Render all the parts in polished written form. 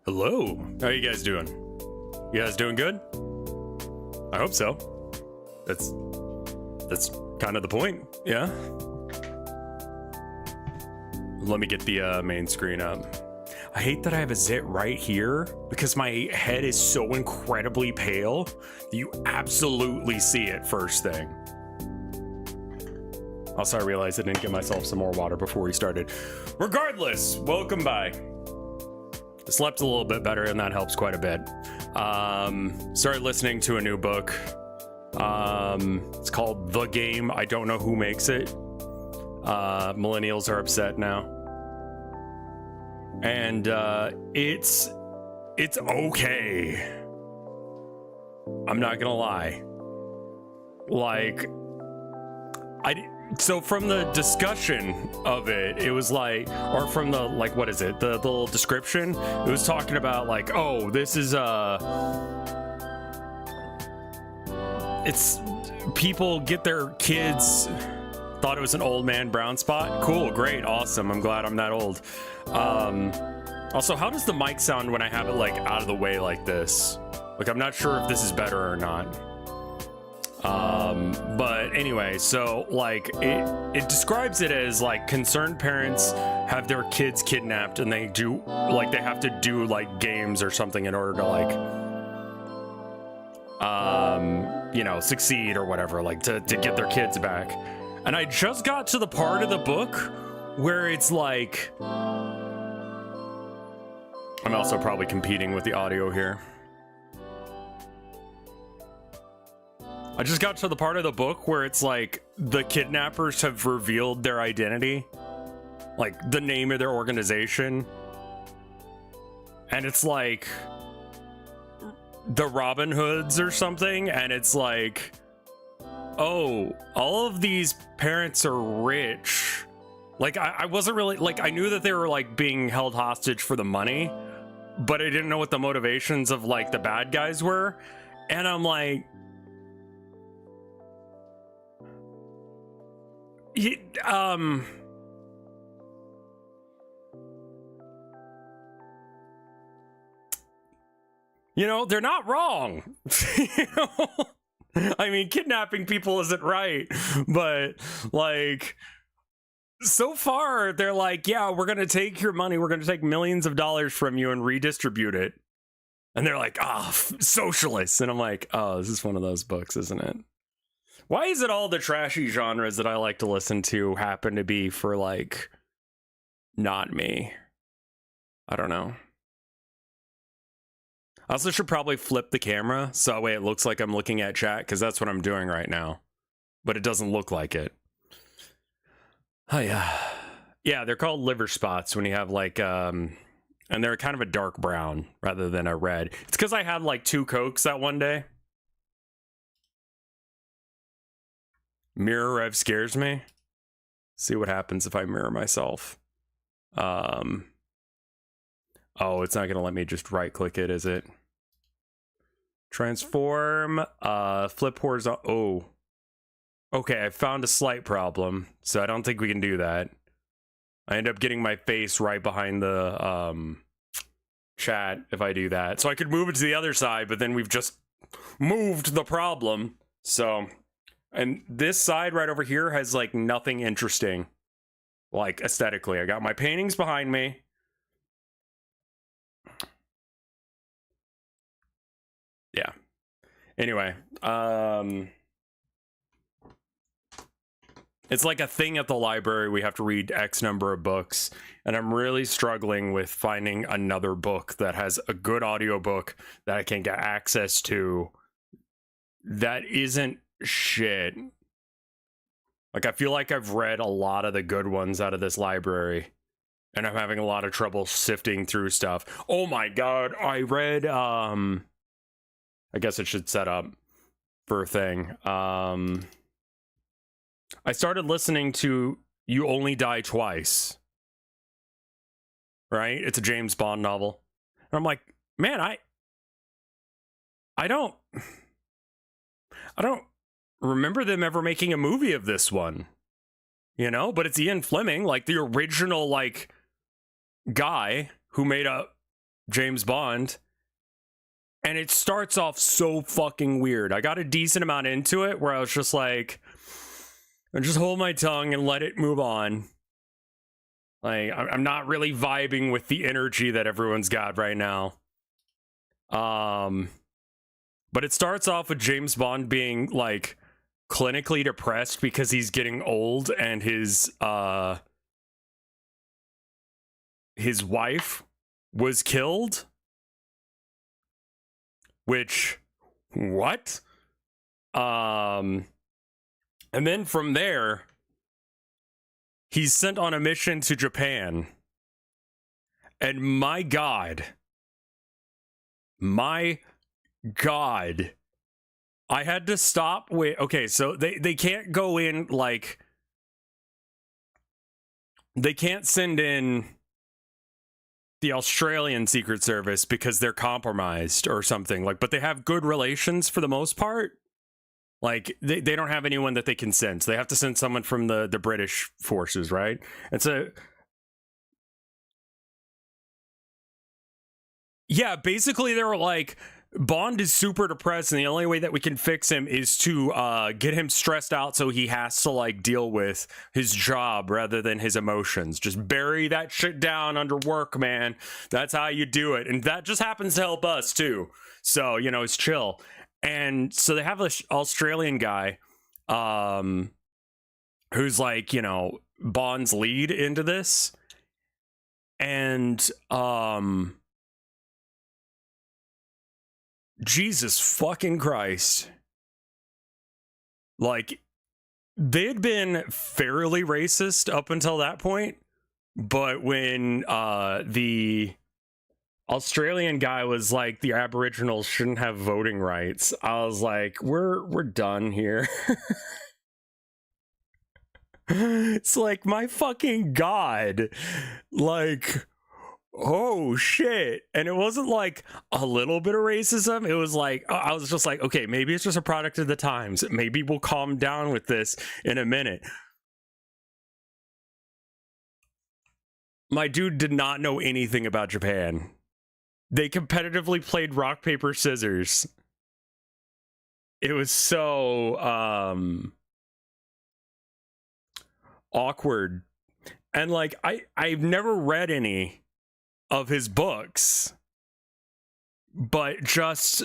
Hello. How you guys doing? You guys doing good? I hope so. That's kind of the point. Yeah. Let me get the main screen up. I hate that I have a zit right here because my head is so incredibly pale that you absolutely see it first thing. Also, I realized I didn't get myself some more water before we started. Regardless, welcome by. I slept a little bit better and that helps quite a bit. Started listening to a new book. It's called The Game. I don't know who makes it. Millennials are upset now. And it's okay. I'm not gonna lie. Like, so from the discussion of it, it was like, or from the, like, what is it? The little description, it was talking about like, oh, this is it's people get their kids, thought it was an old man brown spot. Cool, great, awesome. I'm glad I'm that old. Also, how does the mic sound when I have it like out of the way like this? Like, I'm not sure if this is better or not. But anyway, so like it describes it as like concerned parents have their kids kidnapped and they do like, they have to do like games or something in order to like, you know, succeed or whatever, like to get their kids back. And I just got to the part of the book where it's like, I'm also probably competing with the audio here. I just got to the part of the book where it's like the kidnappers have revealed their identity, like the name of their organization. And it's like the Robin Hoods or something. And it's like, oh, all of these parents are rich. Like, I wasn't really, like, I knew that they were like being held hostage for the money, but I didn't know what the motivations of like the bad guys were. And I'm like, you know, they're not wrong. You know? I mean, kidnapping people isn't right, but like, so far they're like, yeah, we're gonna take your money, we're gonna take millions of dollars from you and redistribute it. And they're like, ah, socialists. And I'm like, oh, this is one of those books, isn't it? Why is it all the trashy genres that I like to listen to happen to be for, like, not me? I don't know. I also should probably flip the camera so that way it looks like I'm looking at chat, because that's what I'm doing right now. But it doesn't look like it. Oh, yeah. Yeah, they're called liver spots when you have, like, and they're kind of a dark brown rather than a red. It's because I had, like, 2 Cokes that one day. Mirror Rev scares me. See what happens if I mirror myself. Oh, it's not gonna let me just right click it, is it? Transform, flip horizontal. Oh, okay, I found a slight problem, so I don't think we can do that. I end up getting my face right behind the chat if I do that. So I could move it to the other side, but then we've just moved the problem. So, and this side right over here has like nothing interesting, like aesthetically. I got my paintings behind me. Yeah. Anyway, it's like a thing at the library. We have to read X number of books, and I'm really struggling with finding another book that has a good audiobook that I can get access to that isn't shit. Like, I feel like I've read a lot of the good ones out of this library, and I'm having a lot of trouble sifting through stuff. Oh my god, I read, I guess it should set up for a thing. I started listening to You Only Die Twice. Right? It's a James Bond novel. And I'm like, man, I don't remember them ever making a movie of this one. You know? But it's Ian Fleming, like the original, like, guy who made a James Bond. And it starts off so fucking weird. I got a decent amount into it where I was just like, I just hold my tongue and let it move on. Like, I'm not really vibing with the energy that everyone's got right now. But it starts off with James Bond being like clinically depressed because he's getting old and his wife was killed. Which, what? And then from there, he's sent on a mission to Japan. And my God, I had to stop. Wait, okay, so they can't go in, like, they can't send in the Australian Secret Service because they're compromised or something, like, but they have good relations for the most part. Like, they don't have anyone that they can send, so they have to send someone from the British forces, right? And so, yeah, basically they were like, Bond is super depressed, and the only way that we can fix him is to get him stressed out so he has to, like, deal with his job rather than his emotions. Just bury that shit down under work, man. That's how you do it. And that just happens to help us, too. So, you know, it's chill. And so they have this Australian guy who's, like, you know, Bond's lead into this. And, Jesus fucking Christ. Like, they had been fairly racist up until that point, but when the Australian guy was like, the Aboriginals shouldn't have voting rights, I was like, we're done here. It's like, my fucking God. Like, oh shit. And it wasn't like a little bit of racism. It was like, I was just like, okay, maybe it's just a product of the times. Maybe we'll calm down with this in a minute. My dude did not know anything about Japan. They competitively played rock, paper, scissors. It was so awkward. And like, I've never read any of his books, but just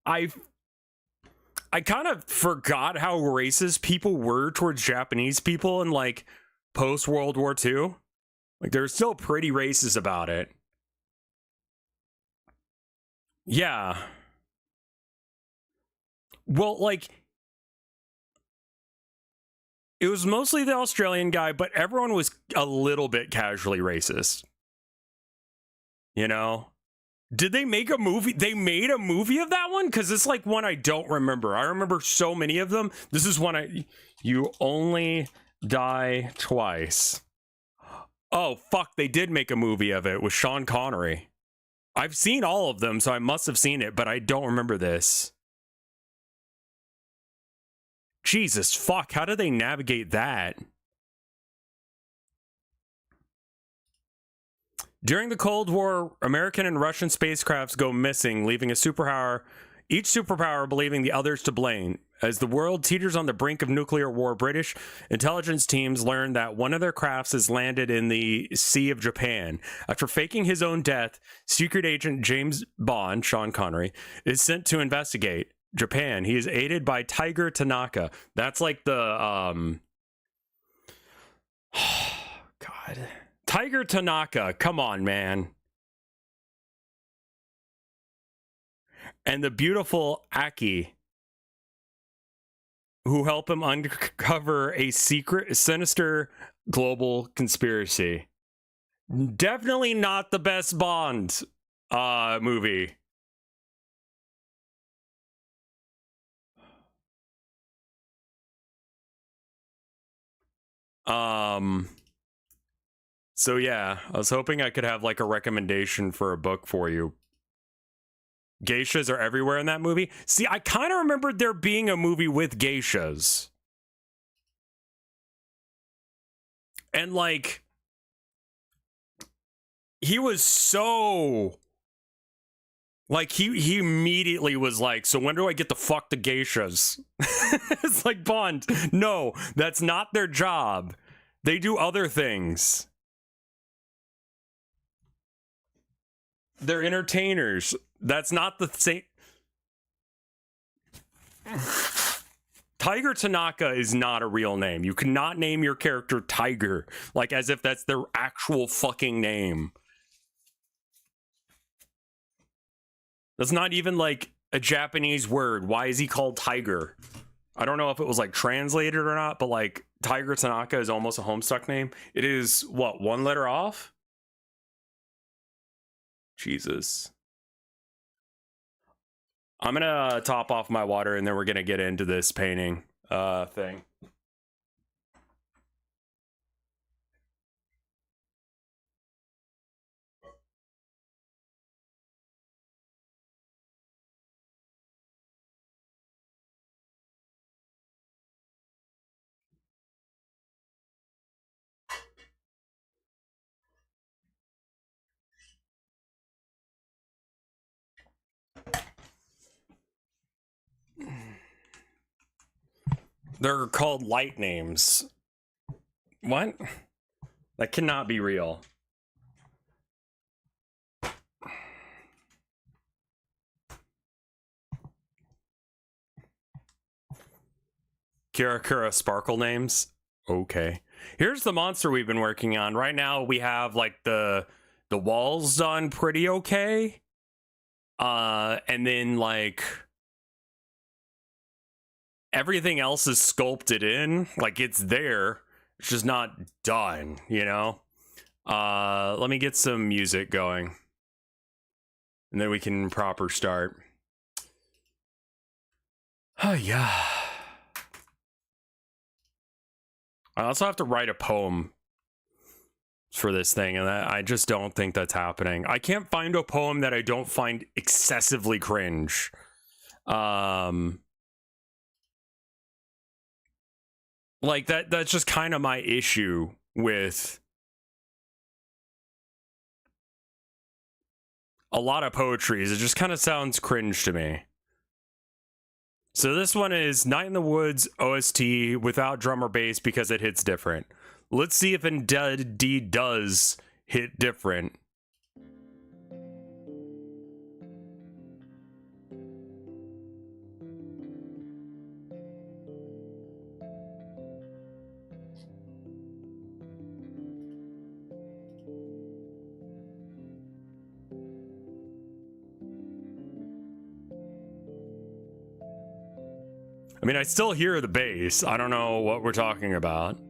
I kind of forgot how racist people were towards Japanese people in like post World War II. Like, they're still pretty racist about it. Yeah. Well, like, it was mostly the Australian guy, but everyone was a little bit casually racist. You know? Did they make a movie? They made a movie of that one? Because it's like one I don't remember. I remember so many of them. This is one You only die twice. Oh, fuck. They did make a movie of it with Sean Connery. I've seen all of them, so I must have seen it, but I don't remember this. Jesus fuck, how do they navigate that? During the Cold War, American and Russian spacecrafts go missing, leaving each superpower believing the others to blame. As the world teeters on the brink of nuclear war, British intelligence teams learn that one of their crafts has landed in the Sea of Japan. After faking his own death, secret agent James Bond, Sean Connery, is sent to investigate Japan. He is aided by Tiger Tanaka. That's like the God. Tiger Tanaka, come on, man. And the beautiful Aki, who help him uncover a sinister global conspiracy. Definitely not the best Bond movie. So yeah, I was hoping I could have like a recommendation for a book for you. Geishas are everywhere in that movie. See, I kind of remembered there being a movie with geishas. And like, he was so like he immediately was like, so when do I get to fuck the geishas? It's like, Bond, no, that's not their job. They do other things. They're entertainers. That's not the same. Tiger Tanaka is not a real name. You cannot name your character Tiger, like as if that's their actual fucking name. That's not even like a Japanese word. Why is he called Tiger? I don't know if it was like translated or not, but like Tiger Tanaka is almost a Homestuck name. It is what, one letter off? Jesus. I'm gonna top off my water and then we're gonna get into this painting thing. They're called light names. What? That cannot be real. Kirakura sparkle names. Okay. Here's the monster we've been working on. Right now we have like the walls done pretty okay. And then like everything else is sculpted in, like it's there. It's just not done, you know? Let me get some music going. And then we can proper start. Oh yeah. I also have to write a poem for this thing, and I just don't think that's happening. I can't find a poem that I don't find excessively cringe. Like that's just kind of my issue with a lot of poetry. It just kind of sounds cringe to me. So this one is Night in the Woods OST without drum or bass because it hits different. Let's see if indeed does hit different. I mean, I still hear the bass. I don't know what we're talking about.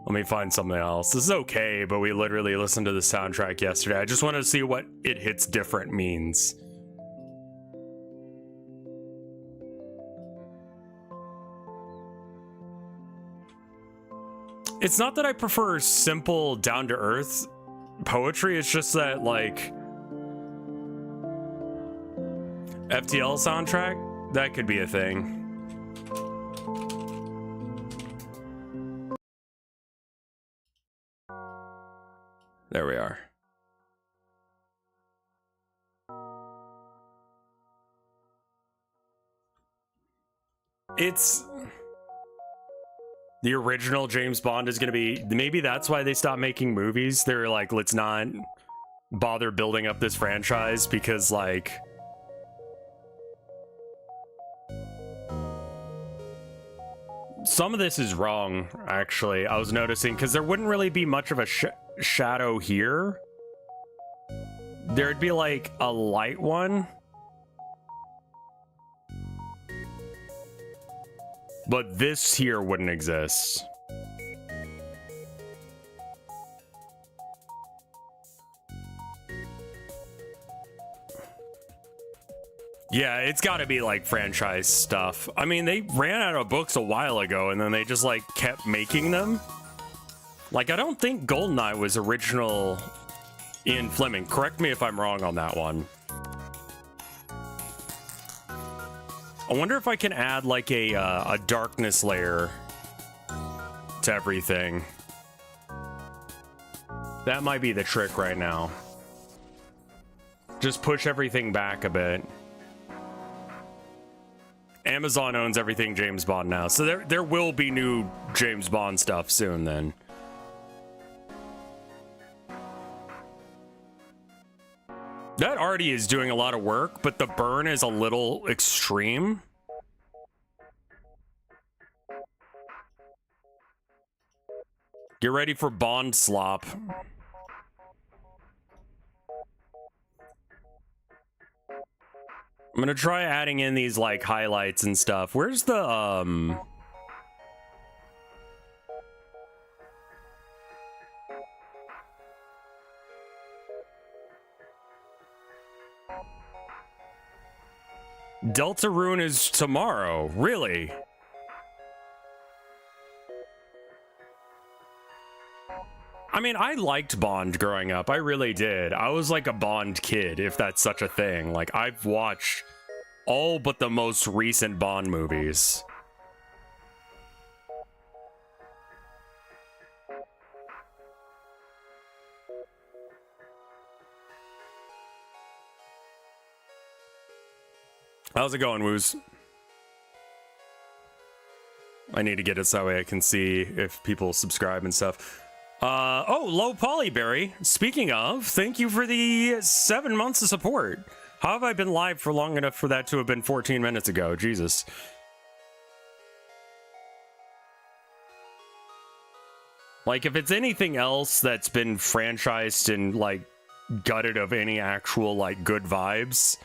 Let me find something else. This is okay, but we literally listened to the soundtrack yesterday. I just want to see what it hits different means. It's not that I prefer simple, down-to-earth poetry. It's just that, like, FTL soundtrack, that could be a thing. There we are. It's... The original James Bond is going to be... Maybe that's why they stopped making movies. They're like, let's not bother building up this franchise because, like... Some of this is wrong, actually, I was noticing, because there wouldn't really be much of a shadow here. There'd be, like, a light one. But this here wouldn't exist. Yeah, it's got to be like franchise stuff. I mean, they ran out of books a while ago and then they just like kept making them. Like, I don't think GoldenEye was original Ian Fleming. Correct me if I'm wrong on that one. I wonder if I can add like a darkness layer to everything. That might be the trick right now. Just push everything back a bit. Amazon owns everything James Bond now, so there will be new James Bond stuff soon then. That already is doing a lot of work, but the burn is a little extreme. Get ready for Bond slop. I'm gonna try adding in these like highlights and stuff. Where's the Deltarune is tomorrow, really? I mean, I liked Bond growing up. I really did. I was like a Bond kid, if that's such a thing. Like, I've watched all but the most recent Bond movies. How's it going, Woos? I need to get it so that way I can see if people subscribe and stuff. Oh, Low Polyberry. Speaking of, thank you for the 7 months of support. How have I been live for long enough for that to have been 14 minutes ago? Jesus. Like, if it's anything else that's been franchised and, like, gutted of any actual, like, good vibes...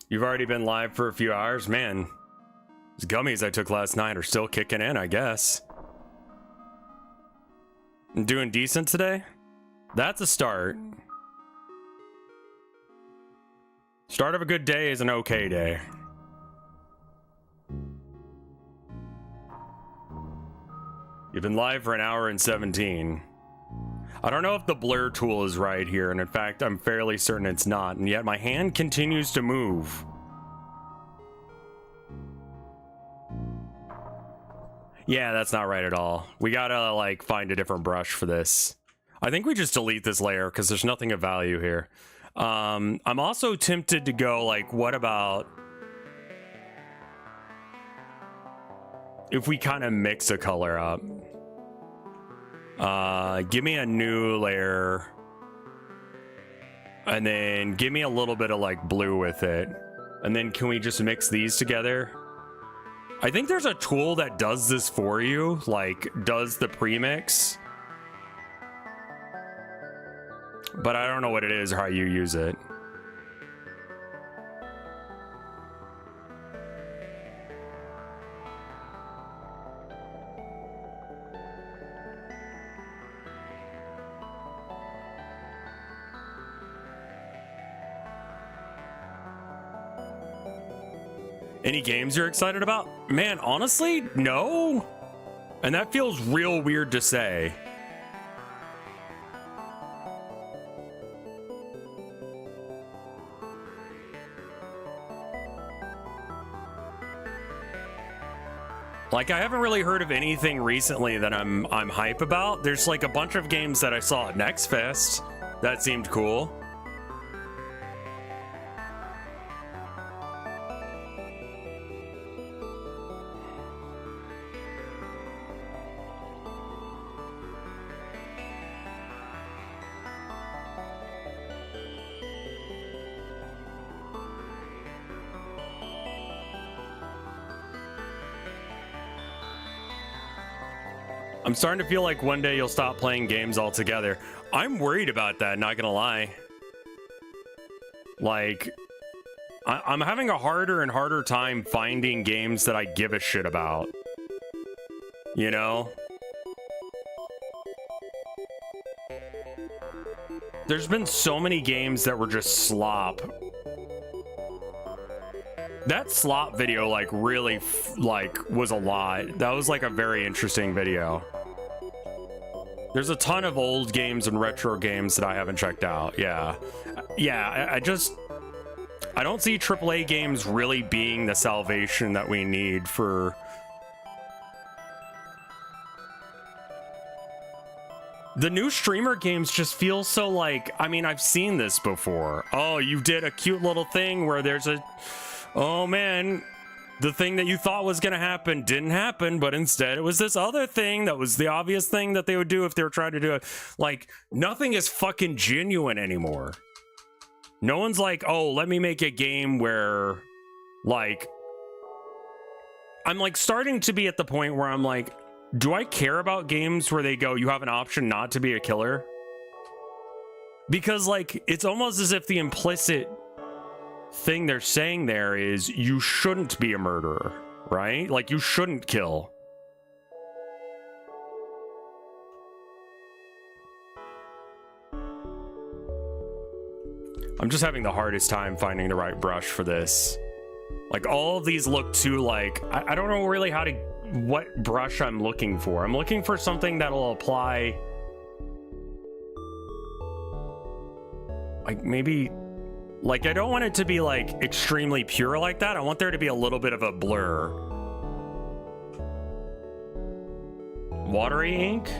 You've already been live for a few hours? Man, those gummies I took last night are still kicking in, I guess. I'm doing decent today? That's a start. Start of a good day is an okay day. You've been live for 1 hour and 17. I don't know if the blur tool is right here, and in fact, I'm fairly certain it's not, and yet my hand continues to move. Yeah, that's not right at all. We gotta, like, find a different brush for this. I think we just delete this layer, because there's nothing of value here. I'm also tempted to go, like, what about... if we kind of mix a color up? Give me a new layer, and then give me a little bit of like blue with it, and then can we just mix these together? I think there's a tool that does this for you, like does the premix, but I don't know what it is or how you use it. Any games you're excited about? Man, honestly, no. And that feels real weird to say. Like, I haven't really heard of anything recently that I'm hype about. There's like a bunch of games that I saw at Next Fest that seemed cool. I'm starting to feel like one day you'll stop playing games altogether. I'm worried about that, not gonna lie. Like, I'm having a harder and harder time finding games that I give a shit about. You know? There's been so many games that were just slop. That slop video, like, really, like, was a lot. That was, like, a very interesting video. There's a ton of old games and retro games that I haven't checked out. Yeah. Yeah, I don't see AAA games really being the salvation that we need for... The new streamer games just feel so like, I mean, I've seen this before. Oh, you did a cute little thing where there's a... Oh man, the thing that you thought was gonna happen didn't happen, but instead it was this other thing that was the obvious thing that they would do if they were trying to do it. Like, nothing is fucking genuine anymore. No one's like, oh, let me make a game where, like... I'm like starting to be at the point where I'm like, do I care about games where they go, you have an option not to be a killer? Because, like, it's almost as if the implicit thing they're saying there is you shouldn't be a murderer, right? Like, you shouldn't kill. I'm just having the hardest time finding the right brush for this. Like, all of these look too, like, I don't know really how to... what brush I'm looking for. I'm looking for something that'll apply... like, maybe... like, I don't want it to be, like, extremely pure like that. I want there to be a little bit of a blur. Watery ink?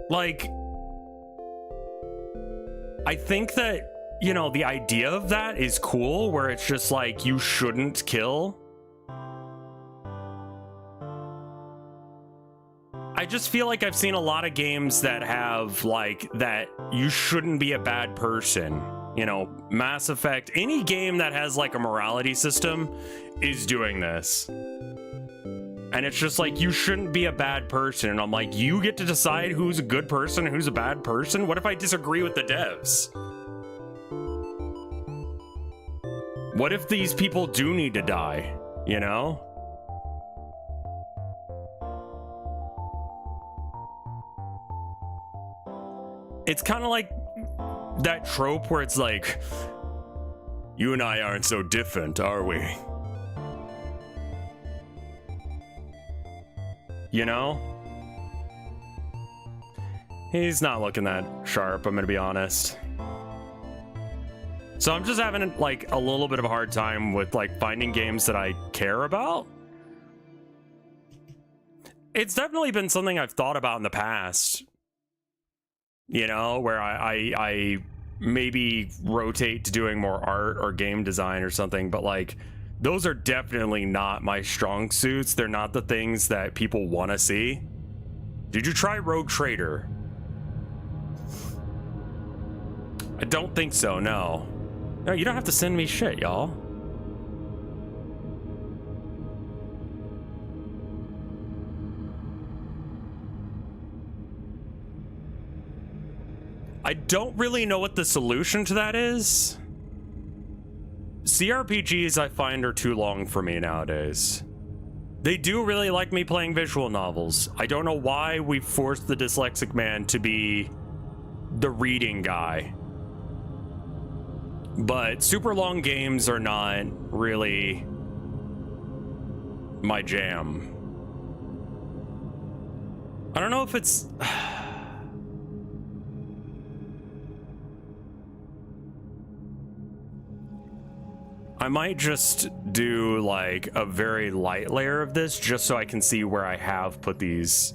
Like, I think that, you know, the idea of that is cool, where it's just like, you shouldn't kill. I just feel like I've seen a lot of games that have, like, that you shouldn't be a bad person. You know, Mass Effect, any game that has, like, a morality system is doing this. And it's just like, you shouldn't be a bad person. And I'm like, you get to decide who's a good person and who's a bad person? What if I disagree with the devs? What if these people do need to die, you know? It's kind of like that trope where it's like, you and I aren't so different, are we? You know? He's not looking that sharp, I'm gonna be honest. So I'm just having, like, a little bit of a hard time with, like, finding games that I care about. It's definitely been something I've thought about in the past. You know, where I maybe rotate to doing more art or game design or something, but, like, those are definitely not my strong suits. They're not the things that people want to see. Did you try Rogue Trader? I don't think so, no. No, you don't have to send me shit, y'all. I don't really know what the solution to that is. CRPGs I find are too long for me nowadays. They do really like me playing visual novels. I don't know why we forced the dyslexic man to be the reading guy. But super long games are not really my jam. I don't know if it's... I might just do, like, a very light layer of this just so I can see where I have put these.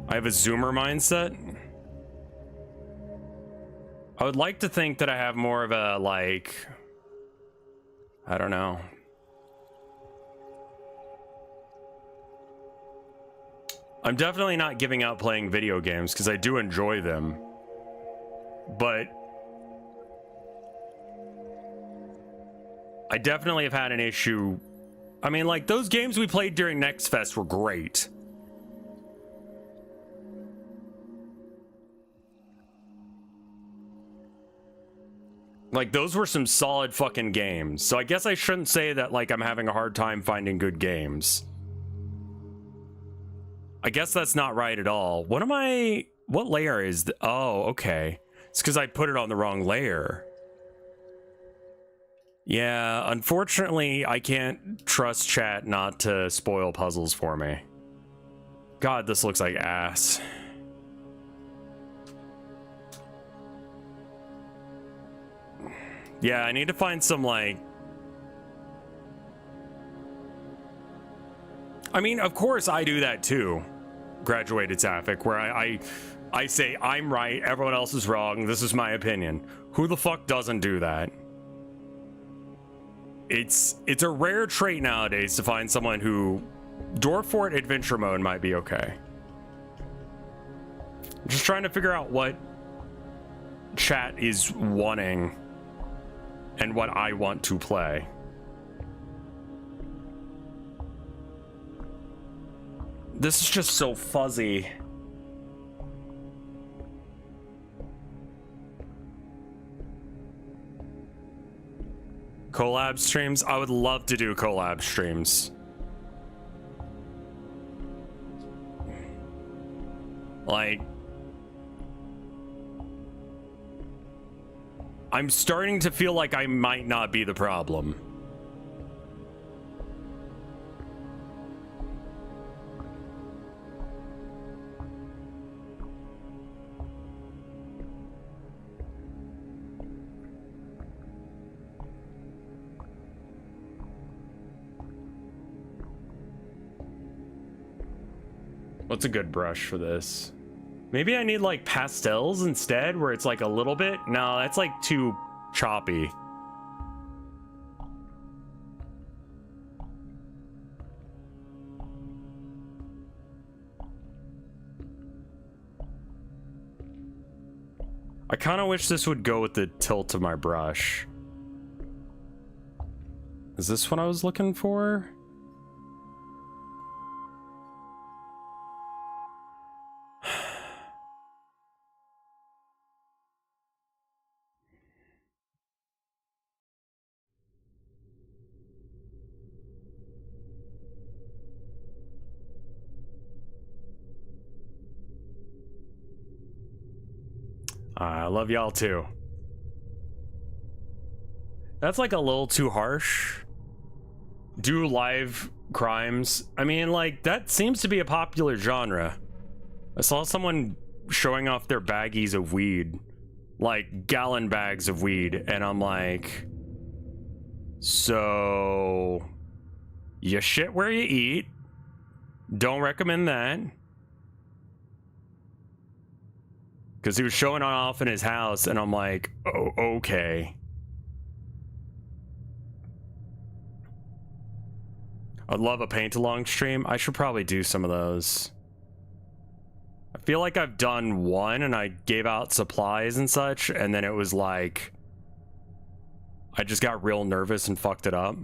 I have a zoomer mindset. I would like to think that I have more of a, like, I don't know. I'm definitely not giving up playing video games because I do enjoy them. But I definitely have had an issue. I mean, like, those games we played during Next Fest were great. Like, those were some solid fucking games. So I guess I shouldn't say that, like, I'm having a hard time finding good games. I guess that's not right at all. What layer is oh, okay. It's because I put it on the wrong layer. Yeah, unfortunately, I can't trust chat not to spoil puzzles for me. God, this looks like ass. Yeah, I need to find some, like... I mean, of course I do that too, Graduated Sapphic, where I say I'm right, everyone else is wrong, this is my opinion. Who the fuck doesn't do that? It's a rare trait nowadays to find someone who... Dwarf Fort Adventure Mode might be okay. I'm just trying to figure out what chat is wanting and what I want to play. This is just so fuzzy. Collab streams? I would love to do collab streams. Like, I'm starting to feel like I might not be the problem. What's a good brush for this? Maybe I need like pastels instead, where it's like a little bit. No, that's like too choppy. I kind of wish this would go with the tilt of my brush. Is this what I was looking for? I love y'all too. That's like a little too harsh. Do live crimes. I mean, like, that seems to be a popular genre. I saw someone showing off their baggies of weed, like gallon bags of weed, and I'm like, so you shit where you eat. Don't recommend that. Because he was showing off in his house, and I'm like, oh, okay. I'd love a paint-along stream. I should probably do some of those. I feel like I've done one, and I gave out supplies and such, and then it was like... I just got real nervous and fucked it up.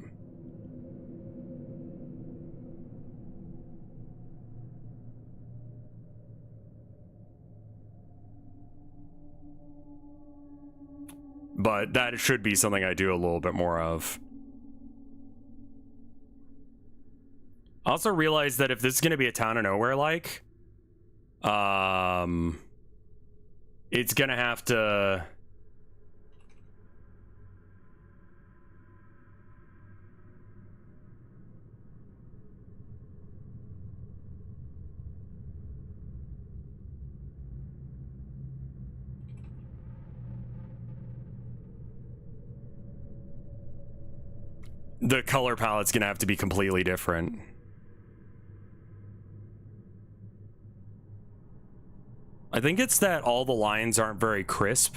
But that should be something I do a little bit more of. I also realized that if this is going to be a town of nowhere, like, it's going to have to... The color palette's going to have to be completely different. I think it's that all the lines aren't very crisp.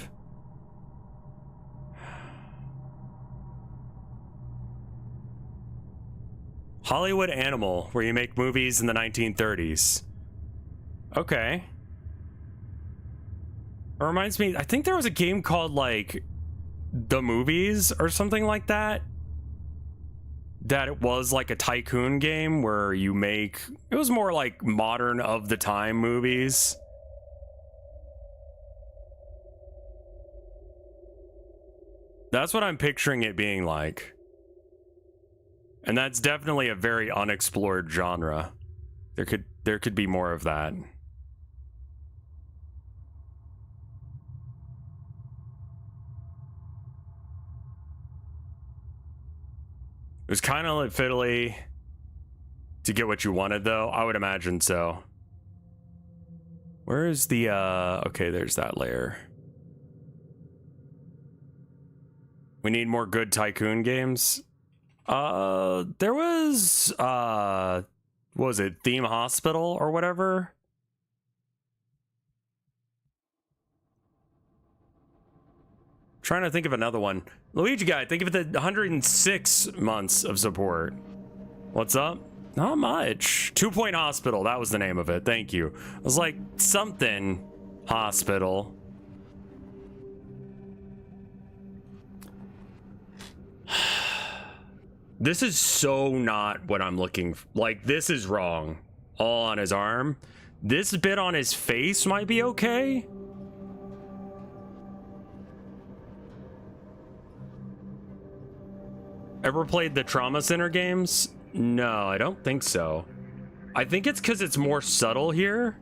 Hollywood Animal, where you make movies in the 1930s. Okay. It reminds me, I think there was a game called, like, The Movies or something like that. That it was like a tycoon game where you make... It was more like modern of the time movies. That's what I'm picturing it being like. And that's definitely a very unexplored genre. There could be more of that. It was kind of fiddly to get what you wanted, though. I would imagine so. Where is the, okay, there's that layer. We need more good Tycoon games. There was, what was it? Theme Hospital or whatever? Trying to think of another one. Luigi Guy, think of it, the 106 months of support. What's up? Not much. 2 Point Hospital, that was the name of it. Thank you. I was like, something hospital. This is so not what I'm looking for. Like, this is wrong. All on his arm. This bit on his face might be okay. Ever played the Trauma Center games? No, I don't think so. I think it's because it's more subtle here.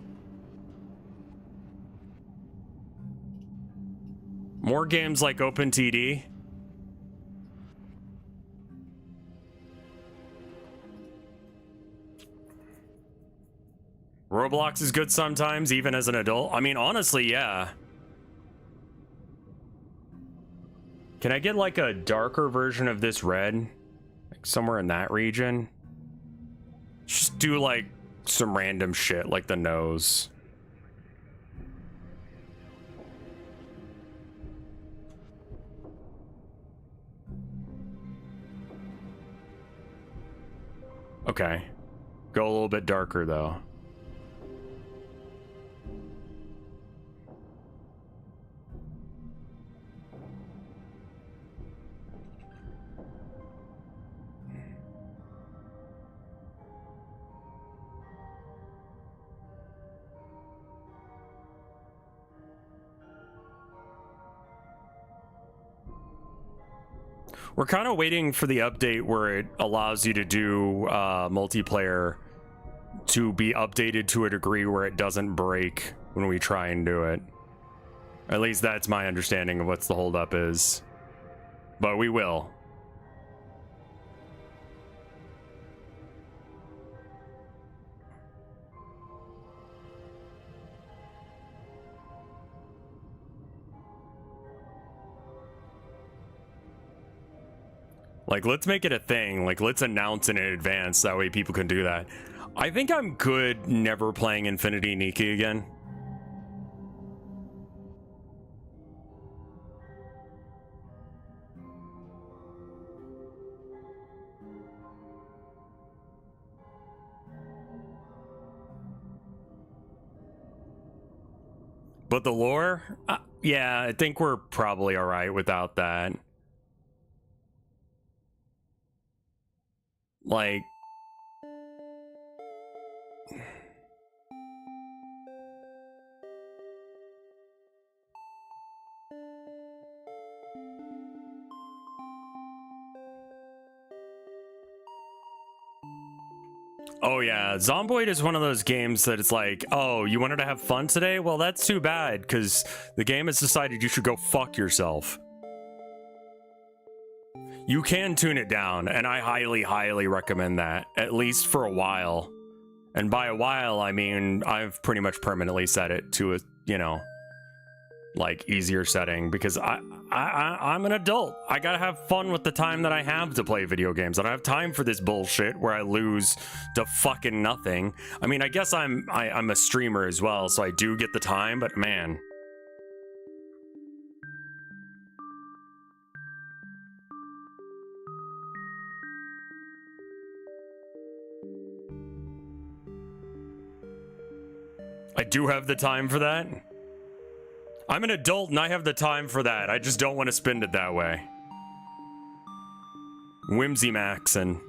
More games like OpenTD. Roblox is good sometimes, even as an adult. I mean, honestly, yeah. Can I get like a darker version of this red? Like somewhere in that region? Just do like some random shit like the nose. Okay. Go a little bit darker though. We're kind of waiting for the update where it allows you to do multiplayer to be updated to a degree where it doesn't break when we try and do it. At least that's my understanding of what's the holdup is. But we will. Like, let's make it a thing. Like, let's announce it in advance. That way people can do that. I think I'm good never playing Infinity Nikki again. But the lore? Yeah, I think we're probably all right without that. Like... Oh yeah, Zomboid is one of those games that it's like, oh, you wanted to have fun today? Well, that's too bad, because the game has decided you should go fuck yourself. You can tune it down, and I highly, highly recommend that, at least for a while. And by a while, I mean, I've pretty much permanently set it to a, you know, like, easier setting, because I'm an adult. I gotta have fun with the time that I have to play video games. I don't have time for this bullshit where I lose to fucking nothing. I mean, I guess I'm a streamer as well, so I do get the time, but man. I do have the time for that. I'm an adult and I have the time for that. I just don't want to spend it that way. Whimsy Maxin.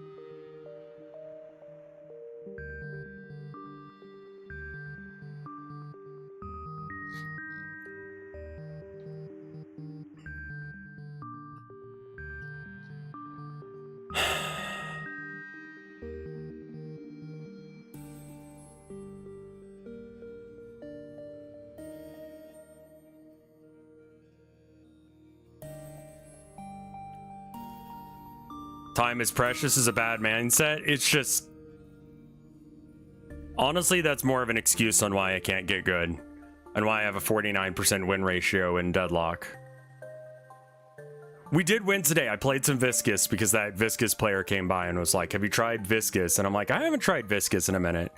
Time is precious is a bad mindset. It's just... Honestly, that's more of an excuse on why I can't get good. And why I have a 49% win ratio in Deadlock. We did win today. I played some Viscous because that Viscous player came by and was like, have you tried Viscous? And I'm like, I haven't tried Viscous in a minute.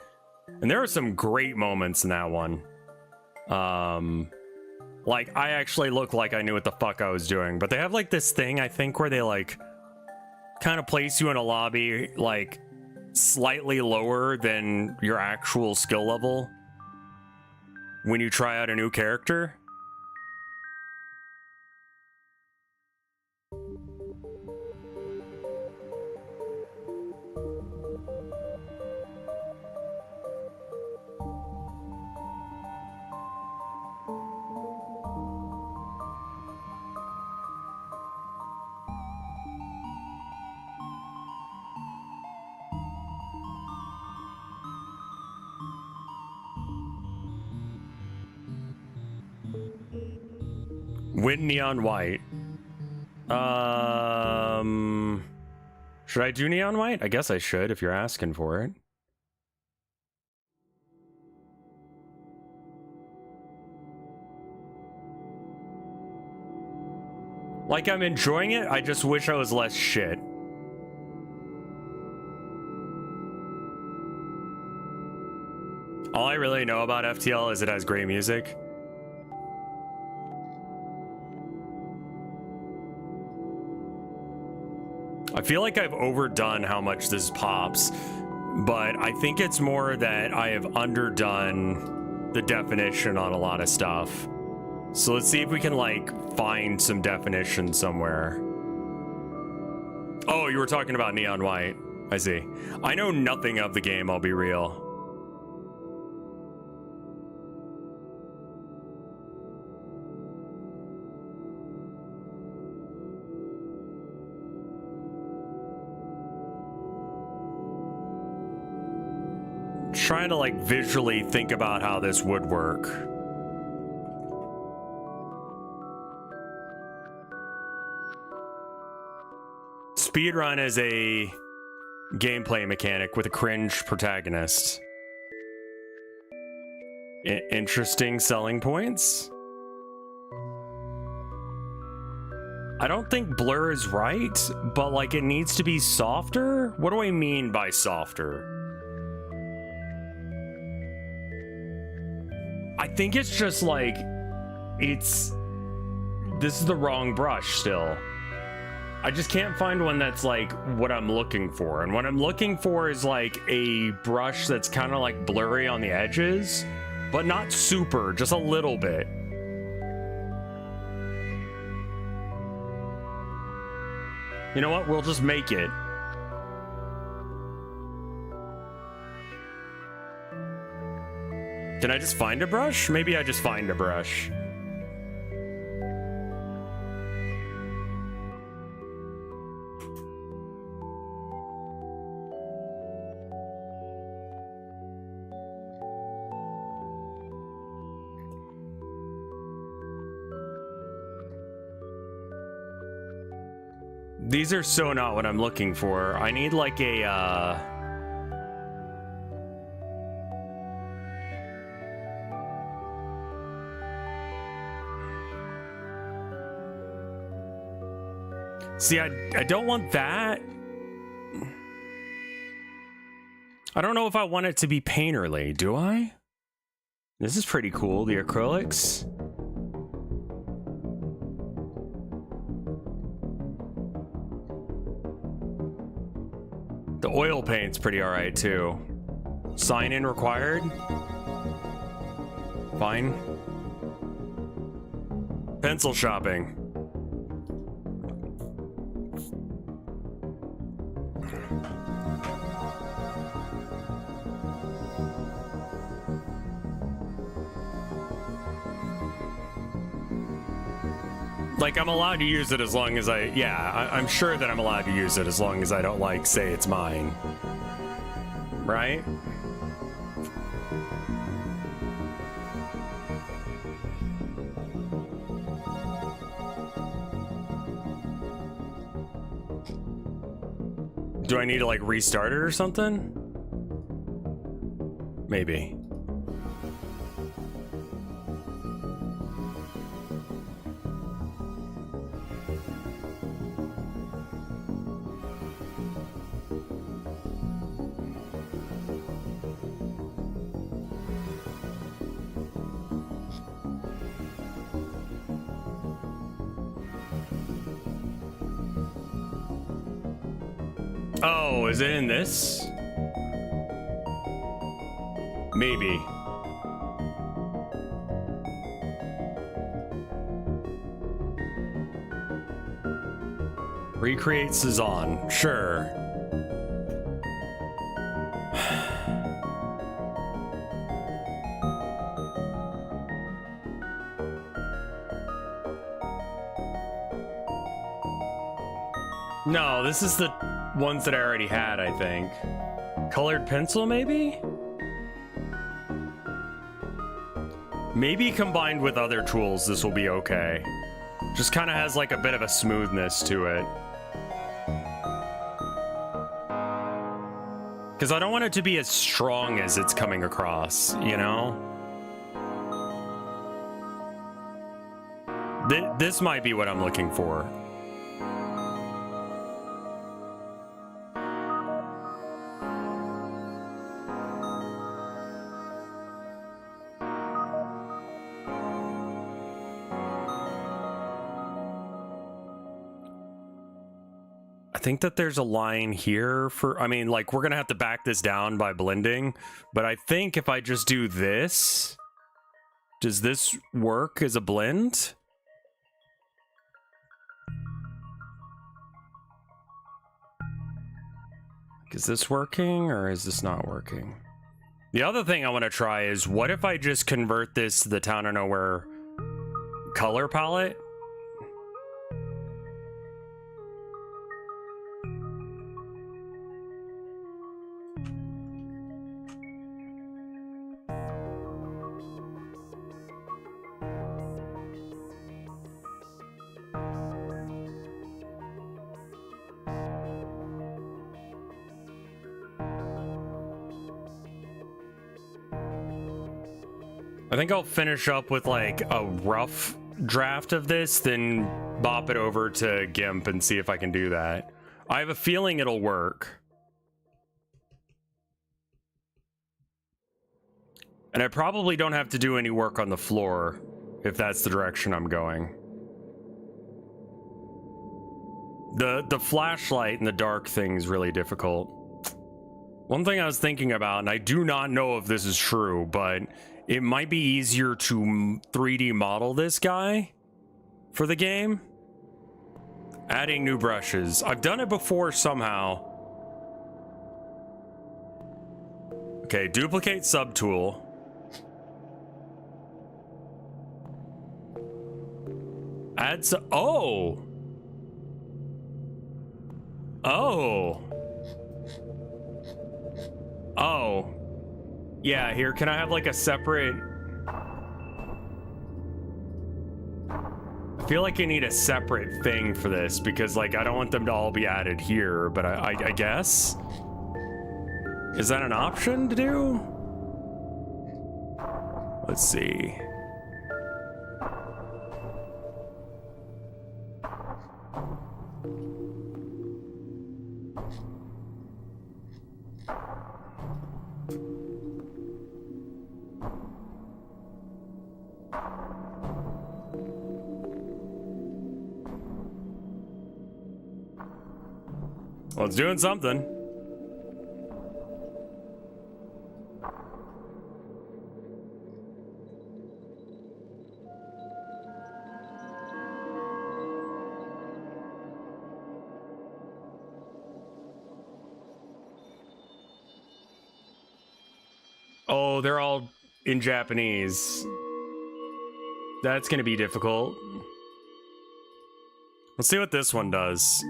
And there are some great moments in that one. Like, I actually looked like I knew what the fuck I was doing. But they have, like, this thing, I think, where they, like, kind of place you in a lobby, like, slightly lower than your actual skill level when you try out a new character. Win Neon White. Should I do Neon White? I guess I should if you're asking for it. Like, I'm enjoying it, I just wish I was less shit. All I really know about FTL is it has great music. I feel like I've overdone how much this pops, but I think it's more that I have underdone the definition on a lot of stuff. So let's see if we can, like, find some definition somewhere. Oh, you were talking about Neon White. I see. I know nothing of the game, I'll be real. Trying to, like, visually think about how this would work. Speedrun is a gameplay mechanic with a cringe protagonist. Interesting selling points. I don't think blur is right, but, like, it needs to be softer. What do I mean by softer? I think it's just like, this is the wrong brush still. I just can't find one that's like what I'm looking for. And what I'm looking for is like a brush that's kind of like blurry on the edges, but not super, just a little bit. You know what? We'll just make it. Can I just find a brush? Maybe I just find a brush. These are so not what I'm looking for. I need like a, See, I don't want that. I don't know if I want it to be painterly, do I? This is pretty cool, the acrylics. The oil paint's pretty alright too. Sign in required. Fine. Pencil shopping. Like, I'm allowed to use it as long as I'm sure that I'm allowed to use it as long as I don't, like, say it's mine. Right? Do I need to like restart it or something? Maybe. Oh, is it in this? Maybe. Recreate Cezanne. Sure. No, this is the ones that I already had, I think. Colored pencil, maybe? Maybe combined with other tools, this will be okay. Just kind of has like a bit of a smoothness to it. Because I don't want it to be as strong as it's coming across, you know? This might be what I'm looking for. I think that there's a line here for, I mean, like, we're gonna have to back this down by blending, but I think if I just do this, does this work as a blend? Is this working or is this not working? The other thing I want to try is, what if I just convert this to the Town of Nowhere color palette? I think I'll finish up with like a rough draft of this, then bop it over to GIMP and see if I can do that. I have a feeling it'll work. And I probably don't have to do any work on the floor if that's the direction I'm going. The flashlight and the dark thing is really difficult. One thing I was thinking about, and I do not know if this is true, but it might be easier to 3D model this guy for the game. Adding new brushes. I've done it before somehow. Okay, duplicate subtool. Add some, oh! Oh! Oh. Yeah, here, can I have like a separate... I feel like I need a separate thing for this because like I don't want them to all be added here, but I guess? Is that an option to do? Let's see. Well, it's doing something. Oh, they're all in Japanese. That's gonna be difficult. Let's see what this one does.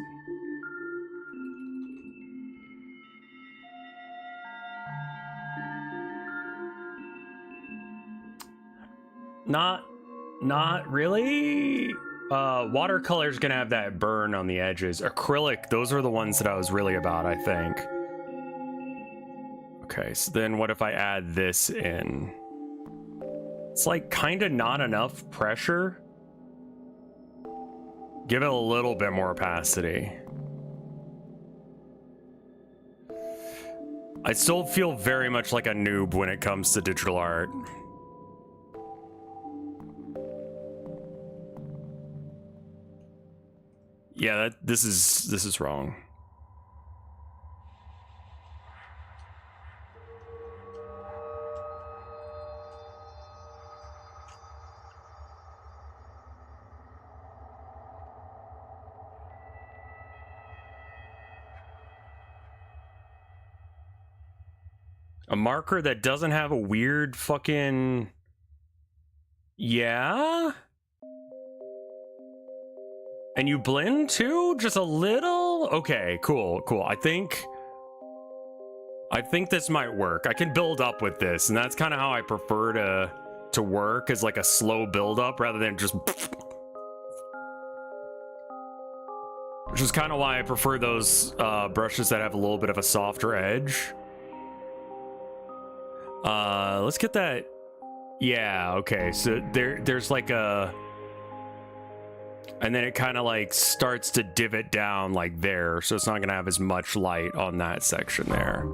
Not really. Watercolor's gonna have that burn on the edges. Acrylic, those are the ones that I was really about, I think. Okay, so then what if I add this in? It's like kind of not enough pressure. Give it a little bit more opacity. I still feel very much like a noob when it comes to digital art. Yeah, this is wrong. A marker that doesn't have a weird fucking... Yeah? And you blend too? Just a little? Okay, cool. I think this might work. I can build up with this, and that's kind of how I prefer to work, is like a slow build up rather than just... Which is kind of why I prefer those brushes that have a little bit of a softer edge. Let's get that. Yeah, okay. So there's like a, and then it kind of like starts to divot down like there, so it's not gonna have as much light on that section there.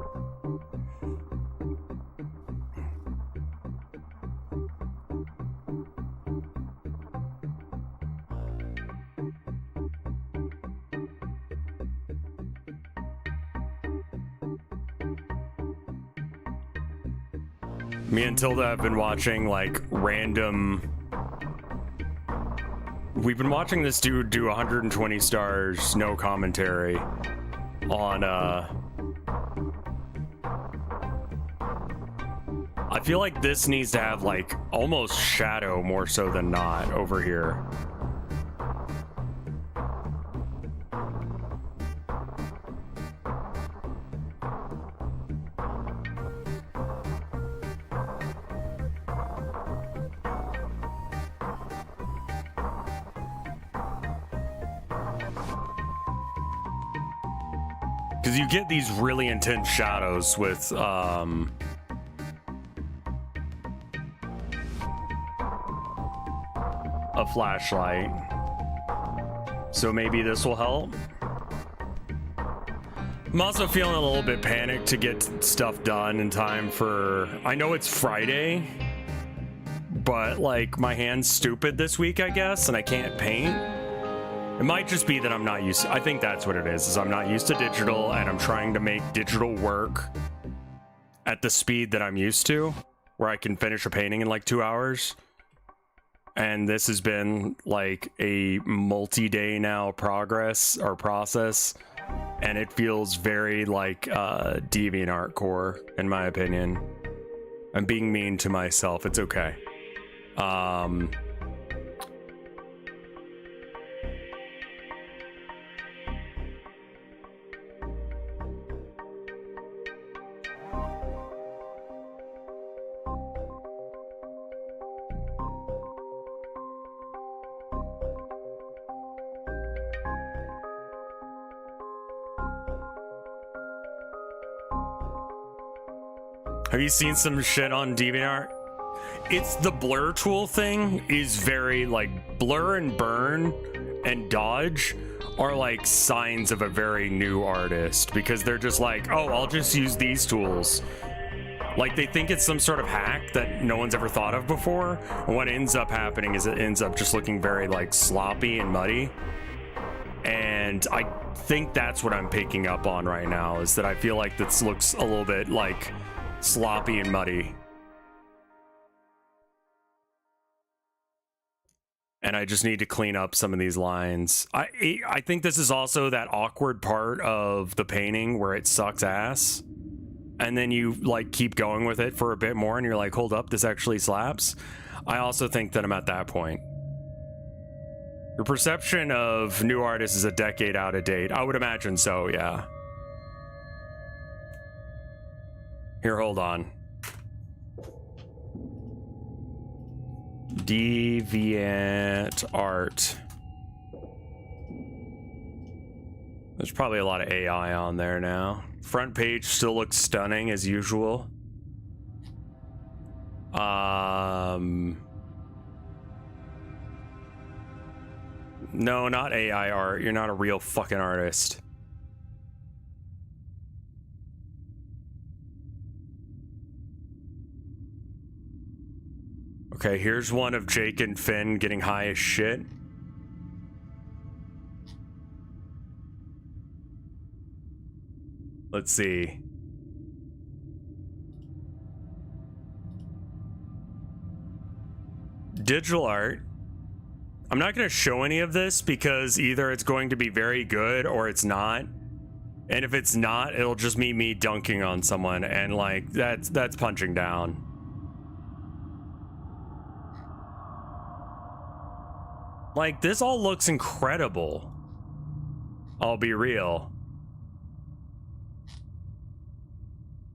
Me and Tilda have been watching like random... We've been watching this dude do 120 stars, no commentary, on I feel like this needs to have like almost shadow more so than not over here. Because you get these really intense shadows with a flashlight. So maybe this will help. I'm also feeling a little bit panicked to get stuff done in time for... I know it's Friday, but like my hand's stupid this week, I guess, and I can't paint. It might just be that I'm not used to... I think that's what it is I'm not used to digital, and I'm trying to make digital work at the speed that I'm used to, where I can finish a painting in like 2 hours. And this has been like a multi-day now process, and it feels very like DeviantArt core, in my opinion. I'm being mean to myself. It's okay. Have you seen some shit on DeviantArt? It's the blur tool thing is very like blur and burn and dodge are like signs of a very new artist, because they're just like, oh, I'll just use these tools. Like they think it's some sort of hack that no one's ever thought of before. And what ends up happening is it ends up just looking very like sloppy and muddy. And I think that's what I'm picking up on right now, is that I feel like this looks a little bit like sloppy and muddy. And I just need to clean up some of these lines. I think this is also that awkward part of the painting where it sucks ass. And then you like keep going with it for a bit more and you're like, hold up, this actually slaps. I also think that I'm at that point. Your perception of new artists is a decade out of date. I would imagine so, yeah. Here, hold on. DeviantArt There's probably a lot of AI on there now. Front page still looks stunning as usual. No, not AI art. You're not a real fucking artist. Okay, here's one of Jake and Finn getting high as shit. Let's see. Digital art. I'm not going to show any of this because either it's going to be very good or it's not. And if it's not, it'll just be me dunking on someone, and like that's punching down. Like, this all looks incredible. I'll be real.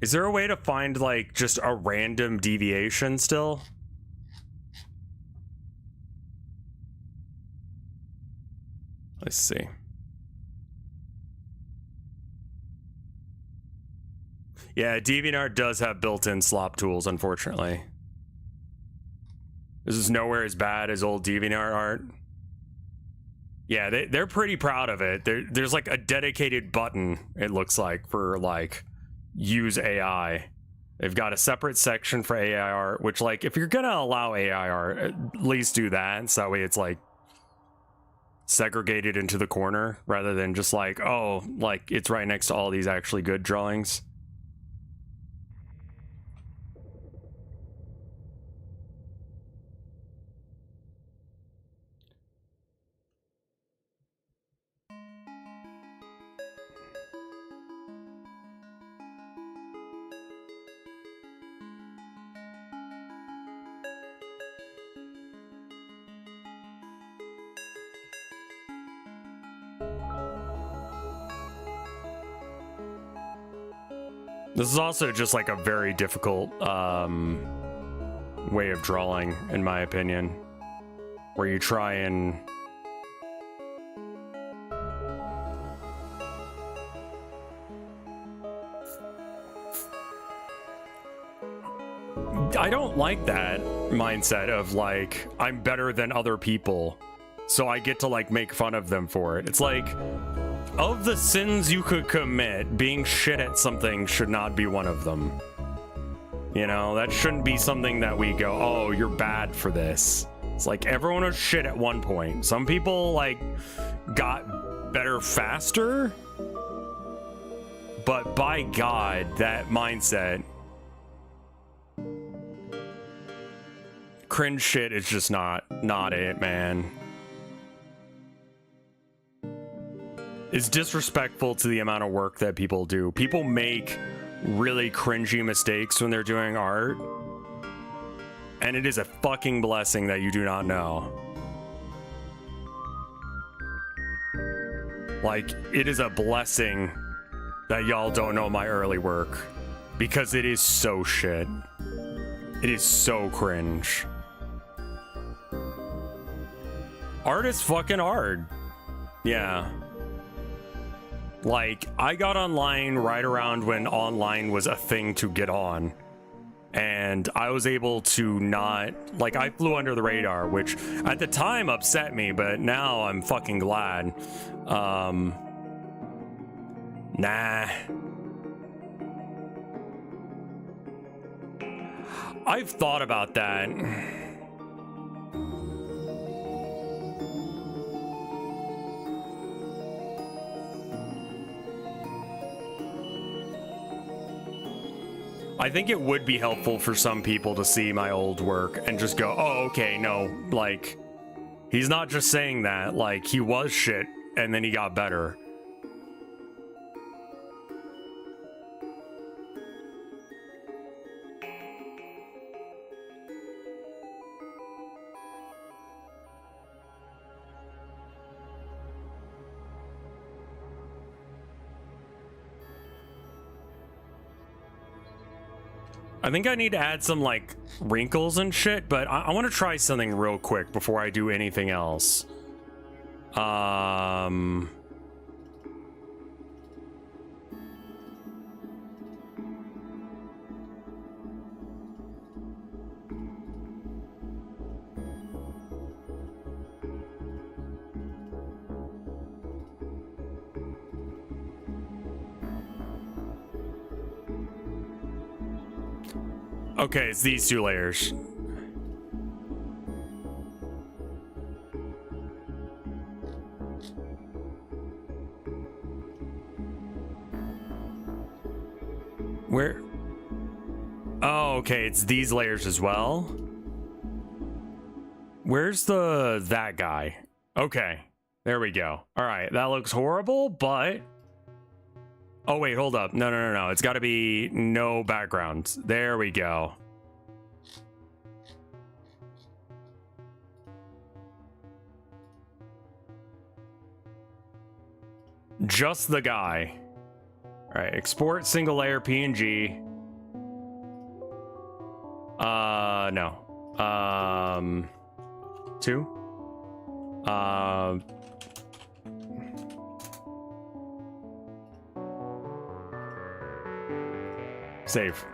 Is there a way to find, like, just a random deviation still? Let's see. Yeah, DeviantArt does have built-in slop tools, unfortunately. This is nowhere as bad as old DeviantArt art. Yeah, they're pretty proud of it. There's like a dedicated button, it looks like, for like use AI. They've got a separate section for AI art, which, like, if you're gonna allow AI art, at least do that, so that way it's like segregated into the corner rather than just like, oh, like it's right next to all these actually good drawings. This is also just like a very difficult way of drawing, in my opinion, where you try and I don't like that mindset of like, I'm better than other people, so I get to like make fun of them for it. It's like, of the sins you could commit, being shit at something should not be one of them. You know, that shouldn't be something that we go, oh, you're bad for this. It's like, everyone was shit at one point. Some people like got better faster, but by God, that mindset, cringe shit is just not it, man. It's disrespectful to the amount of work that people do. People make really cringy mistakes when they're doing art, and it is a fucking blessing that you do not know. Like, it is a blessing that y'all don't know my early work, because it is so shit. It is so cringe. Art is fucking hard. Yeah. Like, I got online right around when online was a thing to get on. And I was able to not, like, I flew under the radar, which at the time upset me, but now I'm fucking glad. Nah. I've thought about that. I think it would be helpful for some people to see my old work and just go, oh, okay, no, like, he's not just saying that, like, he was shit and then he got better. I think I need to add some, like, wrinkles and shit, but I want to try something real quick before I do anything else. Okay, it's these two layers. Where? Oh, okay, it's these layers as well. Where's that guy? Okay, there we go. All right, that looks horrible, but... Oh, wait, hold up. No. It's got to be no background. There we go. Just the guy. All right, export single layer PNG. No. 2. Save.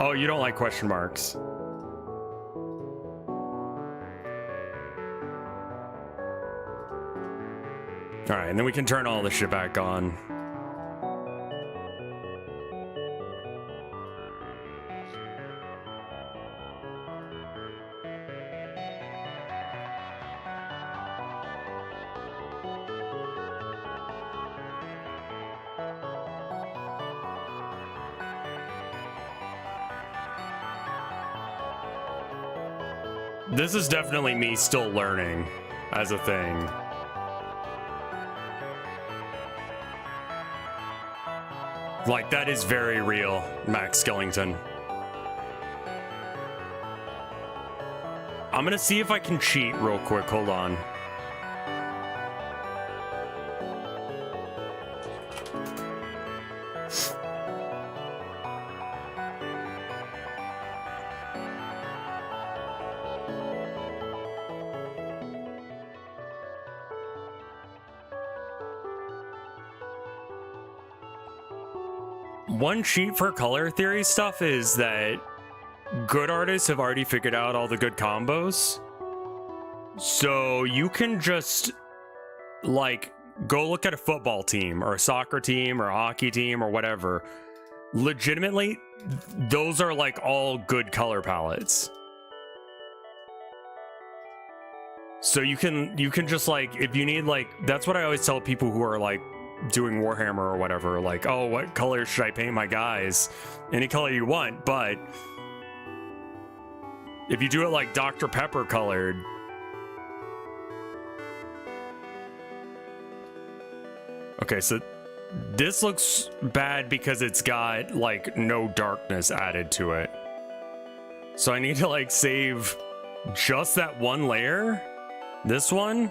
Oh, you don't like question marks. All right, and then we can turn all this shit back on. This is definitely me still learning as a thing. Like, that is very real, Max Skellington. I'm gonna see if I can cheat real quick. Hold on. One cheat for color theory stuff is that good artists have already figured out all the good combos. So you can just, like, go look at a football team or a soccer team or a hockey team or whatever. Legitimately, those are, like, all good color palettes. So you can just, like, if you need, like, that's what I always tell people who are, like, doing Warhammer or whatever, like, oh, what color should I paint my guys? Any color you want, but if you do it like Dr. Pepper colored, okay, so this looks bad because it's got like no darkness added to it. So I need to like save just that one layer, this one.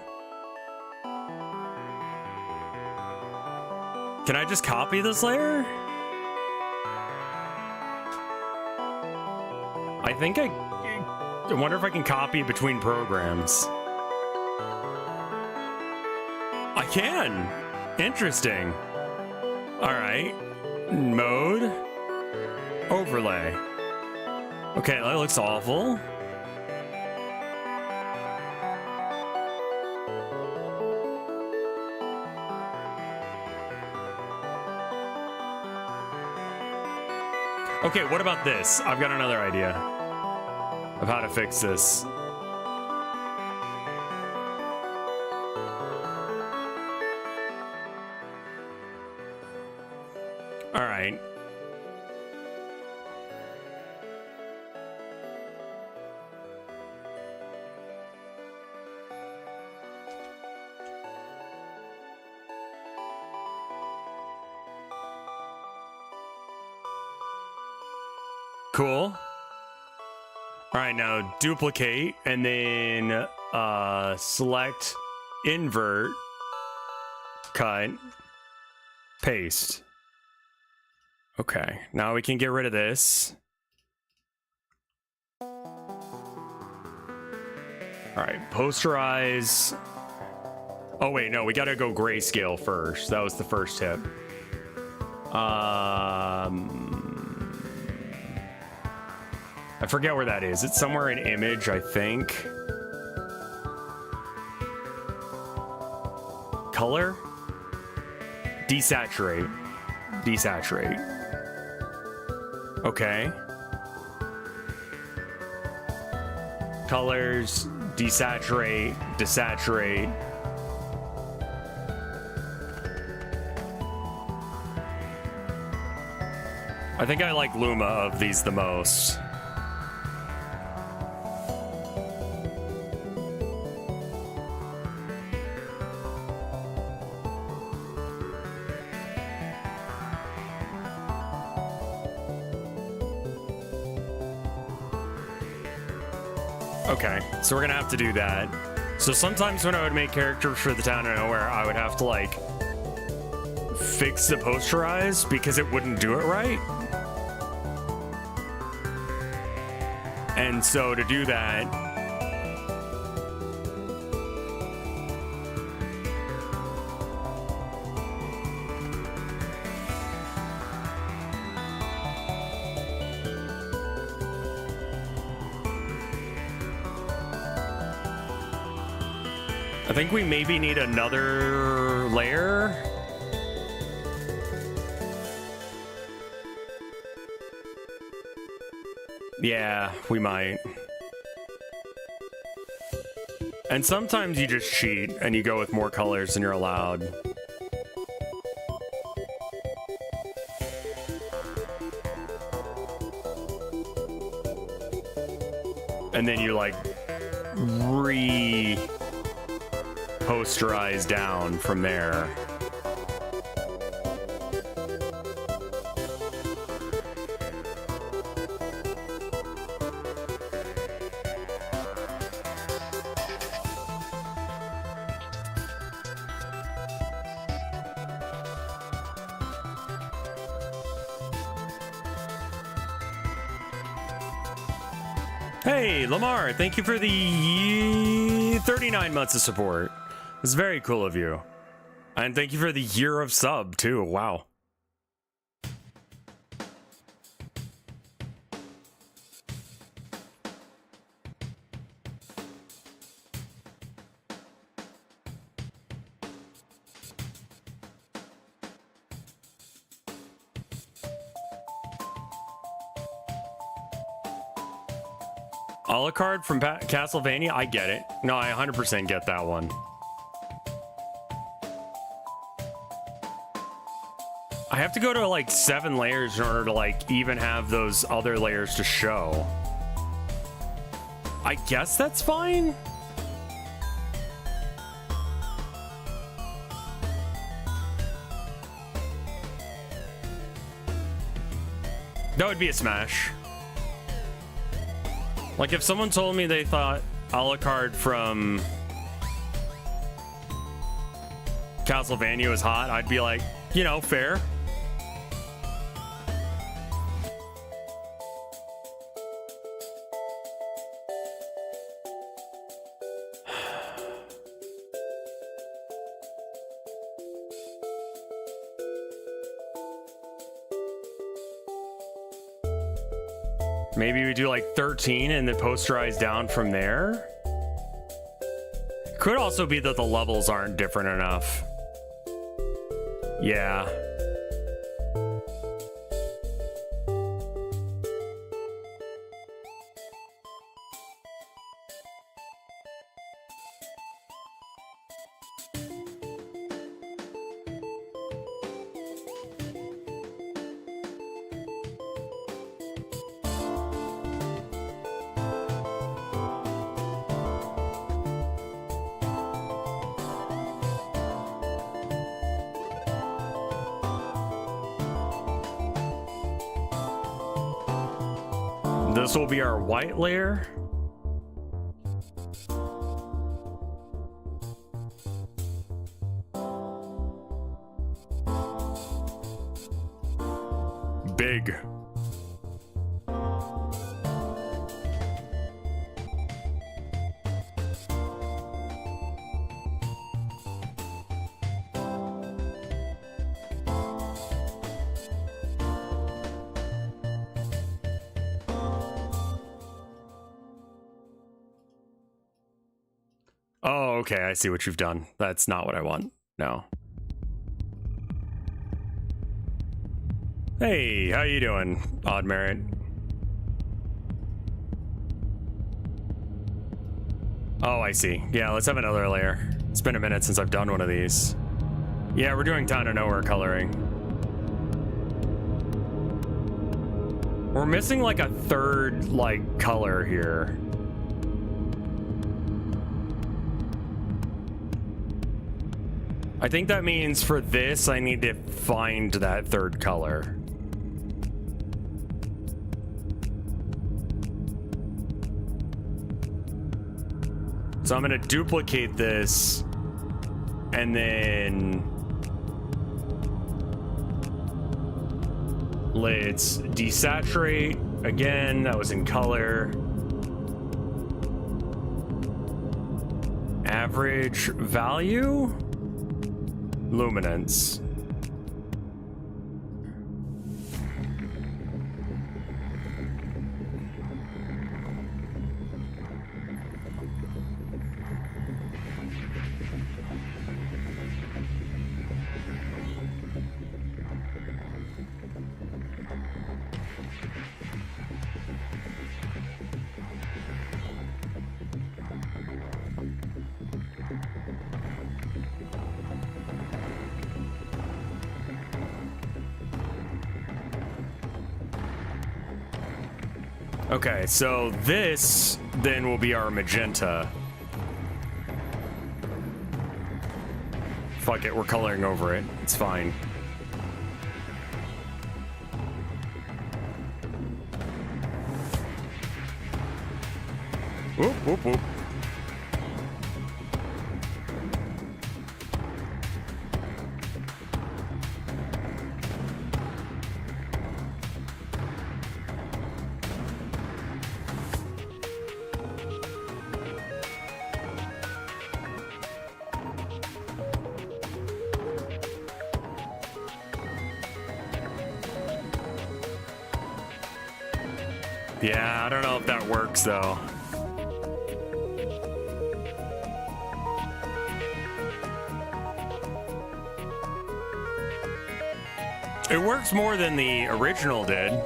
Can I just copy this layer? I think I wonder if I can copy it between programs. I can. Interesting. All right. Mode. Overlay. Okay, that looks awful. Okay, what about this? I've got another idea of how to fix this. All right. Cool. All right, now duplicate and then select, invert, cut, paste. Okay, now we can get rid of this. All right, posterize. Oh wait, no, we gotta go grayscale first. That was the first tip. I forget where that is. It's somewhere in image, I think. Color? Desaturate. Desaturate. Okay. colors, desaturate, desaturate. I think I like Luma of these the most. Okay, so we're gonna have to do that. So sometimes when I would make characters for the Town of Nowhere, I would have to like fix the posterize because it wouldn't do it right. And so to do that, I think we maybe need another layer. Yeah, we might. And sometimes you just cheat and you go with more colors than you're allowed. And then you like posterize down from there. Hey, Lamar, thank you for the 39 months of support. It's very cool of you. And thank you for the year of sub, too. Wow. Alucard from Castlevania? I get it. No, I 100% get that one. I have to go to like 7 layers in order to like even have those other layers to show. I guess that's fine. That would be a smash. Like if someone told me they thought Alucard from Castlevania was hot, I'd be like, you know, fair. Maybe we do like 13 and then posterize down from there. Could also be that the levels aren't different enough. Yeah. This will be our white layer. Big. Oh, okay, I see what you've done. That's not what I want. No. Hey, how you doing, Odd Merit? Oh, I see. Yeah, let's have another layer. It's been a minute since I've done one of these. Yeah, we're doing Town of Nowhere coloring. We're missing like a third, like, color here. I think that means for this, I need to find that third color. So I'm gonna duplicate this and then let's desaturate again. That was in color. Average value, luminance. Okay, so this then will be our magenta. Fuck it, we're coloring over it. It's fine. Whoop, whoop, whoop. Yeah, I don't know if that works though. It works more than the original did.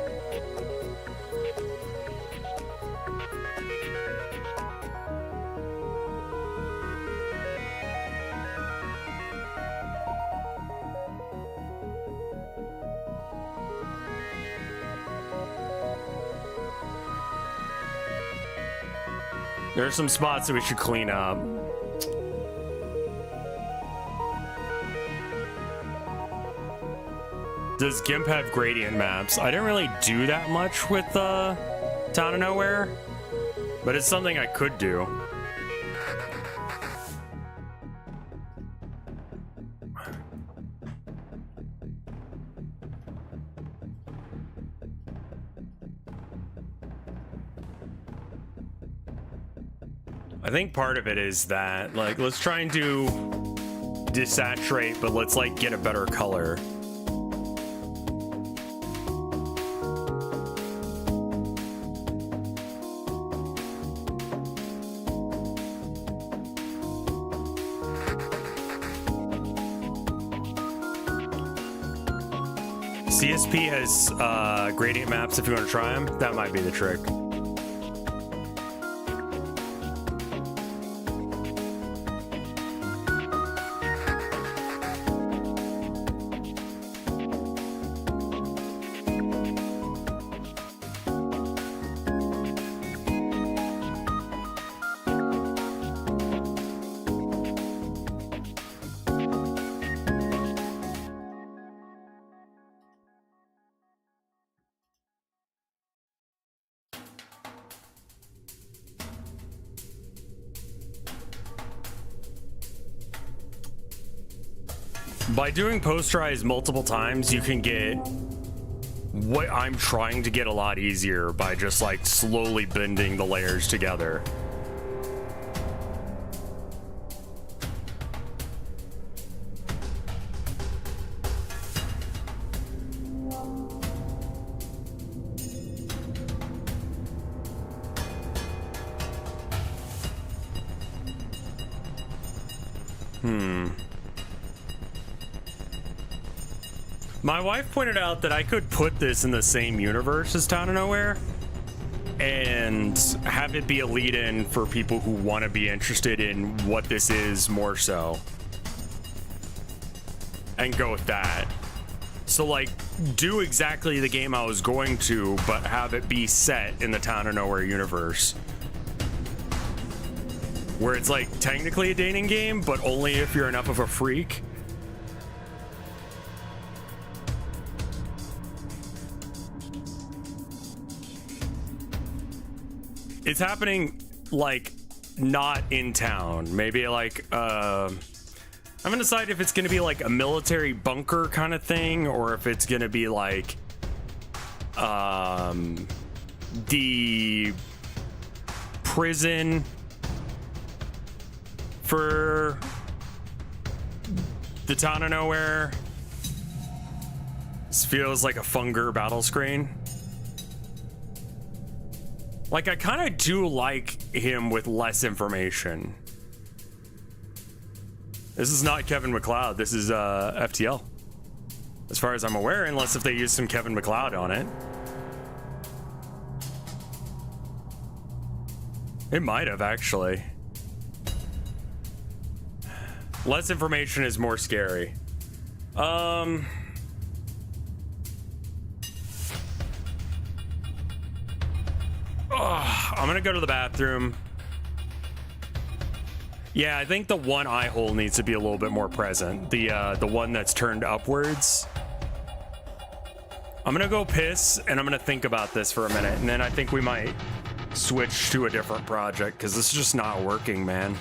There are some spots that we should clean up. Does GIMP have gradient maps? I didn't really do that much with Town of Nowhere, but it's something I could do. I think part of it is that, like, let's try and do desaturate, but let's, like, get a better color. CSP has gradient maps if you want to try them. That might be the trick. By doing posterize multiple times, you can get what I'm trying to get a lot easier by just like slowly bending the layers together. My wife pointed out that I could put this in the same universe as Town of Nowhere, and have it be a lead-in for people who want to be interested in what this is more so, and go with that. So like, do exactly the game I was going to, but have it be set in the Town of Nowhere universe, where it's like technically a dating game, but only if you're enough of a freak. It's happening like not in town. Maybe like I'm gonna decide if it's gonna be like a military bunker kind of thing, or if it's gonna be like the prison for the Town of Nowhere. This feels like a Funger battle screen. Like, I kind of do like him with less information. This is not Kevin MacLeod. This is FTL, as far as I'm aware, unless if they use some Kevin MacLeod on it. It might have, actually. Less information is more scary. I'm gonna go to the bathroom. Yeah, I think the one eye hole needs to be a little bit more present. The one that's turned upwards. I'm gonna go piss, and I'm gonna think about this for a minute, and then I think we might switch to a different project, because this is just not working, man.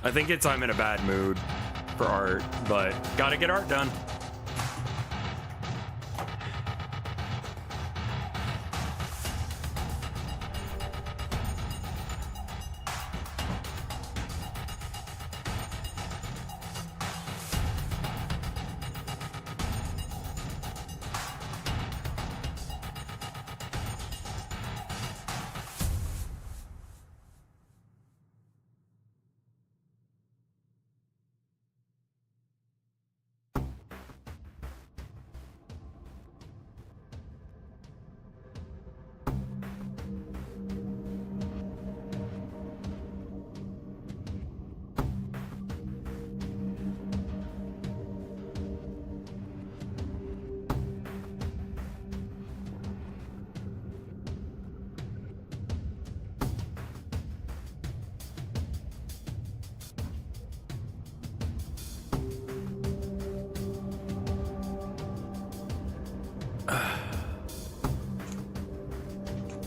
I think I'm in a bad mood for art, but gotta get art done.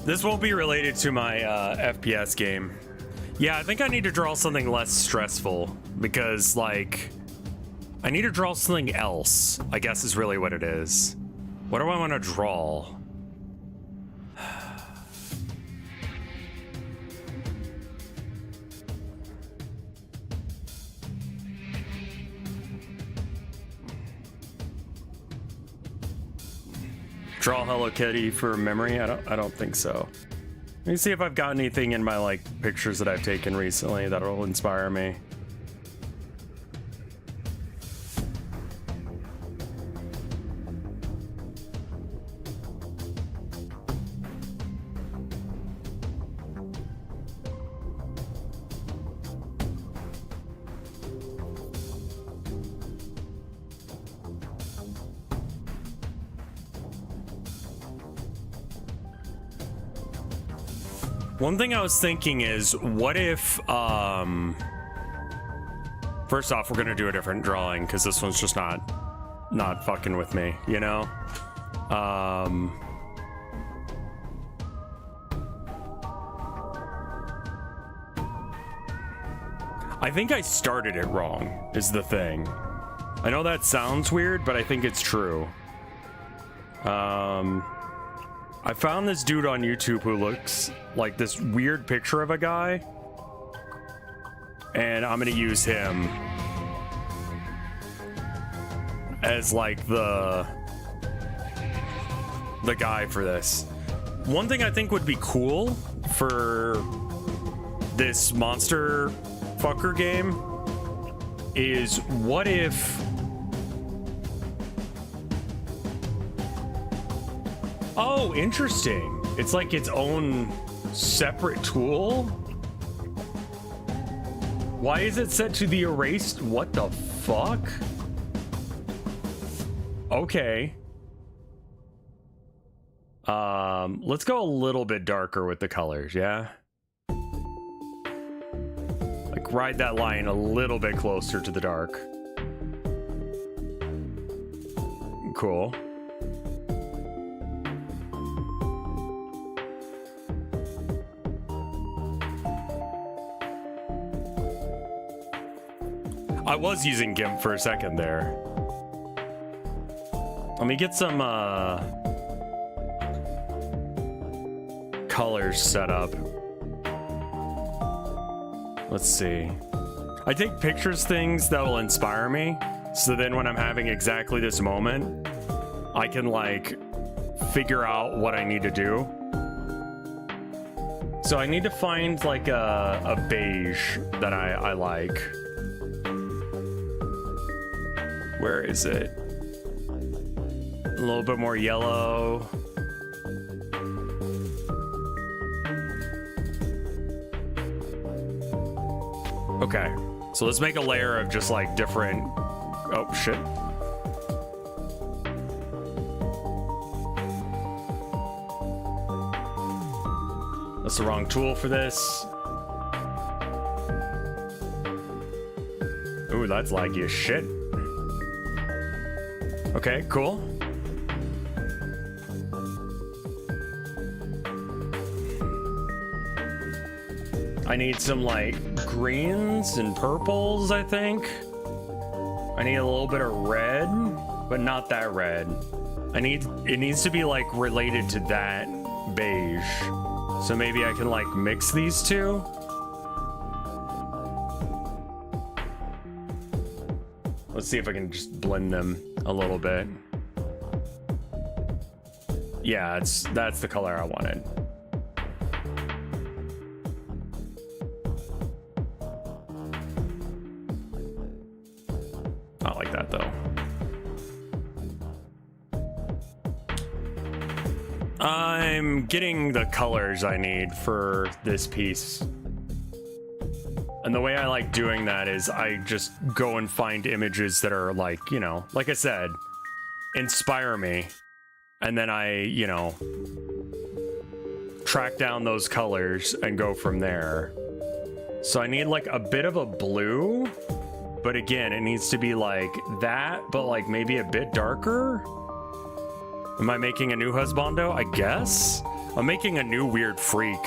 This won't be related to my FPS game. Yeah, I think I need to draw something less stressful, because, like, I need to draw something else, I guess is really what it is. What do I want to draw? Draw Hello Kitty for memory? I don't think so. Let me see if I've got anything in my like pictures that I've taken recently that'll inspire me. One thing I was thinking is, what if, first off, we're gonna do a different drawing, because this one's just not fucking with me, you know? I think I started it wrong, is the thing. I know that sounds weird, but I think it's true. I found this dude on YouTube who looks like this weird picture of a guy, and I'm gonna use him as like the guy for this. One thing I think would be cool for this monster fucker game is, what if oh, interesting. It's like its own separate tool. Why is it set to the erased? What the fuck? Okay. Let's go a little bit darker with the colors, yeah? Like ride that line a little bit closer to the dark. Cool. I was using GIMP for a second there. Let me get some colors set up. Let's see. I take pictures things that will inspire me, so then when I'm having exactly this moment, I can like figure out what I need to do. So I need to find like a beige that I like. Where is it? A little bit more yellow. Okay, so let's make a layer of just like different... Oh, shit. That's the wrong tool for this. Ooh, that's laggy as shit. Okay, cool. I need some like greens and purples, I think. I need a little bit of red, but not that red. It needs to be like related to that beige. So maybe I can like mix these two. Let's see if I can just blend them a little bit. Yeah, that's the color I wanted. Not like that though. I'm getting the colors I need for this piece. And the way I like doing that is I just go and find images that are like, you know, like I said, inspire me. And then I, you know, track down those colors and go from there. So I need like a bit of a blue, but again, it needs to be like that, but like maybe a bit darker. Am I making a new husbando? I guess. I'm making a new weird freak.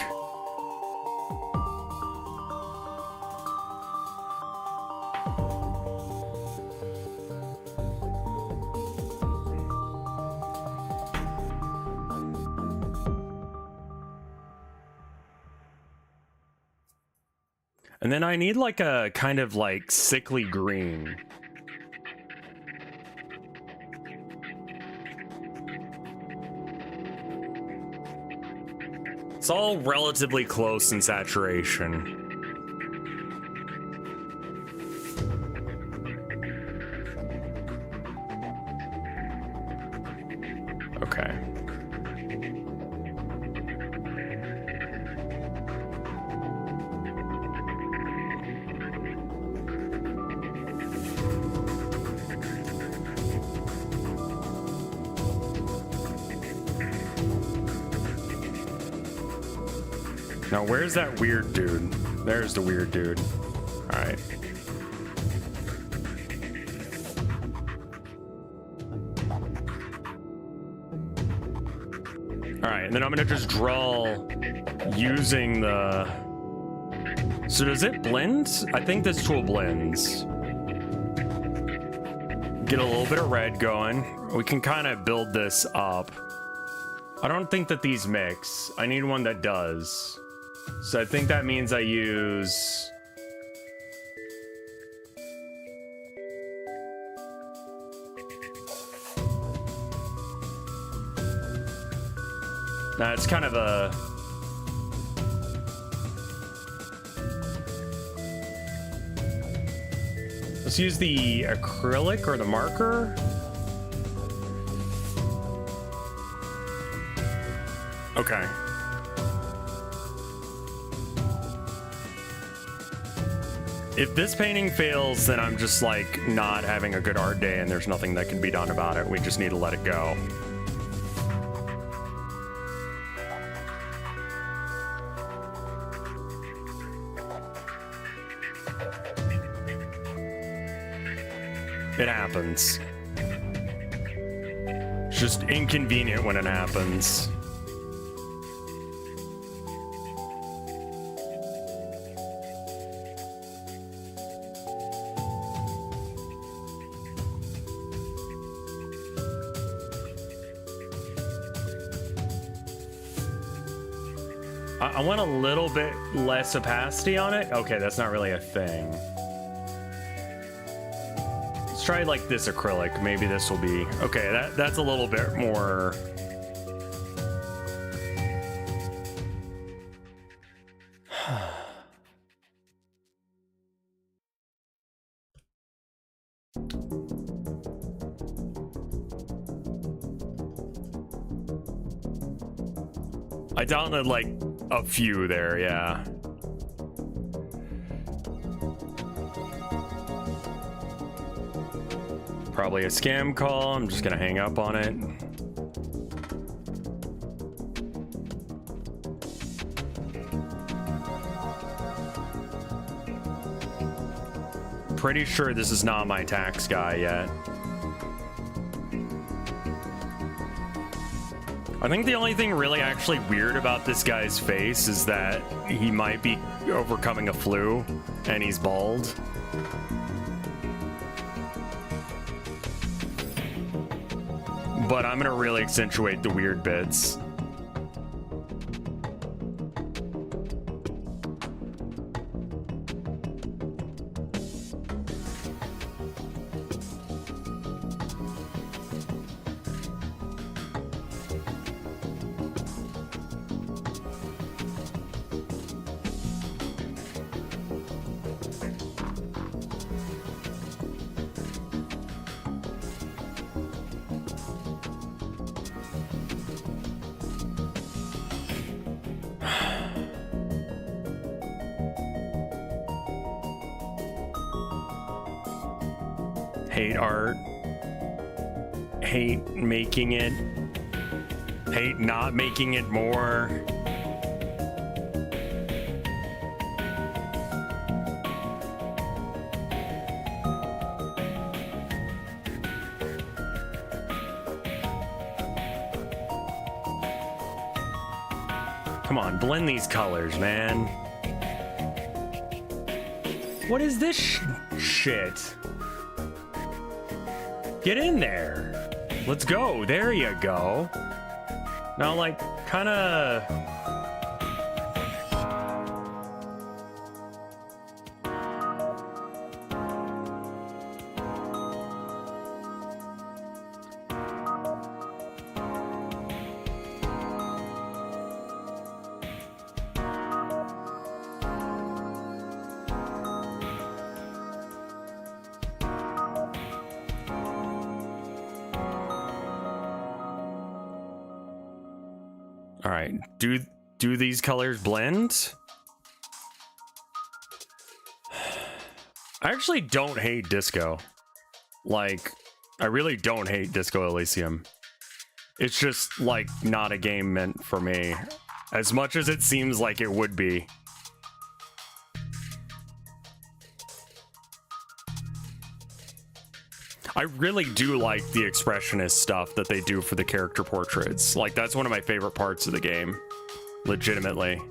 And then I need like a kind of like sickly green. It's all relatively close in saturation. Okay. Now, where's that weird dude? There's the weird dude. All right. All right, and then I'm gonna just draw using the... So does it blend? I think this tool blends. Get a little bit of red going. We can kind of build this up. I don't think that these mix. I need one that does. So I think that means I use... Nah, it's kind of a... Let's use the acrylic or the marker. Okay. If this painting fails, then I'm just like not having a good art day and there's nothing that can be done about it. We just need to let it go. It happens. It's just inconvenient when it happens. I want a little bit less opacity on it. Okay, that's not really a thing. Let's try like this acrylic. Maybe this will be okay. That's a little bit more. I downloaded like a few there, yeah. Probably a scam call. I'm just gonna hang up on it. Pretty sure this is not my tax guy yet. I think the only thing really actually weird about this guy's face is that he might be overcoming a flu and he's bald. But I'm gonna really accentuate the weird bits. Hate art. Hate making it. Hate not making it more. Come on, blend these colors, man. What is this shit? Get in there. Let's go. There you go. Now, like, kind of... All right, do these colors blend? I actually don't hate Disco. Like, I really don't hate Disco Elysium. It's just, like, not a game meant for me. As much as it seems like it would be. I really do like the expressionist stuff that they do for the character portraits. Like, that's one of my favorite parts of the game. Legitimately.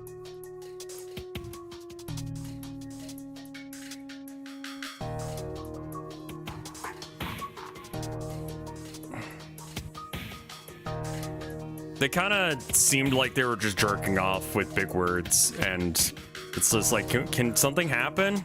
They kind of seemed like they were just jerking off with big words, and it's just like, can something happen?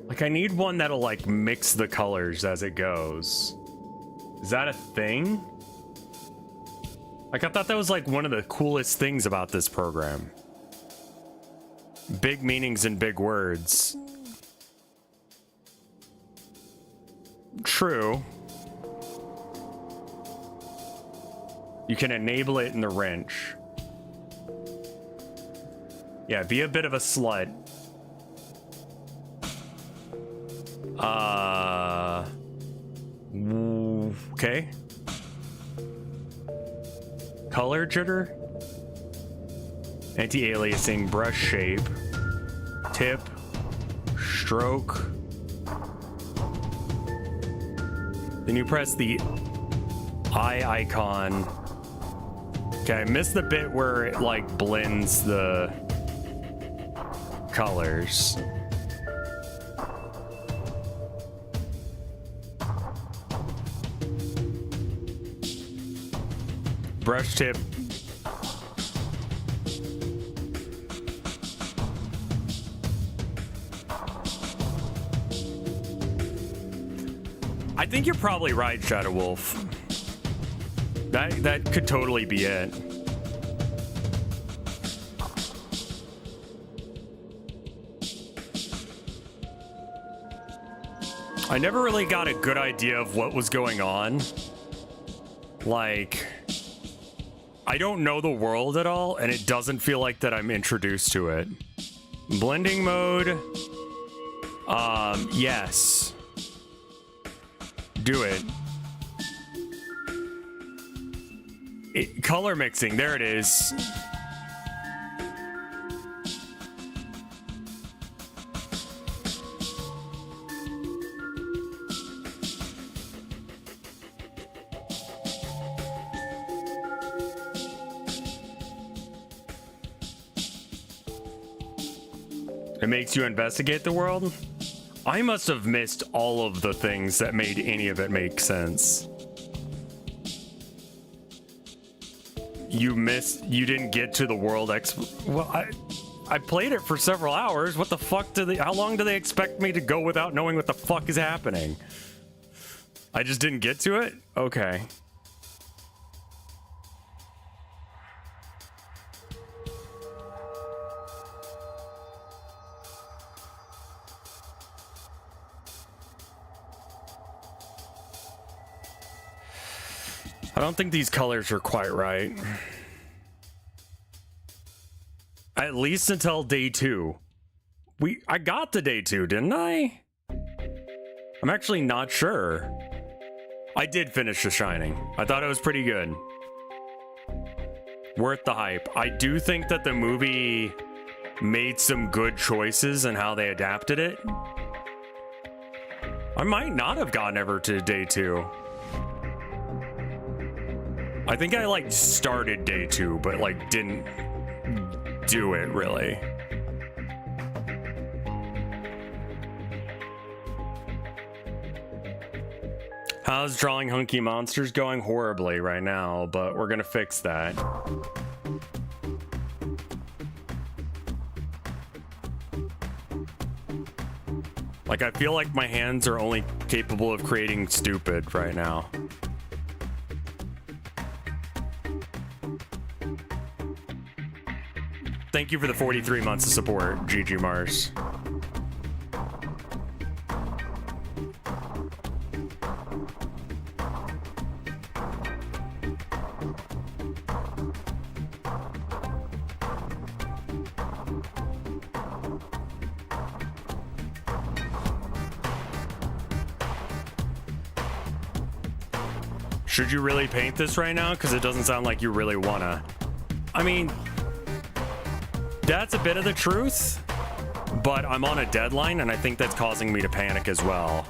Like, I need one that'll, like, mix the colors as it goes. Is that a thing? Like, I thought that was like one of the coolest things about this program. Big meanings and big words. True. You can enable it in the wrench. Yeah, be a bit of a slut. Okay. Color jitter. Anti-aliasing, brush shape. Tip. Stroke. Then you press the eye icon. Okay, I missed the bit where it like blends the colors. Brush tip. I think you're probably right, Shadow Wolf. That could totally be it. I never really got a good idea of what was going on. Like, I don't know the world at all, and it doesn't feel like that I'm introduced to it. Blending mode. Yes. Do it. Color mixing, there it is. It makes you investigate the world? I must have missed all of the things that made any of it make sense. You didn't get to the world well, I played it for several hours. What the fuck how long do they expect me to go without knowing what the fuck is happening? I just didn't get to it? Okay. I don't think these colors are quite right. At least until day 2. I got to day 2, didn't I? I'm actually not sure. I did finish The Shining. I thought it was pretty good. Worth the hype. I do think that the movie made some good choices in how they adapted it. I might not have gotten ever to day 2. I think I like started day 2, but like didn't do it really. How's drawing hunky monsters going? Horribly right now, but we're gonna fix that. Like, I feel like my hands are only capable of creating stupid right now. Thank you for the 43 months of support, GG Mars. Should you really paint this right now? Because it doesn't sound like you really wanna. I mean, that's a bit of the truth, but I'm on a deadline and I think that's causing me to panic as well.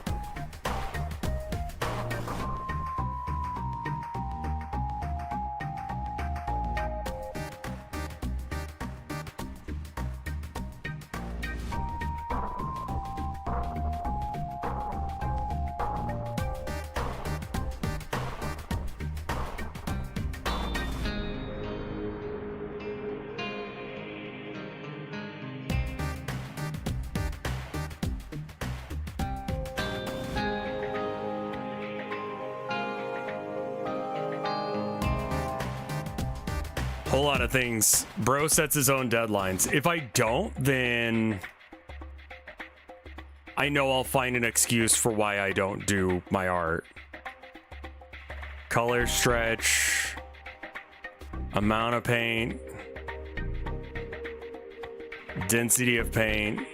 Whole lot of things. Bro sets his own deadlines. If I don't, then I know I'll find an excuse for why I don't do my art. Color stretch, amount of paint, density of paint.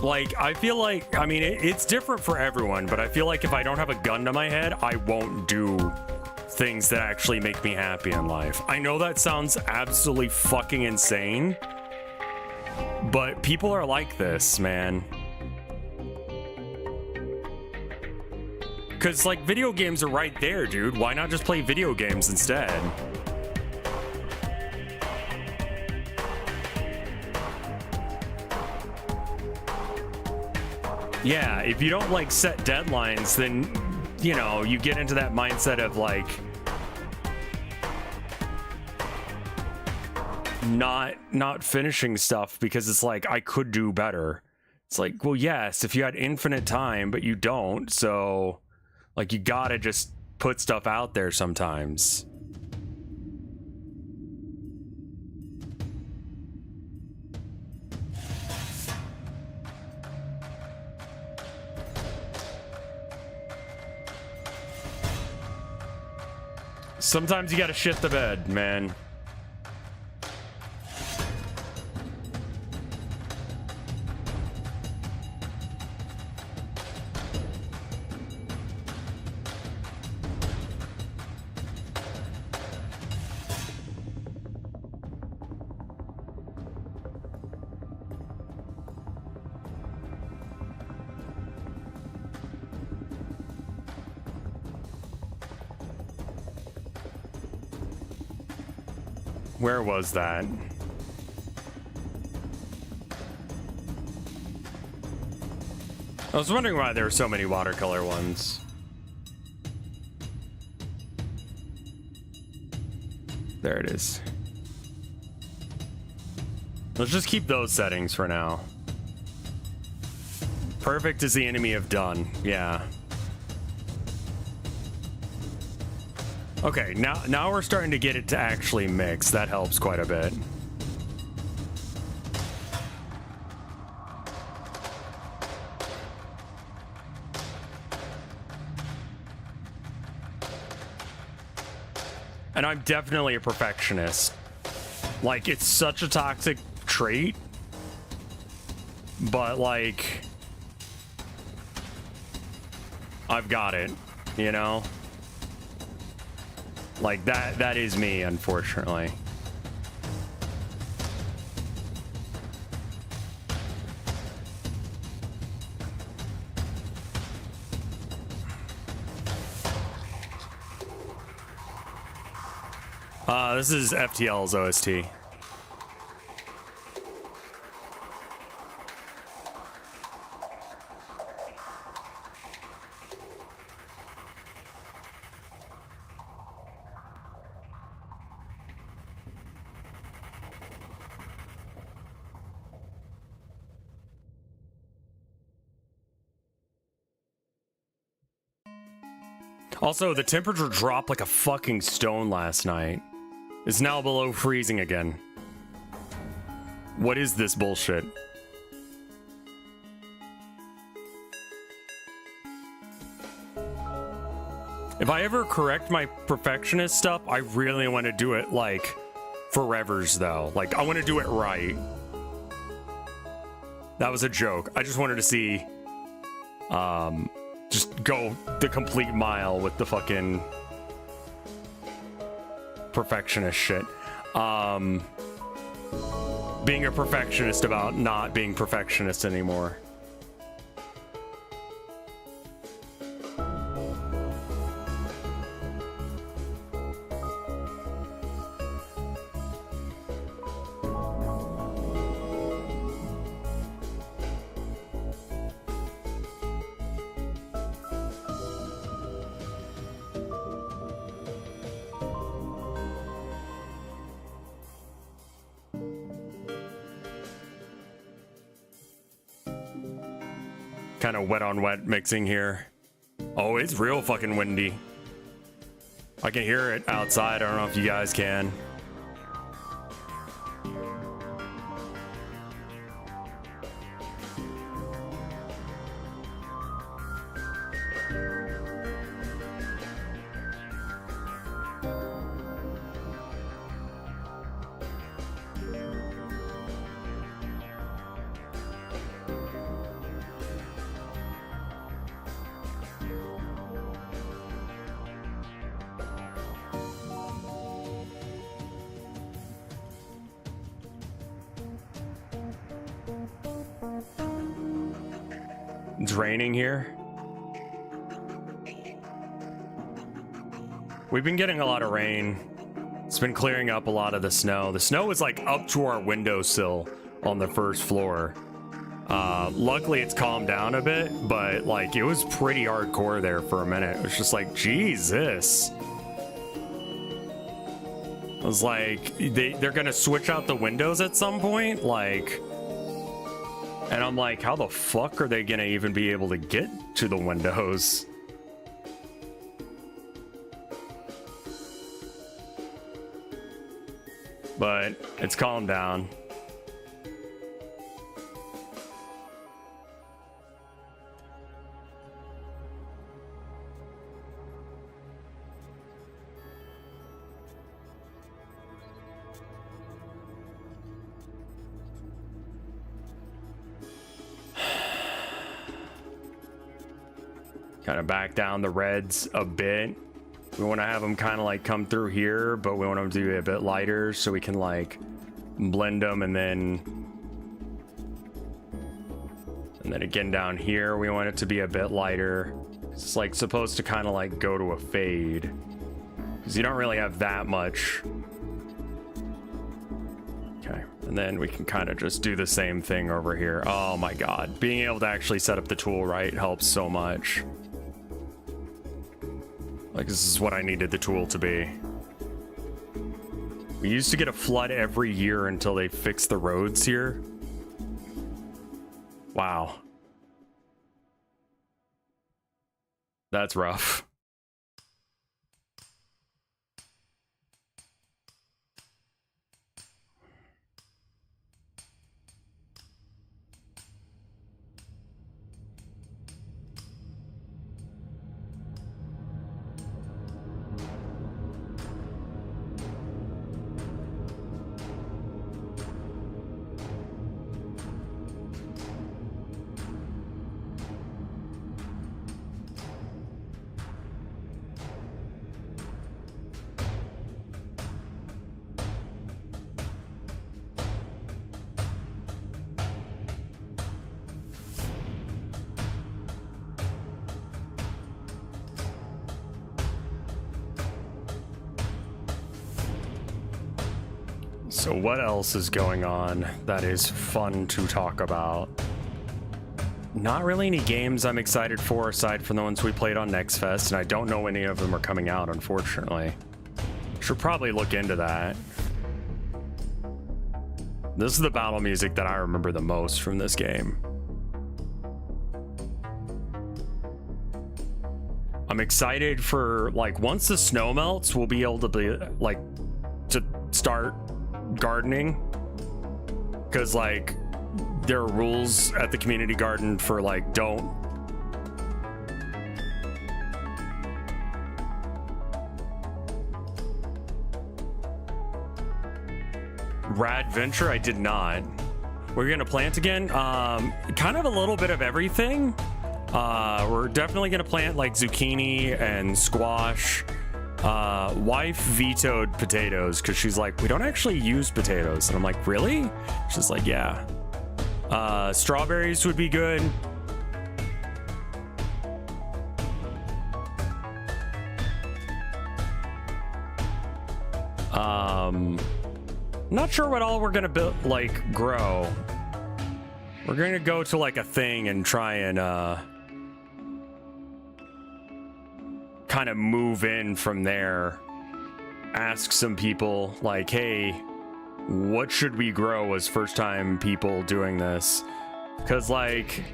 Like, I feel like, I mean, it's different for everyone, but I feel like if I don't have a gun to my head, I won't do things that actually make me happy in life. I know that sounds absolutely fucking insane, but people are like this, man. Because, like, video games are right there, dude. Why not just play video games instead? Yeah, if you don't like set deadlines, then, you know, you get into that mindset of like not finishing stuff because it's like I could do better. It's like, well, yes, if you had infinite time, but you don't, so like you gotta just put stuff out there sometimes. Sometimes you gotta shit the bed, man. Where was that? I was wondering why there were so many watercolor ones. There it is. Let's just keep those settings for now. Perfect is the enemy of done. Yeah. Okay, now we're starting to get it to actually mix. That helps quite a bit. And I'm definitely a perfectionist. Like, it's such a toxic trait. But, like, I've got it, you know? Like, that is me, unfortunately. This is FTL's OST. Also, the temperature dropped like a fucking stone last night. It's now below freezing again. What is this bullshit? If I ever correct my perfectionist stuff, I really want to do it like forevers though. Like, I want to do it right. That was a joke. I just wanted to see just go the complete mile with the fucking perfectionist shit. Being a perfectionist about not being perfectionist anymore. kind of wet on wet mixing here. Oh, it's real fucking windy. I can hear it outside. I don't know if you guys can. It's raining here. We've been getting a lot of rain. It's been clearing up a lot of the snow. The snow is like up to our windowsill on the first floor. Luckily it's calmed down a bit, but like it was pretty hardcore there for a minute. It was just like, Jesus. I was like, they're gonna switch out the windows at some point, like. And I'm like, how the fuck are they gonna even be able to get to the windows? But it's calmed down. Kind of back down the reds a bit. We want to have them kind of like come through here, but we want them to be a bit lighter so we can like blend them, and then again down here we want it to be a bit lighter. It's like supposed to kind of like go to a fade because you don't really have that much. Okay, and then we can kind of just do the same thing over here. Oh my god, being able to actually set up the tool right helps so much. Like, this is what I needed the tool to be. We used to get a flood every year until they fixed the roads here. Wow. That's rough. So what else is going on that is fun to talk about? Not really any games I'm excited for aside from the ones we played on Next Fest, and I don't know any of them are coming out, unfortunately. Should probably look into that. This is the battle music that I remember the most from this game. I'm excited for, like, once the snow melts, we'll be able to be, like, to start gardening, because like there are rules at the community garden for like don't rad venture. I did not. We're gonna plant again, kind of a little bit of everything. We're definitely gonna plant like zucchini and squash. Wife vetoed potatoes because she's like, we don't actually use potatoes, and I'm like, really? She's like, yeah. Strawberries would be good. Not sure what all we're gonna build, like grow. We're gonna go to like a thing and try and kind of move in from there. Ask some people like, hey, what should we grow as first time people doing this? Because like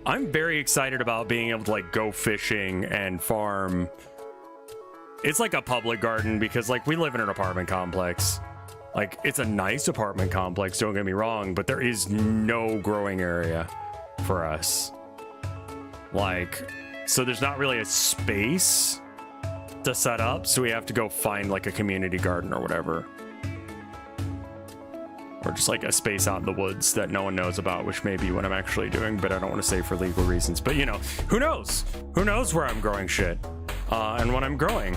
I'm very excited about being able to like go fishing and farm. It's like a public garden because like we live in an apartment complex. Like it's a nice apartment complex, don't get me wrong, but there is no growing area for us. Like, so there's not really a space to set up, so we have to go find like a community garden or whatever. Or just like a space out in the woods that no one knows about, which may be what I'm actually doing, but I don't want to say for legal reasons. But you know, who knows? Who knows where I'm growing shit and what I'm growing.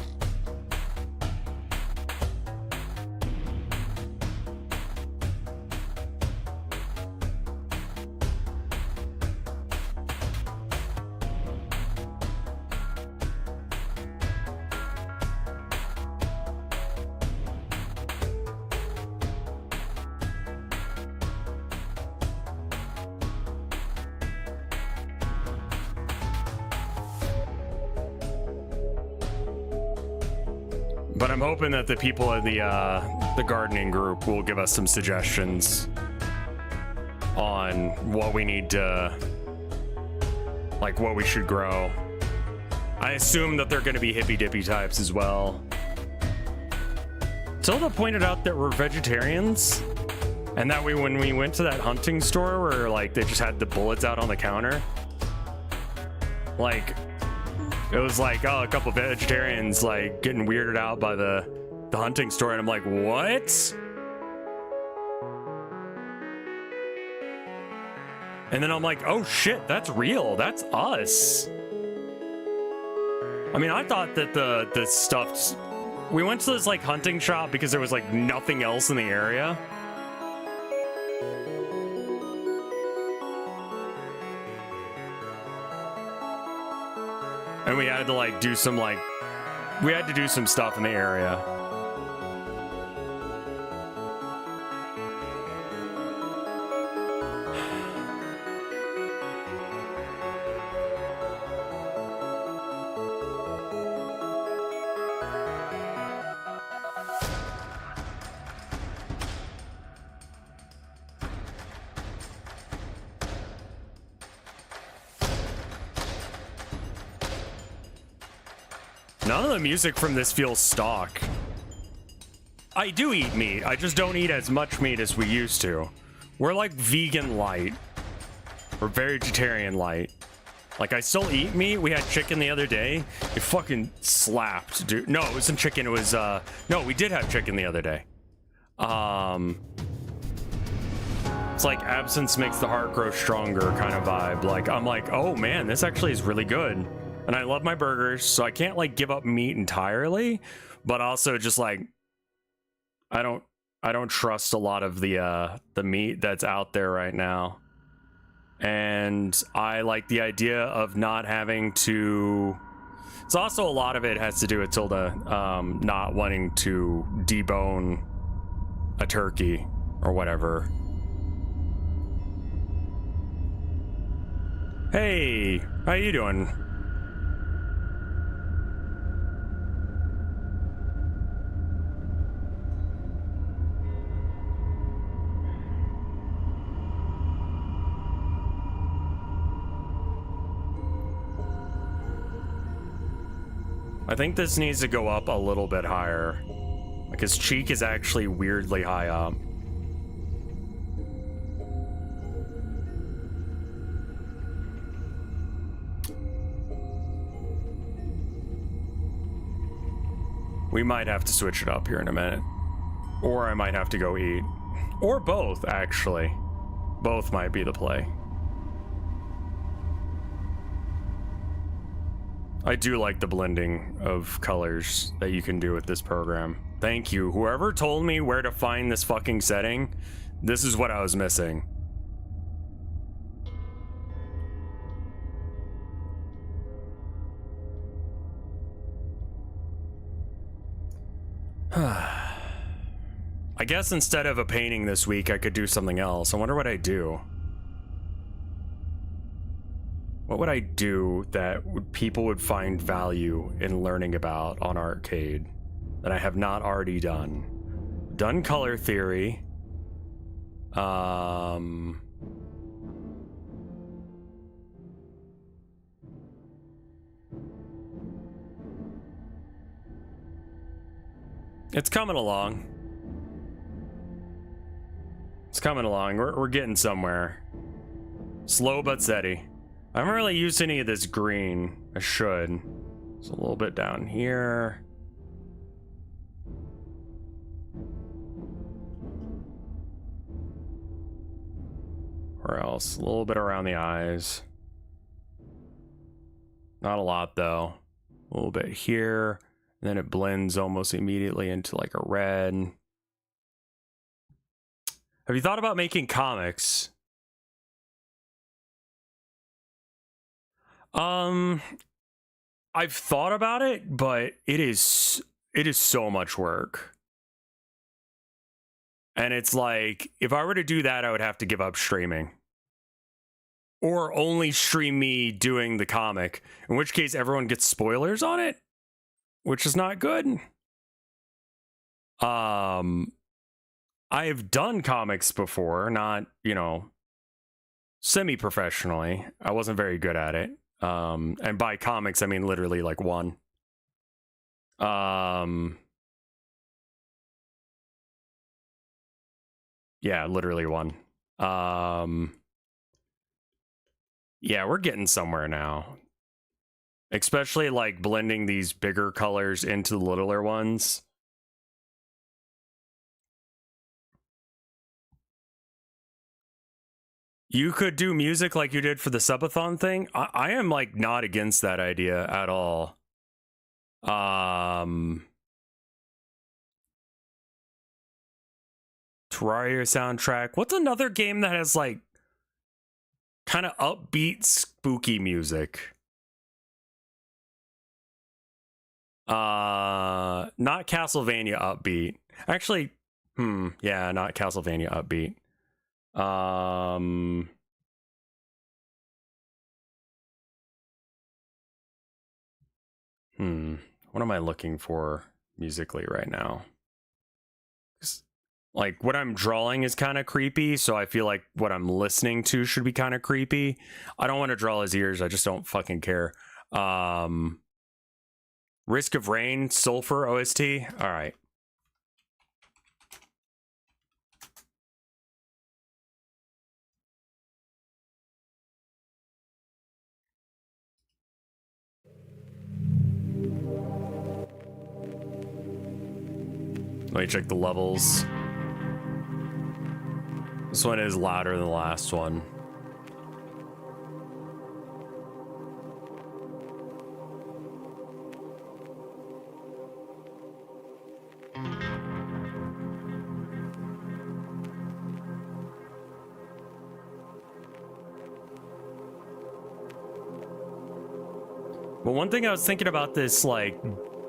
But I'm hoping that the people in the gardening group will give us some suggestions on what we need to, like what we should grow. I assume that they're going to be hippy dippy types as well. Tilda pointed out that we're vegetarians, and that when we went to that hunting store where like they just had the bullets out on the counter, like. It was like, oh, a couple of vegetarians like getting weirded out by the hunting store, and I'm like, what? And then I'm like, oh shit, that's real. That's us. I mean, I thought that the stuff. We went to this like hunting shop because there was like nothing else in the area. And we had to like do some like, we had to do some stuff in the area. None of the music from this feels stock. I do eat meat. I just don't eat as much meat as we used to. We're like vegan light. We're vegetarian light. Like I still eat meat. We had chicken the other day. It fucking slapped, dude. No, it wasn't chicken. It was, no, we did have chicken the other day. It's like absence makes the heart grow stronger kind of vibe. Like, I'm like, oh man, this actually is really good. And I love my burgers, so I can't like give up meat entirely, but also just like I don't trust a lot of the meat that's out there right now. And I like the idea of not having to. It's also a lot of it has to do with Tilda not wanting to debone a turkey or whatever. Hey, how you doing? I think this needs to go up a little bit higher, because cheek is actually weirdly high up. We might have to switch it up here in a minute, or I might have to go eat, or both, actually. Both might be the play. I do like the blending of colors that you can do with this program. Thank you. Whoever told me where to find this fucking setting, this is what I was missing. I guess instead of a painting this week, I could do something else. I wonder what I'd do. What would I do that people would find value in learning about on Arcade that I have not already done? Done color theory. It's coming along. It's coming along. We're getting somewhere. Slow but steady. I haven't really used any of this green. I should. It's a little bit down here. Where else? A little bit around the eyes. Not a lot though. A little bit here. And then it blends almost immediately into like a red. Have you thought about making comics? I've thought about it, but it is so much work. And it's like, if I were to do that, I would have to give up streaming. Or only stream me doing the comic, in which case everyone gets spoilers on it, which is not good. I have done comics before, not, you know, semi-professionally. I wasn't very good at it. And by comics, I mean literally like one. Yeah, literally one. Yeah, we're getting somewhere now. Especially like blending these bigger colors into the littler ones. You could do music like you did for the subathon thing. I am like not against that idea at all. Terraria soundtrack. What's another game that has like kind of upbeat, spooky music? Not Castlevania upbeat. Actually, yeah, not Castlevania upbeat. What am I looking for musically right now? Like, what I'm drawing is kind of creepy, so I feel like what I'm listening to should be kind of creepy. I don't want to draw his ears, I just don't fucking care. Risk of Rain, Sulfur OST. All right. Let me check the levels. This one is louder than the last one. But one thing I was thinking about this, like,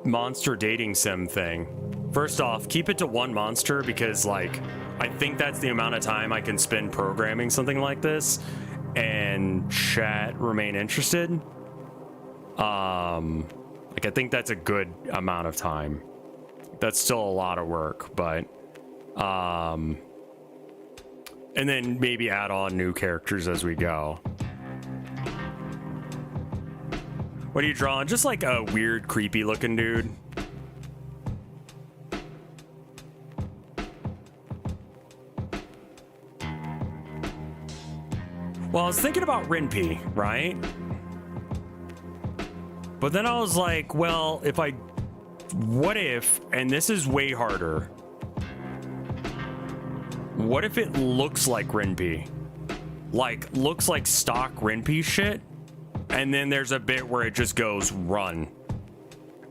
monster dating sim thing. First off, keep it to one monster because, like, I think that's the amount of time I can spend programming something like this and chat remain interested. Like, I think that's a good amount of time. That's still a lot of work, but, and then maybe add on new characters as we go. What are you drawing? Just like a weird, creepy looking dude. Well, I was thinking about Rinpy, right? But then I was like, well, what if, and this is way harder, what if it looks like Rinpy? Like, looks like stock Rinpy shit? And then there's a bit where it just goes run.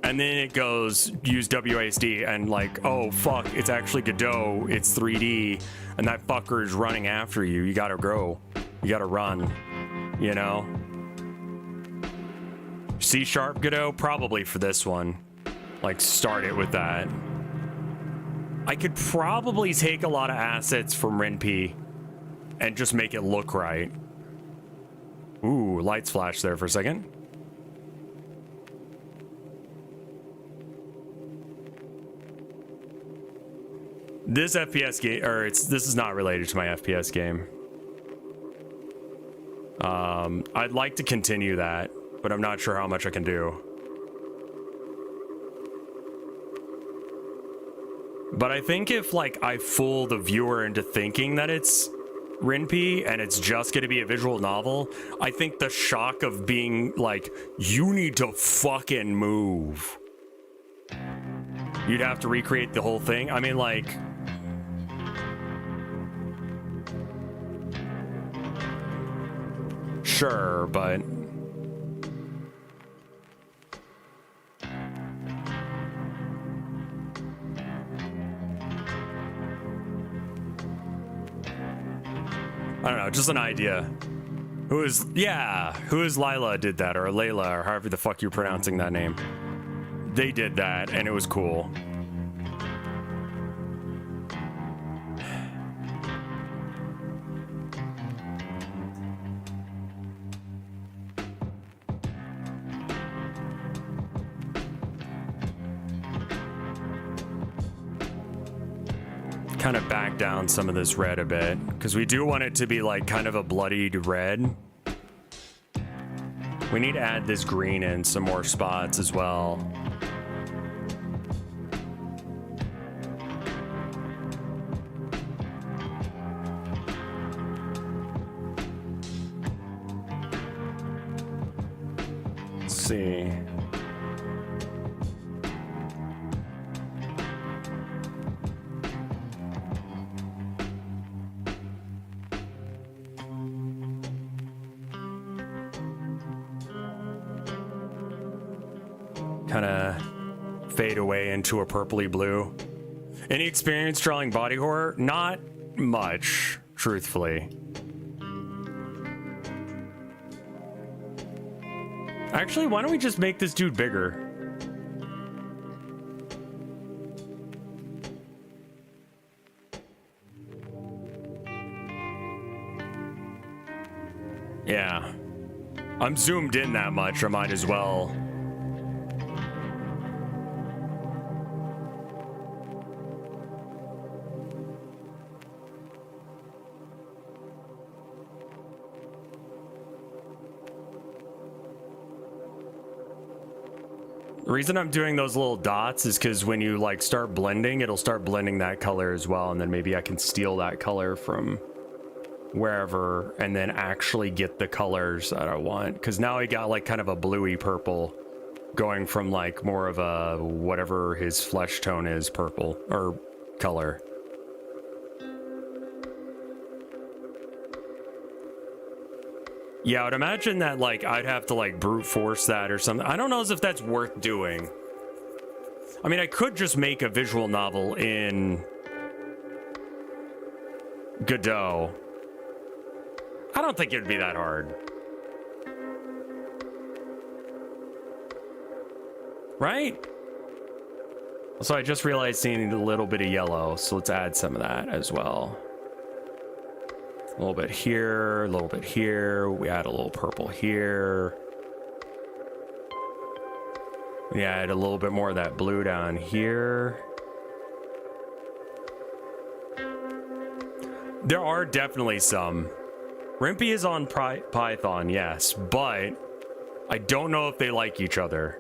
And then it goes use WASD and like, oh fuck, it's actually Godot, it's 3D, and that fucker is running after you. You gotta go. You gotta run. You know? C# Godot? Probably for this one. Like, start it with that. I could probably take a lot of assets from Rinpy and just make it look right. Ooh, lights flashed there for a second. This FPS game, or this is not related to my FPS game. I'd like to continue that, but I'm not sure how much I can do. But I think if like I fool the viewer into thinking that it's Rinpy and it's just going to be a visual novel, I think the shock of being like, you need to fucking move. You'd have to recreate the whole thing. I mean, like, sure, but I don't know, just an idea. Who is Lila did that, or Layla, or however the fuck you're pronouncing that name. They did that, and it was cool. Kind of back down some of this red a bit, because we do want it to be like kind of a bloodied red. We need to add this green in some more spots as well. Let's see. Kind of fade away into a purpley blue. Any experience drawing body horror? Not much, truthfully. Actually, why don't we just make this dude bigger? Yeah. I'm zoomed in that much, I might as well. The reason I'm doing those little dots is because when you like start blending, it'll start blending that color as well, and then maybe I can steal that color from wherever and then actually get the colors that I want, because now he got like kind of a bluey purple going from like more of a whatever his flesh tone is, purple or color. Yeah, I would imagine that like I'd have to like brute force that or something. I don't know as if that's worth doing. I mean, I could just make a visual novel in Godot. I don't think it'd be that hard. Right? So I just realized seeing a little bit of yellow, so let's add some of that as well. A little bit here, a little bit here. We add a little purple here. We add a little bit more of that blue down here. There are definitely some. Rinpy is on Python, yes, but I don't know if they like each other.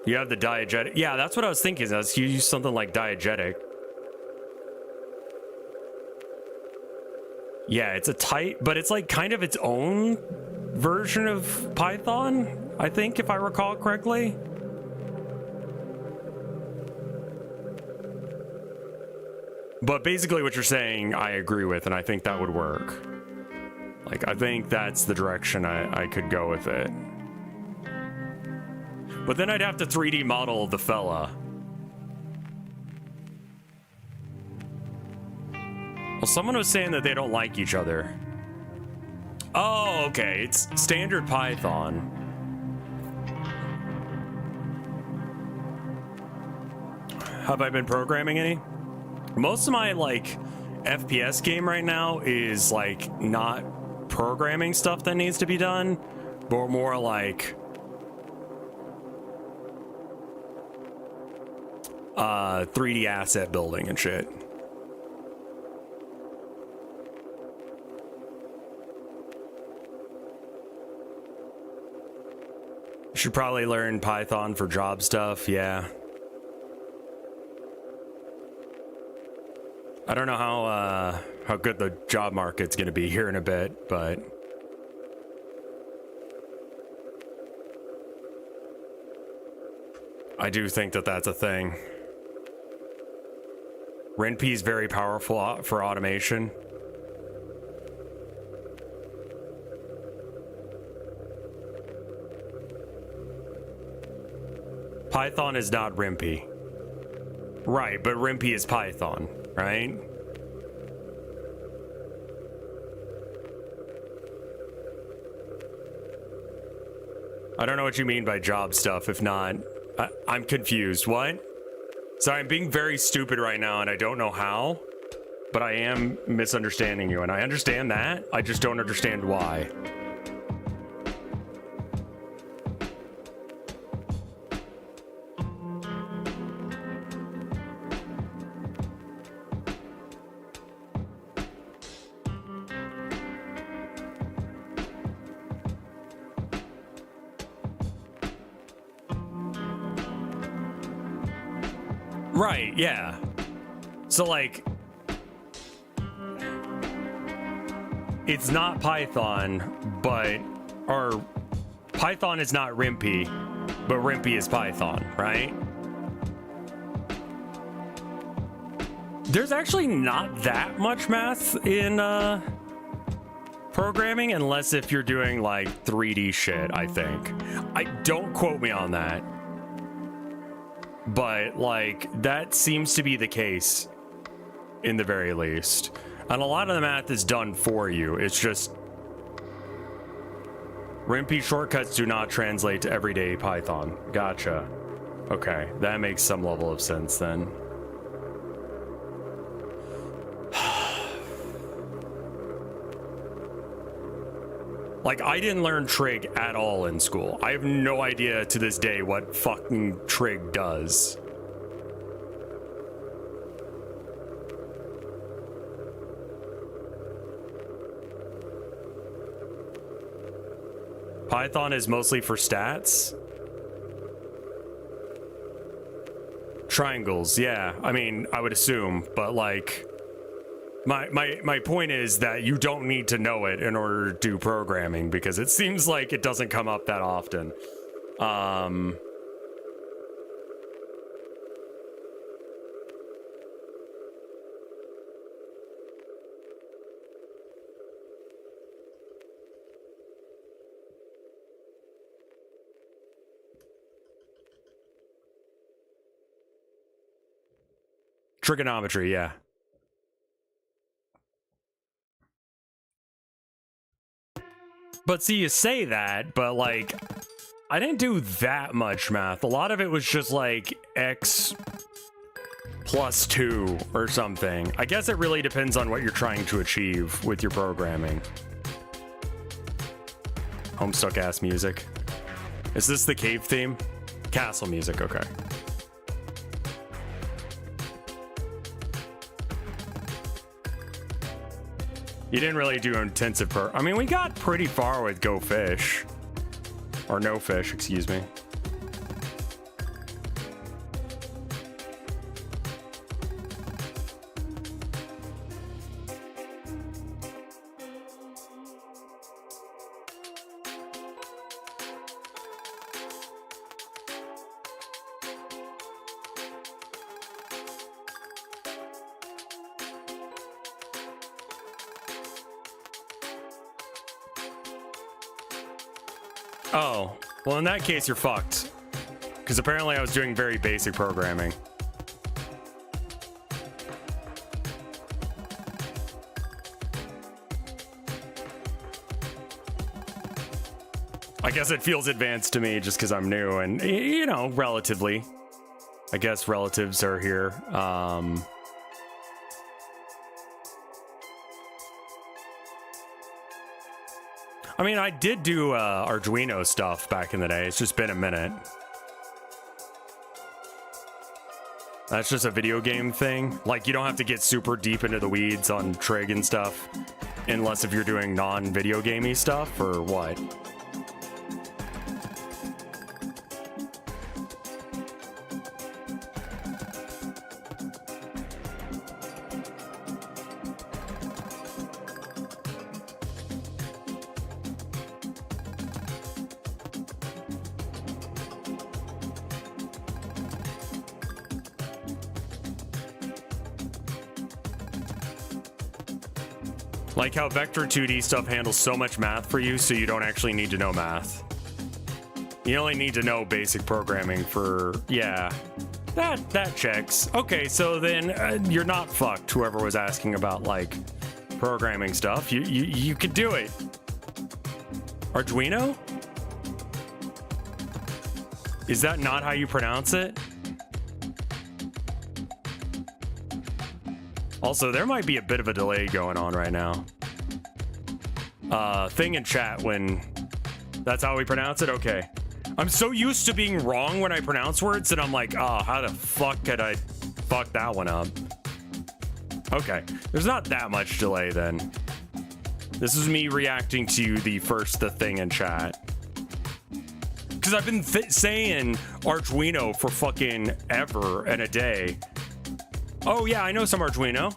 You have the diegetic. Yeah, that's what I was thinking. Let's use something like diegetic. Yeah, it's a tight, but it's like kind of its own version of Python, I think, if I recall correctly. But basically what you're saying, I agree with, and I think that would work. Like, I think that's the direction I could go with it. But then I'd have to 3D model the fella. Well, someone was saying that they don't like each other. Oh, okay. It's standard Python. Have I been programming any? Most of my, like, FPS game right now is, like, not programming stuff that needs to be done, but more like 3D asset building and shit. Should probably learn Python for job stuff, yeah. I don't know how good the job market's gonna be here in a bit, but I do think that that's a thing. RenP is very powerful for automation. Python is not RenP. Right, but RenP is Python, right? I don't know what you mean by job stuff, if not. I'm confused. What? Sorry, I'm being very stupid right now, and I don't know how, but I am misunderstanding you, and I understand that. I just don't understand why. Right, yeah. So, like, it's not Python, but, or Python is not RenP, but RenP is Python, right? There's actually not that much math in programming, unless if you're doing like 3D shit, I think. Don't quote me on that. But, like, that seems to be the case, in the very least. And a lot of the math is done for you. It's just... RenP shortcuts do not translate to everyday Python. Gotcha. Okay, that makes some level of sense, then. Like, I didn't learn trig at all in school. I have no idea to this day what fucking trig does. Python is mostly for stats. Triangles, yeah. I mean, I would assume, but like... My point is that you don't need to know it in order to do programming, because it seems like it doesn't come up that often. Trigonometry, yeah. But see, you say that, but like, I didn't do that much math. A lot of it was just like x plus 2 or something. I guess it really depends on what you're trying to achieve with your programming. Homestuck ass music. Is this the cave theme? Castle music, okay. You didn't really do intensive I mean, we got pretty far with Go Fish. Or No Fish, excuse me. Oh, well, in that case, you're fucked. Because apparently I was doing very basic programming. I guess it feels advanced to me just because I'm new and, you know, relatively. I guess relatives are here. I mean, I did do Arduino stuff back in the day. It's just been a minute. That's just a video game thing. Like, you don't have to get super deep into the weeds on trig and stuff. Unless if you're doing non-video gamey stuff, or what? Like how Vector 2D stuff handles so much math for you, so you don't actually need to know math. You only need to know basic programming for, yeah, that checks. Okay, so then you're not fucked, whoever was asking about, like, programming stuff. You could do it. Arduino? Is that not how you pronounce it? Also, there might be a bit of a delay going on right now. Thing in chat when that's how we pronounce it? Okay. I'm so used to being wrong when I pronounce words that I'm like, oh, how the fuck could I fuck that one up? Okay. There's not that much delay then. This is me reacting to the thing in chat. Because I've been saying Arduino for fucking ever and a day. Oh yeah, I know some Arduino.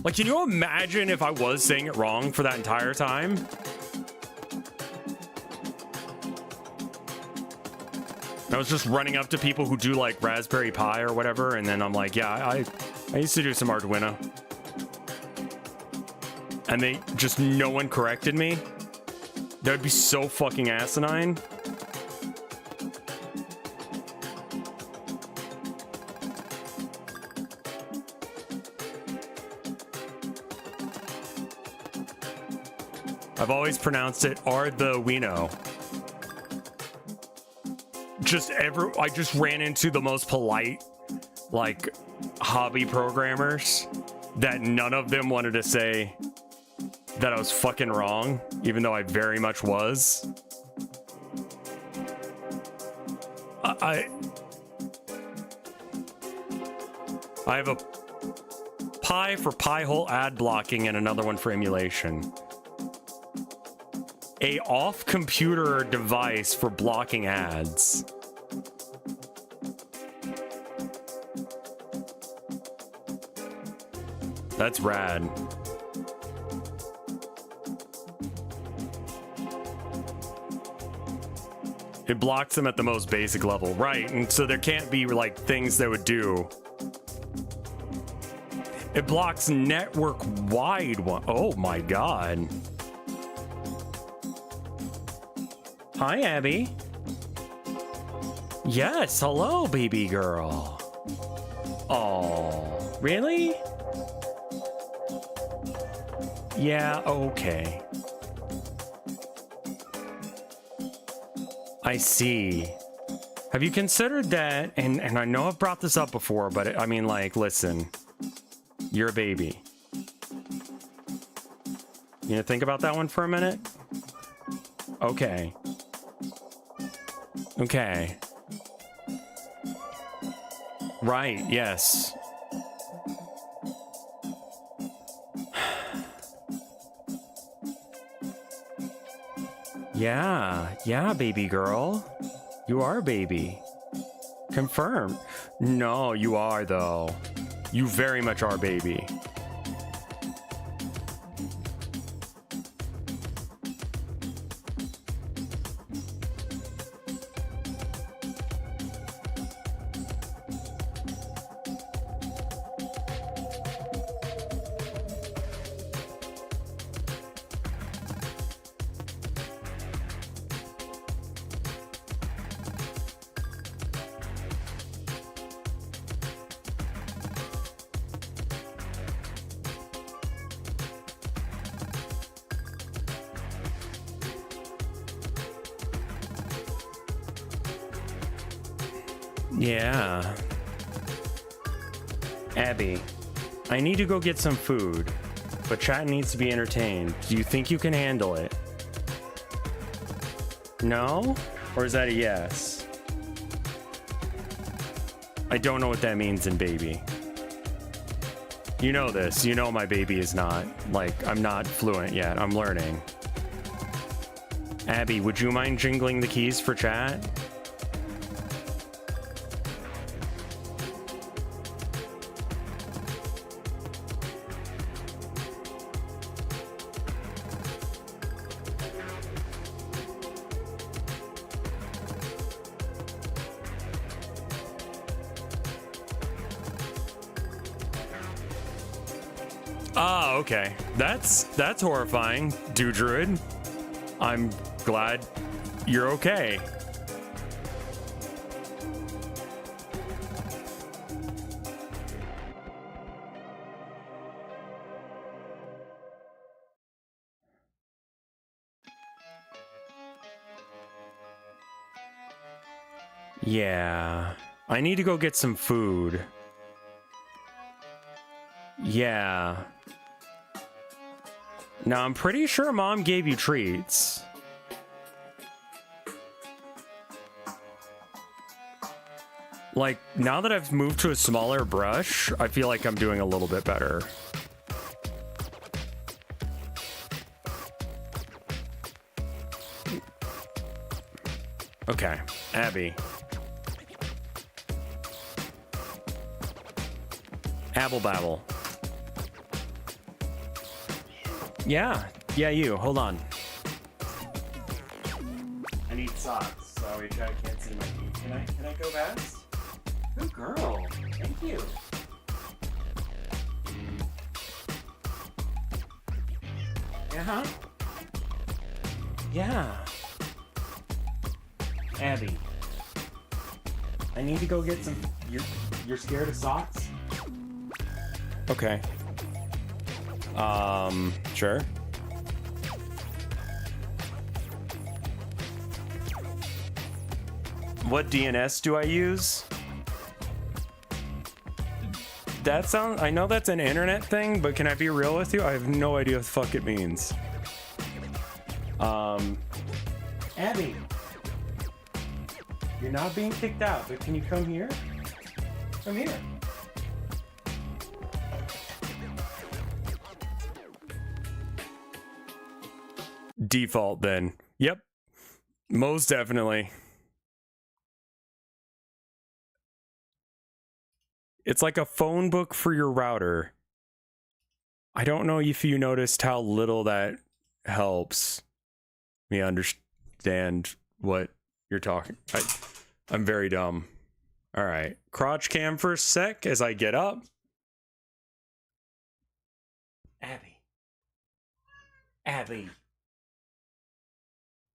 Like, can you imagine if I was saying it wrong for that entire time? I was just running up to people who do like Raspberry Pi or whatever, and then I'm like, yeah, I used to do some Arduino. And no one corrected me. That would be so fucking asinine. I've always pronounced it Arduino. I just ran into the most polite, like, hobby programmers that none of them wanted to say that I was fucking wrong, even though I very much was. I have a Pi for Pi-hole ad blocking and another one for emulation. A off-computer device for blocking ads. That's rad. It blocks them at the most basic level, right? And so there can't be like things that would do. It blocks network-wide one. Oh my god. Hi, Abby. Yes, hello, baby girl. Oh, really? Yeah, okay. I see. Have you considered that? And I know I've brought this up before, but I mean, like, listen. You're a baby. You gonna think about that one for a minute? Okay. Okay. Right, yes. Yeah, baby girl. You are a baby. Confirmed. No, you are, though. You very much are, baby. Yeah. Abby, I need to go get some food, but chat needs to be entertained. Do you think you can handle it? No? Or is that a yes? I don't know what that means in baby. You know this. You know my baby is not, like, I'm not fluent yet. I'm learning. Abby, would you mind jingling the keys for chat? Ah, okay. That's horrifying, dude druid. I'm glad you're okay. Yeah. I need to go get some food. Yeah. Now, I'm pretty sure Mom gave you treats. Like, now that I've moved to a smaller brush, I feel like I'm doing a little bit better. Okay, Abby. Abble babble. Yeah, you. Hold on. I need socks, so I can't see my feet. Can I go fast? Good girl. Thank you. Yeah. Yeah. Abby. I need to go get some. You're scared of socks? Okay. Sure. What DNS do I use? That sounds, I know that's an internet thing, but can I be real with you? I have no idea what the fuck it means. Abby. You're not being kicked out, but can you come here? Come here. Default then. Yep. Most definitely. It's like a phone book for your router. I don't know if you noticed how little that helps me understand what you're talking. I'm very dumb. All right. Crotch cam for a sec as I get up. Abby. Abby.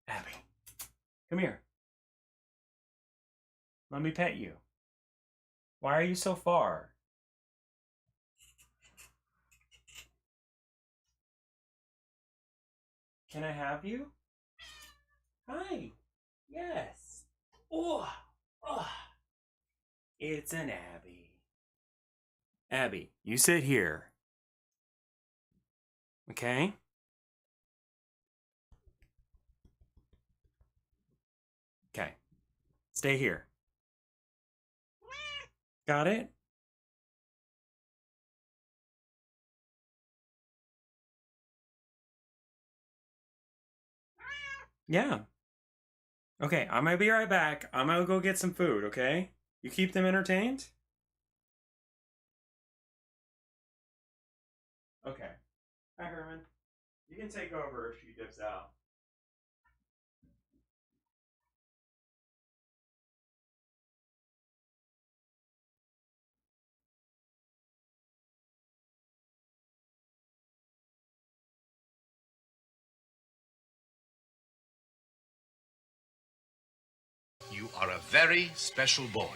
Abby. Come here. Let me pet you. Why are you so far? Can I have you? Hi. Yes. Oh. It's an Abby. Abby, you sit here. Okay? Okay. Stay here. Got it? Yeah. Okay, I'm gonna be right back. I'm gonna go get some food, okay? You keep them entertained? Okay. Hi, Herman. You can take over if she dips out. You are a very special boy.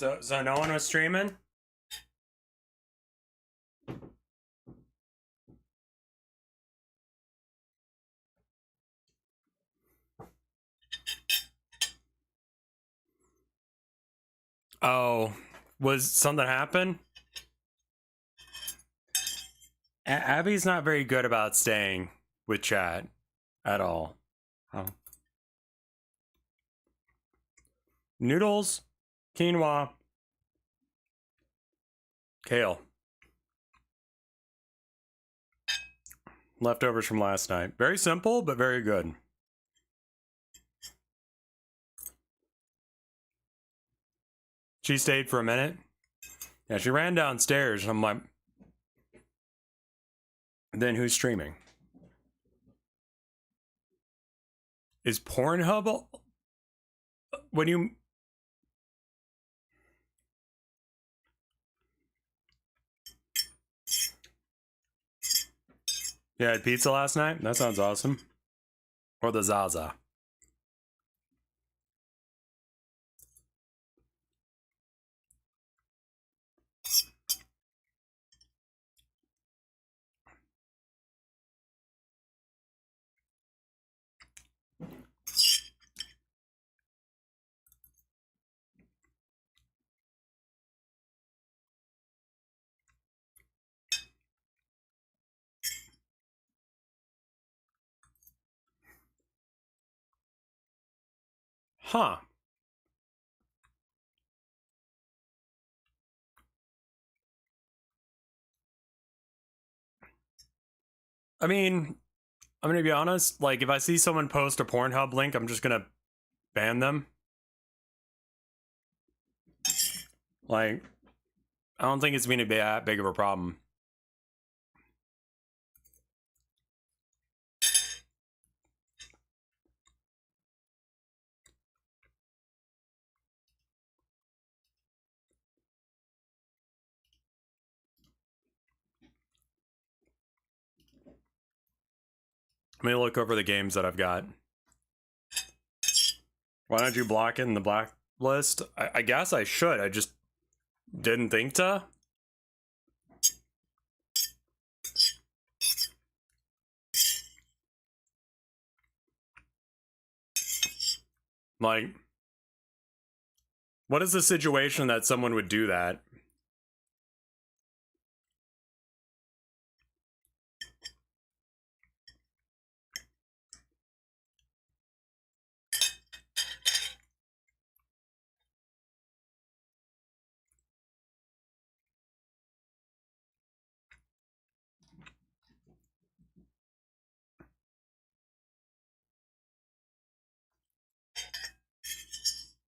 So no one was streaming? Oh, was something happen? Abby's not very good about staying with chat at all. Oh. Noodles, quinoa, kale. Leftovers from last night. Very simple, but very good. She stayed for a minute. Yeah, she ran downstairs, and I'm like, then who's streaming? Is Pornhub... When you... Yeah, I had pizza last night? That sounds awesome. Or the Zaza. Huh. I mean, I'm gonna be honest, like, if I see someone post a Pornhub link, I'm just gonna ban them. Like, I don't think it's gonna be that big of a problem. Let me look over the games that I've got. Why don't you block it in the blacklist? I guess I should. I just didn't think to. Like, what is the situation that someone would do that?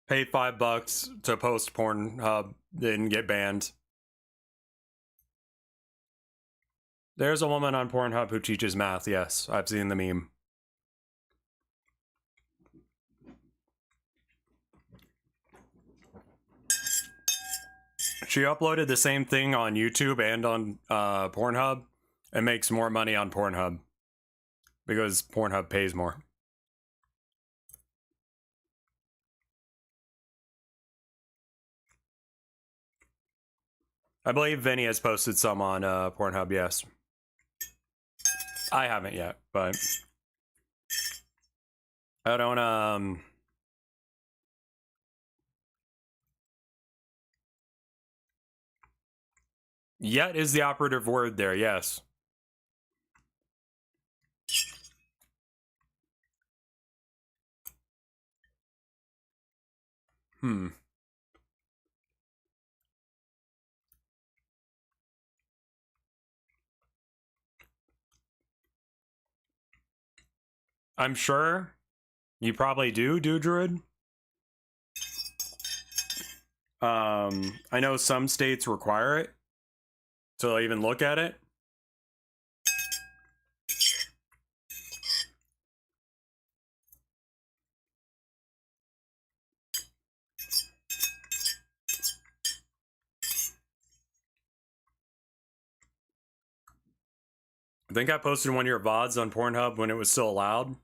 Pay $5 to post Pornhub, then get banned. There's a woman on Pornhub who teaches math. Yes, I've seen the meme. She uploaded the same thing on YouTube and on Pornhub and makes more money on Pornhub because Pornhub pays more. I believe Vinny has posted some on Pornhub, yes. I haven't yet, but I don't, yet is the operative word there, yes. I'm sure you probably do, Druid. I know some states require it to even look at it. I think I posted one of your VODs on Pornhub when it was still allowed.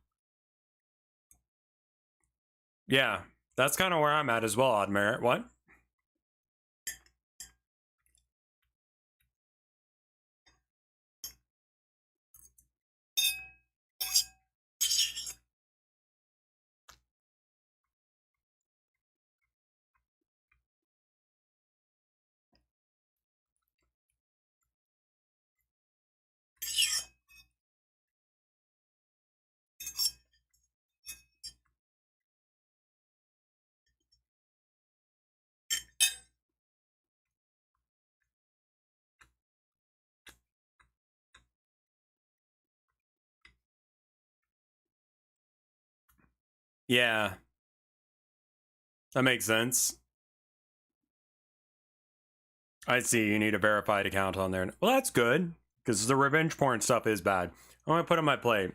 Yeah, that's kind of where I'm at as well, Odd Merit. What? Yeah, that makes sense. I see you need a verified account on there. Well, that's good, because the revenge porn stuff is bad. I'm gonna put on my plate.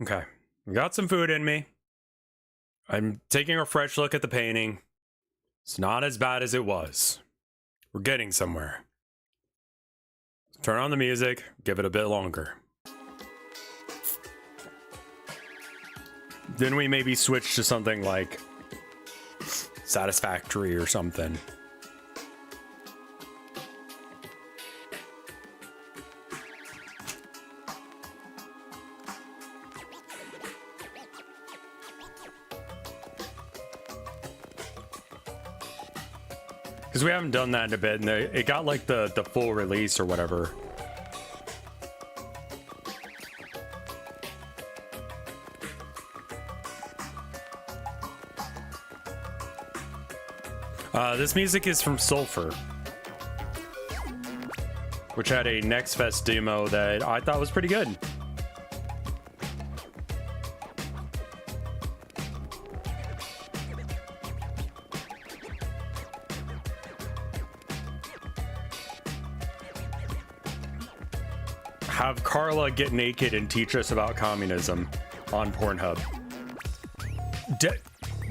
Okay, we got some food in me. I'm taking a fresh look at the painting. It's not as bad as it was. We're getting somewhere. Turn on the music, give it a bit longer. Then we maybe switch to something like Satisfactory or something. Because we haven't done that in a bit, and it got like the full release or whatever. This music is from Sulfur, which had a Next Fest demo that I thought was pretty good. Have Carla get naked and teach us about communism on Pornhub.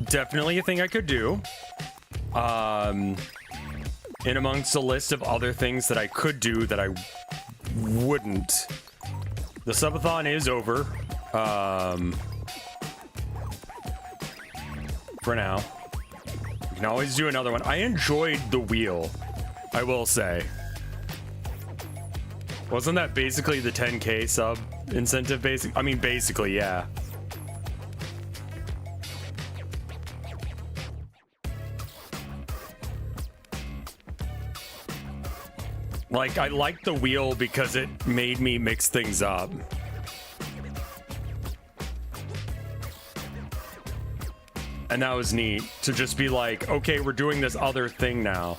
Definitely a thing I could do. In amongst a list of other things that I could do that I wouldn't. The subathon is over. For now. We can always do another one. I enjoyed the wheel, I will say. Wasn't that basically the 10K sub incentive? I mean, basically, yeah. Like, I liked the wheel because it made me mix things up. And that was neat to just be like, okay, we're doing this other thing now.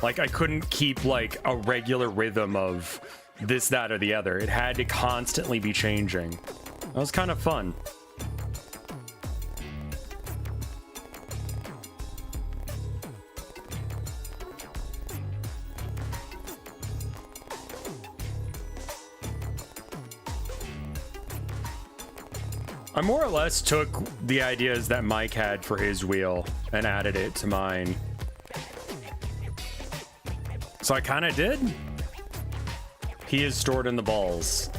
Like, I couldn't keep like a regular rhythm of this, that, or the other. It had to constantly be changing. That was kind of fun. I more or less took the ideas that Mike had for his wheel and added it to mine. So I kind of did. He is stored in the balls.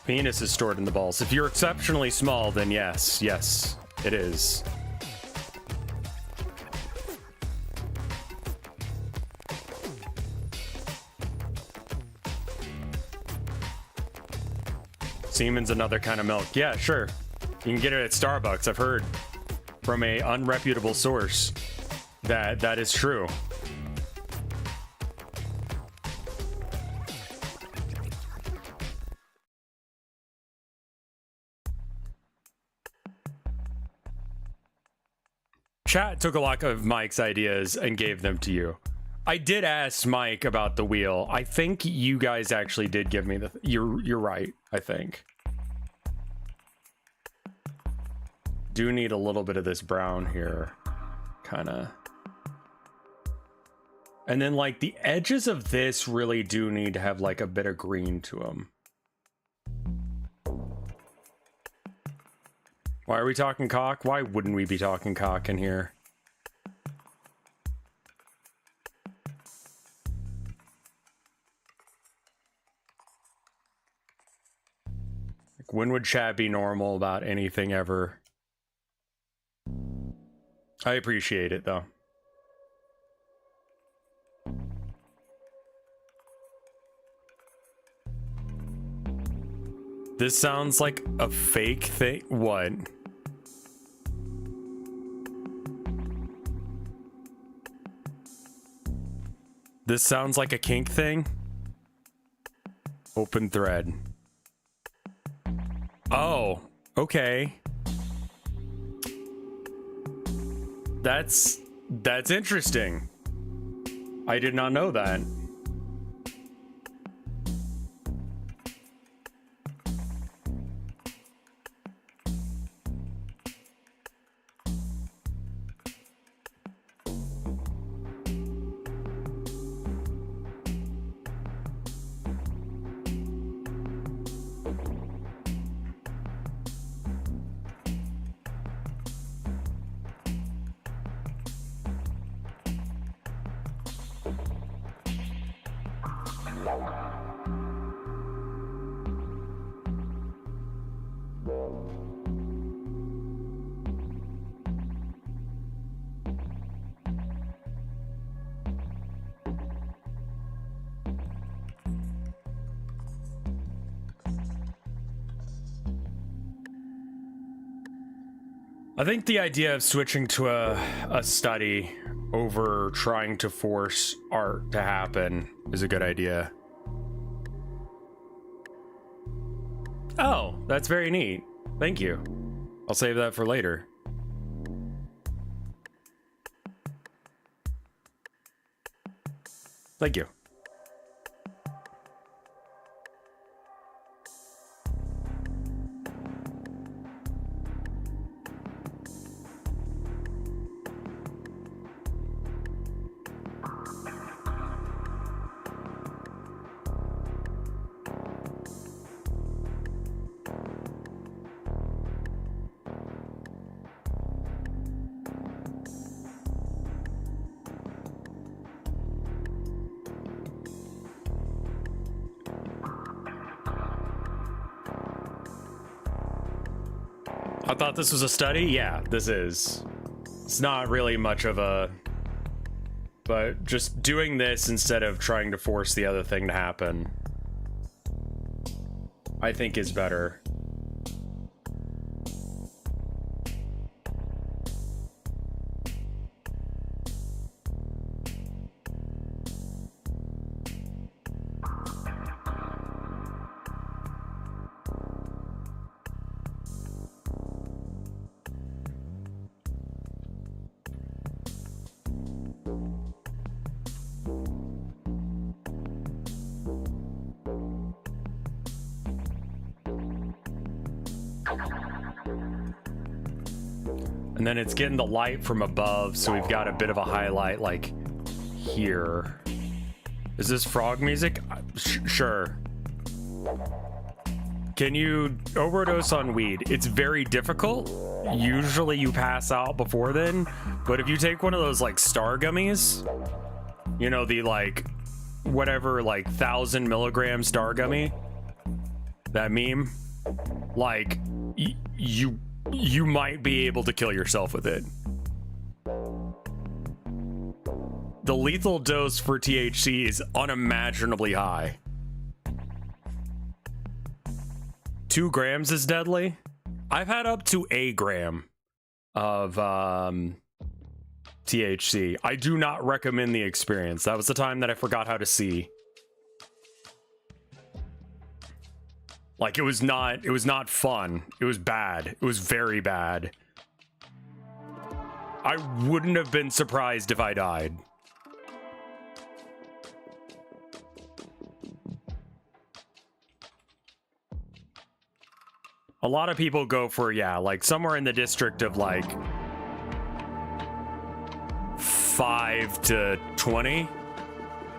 Penis is stored in the balls. If you're exceptionally small, then yes, it is. Semen's another kind of milk. Yeah, sure. You can get it at Starbucks. I've heard from a unreputable source that that is true. Chat took a lot of Mike's ideas and gave them to you. I did ask Mike about the wheel. I think you guys actually did give me the... You're right, I think. Do need a little bit of this brown here. Kind of. And then, like, the edges of this really do need to have, like, a bit of green to them. Why are we talking cock? Why wouldn't we be talking cock in here? Like, when would chat be normal about anything ever? I appreciate it, though. This sounds like a fake thing. What? This sounds like a kink thing? Open thread. Oh, okay. That's interesting. I did not know that. I think the idea of switching to a study over trying to force art to happen is a good idea. Oh, that's very neat. Thank you. I'll save that for later. Thank you. I thought this was a study? Yeah, this is. It's not really much of a... But just doing this instead of trying to force the other thing to happen, I think is better. And then it's getting the light from above, so we've got a bit of a highlight, like, here. Is this frog music? Sure. Can you overdose on weed? It's very difficult. Usually you pass out before then, but if you take one of those, like, star gummies, you know, the, like, whatever, like, 1,000 milligram star gummy, that meme, like, you might be able to kill yourself with it. The lethal dose for THC is unimaginably high. 2 grams is deadly. I've had up to a gram of THC. I do not recommend the experience. That was the time that I forgot how to see. Like, it was not fun. It was bad. It was very bad. I wouldn't have been surprised if I died. A lot of people go for, yeah, like somewhere in the district of like 5 to 20.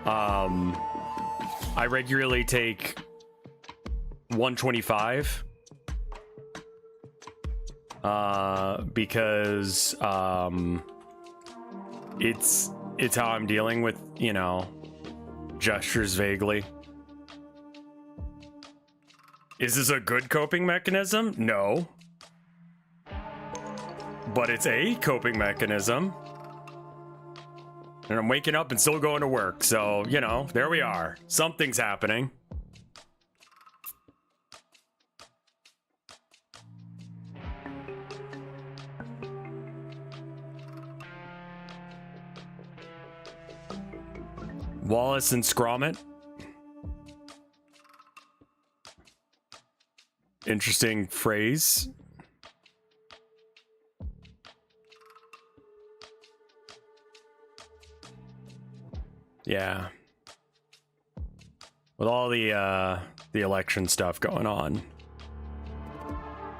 I regularly take 125 because it's how I'm dealing with, you know, gestures vaguely. Is this a good coping mechanism? No. But it's a coping mechanism. And I'm waking up and still going to work. So, you know, there we are. Something's happening. Wallace and Scromit. Interesting phrase. Yeah. With all the election stuff going on.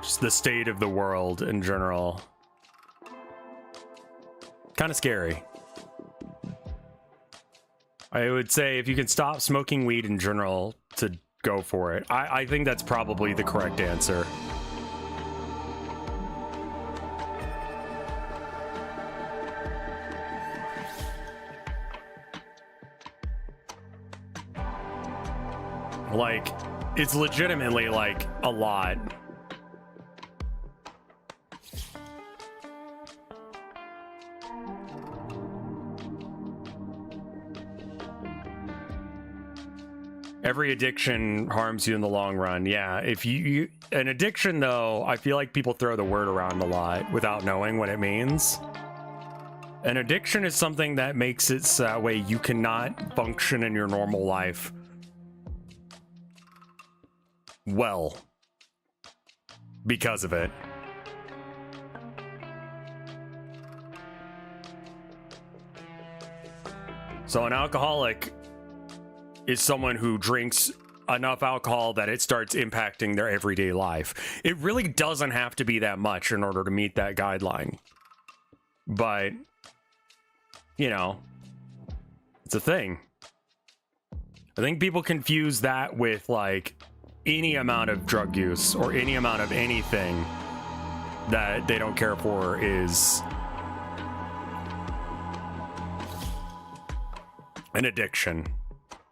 Just the state of the world in general. Kind of scary. I would say if you can stop smoking weed in general, to go for it. I think that's probably the correct answer. Like, it's legitimately like a lot. Every addiction harms you in the long run. Yeah, if you an addiction though, I feel like people throw the word around a lot without knowing what it means. An addiction is something that makes it so that way you cannot function in your normal life well because of it. So an alcoholic is someone who drinks enough alcohol that it starts impacting their everyday life. It really doesn't have to be that much in order to meet that guideline. But, you know, it's a thing. I think people confuse that with, like, any amount of drug use or any amount of anything that they don't care for is an addiction.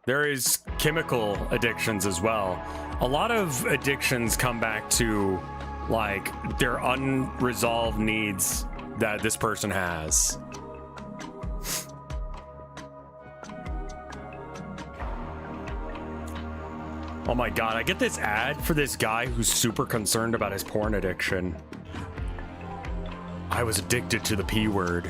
There is chemical addictions as well. A lot of addictions come back to like their unresolved needs that this person has. Oh my god, I get this ad for this guy who's super concerned about his porn addiction. I was addicted to the P word.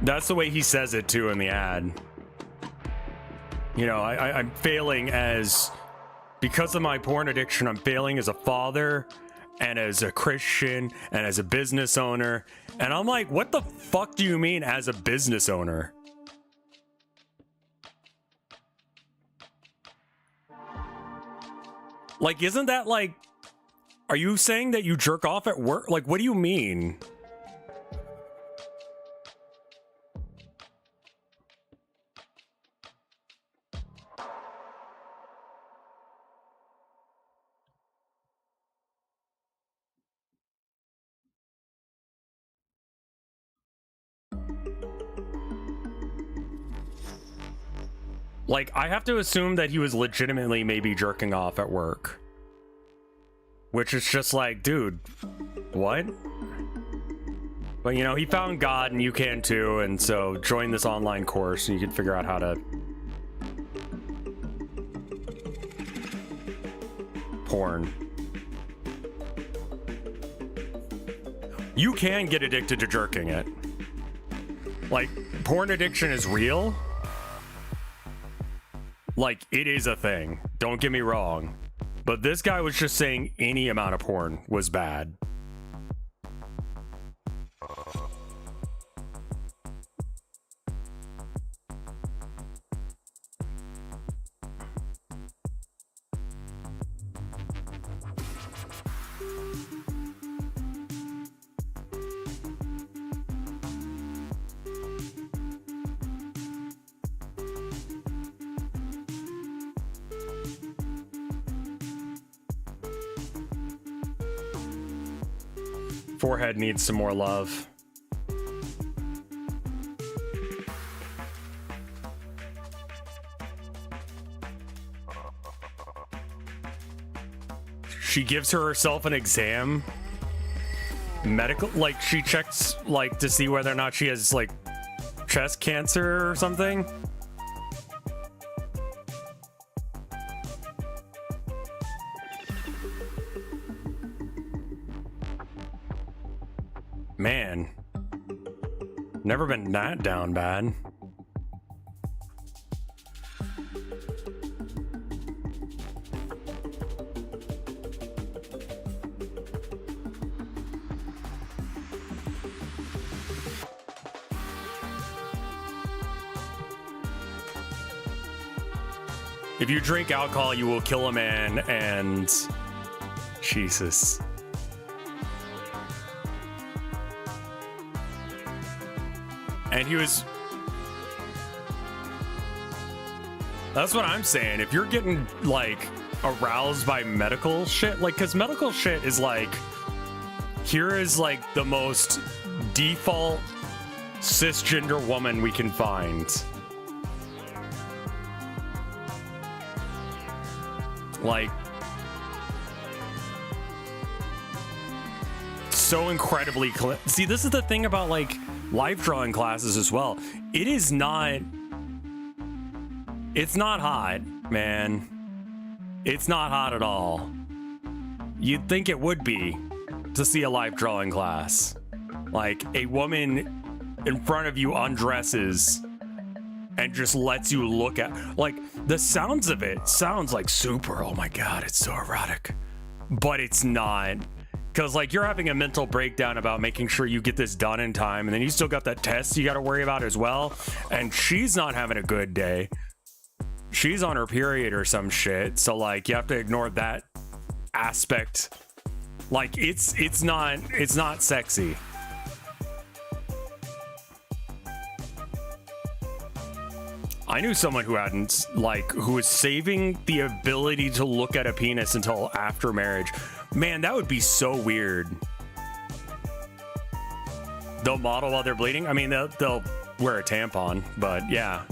That's the way he says it too in the ad. You know, I'm failing as, because of my porn addiction, I'm failing as a father and as a Christian and as a business owner. And I'm like, what the fuck do you mean as a business owner? Like, isn't that like, are you saying that you jerk off at work? Like, what do you mean? Like, I have to assume that he was legitimately maybe jerking off at work. Which is just like, dude, what? But, you know, he found God and you can too, and so join this online course and you can figure out how to... porn. You can get addicted to jerking it. Like, porn addiction is real. Like, it is a thing. Don't get me wrong. But this guy was just saying any amount of porn was bad. Forehead needs some more love. She gives herself an exam. Medical, like she checks like to see whether or not she has like chest cancer or something. Man, never been that down bad. If you drink alcohol, you will kill a man, and Jesus. And he was... That's what I'm saying. If you're getting, like, aroused by medical shit, like, because medical shit is, like, here is, like, the most default cisgender woman we can find. Like, so incredibly... See, this is the thing about, like, life drawing classes as well. It is not... It's not hot, man. It's not hot at all. You'd think it would be to see a life drawing class. Like, a woman in front of you undresses and just lets you look at... Like, the sounds of it sounds like super, oh my god, it's so erotic. But it's not. Because, like, you're having a mental breakdown about making sure you get this done in time, and then you still got that test you got to worry about as well. And she's not having a good day. She's on her period or some shit. So, like, you have to ignore that aspect. Like, it's not sexy. I knew someone who hadn't, like, who was saving the ability to look at a penis until after marriage. Man, that would be so weird. They'll model while they're bleeding? I mean, they'll wear a tampon, but yeah.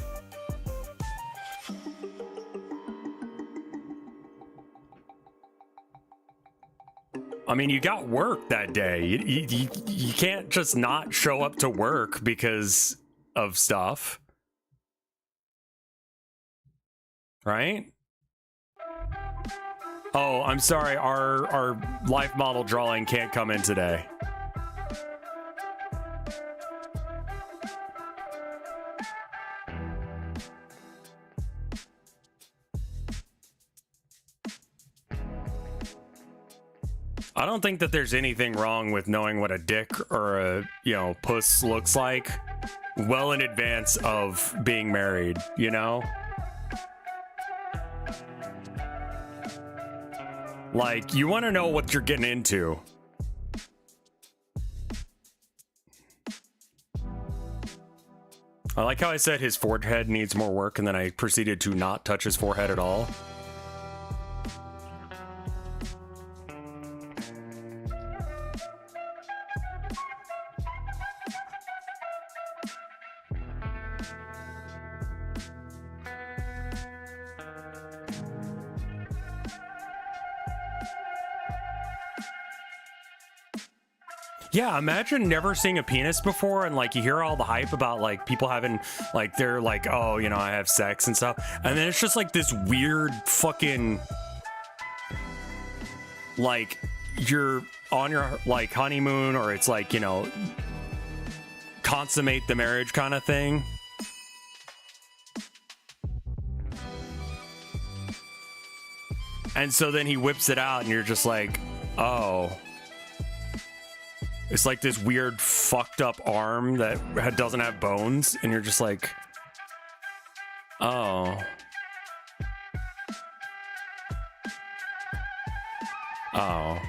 I mean, you got work that day. You can't just not show up to work because of stuff. Right? Oh, I'm sorry. Our life model drawing can't come in today. I don't think that there's anything wrong with knowing what a dick or a, you know, puss looks like well in advance of being married, you know? Like, you want to know what you're getting into. I like how I said his forehead needs more work, and then I proceeded to not touch his forehead at all. Yeah, imagine never seeing a penis before, and like you hear all the hype about like people having like they're like, oh, you know, I have sex and stuff, and then it's just like this weird fucking like you're on your like honeymoon, or it's like, you know, consummate the marriage kind of thing. And so then he whips it out and you're just like, oh. It's like this weird fucked up arm that doesn't have bones. And you're just like, oh. Oh.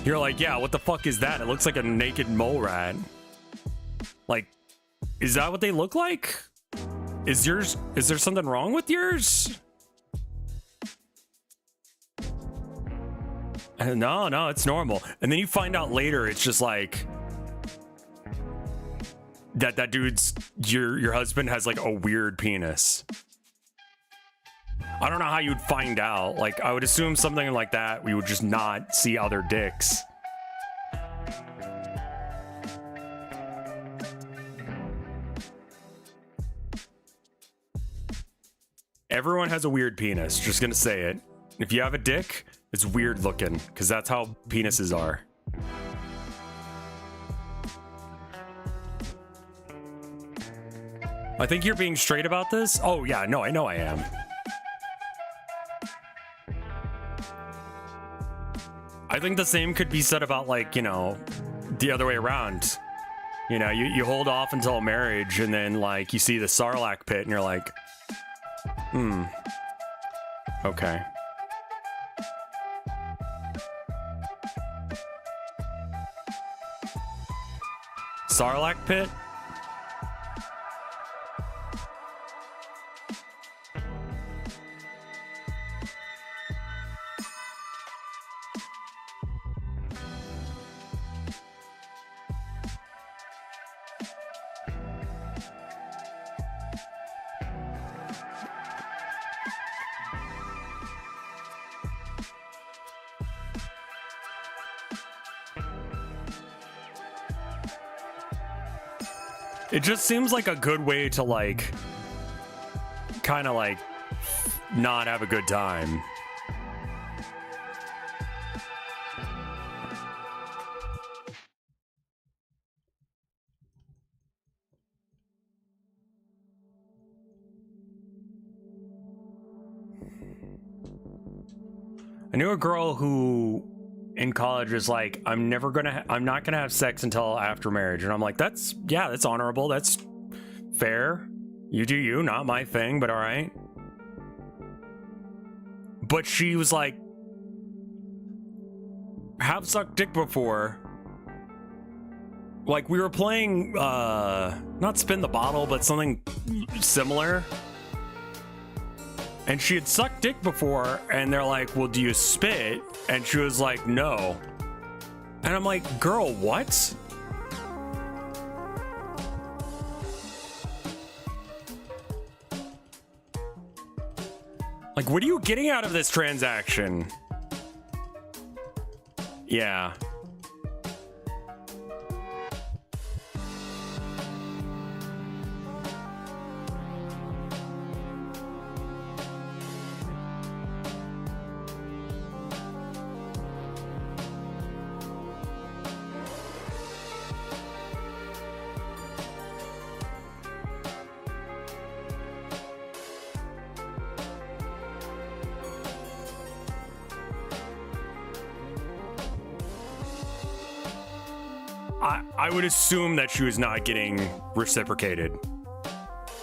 You're like, yeah, what the fuck is that? It looks like a naked mole rat. Like, is that what they look like? Is there something wrong with yours? No, it's normal. And then you find out later it's just like that dude's your husband has like a weird penis. I don't know how you'd find out. Like, I would assume something like that, we would just not see other dicks. Everyone has a weird penis. Just gonna say it. If you have a dick, it's weird looking, because that's how penises are. I think you're being straight about this? Oh, yeah, no, I know I am. I think the same could be said about, like, you know, the other way around. You know, you hold off until marriage, and then, like, you see the Sarlacc pit, and you're like, okay. Sarlacc pit? It just seems like a good way to, like, kind of, like, not have a good time. I knew a girl who in college was like, I'm not gonna have sex until after marriage. And I'm like, that's honorable. That's fair. You do you, not my thing, but all right. But she was like, have sucked dick before. Like, we were playing, not Spin the Bottle, but something similar. And she had sucked dick before, and they're like, well, do you spit? And she was like, no. And I'm like, girl, what? Like, what are you getting out of this transaction? Yeah. I would assume that she was not getting reciprocated,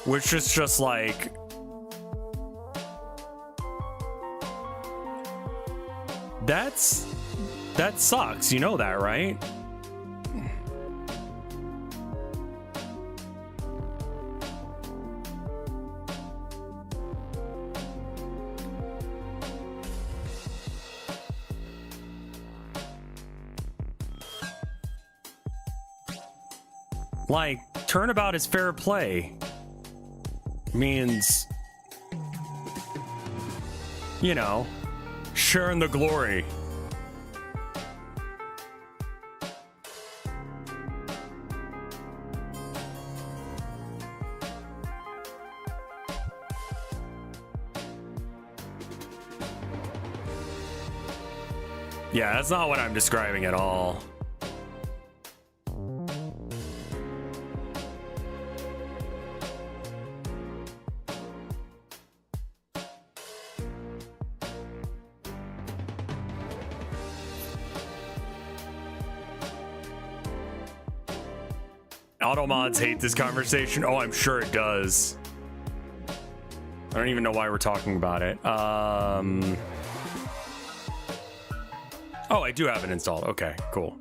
which is just like, that sucks. You know that, right? Like, turnabout is fair play. Means, you know, sharing the glory. Yeah, that's not what I'm describing at all. Automods hate this conversation. Oh, I'm sure it does. I don't even know why we're talking about it. Oh, I do have it installed. Okay, cool.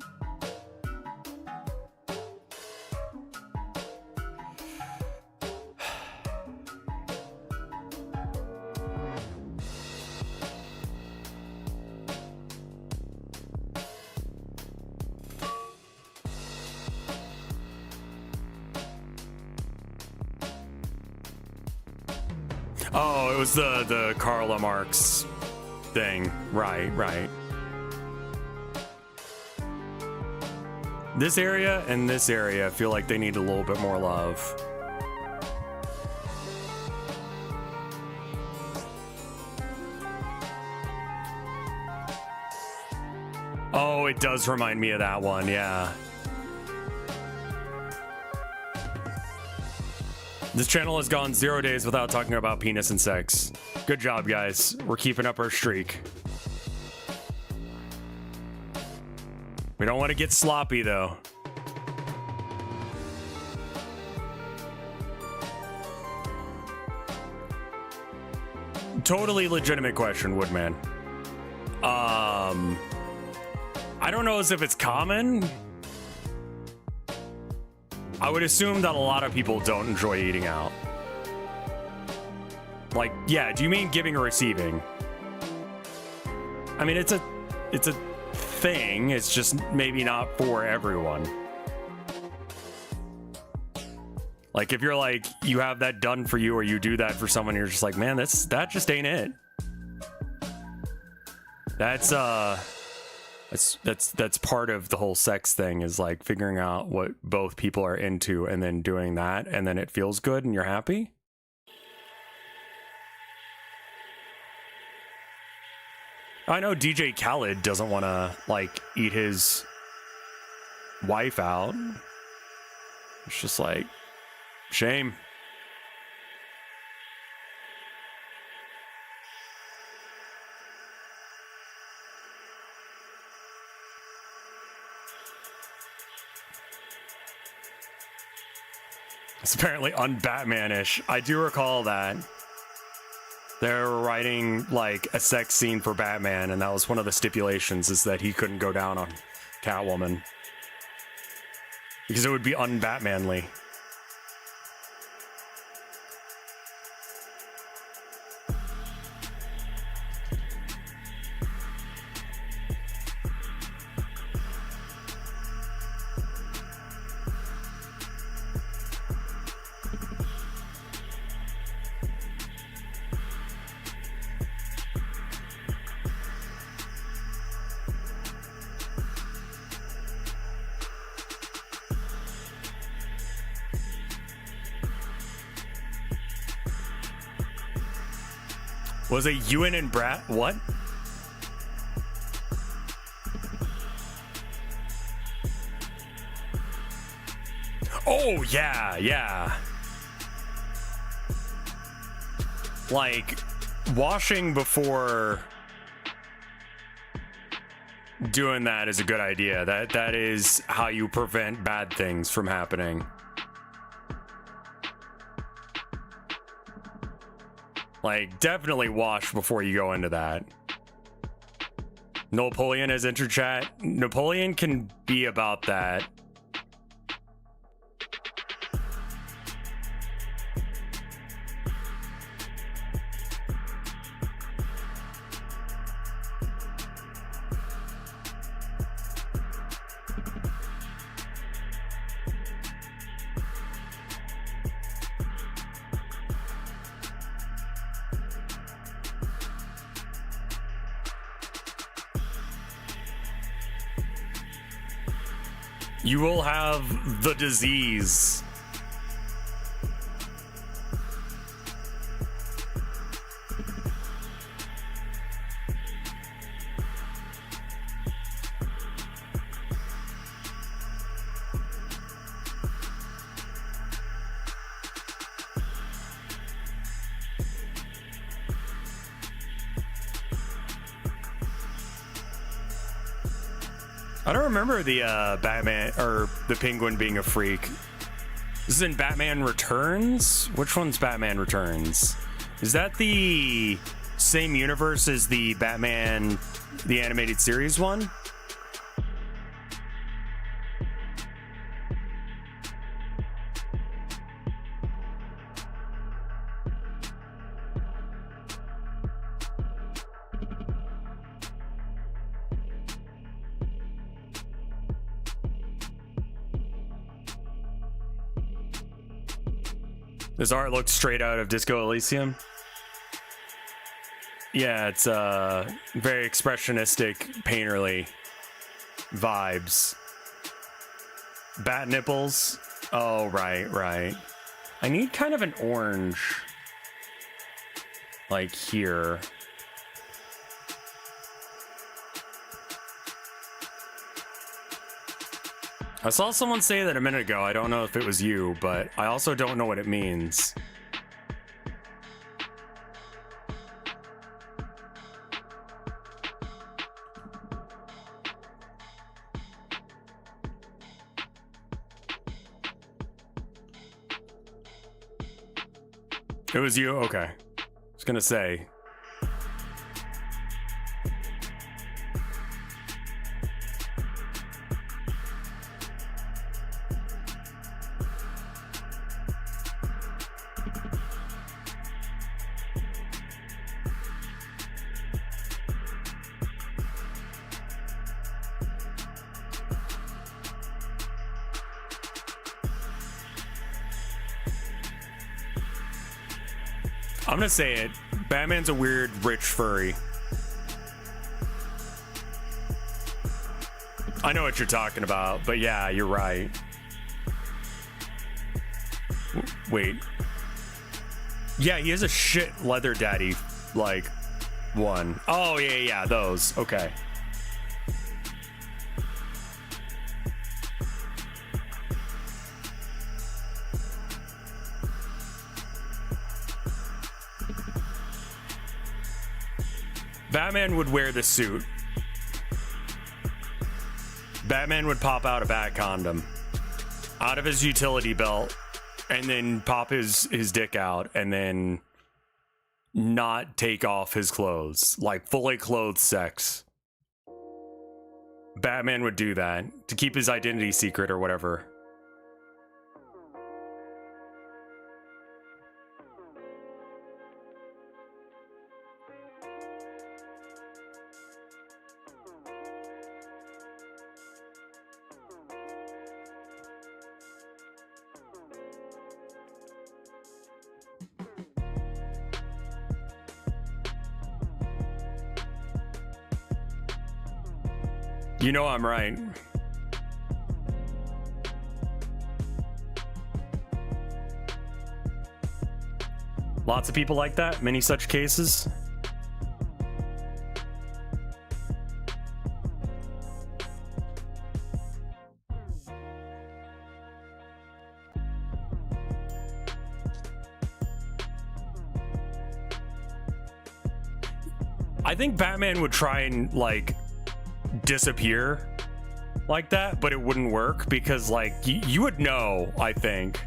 Oh, it was the Karla Marx thing. Right. This area and this area feel like they need a little bit more love. Oh, it does remind me of that one, yeah. This channel has gone 0 days without talking about penis and sex. Good job, guys. We're keeping up our streak. We don't want to get sloppy, though. Totally legitimate question, Woodman. I don't know as if it's common. I would assume that a lot of people don't enjoy eating out. Like, yeah, do you mean giving or receiving? I mean, it's a thing. It's just maybe not for everyone. Like, if you're like, you have that done for you or you do that for someone, you're just like, man, that just ain't it. That's part of the whole sex thing, is like figuring out what both people are into and then doing that, and then it feels good and you're happy. I know DJ Khaled doesn't want to like eat his wife out. It's just like, shame. It's apparently un-Batman-ish. I do recall that. They were writing like a sex scene for Batman, and that was one of the stipulations, is that he couldn't go down on Catwoman. Because it would be un-Batmanly. Was it Ewan and Brad? What? Oh, yeah. Like, washing before doing that is a good idea. That is how you prevent bad things from happening. Like, definitely wash before you go into that. Napoleon has entered chat. Napoleon can be about that. You will have the disease. I don't remember the Batman or the Penguin being a freak. This is in Batman Returns? Which one's Batman Returns? Is that the same universe as the Batman, the animated series one? This art looks straight out of Disco Elysium. Yeah, it's very expressionistic, painterly vibes. Bat nipples. Oh, right. I need kind of an orange, like here. I saw someone say that a minute ago. I don't know if it was you, but I also don't know what it means. It was you? Okay. I was gonna say. I'm gonna say it. Batman's a weird, rich furry. I know what you're talking about, but yeah, you're right. Wait. Yeah, he has a shit leather daddy, like, one. Oh, yeah, those. Okay. Batman would wear the suit. Batman would pop out a bat condom out of his utility belt and then pop his dick out and then not take off his clothes. Like fully clothed sex. Batman would do that to keep his identity secret or whatever. You know I'm right. Lots of people like that, many such cases. I think Batman would try and, like, disappear like that, but it wouldn't work because, like, you would know. I think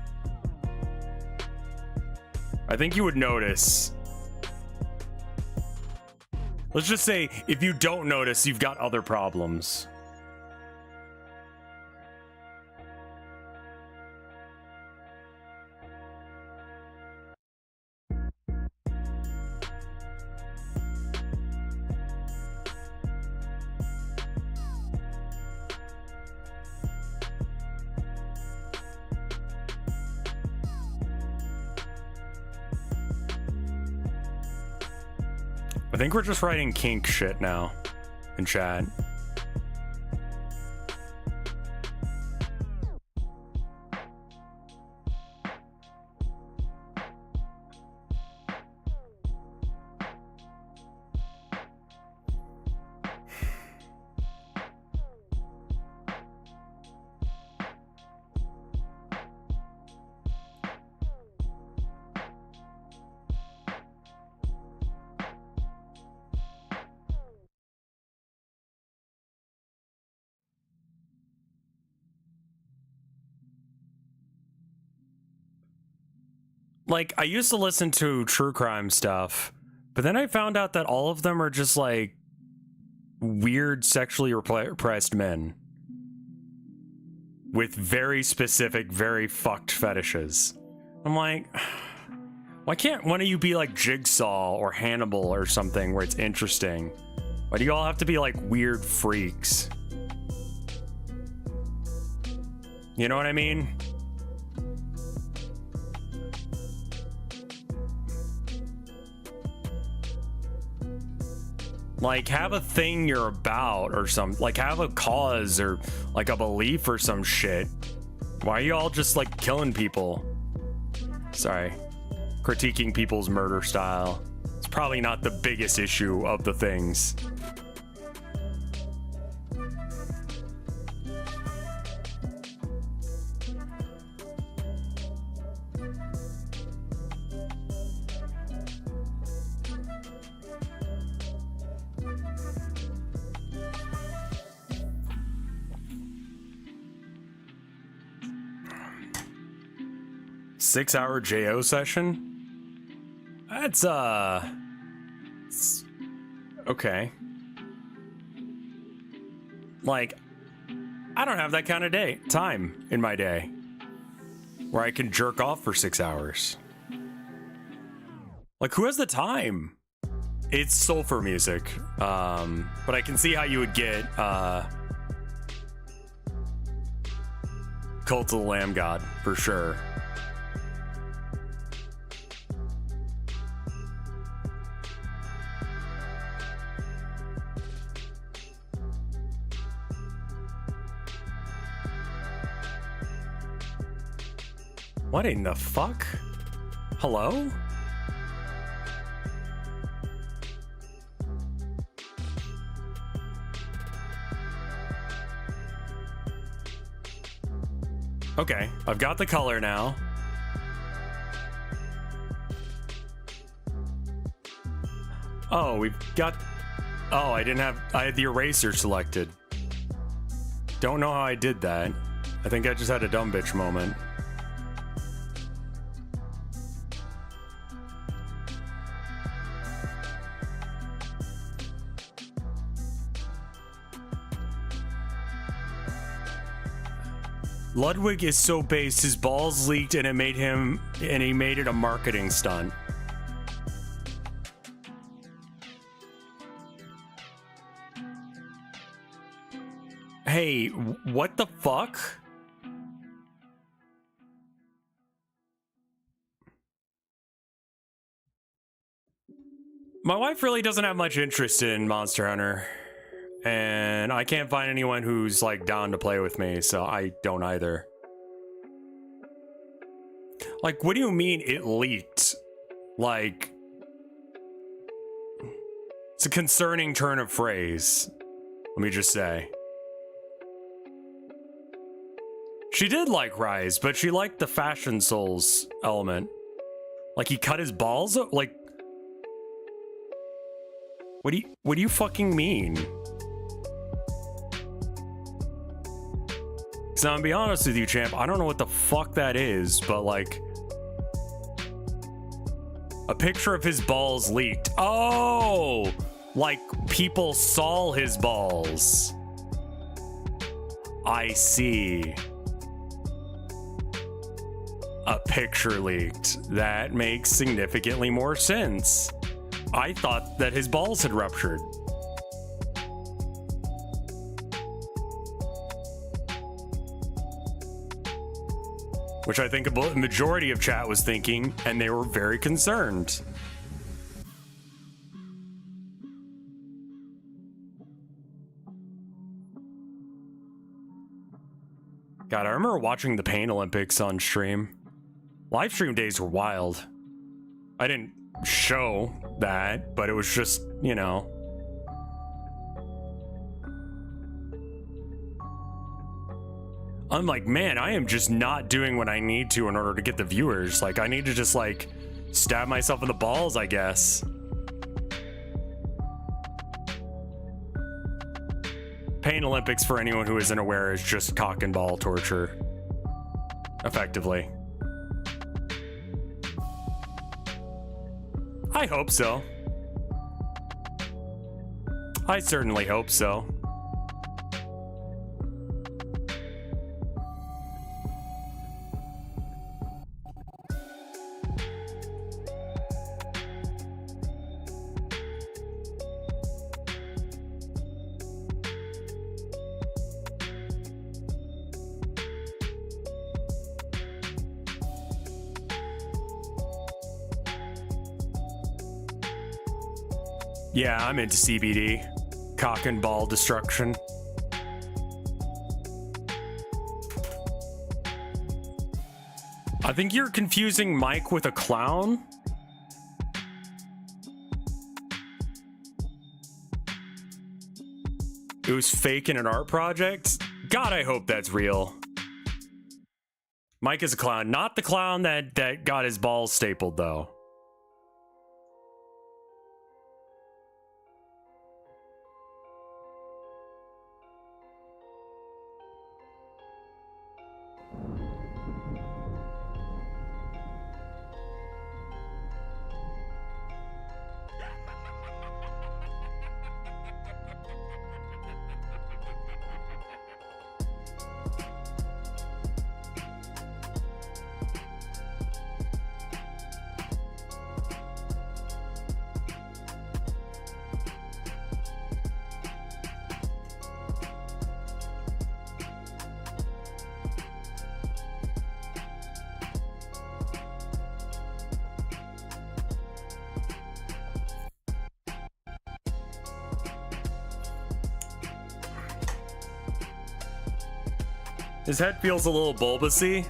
you would notice. Let's just say if you don't notice, you've got other problems. I think we're just writing kink shit now in chat. like, I used to listen to true crime stuff, but then I found out that all of them are just like weird sexually repressed men with very specific, very fucked fetishes. I'm like, why can't one of you be like Jigsaw or Hannibal or something where it's interesting? Why do you all have to be like weird freaks? You know what I mean? Like, have a thing you're about or something. Like, have a cause or like a belief or some shit. Why are you all just like killing people? Sorry. Critiquing people's murder style. It's probably not the biggest issue of the things. Six-hour JO session? That's, okay. Like, I don't have that kind of time in my day where I can jerk off for 6 hours. Like, who has the time? It's sulfur music, but I can see how you would get, Cult of the Lamb God, for sure. What in the fuck? Hello? Okay, I've got the color now. Oh, we've got... Oh, I had the eraser selected. Don't know how I did that. I think I just had a dumb bitch moment. Ludwig is so based, his balls leaked and he made it a marketing stunt. Hey, what the fuck? My wife really doesn't have much interest in Monster Hunter. And I can't find anyone who's like down to play with me, so I don't either. Like, what do you mean it leaked? Like, it's a concerning turn of phrase. Let me just say. She did like Rise, but she liked the Fashion Souls element. Like, he cut his balls up? Like, what do you fucking mean? So I'm gonna be honest with you, champ, I don't know what the fuck that is, but like, a picture of his balls leaked. Oh, like people saw his balls. I see. A picture leaked. That makes significantly more sense. I thought that his balls had ruptured. Which I think a majority of chat was thinking, and they were very concerned. God, I remember watching the Pain Olympics on stream. Live stream days were wild. I didn't show that, but it was just, you know. I'm like, man, I am just not doing what I need to in order to get the viewers. Like, I need to just, like, stab myself in the balls, I guess. Pain Olympics, for anyone who isn't aware, is just cock and ball torture. Effectively. I hope so. I certainly hope so. Yeah, I'm into CBD. Cock and ball destruction. I think you're confusing Mike with a clown. It was fake in an art project? God, I hope that's real. Mike is a clown. Not the clown that got his balls stapled, though. His head feels a little bulbousy.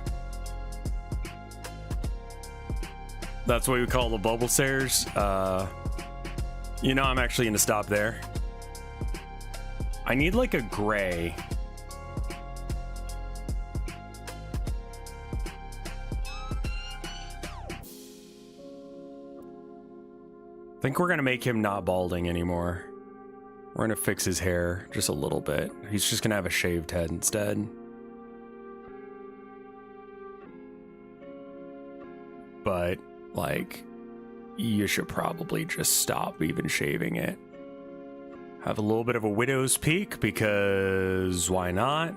That's what we call the bubble stairs. You know, I'm actually gonna stop there. I need like a gray. I think we're gonna make him not balding anymore. We're gonna fix his hair just a little bit. He's just gonna have a shaved head instead. But, like, you should probably just stop even shaving it. Have a little bit of a widow's peak, because why not?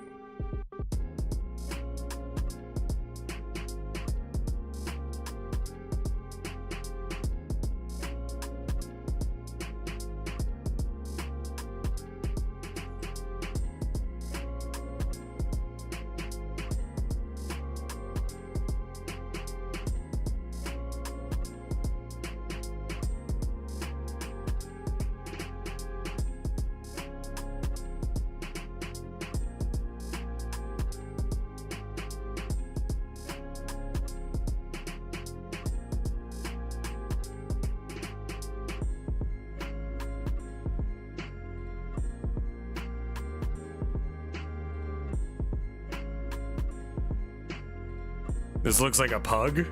This looks like a pug?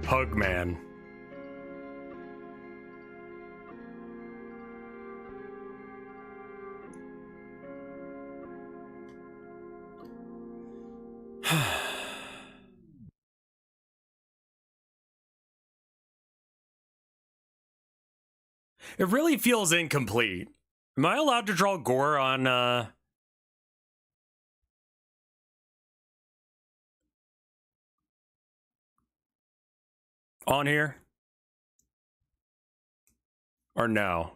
Pug man. It really feels incomplete. Am I allowed to draw gore on, on here? Or no?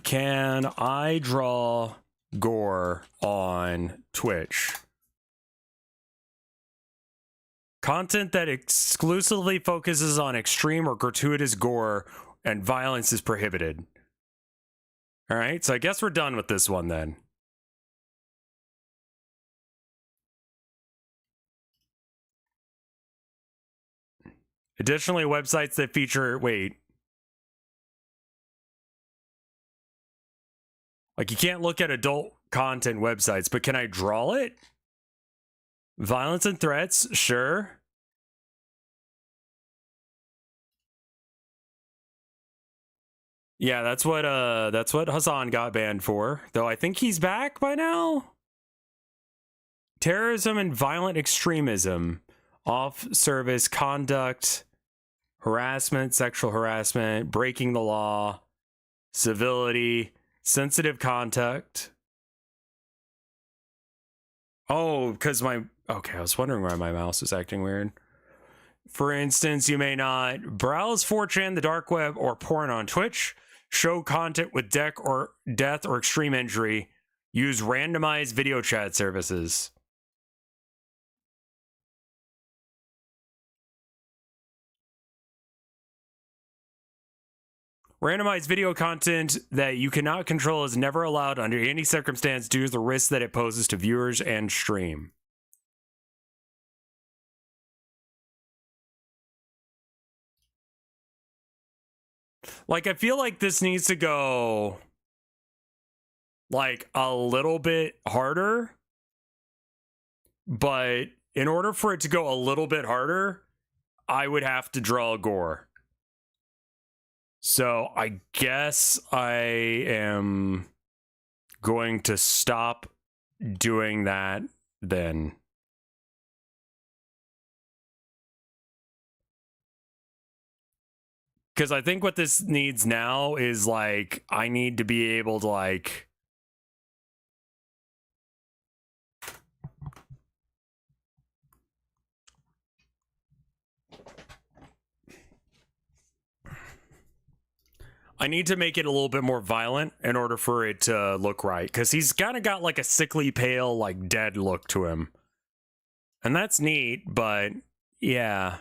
Can I draw gore on Twitch? Content that exclusively focuses on extreme or gratuitous gore and violence is prohibited. All right, so I guess we're done with this one then. Additionally, websites that feature, wait. Like, you can't look at adult content websites, but can I draw it? Violence and threats, sure. Yeah, that's what Hassan got banned for. Though I think he's back by now. Terrorism and violent extremism. off-service conduct, harassment, sexual harassment, breaking the law, civility, sensitive contact. Oh, because okay, I was wondering why my mouse is acting weird. For instance, you may not browse 4chan, the dark web, or porn on Twitch, show content with death or extreme injury, use randomized video chat services. Randomized video content that you cannot control is never allowed under any circumstance due to the risk that it poses to viewers and stream. Like, I feel like this needs to go, like, a little bit harder. But in order for it to go a little bit harder, I would have to draw gore. So I guess I am going to stop doing that then. Because I think what this needs now is, like, I need to be able to, like... I need to make it a little bit more violent in order for it to look right. Because he's kind of got, like, a sickly, pale, like, dead look to him. And that's neat, but, yeah.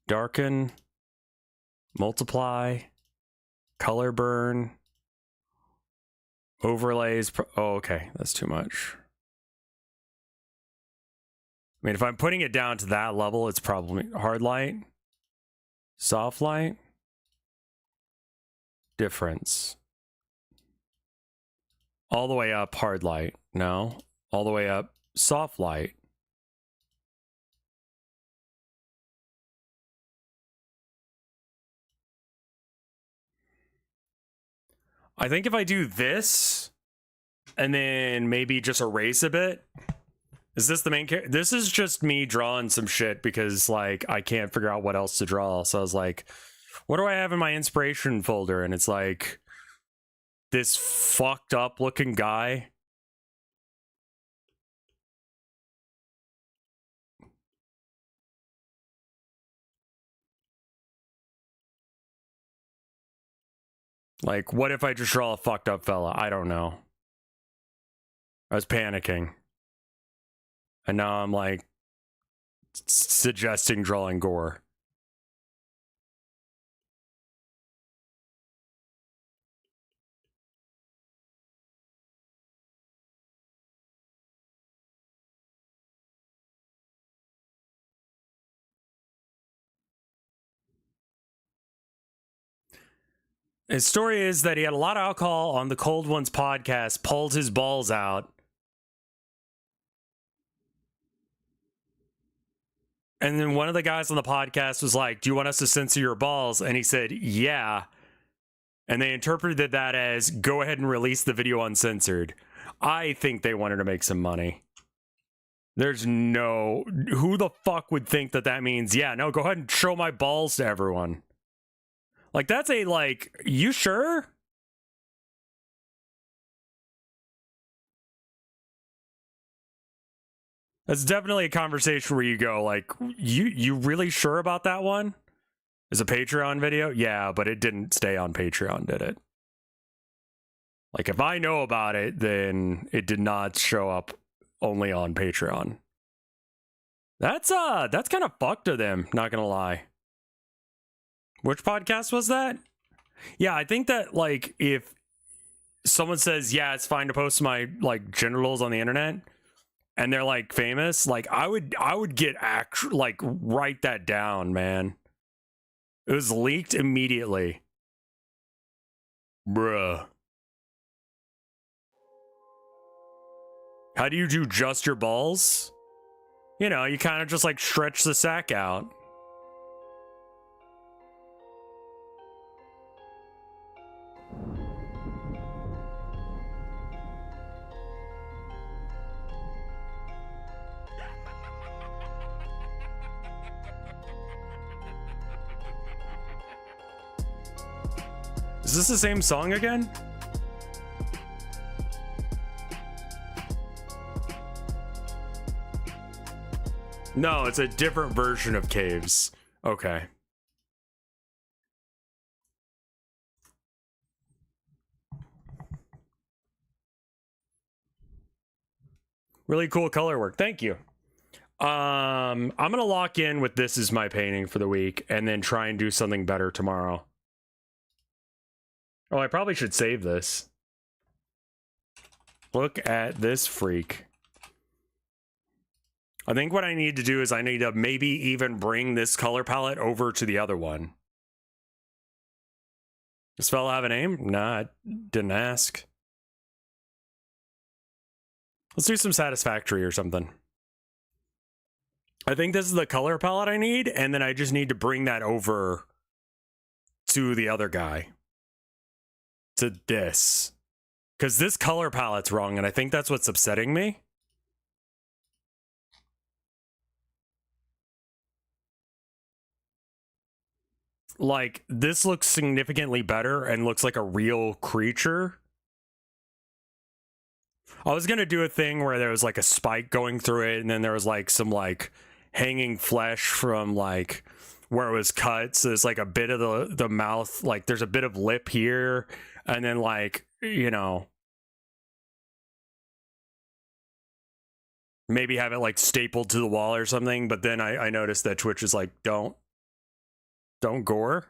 Darken. Multiply. Color burn. Overlays. Oh, okay. That's too much. I mean, if I'm putting it down to that level, it's probably hard light. Soft light. Difference. All the way up, hard light. No. All the way up, soft light. I think if I do this, and then maybe just erase a bit. Is this the main character? This is just me drawing some shit because, like, I can't figure out what else to draw. So I was like, what do I have in my inspiration folder? And it's like this fucked up looking guy. Like, what if I just draw a fucked up fella? I don't know. I was panicking. And now I'm like suggesting drawing gore. His story is that he had a lot of alcohol on the Cold Ones podcast, pulled his balls out. And then one of the guys on the podcast was like, do you want us to censor your balls? And he said, yeah. And they interpreted that as, go ahead and release the video uncensored. I think they wanted to make some money. There's no... Who the fuck would think that that means, yeah, no, go ahead and show my balls to everyone. Like, that's a, like, you sure? That's definitely a conversation where you go, like, you really sure about that one? Is a Patreon video? Yeah, but it didn't stay on Patreon, did it? Like, if I know about it, then it did not show up only on Patreon. That's kind of fucked of them, not gonna lie. Which podcast was that? Yeah, I think that, like, if someone says, yeah, it's fine to post my, like, genitals on the internet, and they're, like, famous, like, I would get like, write that down, man. It was leaked immediately. Bruh. How do you do just your balls? You know, you kind of just, like, stretch the sack out. Is this the same song again? No, it's a different version of Caves. Okay. Really cool color work. Thank you. I'm gonna lock in with this as my painting for the week and then try and do something better tomorrow. Oh, I probably should save this. Look at this freak. I think what I need to do is I need to maybe even bring this color palette over to the other one. Does fella have a name? Nah, I didn't ask. Let's do some Satisfactory or something. I think this is the color palette I need, and then I just need to bring that over to the other guy. To this. Because this color palette's wrong, and I think that's what's upsetting me. Like, this looks significantly better and looks like a real creature. I was gonna do a thing where there was like a spike going through it, and then there was like some like hanging flesh from like where it was cut. So there's like a bit of the mouth, like there's a bit of lip here, and then like, you know, maybe have it like stapled to the wall or something. But then I noticed that Twitch is like, don't gore.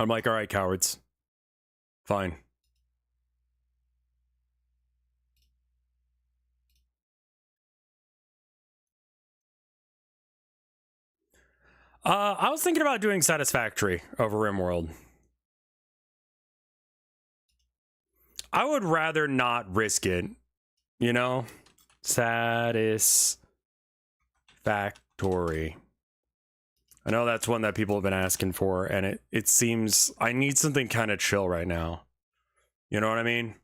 I'm like, all right, cowards. Fine. I was thinking about doing Satisfactory over RimWorld. I would rather not risk it, you know? Satisfactory. I know that's one that people have been asking for, and it seems I need something kind of chill right now. You know what I mean?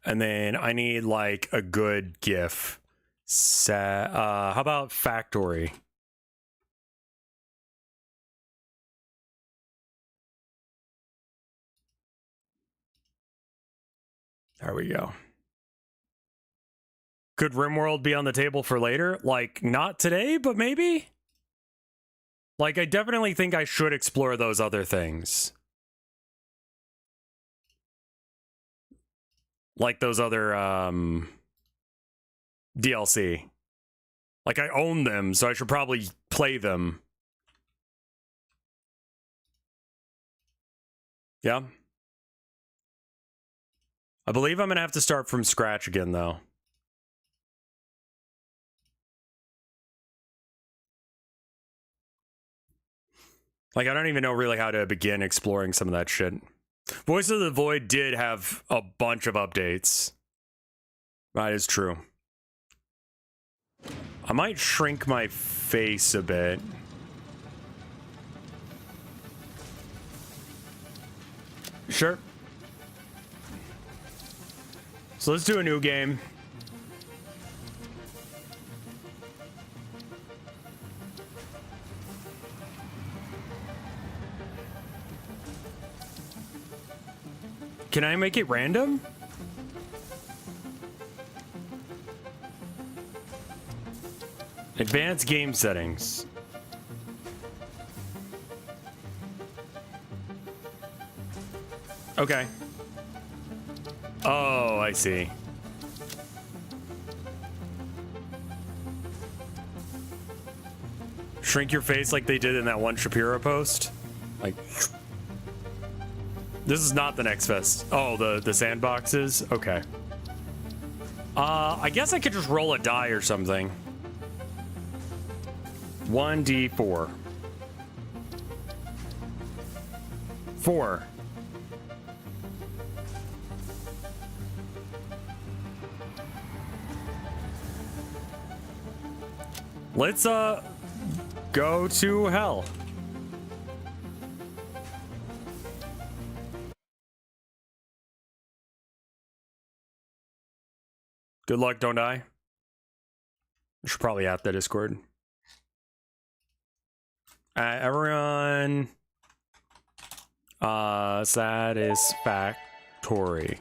And then I need like a good GIF. How about Factory? There we go. Could RimWorld be on the table for later? Like, not today, but maybe? Like, I definitely think I should explore those other things. Like those other, DLC. Like, I own them, so I should probably play them. Yeah. I believe I'm gonna have to start from scratch again, though. Like, I don't even know really how to begin exploring some of that shit. Voice of the Void did have a bunch of updates. That is true. I might shrink my face a bit. Sure. So let's do a new game. Can I make it random? Advanced game settings. Okay. Oh, I see. Shrink your face like they did in that one Shapiro post. Like, this is not the next fest. Oh, the sandboxes? Okay. I guess I could just roll a die or something. 1d4. 4. Let's go to hell. Good luck, don't die. I should probably add the Discord. Everyone. Satisfactory.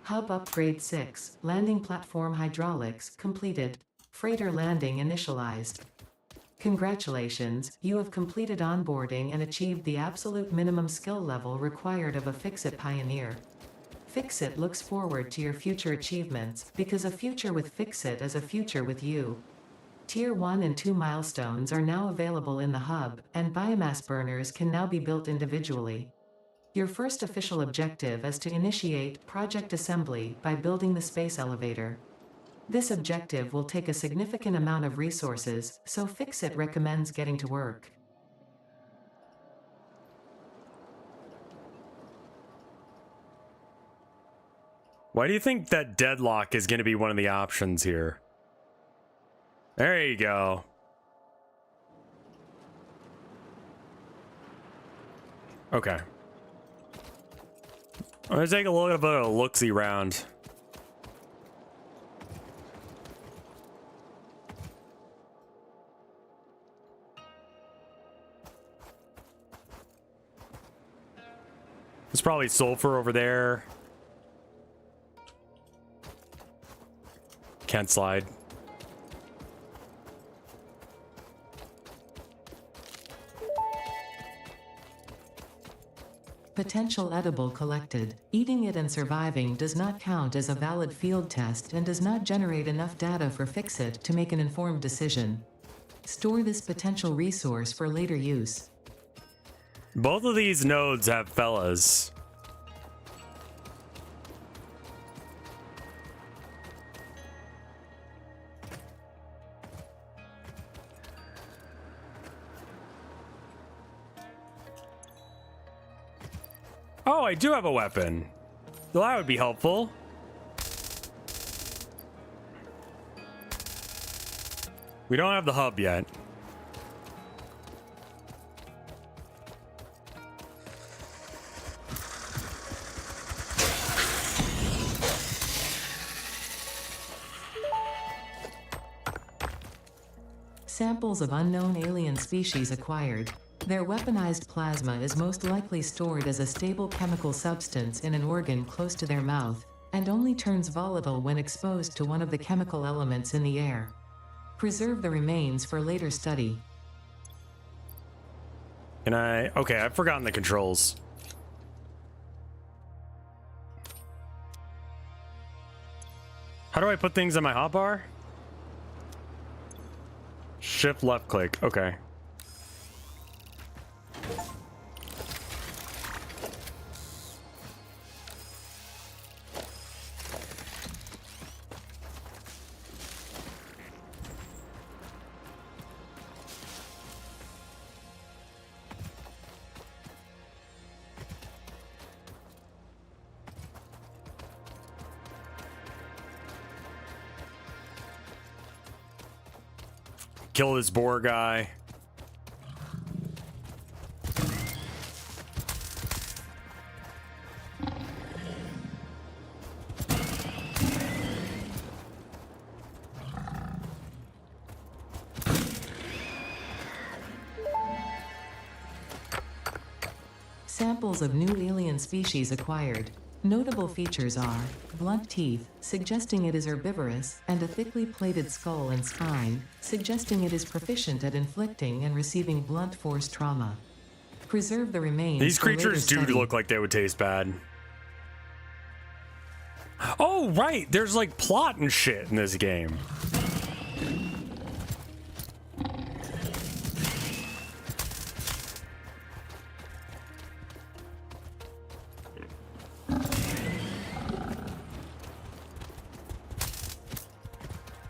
Hub upgrade 6. Landing platform hydraulics completed. Freighter landing initialized. Congratulations, you have completed onboarding and achieved the absolute minimum skill level required of a Fix-It pioneer. Fix-It looks forward to your future achievements, because a future with Fix-It is a future with you. Tier 1 and 2 milestones are now available in the hub, and biomass burners can now be built individually. Your first official objective is to initiate project assembly by building the space elevator. This objective will take a significant amount of resources, so Fix-It recommends getting to work. Why do you think that deadlock is going to be one of the options here? There you go. Okay. I'm going to take a little bit of a look-see round. There's probably sulfur over there. Can't slide. Potential edible collected. Eating it and surviving does not count as a valid field test and does not generate enough data for Fix-It to make an informed decision. Store this potential resource for later use. Both of these nodes have fellas. Oh, I do have a weapon. Well, that would be helpful. We don't have the hub yet. Samples of unknown alien species acquired. Their weaponized plasma is most likely stored as a stable chemical substance in an organ close to their mouth, and only turns volatile when exposed to one of the chemical elements in the air. Preserve the remains for later study. Can I? Okay, I've forgotten the controls. How do I put things in my hotbar? Shift left click. Okay. Kill this boar guy. Samples of new alien species acquired. Notable features are blunt teeth, suggesting it is herbivorous, and a thickly plated skull and spine, suggesting it is proficient at inflicting and receiving blunt force trauma. Preserve the remains. These creatures do study. look like they would taste bad. Oh, right. There's like plot and shit in this game.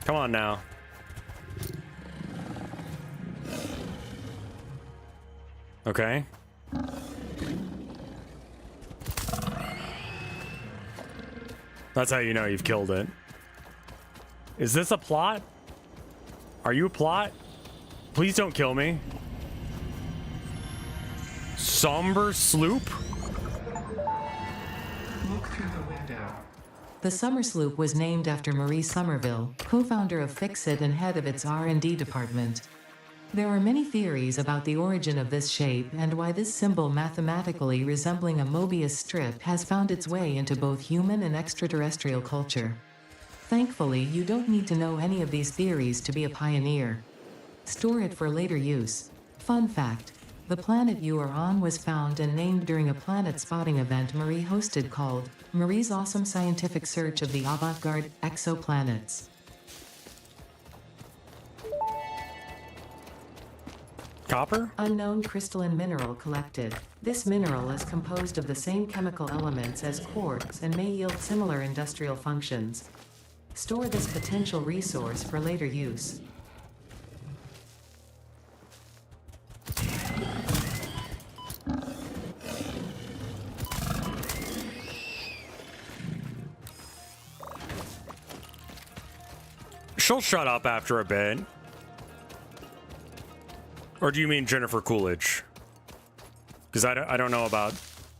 Come on now. Okay. That's how you know you've killed it. Is this a plot? Are you a plot? Please don't kill me. Somber sloop? Look through the window. The Summer Sloop was named after Marie Somerville, co-founder of Fixit and head of its R&D department. There are many theories about the origin of this shape and why this symbol mathematically resembling a Mobius strip has found its way into both human and extraterrestrial culture. Thankfully, you don't need to know any of these theories to be a pioneer. Store it for later use. Fun fact: the planet you are on was found and named during a planet spotting event Marie hosted called Marie's Awesome Scientific Search of the Avant-Garde Exoplanets. Copper? Unknown crystalline mineral collected. This mineral is composed of the same chemical elements as quartz and may yield similar industrial functions. Store this potential resource for later use. She'll shut up after a bit. Or do you mean Jennifer Coolidge? Because I don't know about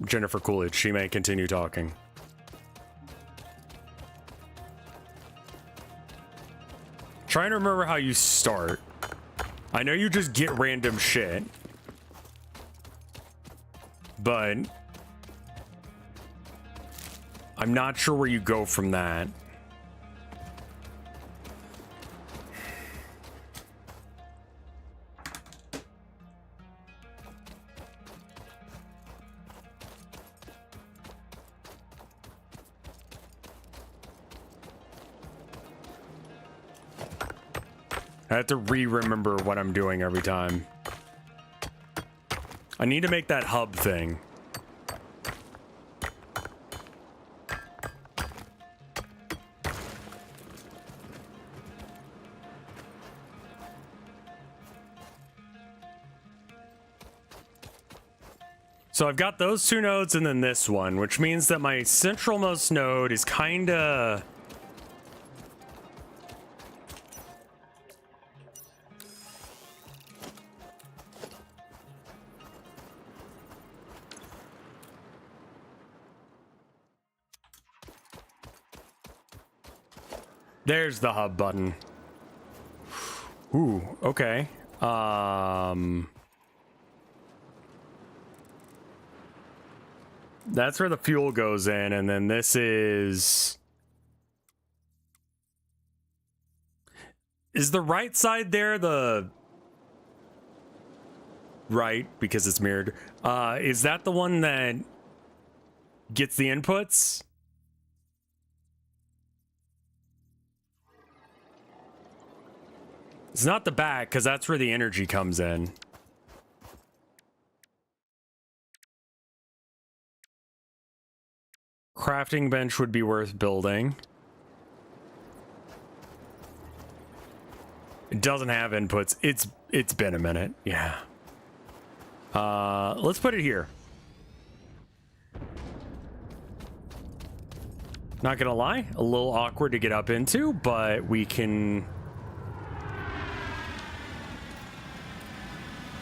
Jennifer Coolidge. She may continue talking. Trying to remember how you start. I know you just get random shit. But I'm not sure where you go from that. I have to remember what I'm doing every time. I need to make that hub thing. So I've got those two nodes and then this one, which means that my centralmost node is kinda... There's the hub button. Ooh, okay. That's where the fuel goes in, and then this is... Is the right side there the... Right, because it's mirrored. Is that the one that gets the inputs? It's not the back, because that's where the energy comes in. Crafting bench would be worth building. It doesn't have inputs. It's been a minute. Yeah. Let's put it here. Not gonna lie, a little awkward to get up into, but we can...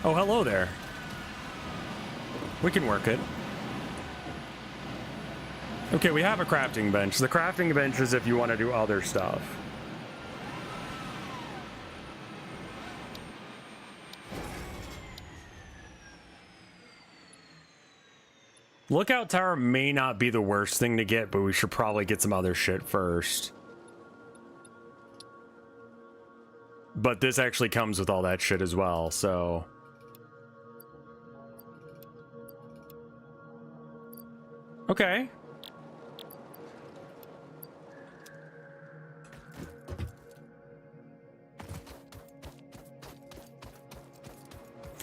Oh, hello there. We can work it. Okay, we have a crafting bench. The crafting bench is if you want to do other stuff. Lookout tower may not be the worst thing to get, but we should probably get some other shit first. But this actually comes with all that shit as well, so... Okay.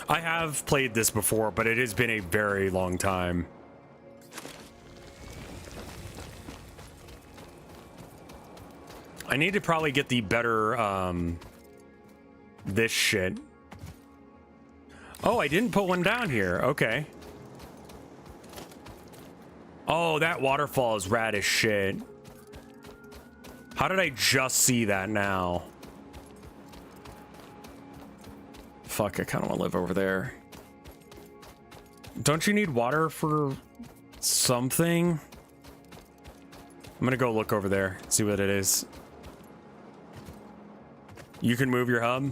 I have played this before, but it has been a very long time. I need to probably get the better, this shit. Oh, I didn't put one down here. Okay. Oh, that waterfall is rad as shit. How did I just see that now? Fuck, I kind of want to live over there. Don't you need water for something? I'm gonna go look over there, see what it is. You can move your hub.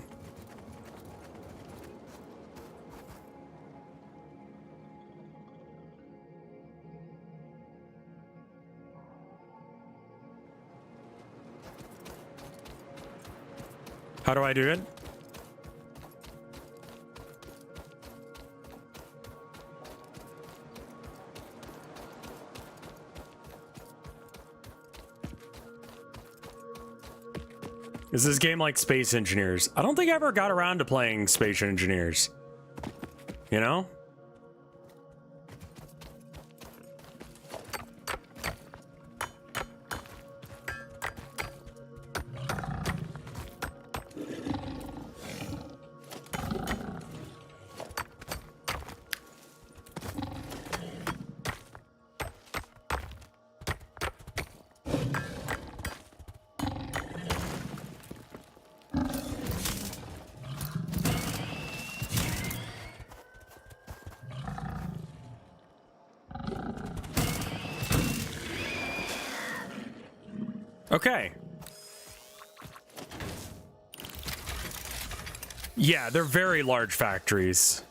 How do I do it? Is this game like Space Engineers? I don't think I ever got around to playing Space Engineers. You know? Okay. Yeah, they're very large factories.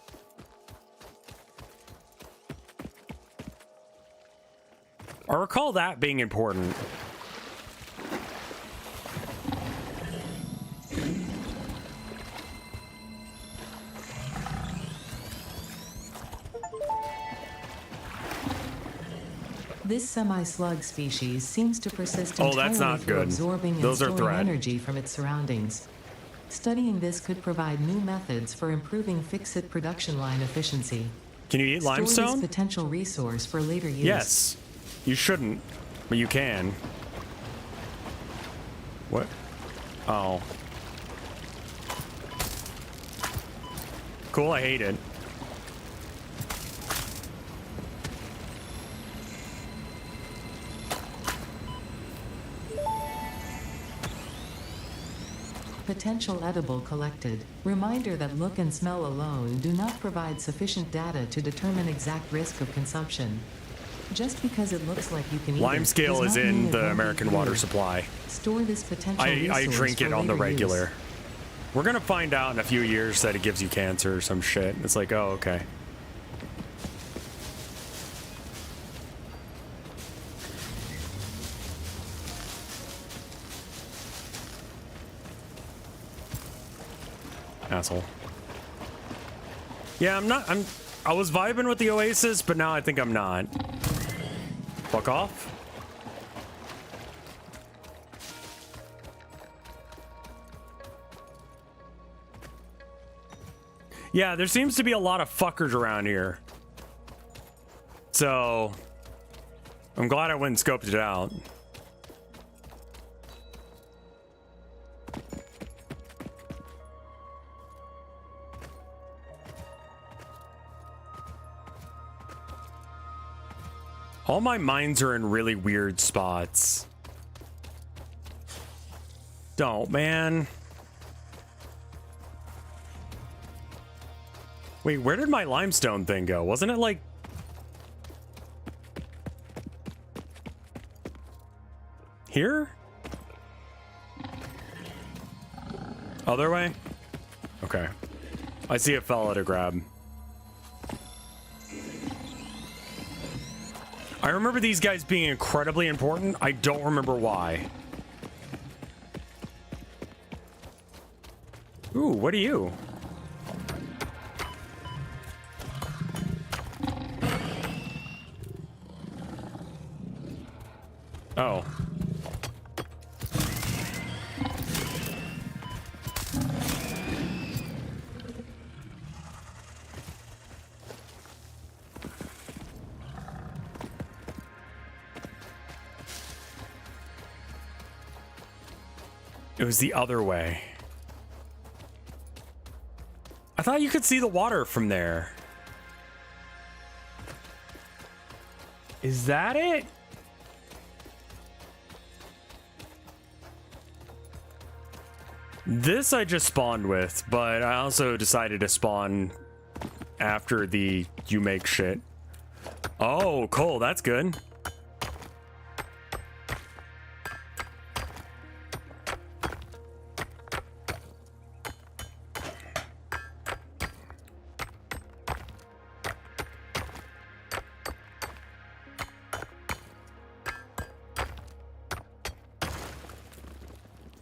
I recall that being important. This semi-slug species seems to persist Oh, entirely that's not through good. absorbing Those are and storing threat. energy from its surroundings. Studying this could provide new methods for improving fix-it production line efficiency. Can you eat Store limestone? this potential resource for later use. Yes. You shouldn't, but you can. What? Oh. Cool, I hate it. Potential edible collected. Reminder that look and smell alone do not provide sufficient data to determine exact risk of consumption. Just because it looks like you can eat Lime it scale does is not mean in it the won't be American water good. supply. Store this potential I resource drink it for on the later regular. use. We're gonna find out in a few years that it gives you cancer or some shit. It's like, oh, okay. Asshole. Yeah, I was vibing with the Oasis, but now I think I'm not. Fuck off. Yeah, there seems to be a lot of fuckers around here. So, I'm glad I went and scoped it out. All my mines are in really weird spots. Don't, man. Wait, where did my limestone thing go? Wasn't it like... here? Other way? Okay. I see a fella to grab. I remember these guys being incredibly important. I don't remember why. Ooh, what are you? Oh. It was the other way. I thought you could see the water from there. Is that it? This I just spawned with, but I also decided to spawn after the you make shit. Oh, cool. That's good.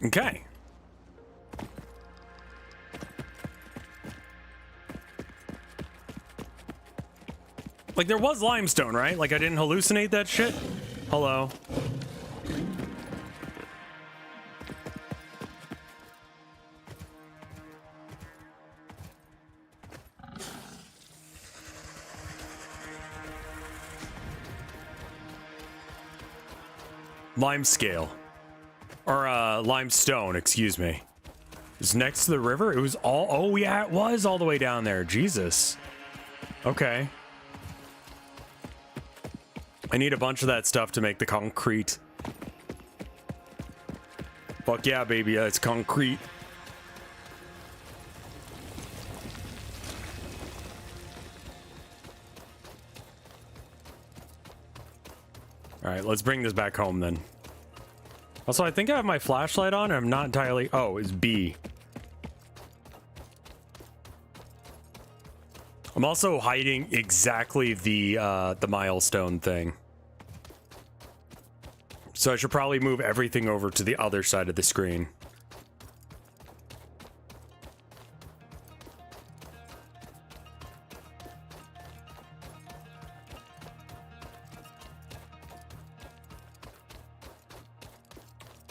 Okay. Like, there was limestone, right? Like, I didn't hallucinate that shit? Hello. Limescale. Or, limestone, excuse me. It's next to the river? It was all... Oh, yeah, it was all the way down there. Jesus. Okay. I need a bunch of that stuff to make the concrete. Fuck yeah, baby. It's concrete. Alright, let's bring this back home then. Also, I think I have my flashlight on. I'm not entirely... Oh, it's B. I'm also hiding exactly the milestone thing. So I should probably move everything over to the other side of the screen.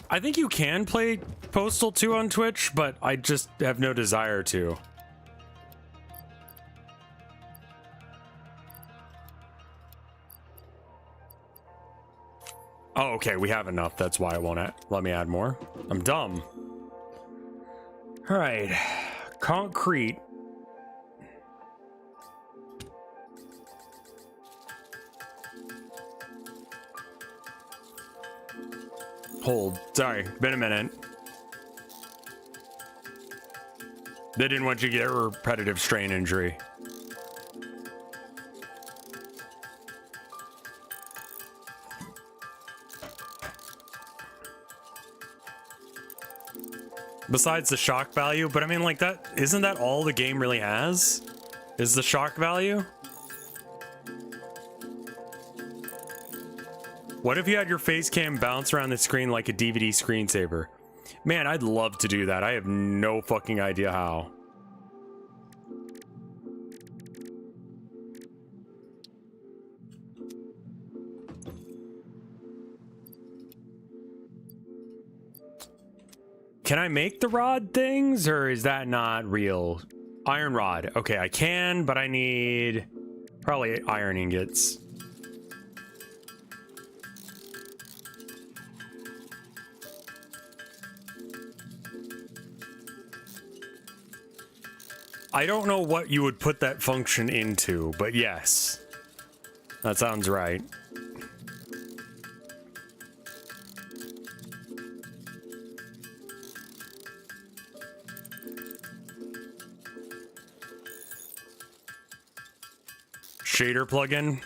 I think you can play Postal 2 on Twitch, but I just have no desire to. Oh, okay, we have enough. That's why it won't let me add more. I'm dumb. All right, concrete. Hold. Sorry, been a minute. They didn't want you to get a repetitive strain injury. Besides the shock value, but I mean, like, that isn't that all the game really has? Is the shock value? What if you had your face cam bounce around the screen like a DVD screensaver? Man, I'd love to do that. I have no fucking idea how. Can I make the rod things, or is that not real? Iron rod. Okay, I can, but I need probably iron ingots. I don't know what you would put that function into, but yes. That sounds right. Shader plugin.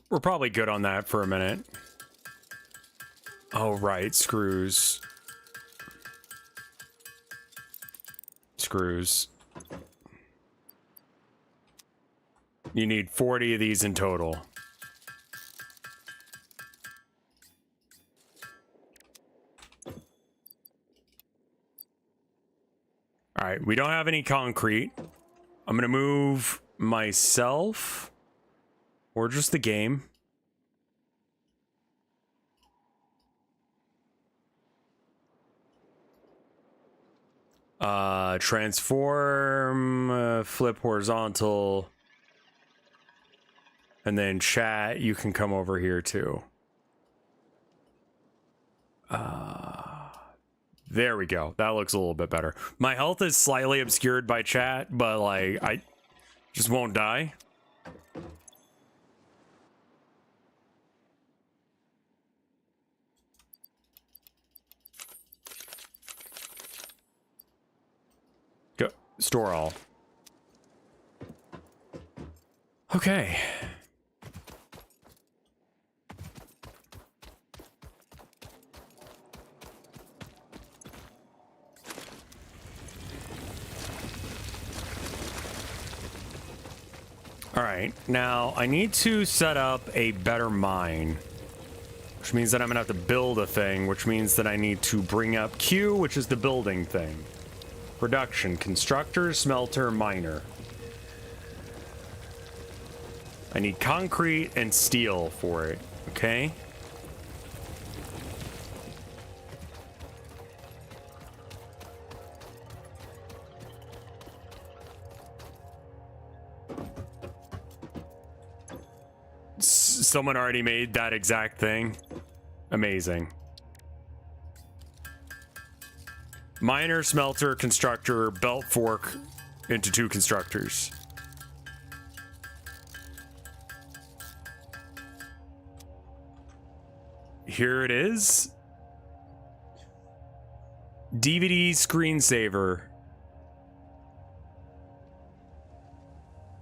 We're probably good on that for a minute. Oh, right, screws. Screws. You need 40 of these in total. All right, we don't have any concrete. I'm gonna move myself or just the game. Transform, flip horizontal, and then chat, you can come over here too. There we go. That looks a little bit better. My health is slightly obscured by chat, but like, I just won't die. Go. Store all. Okay. All right, now I need to set up a better mine, which means that I'm gonna have to build a thing, which means that I need to bring up Q, which is the building thing. Production, constructor, smelter, miner. I need concrete and steel for it, okay? Someone already made that exact thing. Amazing. Miner, smelter, constructor, belt fork into 2 constructors. Here it is. DVD screensaver,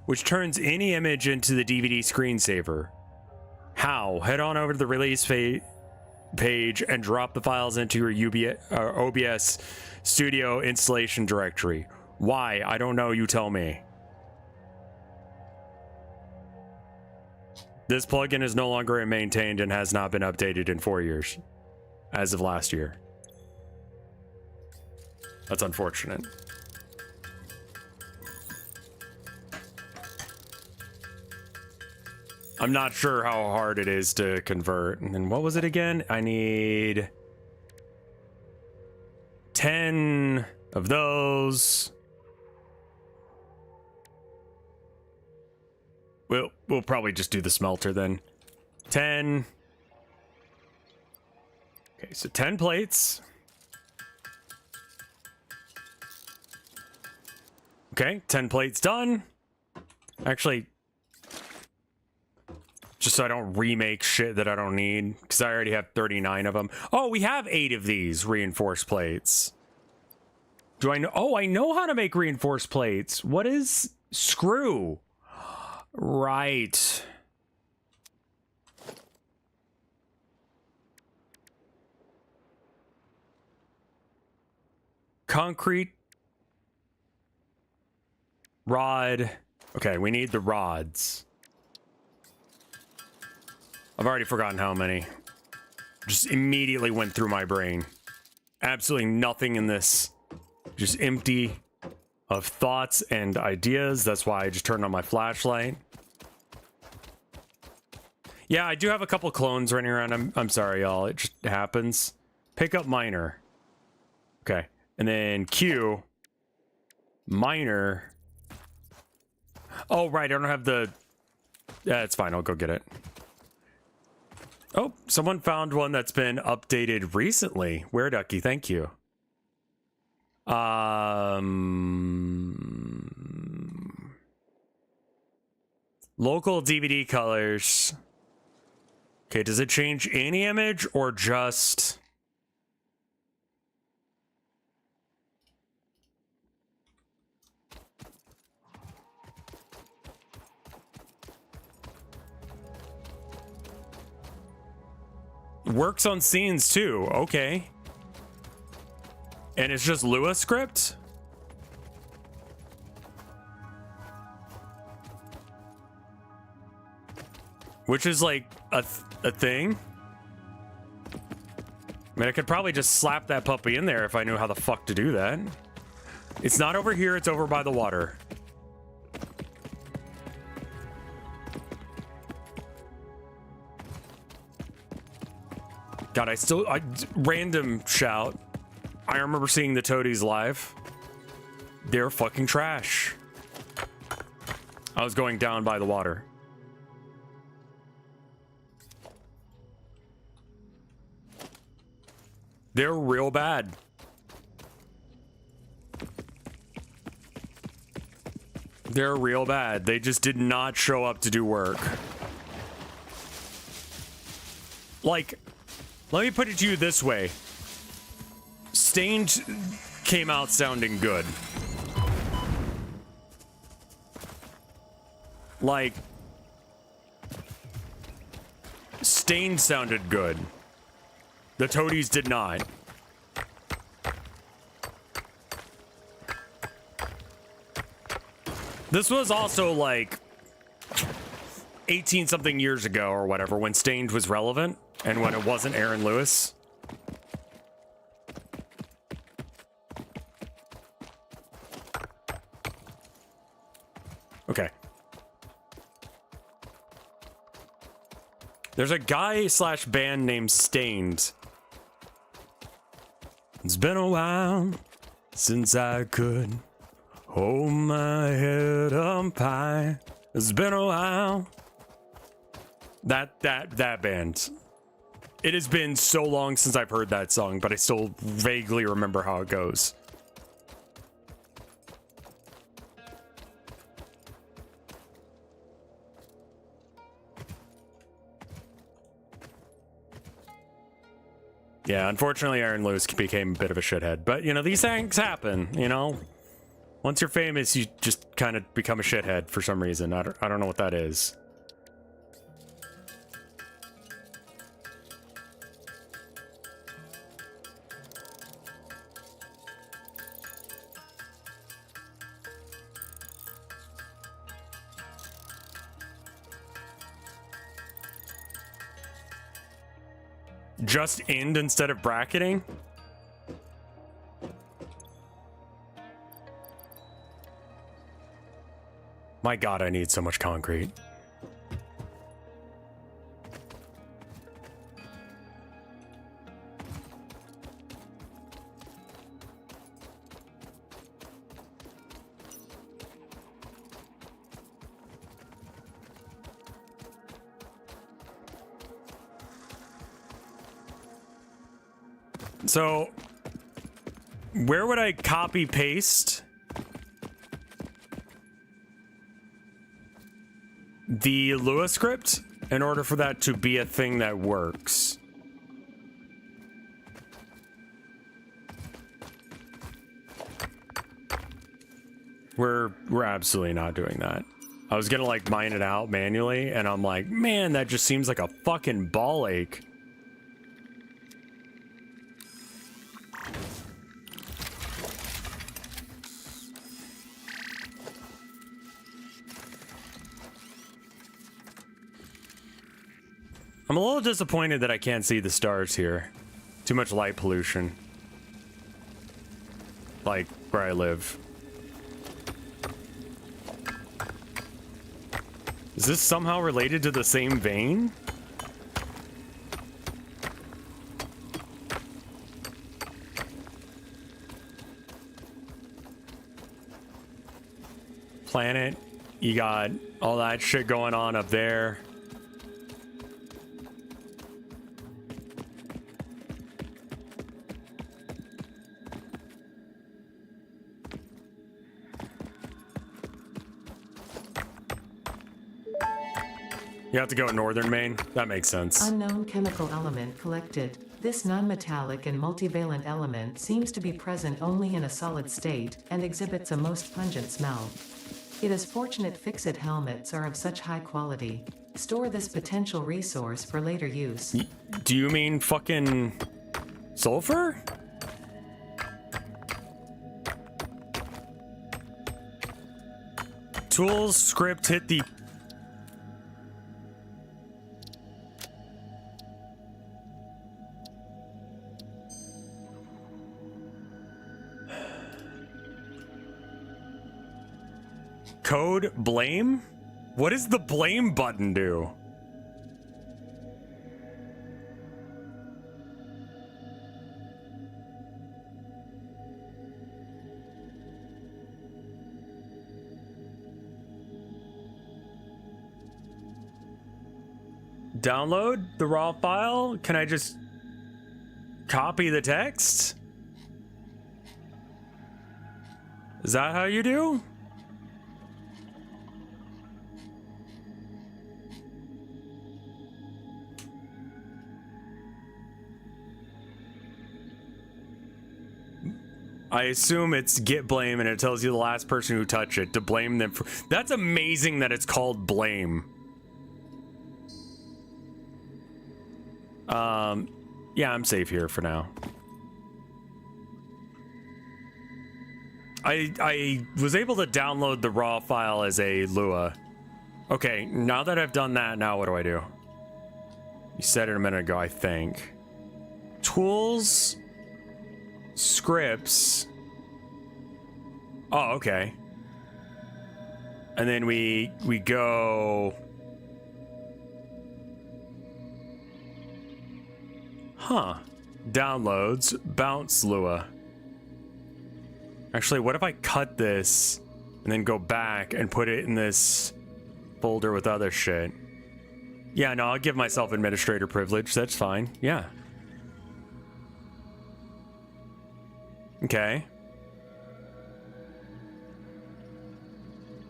which turns any image into the DVD screensaver. How? Head on over to the release page and drop the files into your OBS Studio installation directory. Why? I don't know. You tell me. This plugin is no longer maintained and has not been updated in 4 years, as of last year. That's unfortunate. I'm not sure how hard it is to convert. And then what was it again? I need 10 of those. We'll probably just do the smelter then. 10. Okay, so 10 plates. Okay, 10 plates done. Actually, just so I don't remake shit that I don't need, because I already have 39 of them. Oh, we have 8 of these reinforced plates. Do I know? Oh, I know how to make reinforced plates. What is screw? Right. Concrete. Rod. Okay, we need the rods. I've already forgotten how many. Just immediately went through my brain. Absolutely nothing in this. Just empty of thoughts and ideas. That's why I just turned on my flashlight. Yeah, I do have a couple clones running around. I'm sorry, y'all. It just happens. Pick up miner. Okay. And then Q. Miner. Oh, right. I don't have the... Yeah, it's fine. I'll go get it. Oh, someone found one that's been updated recently. Where, Ducky? Thank you. Local DVD colors. Okay, does it change any image or just... Works on scenes too. Okay. And it's just Lua script? Which is like a thing? I mean, I could probably just slap that puppy in there if I knew how the fuck to do that. It's not over here, it's over by the water. God, random shout. I remember seeing the Toadies live. They're fucking trash. I was going down by the water. They're real bad. They're real bad. They just did not show up to do work. Like, let me put it to you this way. Stained came out sounding good. Like, Stained sounded good. The Toadies did not. This was also like 18 something years ago or whatever, when Stained was relevant and when it wasn't Aaron Lewis. Okay. There's a guy slash band named Stained. It's been a while since I could hold my head up high. It's been a while. That band. It has been so long since I've heard that song, but I still vaguely remember how it goes. Yeah, unfortunately, Aaron Lewis became a bit of a shithead. But, you know, these things happen, you know? Once you're famous, you just kind of become a shithead for some reason. I don't know what that is. Just end instead of bracketing? My God, I need so much concrete. So, where would I copy paste the Lua script in order for that to be a thing that works? We're absolutely not doing that. I was gonna like mine it out manually, and I'm like, man, that just seems like a fucking ball ache. I'm a little disappointed that I can't see the stars here. Too much light pollution. Like, where I live. Is this somehow related to the same vein? Planet, you got all that shit going on up there. You have to go northern Maine? That makes sense. Unknown chemical element collected. This non-metallic and multivalent element seems to be present only in a solid state, and exhibits a most pungent smell. It is fortunate fixit helmets are of such high quality. Store this potential resource for later use. Do you mean fucking sulfur? Tools script hit the code blame? What does the blame button do? Download the raw file? Can I just copy the text? Is that how you do? I assume it's get blame and it tells you the last person who touched it to blame them for. That's amazing that it's called blame. Yeah, I'm safe here for now. I was able to download the raw file as a Lua. Okay, now that I've done that, now what do I do? You said it a minute ago, I think. Tools, scripts. Oh, okay. And then we go. Huh. Downloads, bounce Lua. Actually, what if I cut this and then go back and put it in this folder with other shit? Yeah, no, I'll give myself administrator privilege. That's fine. Yeah. Okay.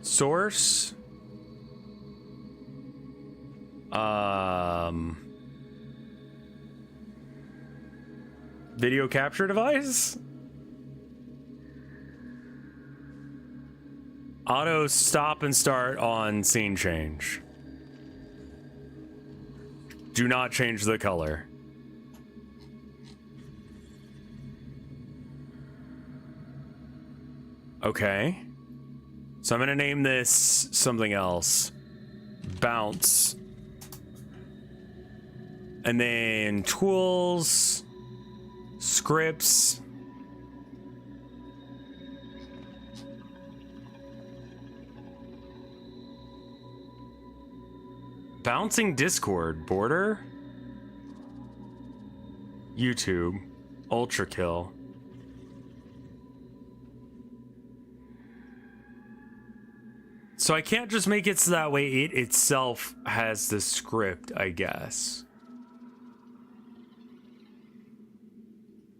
Source. Video capture device? Auto stop and start on scene change. Do not change the color. Okay. So I'm gonna name this something else. Bounce. And then tools, scripts. Bouncing Discord, border. YouTube, Ultra Kill. So I can't just make it so that way it itself has the script, I guess.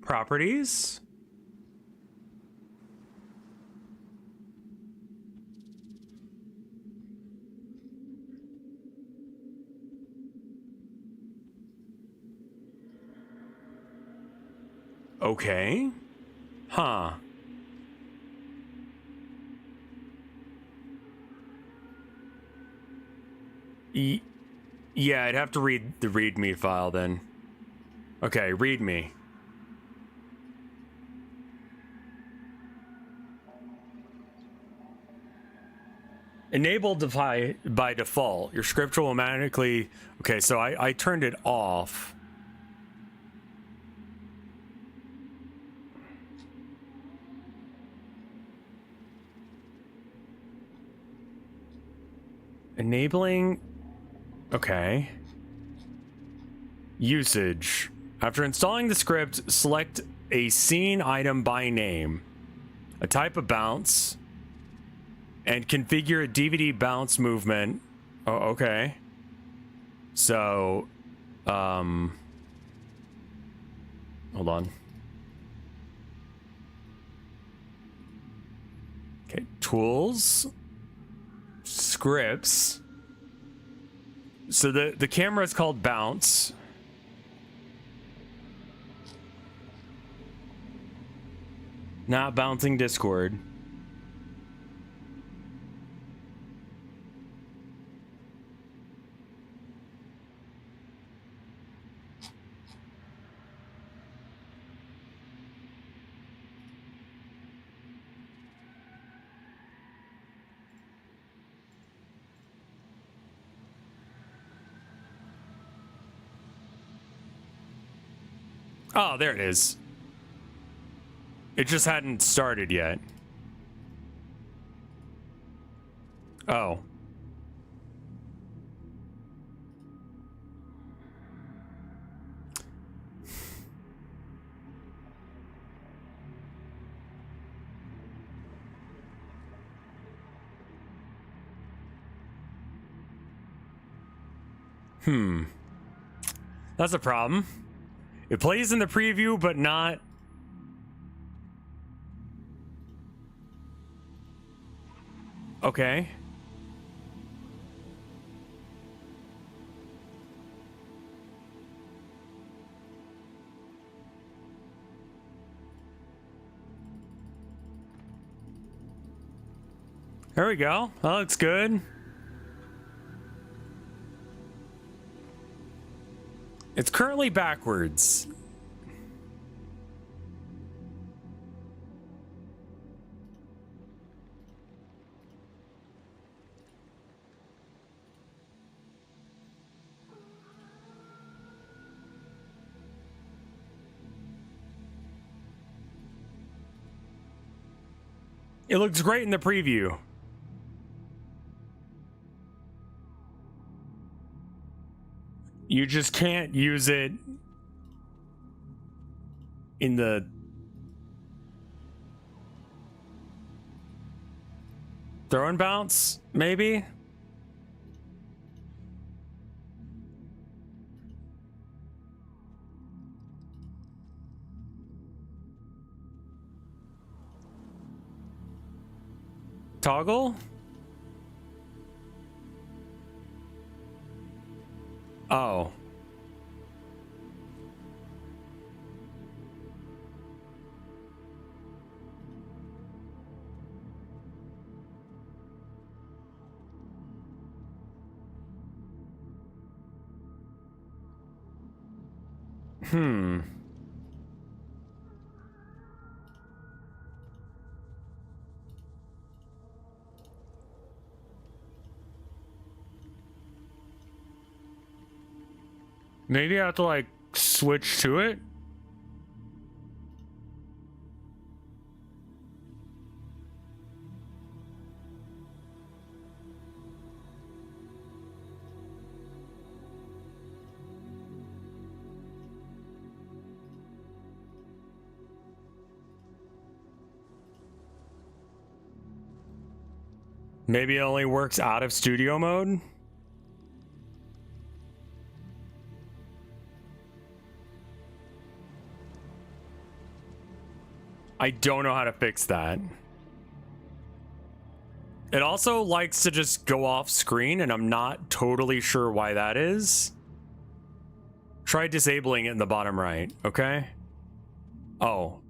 Properties? Okay. Huh. Yeah, I'd have to read the README file then. Okay, README. Enabled by default. Your script will automatically... Okay, so I turned it off. Enabling... Okay. Usage. After installing the script, select a scene item by name, a type of bounce, and configure a DVD bounce movement. Oh, okay. So, hold on. Okay, tools, scripts. So the camera is called bounce. Not bouncing Discord. Oh, there it is. It just hadn't started yet. Oh. That's a problem. It plays in the preview, but not... Okay. There we go. That looks good. It's currently backwards. It looks great in the preview. You just can't use it in the throw and bounce, maybe? Toggle? Oh. Maybe I have to like switch to it. Maybe it only works out of studio mode. I don't know how to fix that. It also likes to just go off screen, and I'm not totally sure why that is. Try disabling it in the bottom right, okay? Oh.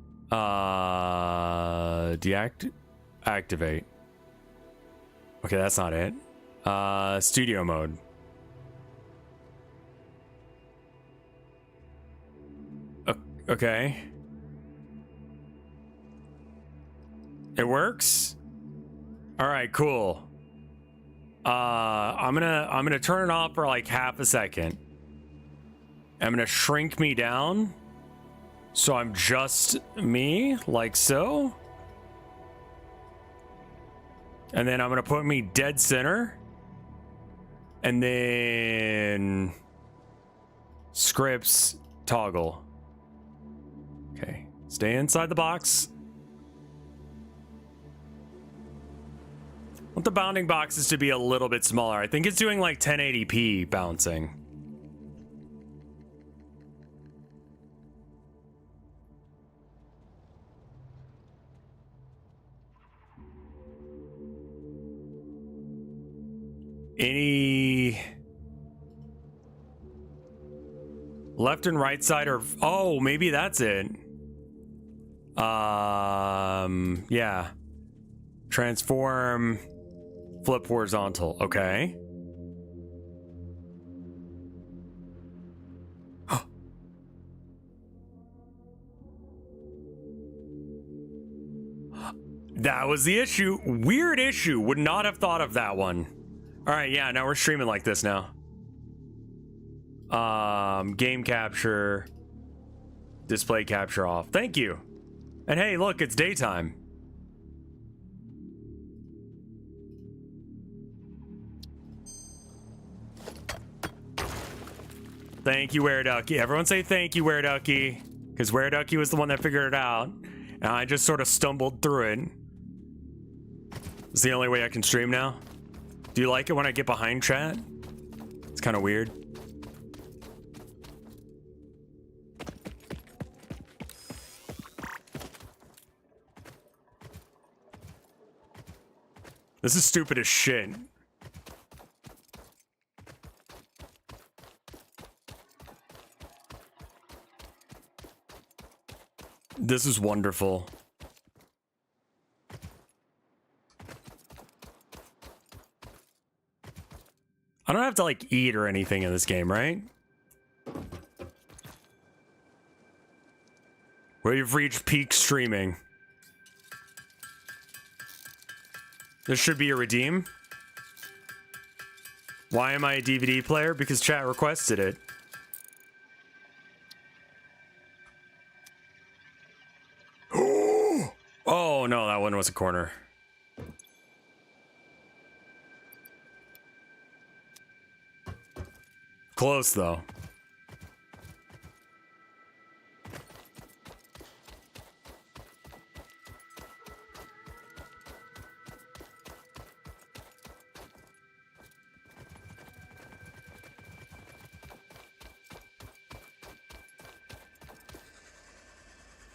Activate. Okay, that's not it. Studio mode. Okay. It works? All right, cool. I'm gonna turn it off for like half a second. I'm gonna shrink me down so I'm just me, like so. And then I'm gonna put me dead center. And then scripts toggle. Okay, stay inside the box. I want the bounding boxes to be a little bit smaller. I think it's doing like 1080p bouncing. Any left and right side are, oh, maybe that's it. Yeah. Transform, flip horizontal. Okay. That was the issue. Weird issue. Would not have thought of that one. All right, yeah, now we're streaming like this now. Game capture, display capture off. Thank you. And hey, look, it's daytime. Thank you, Wereducky. Everyone say thank you, Wereducky. Because Wereducky was the one that figured it out. And I just sort of stumbled through it. It's the only way I can stream now. Do you like it when I get behind chat? It's kind of weird. This is stupid as shit. This is wonderful. I don't have to like eat or anything in this game, right? We've reached peak streaming. This should be a redeem. Why am I a DVD player? Because chat requested it. Oh no, that one was a corner. close though.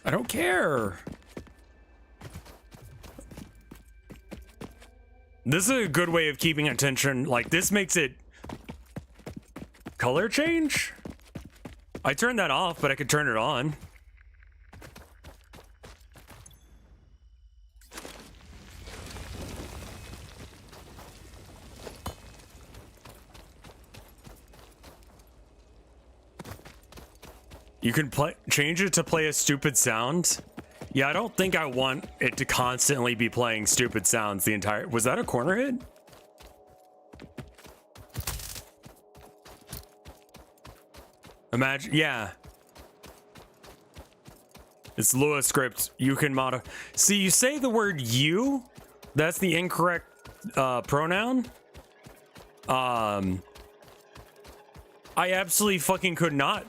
I don't care. This is a good way of keeping attention. Like, this makes it color change. I turned that off, but I could turn it on. You can change it to play a stupid sound. Yeah, I don't think I want it to constantly be playing stupid sounds the entire... Was that a corner hit? Imagine, yeah. It's Lua script. You can modify. See, you say the word you. That's the incorrect pronoun. I absolutely fucking could not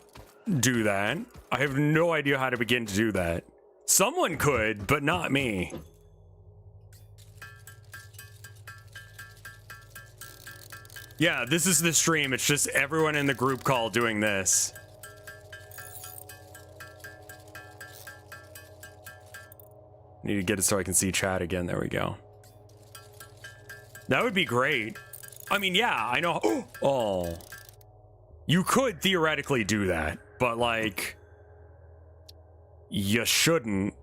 do that. I have no idea how to begin to do that. Someone could, but not me. Yeah, this is the stream. It's just everyone in the group call doing this. Need to get it so I can see chat again. There we go. That would be great. I mean, yeah, I know. Oh. You could theoretically do that, but like, you shouldn't.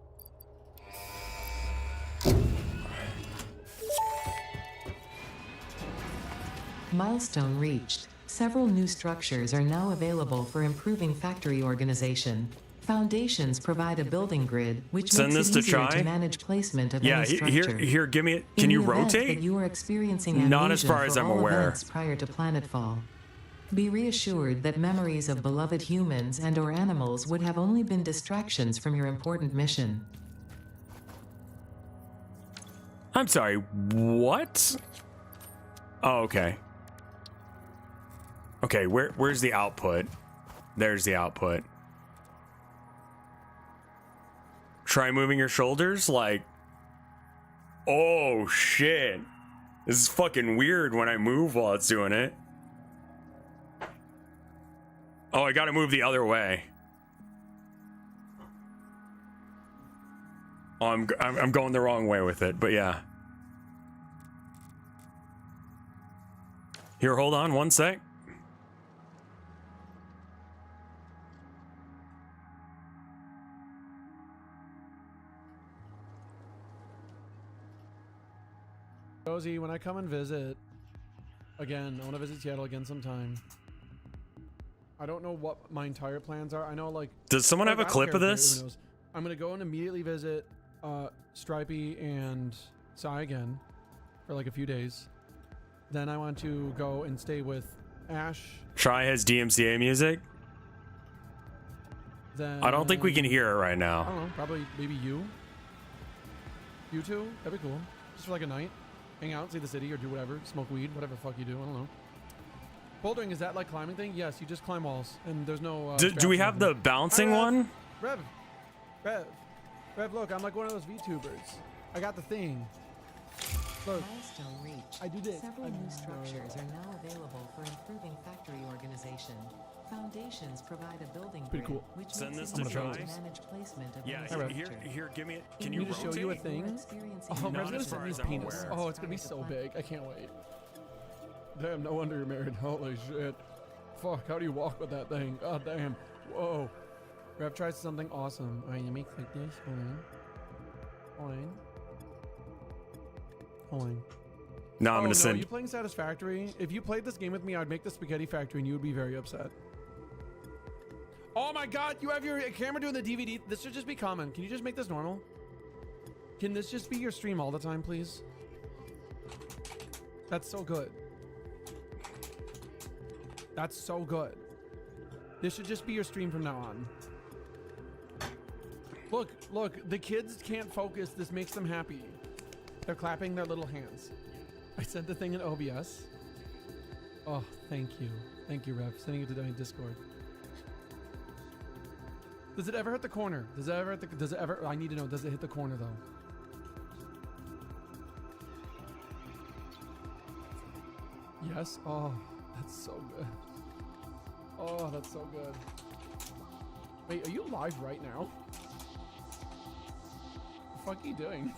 Milestone reached. Several new structures are now available for improving factory organization. Foundations provide a building grid, which Send makes this it to easier Chai? to manage placement of Yeah, any structure. here, give me it. Can In you the event rotate? that you are experiencing amnesia Not as far as for I'm all aware. events prior to planetfall. Be reassured that memories of beloved humans and or animals would have only been distractions from your important mission. I'm sorry, what? Oh, okay. Okay, where's the output? There's the output. Try moving your shoulders, like... Oh, shit. This is fucking weird when I move while it's doing it. Oh, I gotta move the other way. Oh, I'm going the wrong way with it, but yeah. Here, hold on one sec. Josie, when I come and visit again, I want to visit Seattle again sometime. I don't know what my entire plans are. I know, like, Does someone have a I don't clip care of who this? knows. I'm gonna go and immediately visit Stripey and Sai again for like a few days. Then I want to go and stay with Ash. Try has DMCA music. Then I don't think we can hear it right I now. don't know, probably maybe you two. That'd be cool. Just for like a night, hang out, see the city, or do whatever, smoke weed, whatever the fuck you do. I don't know. Bouldering, is that like climbing thing? Yes, you just climb walls, and there's no. Do we have the bouncing one? Rev, look, I'm like one of those VTubers. I got the thing. Look, Milestone reached. I do this. Several new structures are now available for improving factory organization. Foundations provide a building Pretty grid, cool. which Send makes this it to easier Chai? to manage placement of Yeah, any here, structure. here, give me it. Can In you me to show you a rotate? thing? You're experiencing Oh, Not Rev's gonna as far send me as his I'm penis. aware. Oh, it's gonna be so big. I can't wait. Damn, no wonder you're married. Holy shit. Fuck, how do you walk with that thing? God damn. Whoa. Rev tries something awesome. Alright, let me click this. Hold on. No, I'm Oh, gonna no, send. you playing Satisfactory? If you played this game with me, I'd make the Spaghetti Factory and you would be very upset. Oh my god, you have your camera doing the DVD. This should just be common. Can you just make this normal? Can this just be your stream all the time, please? That's so good. That's so good. This should just be your stream from now on. Look, the kids can't focus. This makes them happy. They're clapping their little hands. I sent the thing in OBS. Oh, thank you. Thank you, Rev. Sending it to Discord. Does it ever hit the corner? Does it ever hit the, does it ever, I need to know, does it hit the corner though? Yes? Oh, that's so good. Oh, that's so good. Wait, are you live right now? What the fuck are you doing?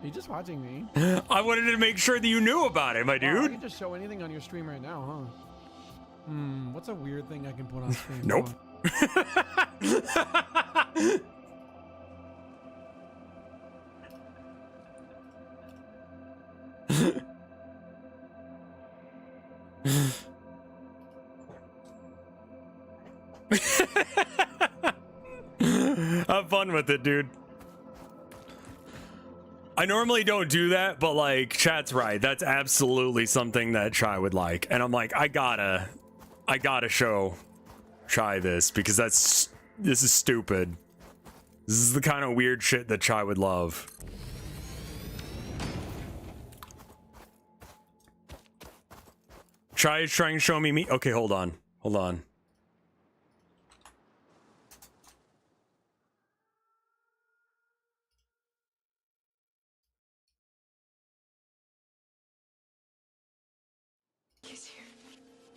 Are you just watching me? I wanted to make sure that you knew about it, my Wow, I dude. can just show anything on your stream right now, huh? What's a weird thing I can put on stream? Nope. Have fun with it, dude. I normally don't do that, but like, chat's right. That's absolutely something that Chai would like. And I'm like, I gotta show Chai this because this is stupid. This is the kind of weird shit that Chai would love. Chai is trying to show me. Okay, hold on. Hold on.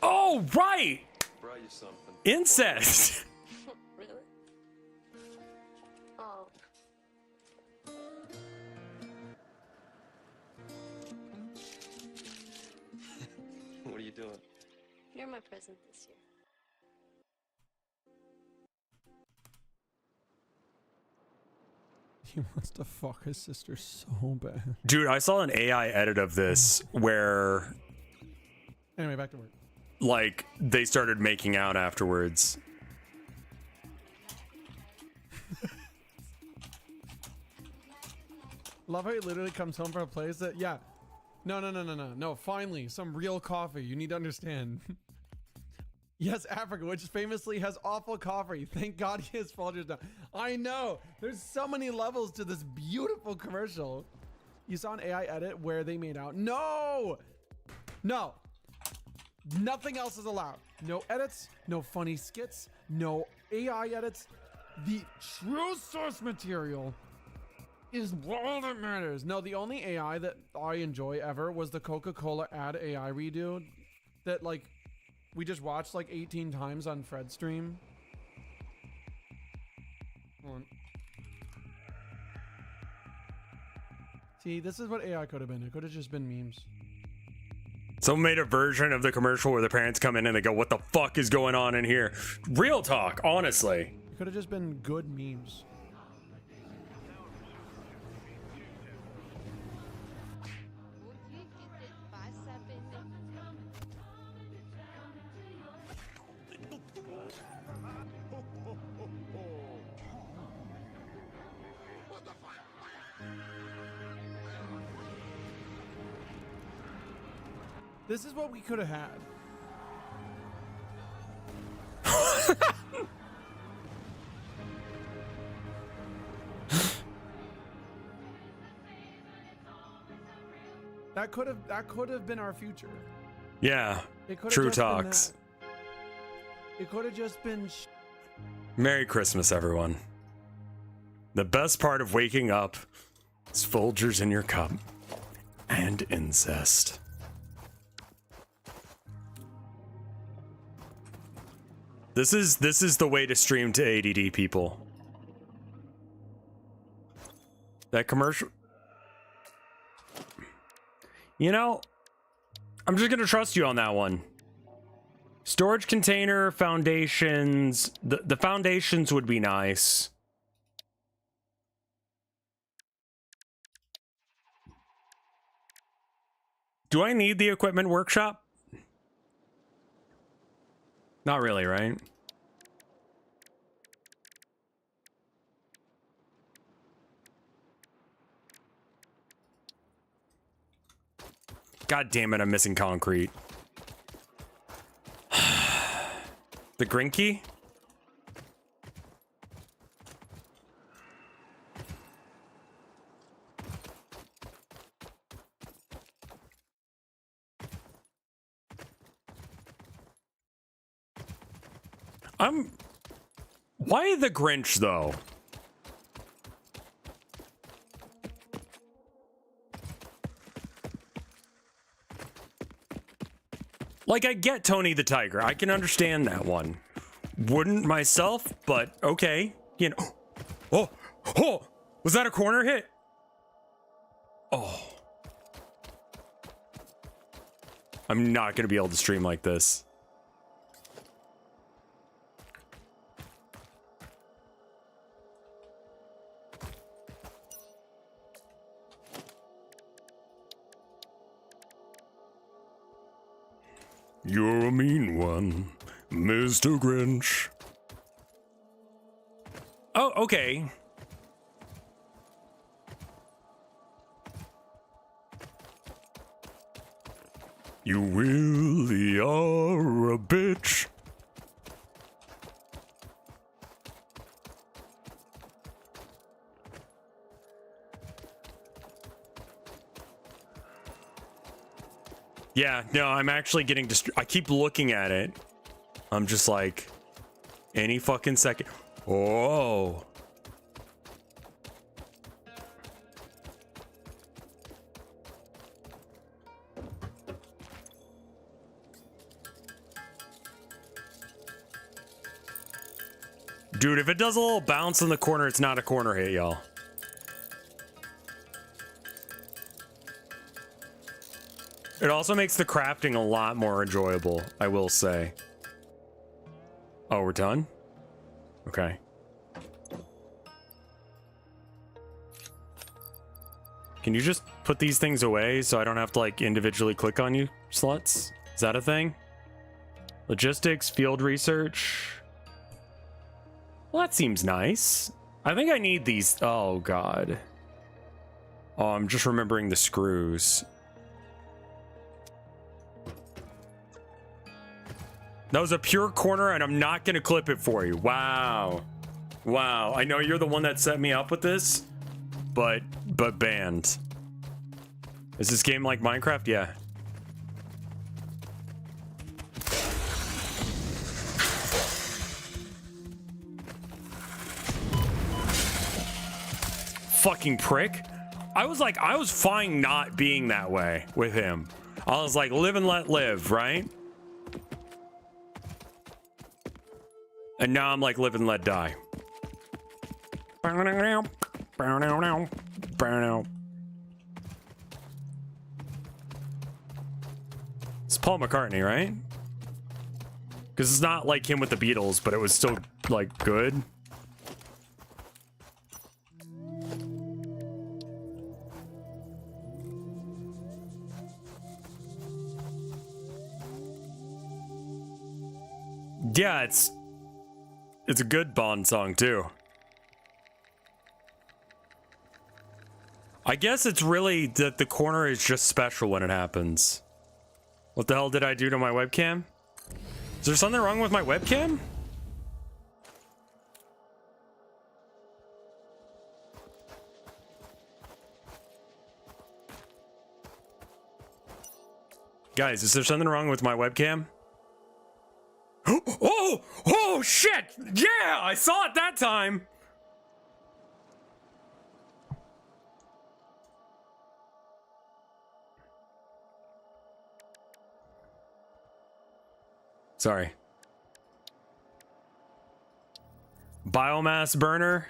Oh, right! Brought you something. Incest! Really? Oh. What are you doing? You're my present this year. He wants to fuck his sister so bad. Dude, I saw an AI edit of this where, Anyway, back to work. like, they started making out afterwards. Love how he literally comes home from a place that, yeah. No, finally, some real coffee. You need to understand. Yes, Africa, which famously has awful coffee. Thank God he has Folgers now. I know. There's so many levels to this beautiful commercial. You saw an AI edit where they made out. No! No. Nothing else is allowed. No edits, no funny skits, no AI edits. The true source material is all that matters. No, the only AI that I enjoy ever was the Coca-Cola ad AI redo that, like, we just watched like 18 times on Fred's stream. Hold on. See, this is what AI could have been. It could have just been memes. Someone made a version of the commercial where the parents come in and they go, what the fuck is going on in here? Real talk, honestly. It could have just been good memes. This is what we could have had. That could have been our future. Yeah, It could have true just been talks. that. It could have just been. Merry Christmas, everyone. The best part of waking up is Folgers in your cup and incest. This is the way to stream to ADD people. That commercial. You know, I'm just gonna trust you on that one. Storage container, foundations. The foundations would be nice. Do I need the equipment workshop? Not really, right? God damn it, I'm missing concrete. The Grinky? Why the Grinch, though? Like, I get Tony the Tiger. I can understand that one. Wouldn't myself, but okay. You know. Oh! Was that a corner hit? Oh. I'm not going to be able to stream like this. You're a mean one, Mr. Grinch. Oh, okay. You really are a bitch. Yeah, no, I'm actually getting I keep looking at it. I'm just like, any fucking second. Oh. Dude, if it does a little bounce in the corner, it's not a corner hit, y'all. It also makes the crafting a lot more enjoyable, I will say. Oh, we're done? Okay. Can you just put these things away so I don't have to, like, individually click on you, sluts? Is that a thing? Logistics, field research. Well, that seems nice. I think I need these. Oh, God. Oh, I'm just remembering the screws. That was a pure corner, and I'm not going to clip it for you. Wow. Wow. I know you're the one that set me up with this, but banned. Is this game like Minecraft? Yeah. Fucking prick. I was fine not being that way with him. I was like, live and let live, right? And now I'm like, live and let die. It's Paul McCartney, right? Because it's not like him with the Beatles, but it was still, like, good. Yeah, it's a good Bond song, too. I guess it's really that the corner is just special when it happens. What the hell did I do to my webcam? Is there something wrong with my webcam? Guys, is there something wrong with my webcam? Oh, shit! Yeah, I saw it that time! Sorry. Biomass burner.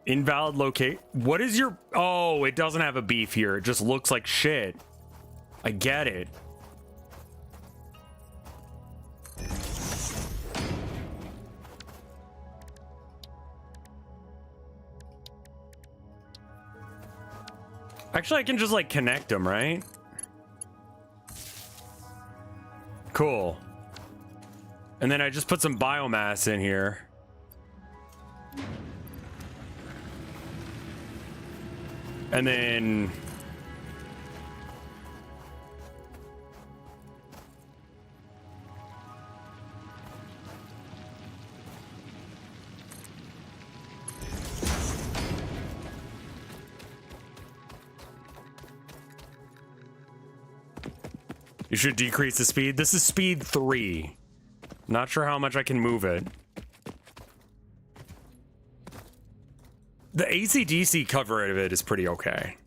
Invalid locate. What is your... Oh, it doesn't have a beef here. It just looks like shit. I get it. Actually, I can just, like, connect them, right? Cool. And then I just put some biomass in here. And then... You should decrease the speed. This is speed 3. Not sure how much I can move it. The AC/DC cover of it is pretty okay.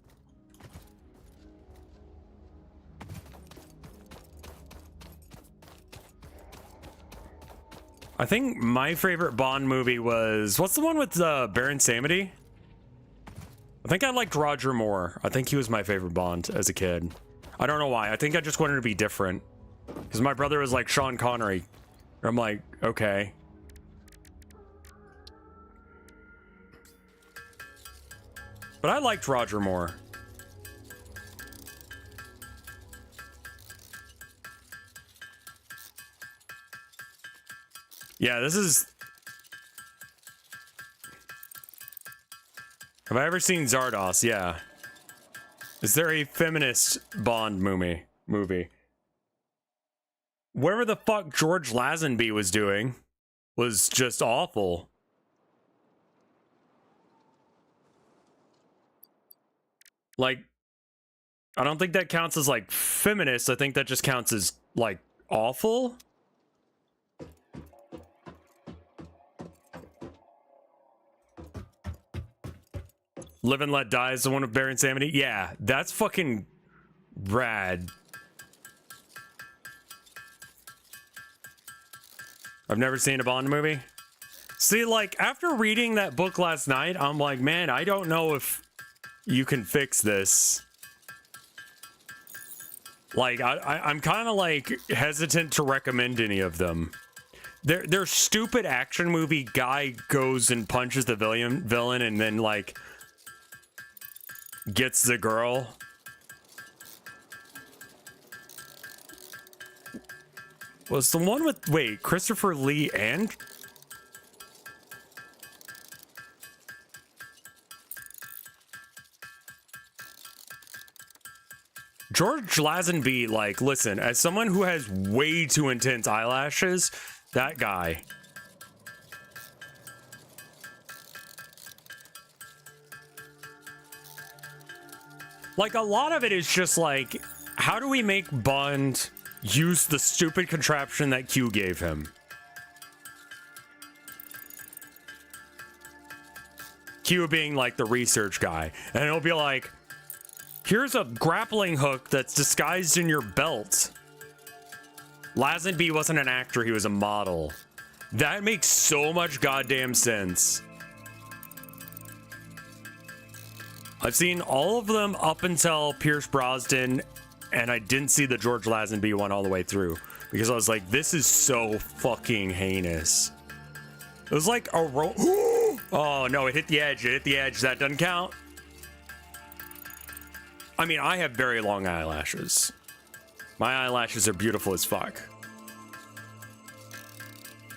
I think my favorite Bond movie was... What's the one with Baron Samedi? I think I liked Roger Moore. I think he was my favorite Bond as a kid. I don't know why. I think I just wanted to be different. Because my brother was like Sean Connery. I'm like, okay. But I liked Roger Moore. Yeah, this is... Have I ever seen Zardos? Yeah. Is there a feminist Bond movie? Whatever the fuck George Lazenby was doing was just awful. Like, I don't think that counts as like feminist. I think that just counts as like awful. Live and Let Die is the one with Baron Samedi. Yeah, that's fucking rad. I've never seen a Bond movie. See, like, after reading that book last night, I'm like, man, I don't know if you can fix this. Like, I'm kind of, like, hesitant to recommend any of them. They're stupid action movie. Guy goes and punches the villain and then, like, gets the girl. Was the one with, wait, Christopher Lee and... George Lazenby, like, listen, as someone who has way too intense eyelashes, that guy... Like, a lot of it is just like, how do we make Bond use the stupid contraption that Q gave him? Q being like the research guy. And it'll be like, here's a grappling hook that's disguised in your belt. Lazenby wasn't an actor, he was a model. That makes so much goddamn sense. I've seen all of them up until Pierce Brosnan, and I didn't see the George Lazenby one all the way through because I was like, this is so fucking heinous. It was like a oh no, it hit the edge. It hit the edge. That doesn't count. I mean, I have very long eyelashes. My eyelashes are beautiful as fuck.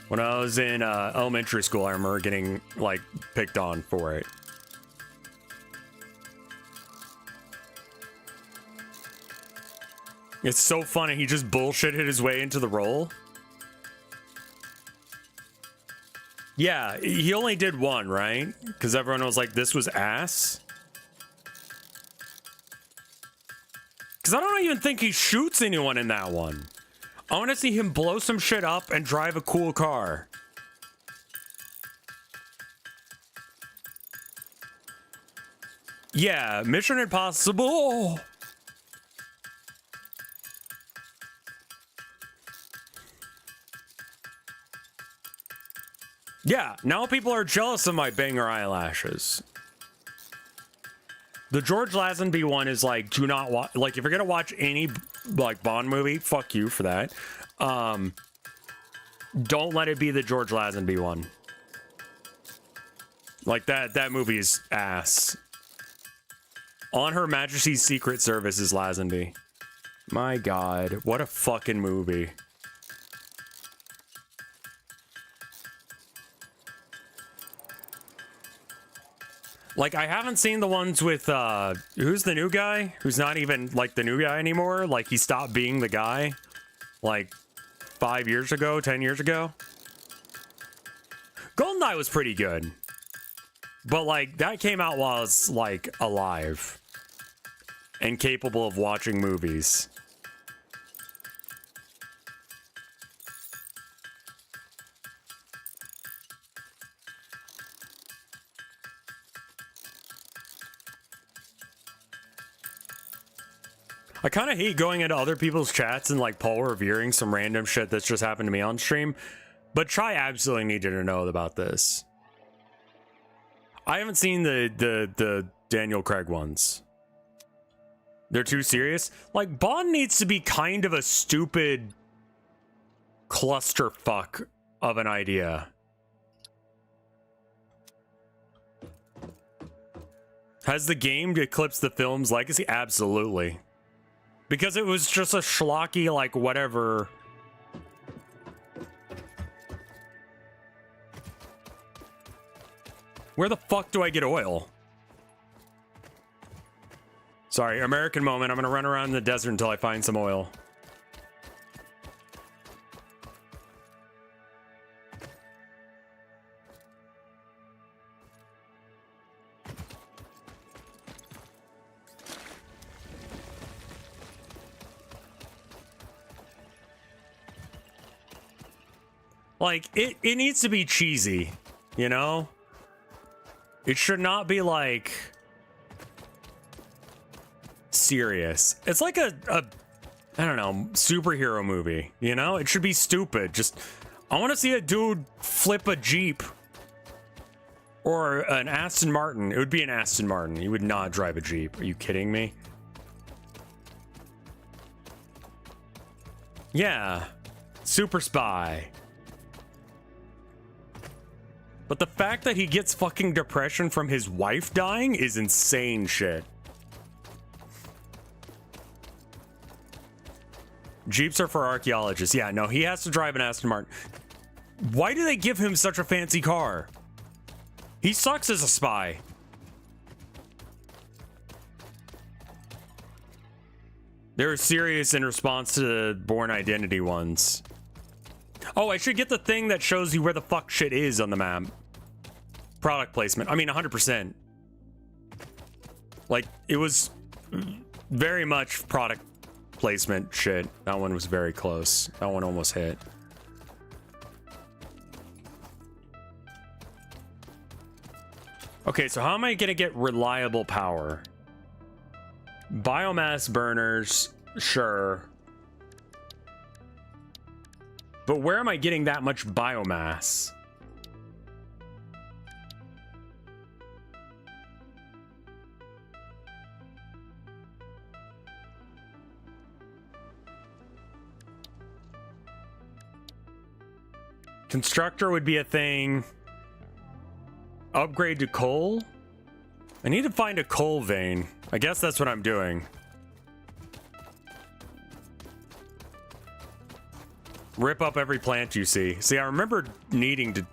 When I was in elementary school, I remember getting like picked on for it. It's so funny. He just bullshitted his way into the role. Yeah, he only did one, right? Because everyone was like, this was ass. Because I don't even think he shoots anyone in that one. I want to see him blow some shit up and drive a cool car. Yeah, Mission Impossible. Yeah, now people are jealous of my banger eyelashes. The George Lazenby one is like, do not watch, like, if you're gonna watch any like Bond movie, fuck you for that. Don't let it be the George Lazenby one. Like that movie is ass. On Her Majesty's Secret Service is Lazenby. My God, what a fucking movie. Like, I haven't seen the ones with, who's the new guy? Who's not even, like, the new guy anymore? Like, he stopped being the guy, like, 5 years ago, 10 years ago. GoldenEye was pretty good. But, like, that came out while I was, like, alive. And capable of watching movies. I kind of hate going into other people's chats and like Paul revering some random shit that's just happened to me on stream, but Chai absolutely needed to know about this. I haven't seen the Daniel Craig ones. They're too serious. Like, Bond needs to be kind of a stupid clusterfuck of an idea. Has the game eclipsed the film's legacy? Absolutely. Because it was just a schlocky, like, whatever. Where the fuck do I get oil? Sorry, American moment. I'm gonna run around in the desert until I find some oil. Like, it needs to be cheesy, you know? It should not be like serious. It's like a I don't know, superhero movie, you know? It should be stupid. Just, I want to see a dude flip a Jeep or an Aston Martin. It would be an Aston Martin. You would not drive a Jeep. Are you kidding me? Yeah. Super spy. But the fact that he gets fucking depression from his wife dying is insane shit. Jeeps are for archaeologists. Yeah, no, he has to drive an Aston Martin. Why do they give him such a fancy car? He sucks as a spy. They're serious in response to the Born Identity ones. Oh, I should get the thing that shows you where the fuck shit is on the map. Product placement. I mean, 100%. Like, it was very much product placement shit. That one was very close. That one almost hit. Okay, so how am I gonna get reliable power? Biomass burners, sure. But where am I getting that much biomass? Constructor would be a thing. Upgrade to coal? I need to find a coal vein. I guess that's what I'm doing. Rip up every plant you see. See, I remember needing to...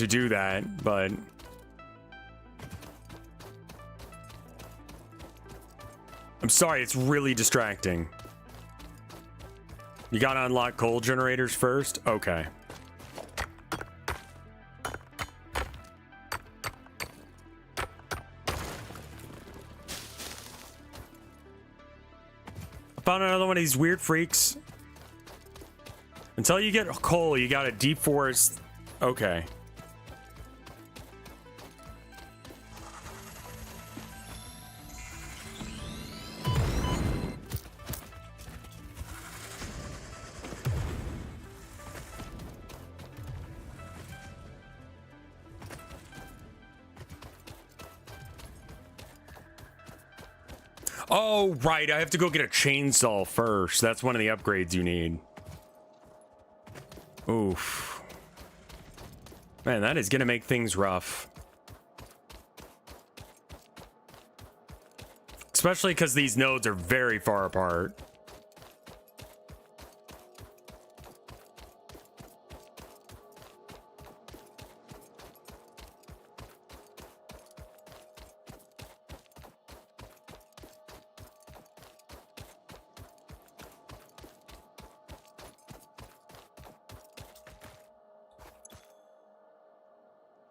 do that, but... I'm sorry, it's really distracting. You gotta unlock coal generators first? Okay. I found another one of these weird freaks. Until you get coal, you gotta deforest. Okay. Oh, right. I have to go get a chainsaw first. That's one of the upgrades you need. Oof. Man, that is going to make things rough. Especially because these nodes are very far apart.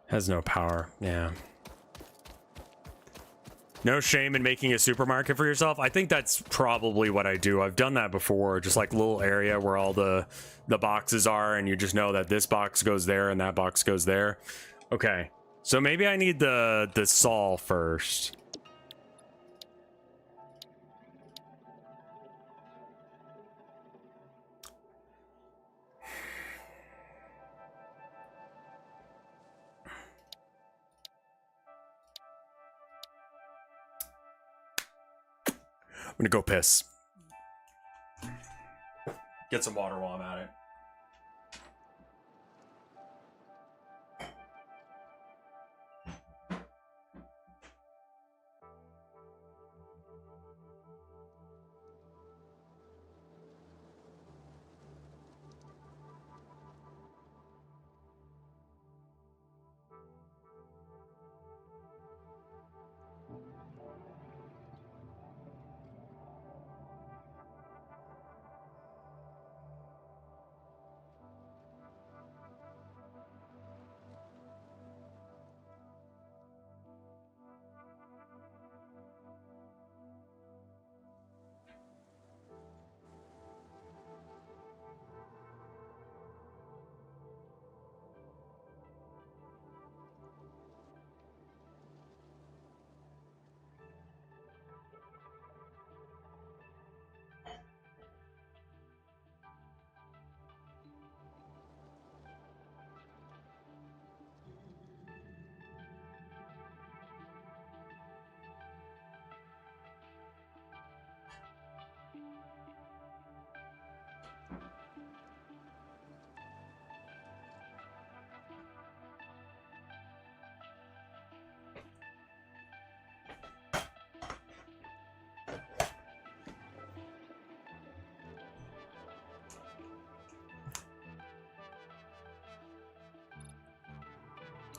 Has no power. Yeah. No shame in making a supermarket for yourself. I think that's probably what I do. I've done that before. Just like a little area where all the boxes are, and you just know that this box goes there and that box goes there. Okay. So maybe I need the saw first. I'm gonna go piss. Get some water while I'm at it.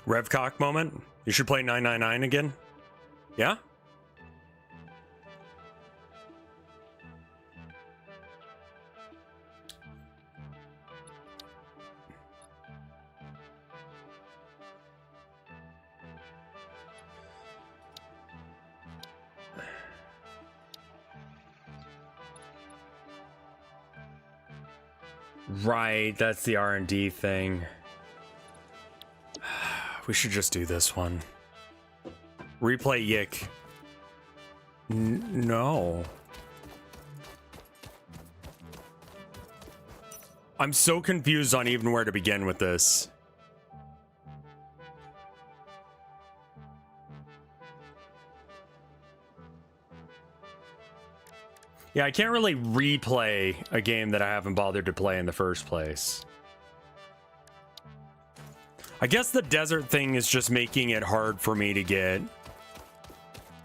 Revcock moment. You should play 999 again. Yeah? Right, that's the R&D thing. We should just do this one. Replay Yick. No. I'm so confused on even where to begin with this. Yeah, I can't really replay a game that I haven't bothered to play in the first place. I guess the desert thing is just making it hard for me to get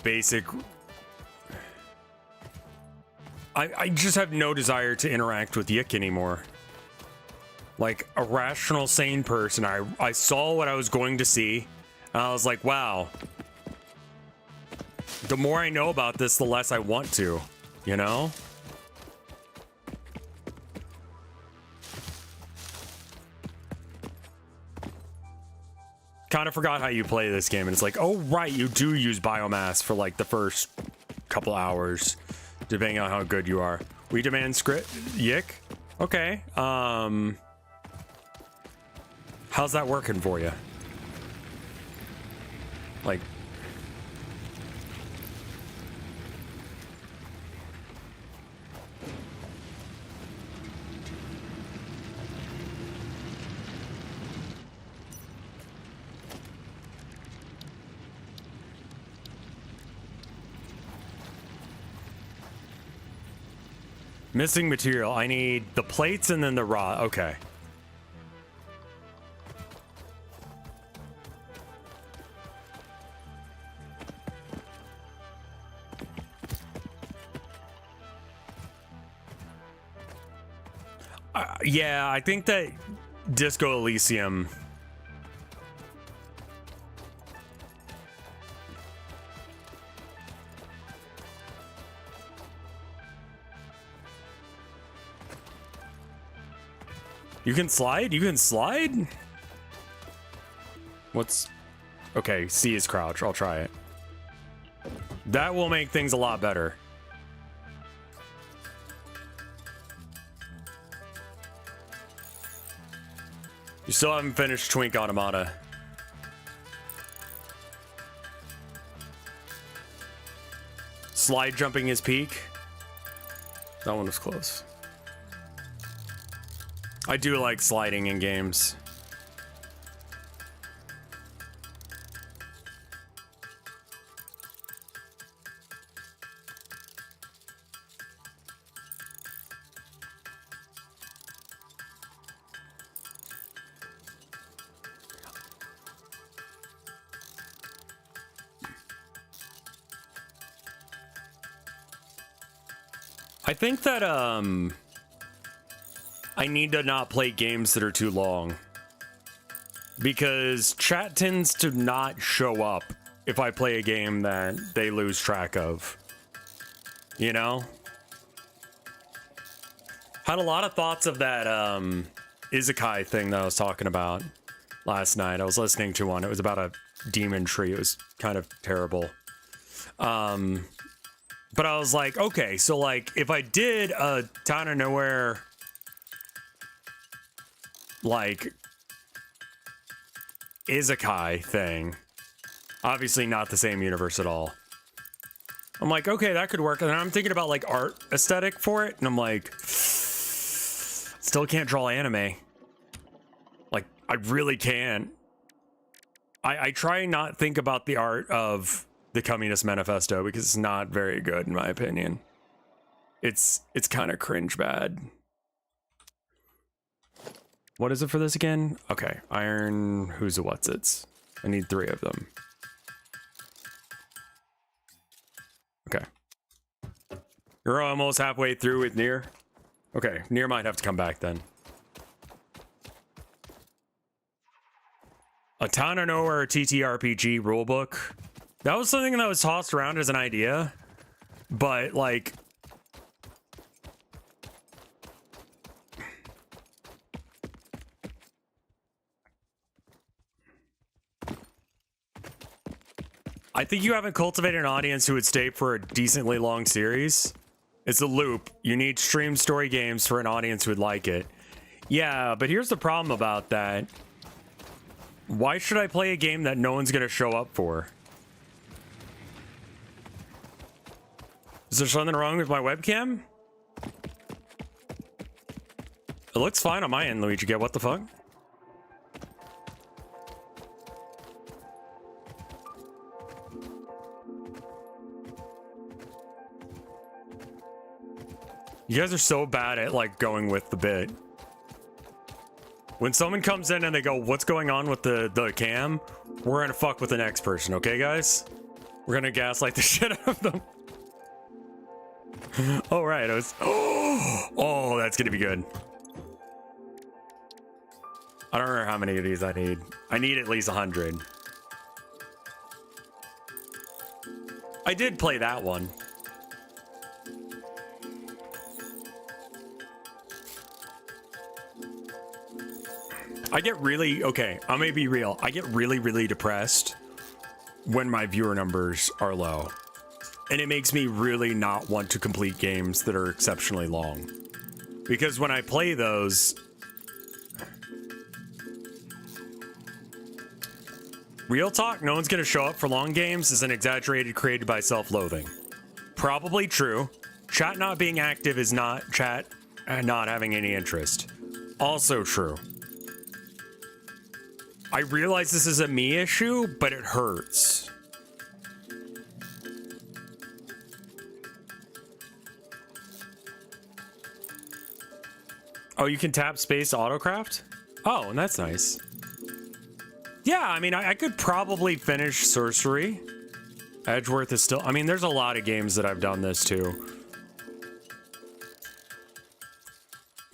basic... I just have no desire to interact with Yick anymore. Like, a rational, sane person, I saw what I was going to see, and I was like, wow. The more I know about this, the less I want to, you know? Kind of forgot how you play this game, and it's like, oh right, you do use biomass for like the first couple hours, depending on how good you are. We demand script Yick. Okay. How's that working for you? Like, missing material. I need the plates and then the rod. Okay. Yeah, I think that Disco Elysium... You can slide? You can slide? What's... Okay, C is crouch. I'll try it. That will make things a lot better. You still haven't finished Twink Automata. slide jumping his peak. That one was close. I do like sliding in games. I think that I need to not play games that are too long, because chat tends to not show up if I play a game that they lose track of, you know? Had a lot of thoughts of that Isekai thing that I was talking about last night. I was listening to one. It was about a demon tree. It was kind of terrible. But I was like, okay, so like if I did a town of nowhere, like Isekai thing, obviously not the same universe at all. I'm like, okay, that could work. And then I'm thinking about like art aesthetic for it. And I'm like, still can't draw anime. Like I really can't. I try and not think about the art of the Communist Manifesto because it's not very good in my opinion. It's kind of cringe bad. What is it for this again? Okay, iron who's a what's its. I need 3 of them. Okay. You're almost halfway through with Nier. Okay, Nier might have to come back then. A Town of Nowhere TTRPG rulebook. That was something that was tossed around as an idea, but like, I think you haven't cultivated an audience who would stay for a decently long series. It's a loop. You need stream story games for an audience who would like it. Yeah, but here's the problem about that. Why should I play a game that no one's gonna show up for? Is there something wrong with my webcam? It looks fine on my end, Luigi. Get what the fuck? You guys are so bad at like going with the bit. When someone comes in and they go, what's going on with the cam? We're gonna fuck with the next person, okay guys? We're gonna gaslight the shit out of them. Oh, right. I was. Oh, that's gonna be good. I don't remember how many of these I need. I need at least 100. I did play that one. I get really, okay, I'm gonna be real. I get really, really depressed when my viewer numbers are low. And it makes me really not want to complete games that are exceptionally long. Because when I play those, real talk, no one's gonna show up for long games is an exaggerated created by self-loathing. Probably true. Chat not being active is not chat not having any interest. Also true. I realize this is a me issue, but it hurts. Oh, you can tap space autocraft? Oh, and that's nice. Yeah, I mean, I could probably finish Sorcery. Edgeworth is still... I mean, there's a lot of games that I've done this to.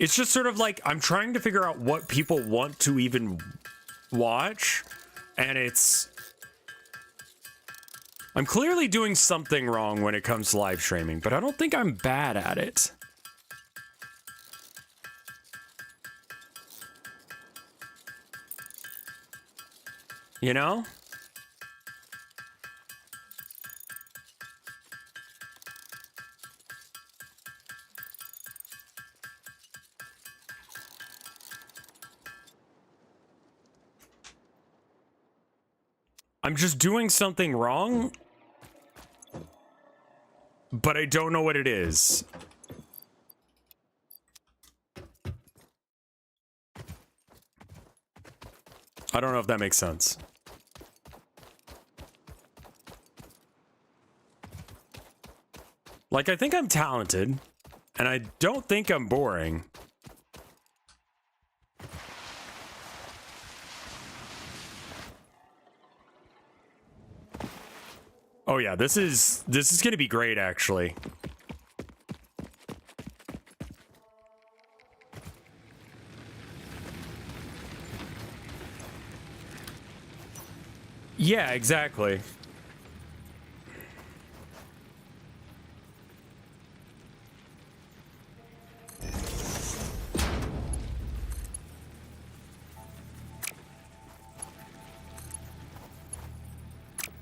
It's just sort of like, I'm trying to figure out what people want to even watch. And it's... I'm clearly doing something wrong when it comes to live streaming, but I don't think I'm bad at it. You know? I'm just doing something wrong. but I don't know what it is. I don't know if that makes sense. Like, I think I'm talented, and I don't think I'm boring. Oh yeah, this is gonna be great, actually. Yeah, exactly.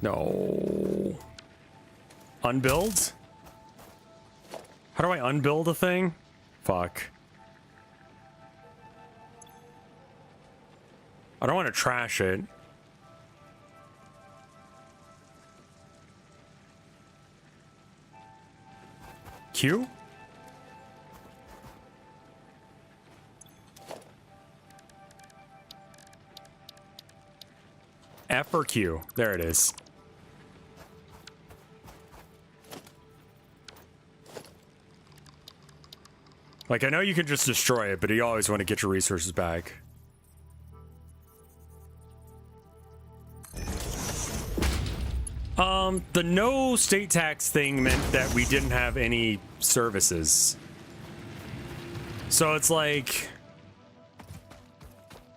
No. Unbuild? How do I unbuild a thing? Fuck. I don't want to trash it. Q? F or Q? There it is. Like, I know you can just destroy it, but you always want to get your resources back. The no state tax thing meant that we didn't have any services. So it's like,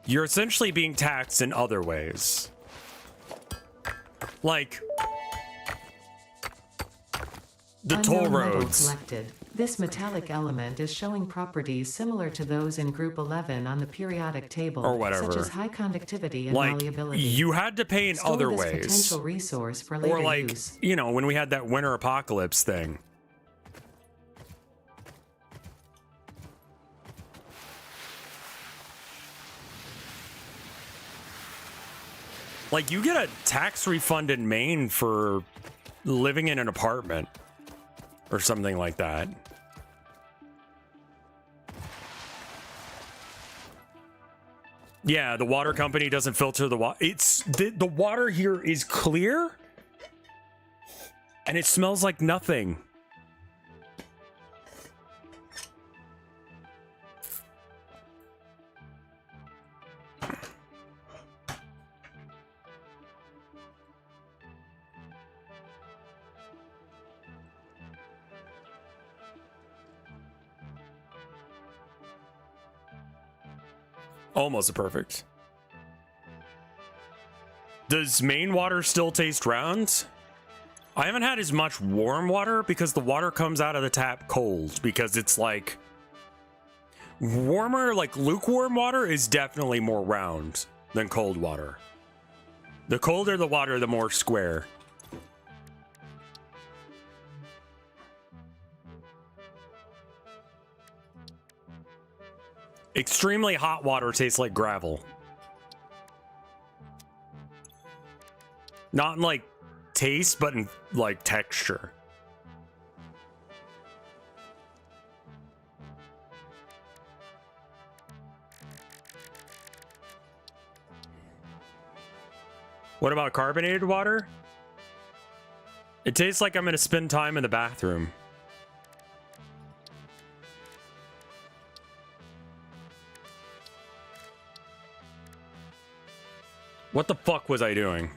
you're essentially being taxed in other ways. Like, the toll Unknown metal roads. collected. This metallic element is showing properties similar to those in Group 11 on the periodic table, Or whatever. such as high conductivity and Like, malleability. you had to pay in Store other this ways. potential resource for later Or like, use. you know, when we had that winter apocalypse thing. Like, you get a tax refund in Maine for living in an apartment or something like that. Yeah, the water company doesn't filter the water. It's the water here is clear and it smells like nothing. Almost perfect. Does Maine water still taste round? I haven't had as much warm water because the water comes out of the tap cold, because it's like warmer, like lukewarm water is definitely more round than cold water. The colder the water, the more square. Extremely hot water tastes like gravel. Not in like taste, but in like texture. What about carbonated water? It tastes like I'm gonna spend time in the bathroom. What the fuck was I doing?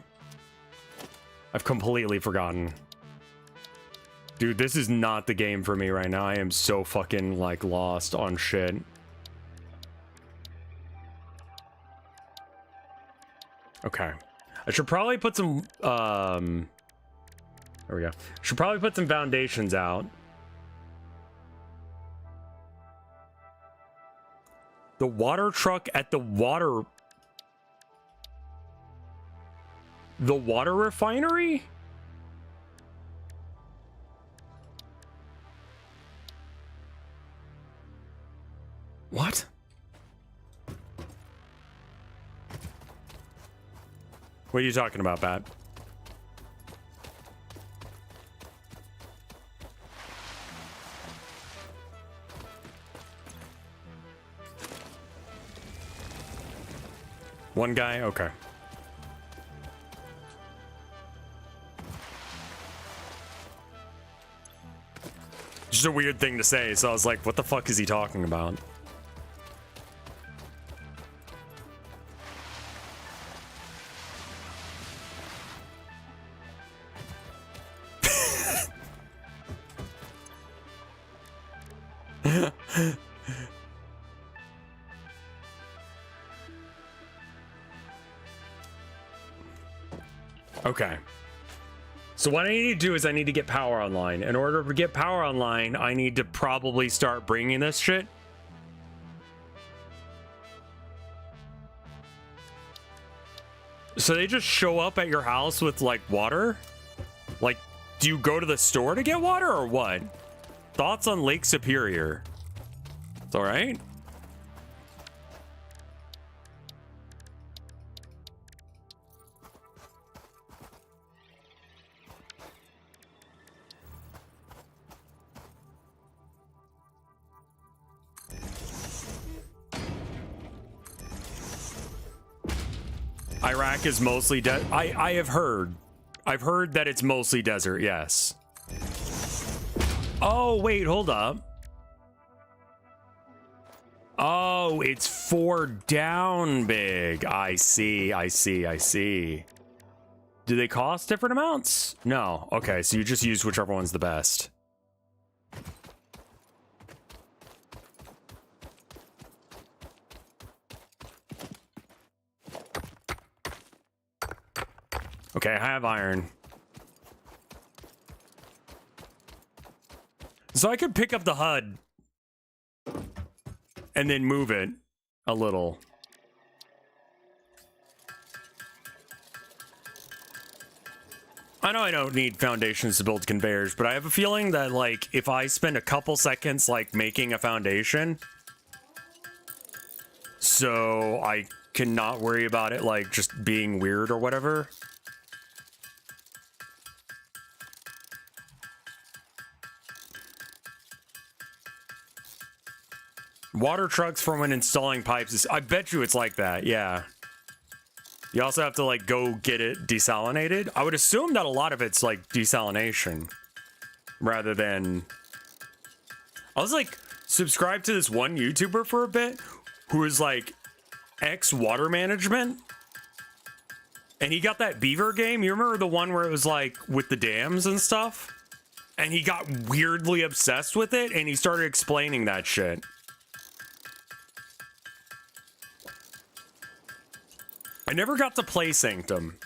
I've completely forgotten. Dude, this is not the game for me right now. I am so fucking, like, lost on shit. Okay. I should probably put some, there we go. Should probably put some foundations out. The water truck at the water refinery? What? What are you talking about, Bat? One guy? Okay. Just a weird thing to say, so I was like, what the fuck is he talking about? Okay. So what I need to do is I need to get power online. In order to get power online, I need to probably start bringing this shit. So they just show up at your house with like water? Like, do you go to the store to get water or what? Thoughts on Lake Superior? It's all right. Iraq is mostly I have heard. I've heard that it's mostly desert, yes. Oh, wait, hold up. Oh, it's 4 down big. I see. Do they cost different amounts? No. Okay, so you just use whichever one's the best. Okay, I have iron. So I could pick up the HUD and then move it a little. I know I don't need foundations to build conveyors, but I have a feeling that, like, if I spend a couple seconds, like, making a foundation, so I cannot worry about it, like, just being weird or whatever. Water trucks for when installing pipes is, I bet you it's like that, yeah. You also have to, like, go get it desalinated. I would assume that a lot of it's, like, desalination. Rather than... I was, like, subscribed to this one YouTuber for a bit who is, like, ex-water management. And he got that beaver game. You remember the one where it was, like, with the dams and stuff? And he got weirdly obsessed with it, and he started explaining that shit. I never got to play Sanctum.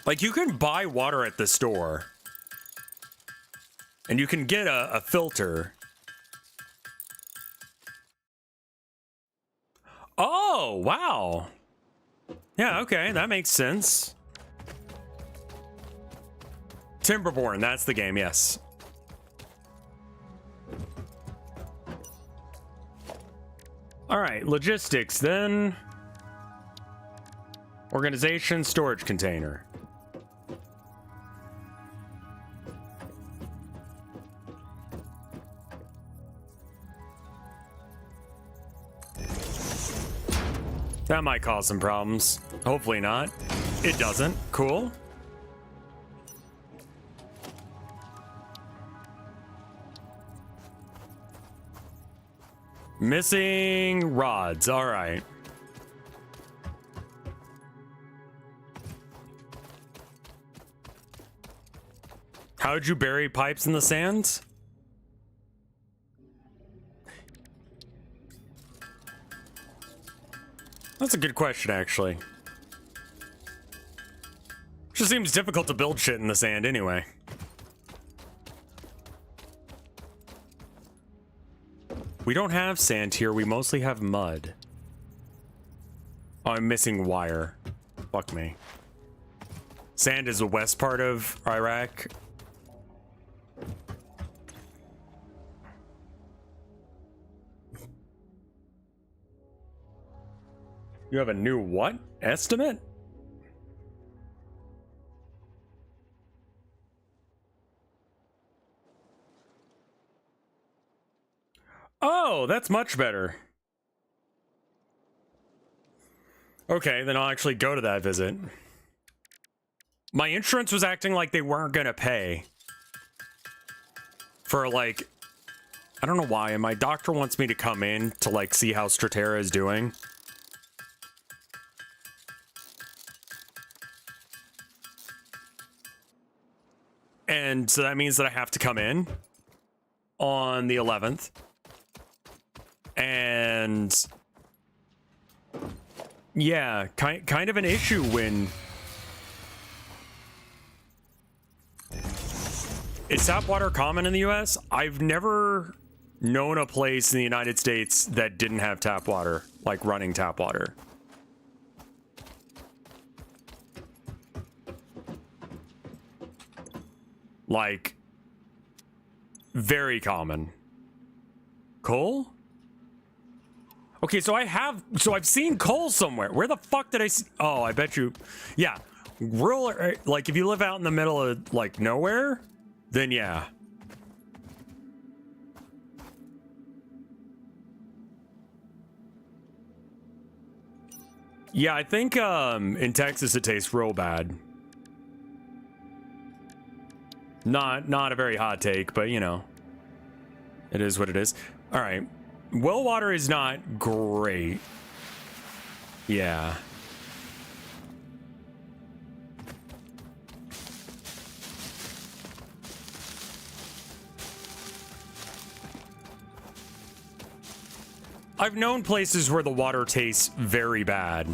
Like, you can buy water at the store. And you can get a filter. Oh, wow. Yeah, okay, that makes sense. Timberborn, that's the game, yes. All right, logistics then. Organization, storage container. That might cause some problems. Hopefully not. It doesn't. Cool. Missing rods. All right. How'd you bury pipes in the sand? That's a good question, actually. Just seems difficult to build shit in the sand anyway. We don't have sand here, we mostly have mud. Oh, I'm missing wire. Fuck me. Sand is the west part of Iraq. You have a new what? Estimate? Oh, that's much better. Okay, then I'll actually go to that visit. My insurance was acting like they weren't gonna pay for, like, I don't know why, and my doctor wants me to come in to, like, see how Stratera is doing. And so that means that I have to come in on the 11th. And yeah, kind of an issue when is tap water common in the US? I've never known a place in the United States that didn't have tap water, like running tap water. Like, very common. Coal? Okay, so I've seen coal somewhere. Where the fuck did I see? Oh, I bet you. Yeah. Rural, like, if you live out in the middle of, like, nowhere, then yeah. Yeah, I think, in Texas it tastes real bad. Not a very hot take, but you know, it is what it is. All right, well water is not great. Yeah. I've known places where the water tastes very bad.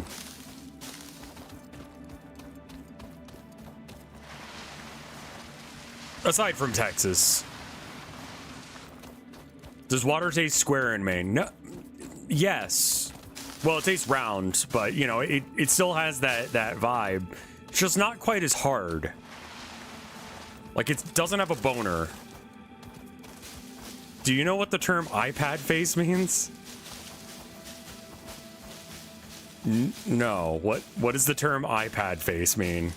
Aside from Texas. Does water taste square in Maine? No. Yes. Well, it tastes round, but you know, it still has that vibe. It's just not quite as hard. Like, it doesn't have a boner. Do you know what the term iPad face means? No. What does the term iPad face mean?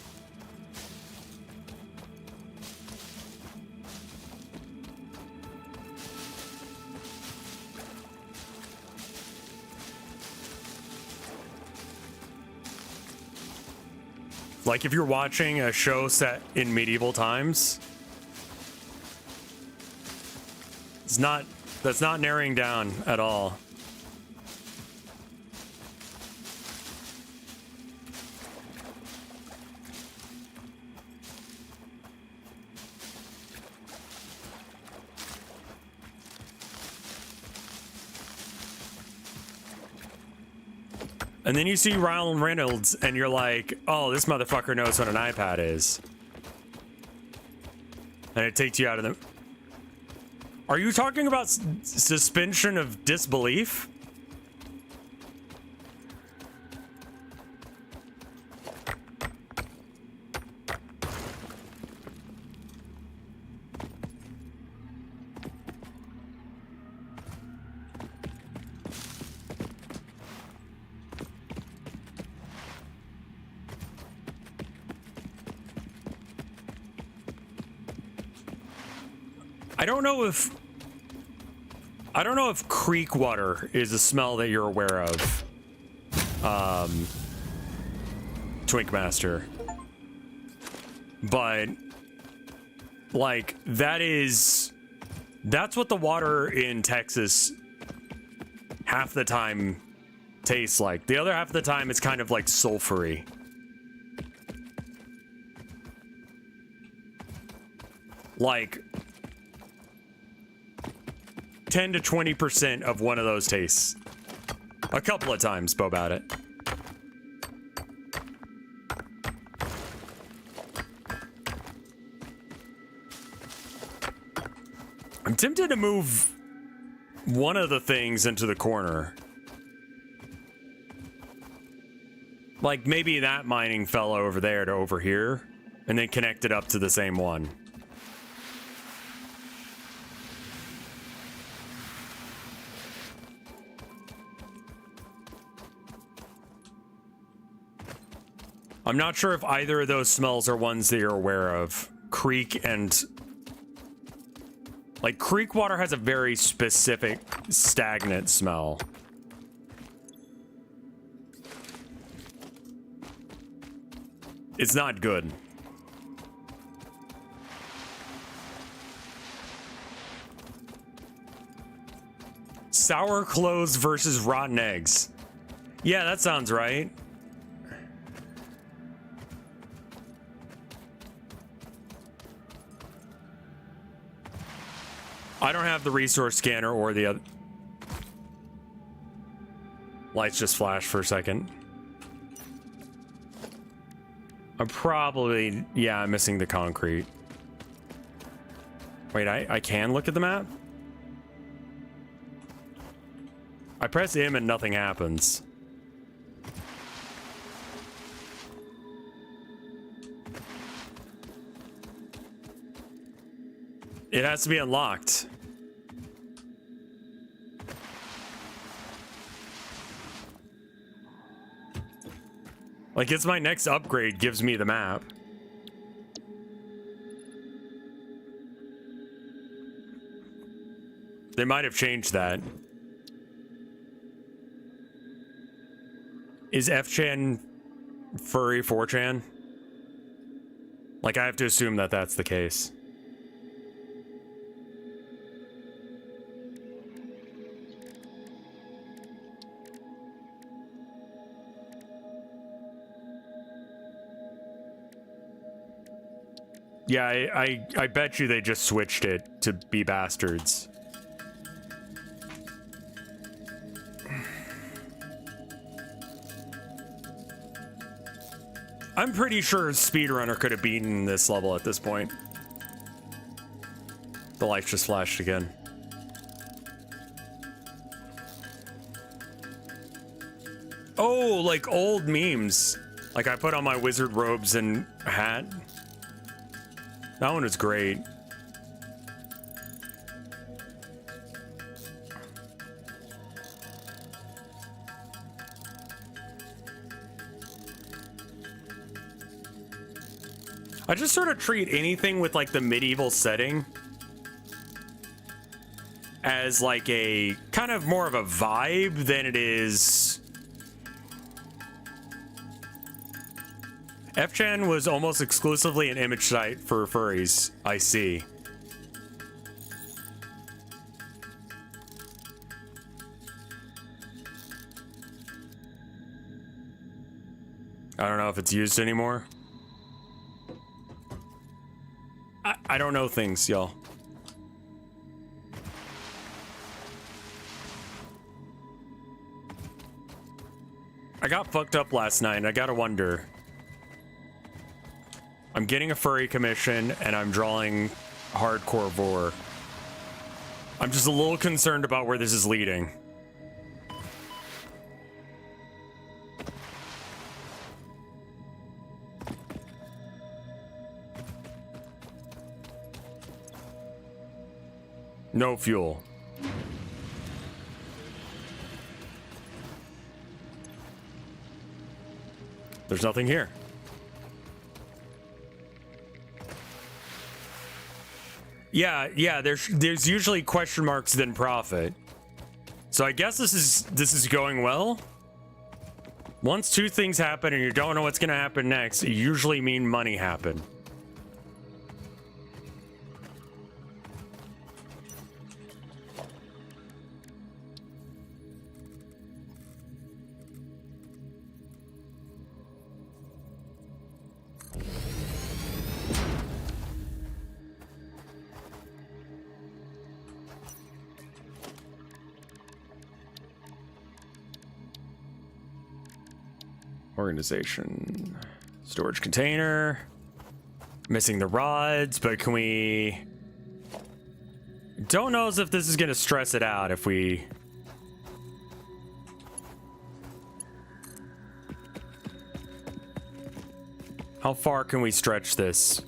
Like if you're watching a show set in medieval times. That's not narrowing down at all. And then you see Ryan Reynolds and you're like, oh, this motherfucker knows what an iPad is. And it takes you out of the... Are you talking about suspension of disbelief? I don't know if creek water is a smell that you're aware of. Twinkmaster. But like that's what the water in Texas half the time tastes like. The other half of the time it's kind of like sulfury. Like 10 to 20% of one of those tastes. A couple of times, Bo about it. I'm tempted to move one of the things into the corner. Like maybe that mining fell over there to over here and then connect it up to the same one. I'm not sure if either of those smells are ones that you're aware of. Creek and Like, creek water has a very specific stagnant smell. It's not good. Sour clothes versus rotten eggs. Yeah, that sounds right. I don't have the resource scanner or the other. Lights just flashed for a second. I'm probably, yeah, I'm missing the concrete. Wait, I can look at the map? I press M and nothing happens. It has to be unlocked. Like, it's my next upgrade gives me the map. They might have changed that. Is F-Chan furry 4chan? Like, I have to assume that that's the case. Yeah, I bet you they just switched it to be bastards. I'm pretty sure Speedrunner could have beaten this level at this point. The lights just flashed again. Oh, like old memes. Like I put on my wizard robes and hat. That one was great. I just sort of treat anything with like the medieval setting as like a kind of more of a vibe than it is. F-Chan was almost exclusively an image site for furries, I see. I don't know if it's used anymore. I don't know things, y'all. I got fucked up last night, and I gotta wonder. I'm getting a furry commission, and I'm drawing hardcore vor. I'm just a little concerned about where this is leading. No fuel. There's nothing here. Yeah, there's usually question marks then profit. So I guess this is going well. Once two things happen and you don't know what's gonna happen next, it usually mean money happen. Organization. Storage container. Missing the rods, but can we... Don't know as if this is going to stress it out if we... How far can we stretch this?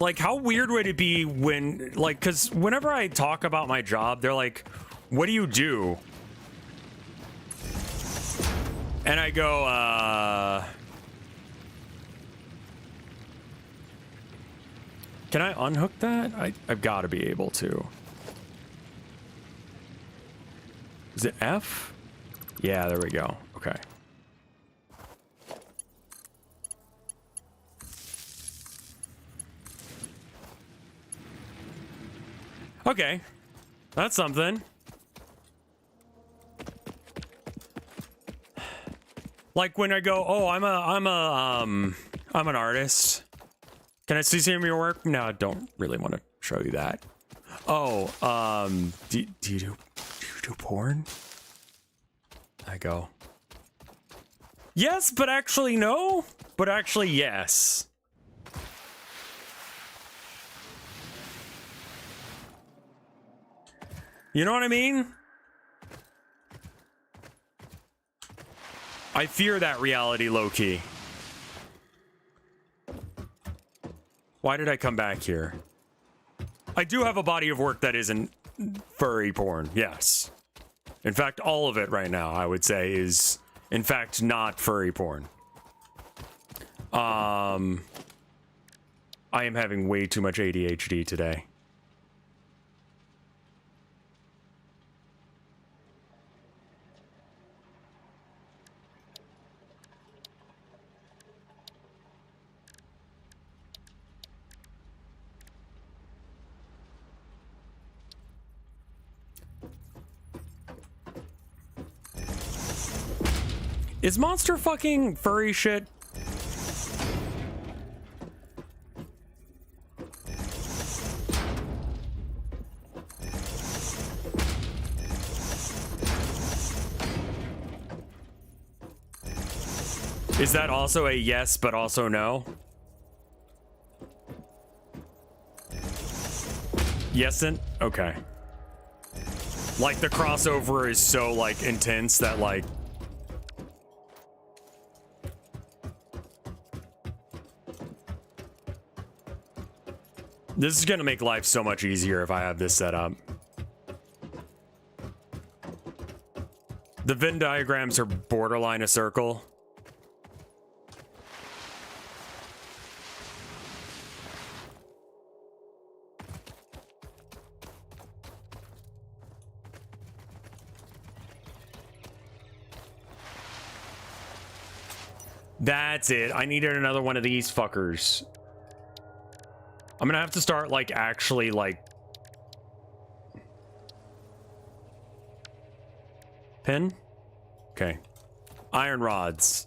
Like, how weird would it be when, like, because whenever I talk about my job, they're like, what do you do? and I go, can I unhook that? I've got to be able to. Is it F? Yeah, there we go. Okay. Okay. That's something. Like when I go, oh, I'm an artist. Can I see some of your work? No, I don't really want to show you that. Oh, do you do porn? I go, yes, but actually no, but actually yes. You know what I mean? I fear that reality low-key. Why did I come back here? I do have a body of work that isn't furry porn, yes. In fact, all of it right now, I would say, is, in fact, not furry porn. I am having way too much ADHD today. Is monster fucking furry shit? Is that also a yes, but also no? Yes and okay. Like the crossover is so like intense that like this is gonna make life so much easier if I have this set up. The Venn diagrams are borderline a circle. That's it. I needed another one of these fuckers. I'm gonna have to start, like, actually, like... Pin? Okay. Iron rods.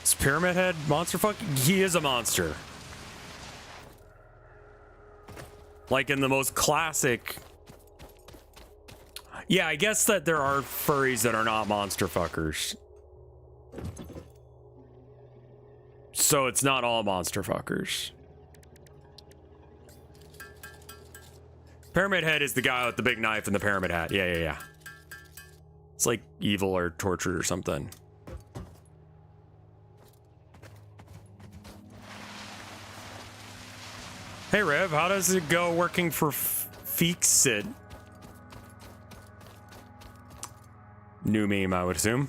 Is Pyramid Head monster fuck? He is a monster. Like, in the most classic... Yeah, I guess that there are furries that are not monster fuckers. So it's not all monster fuckers. Pyramid Head is the guy with the big knife and the pyramid hat. Yeah. It's like evil or tortured or something. Hey Rev, how does it go working for Feeksit? New meme, I would assume.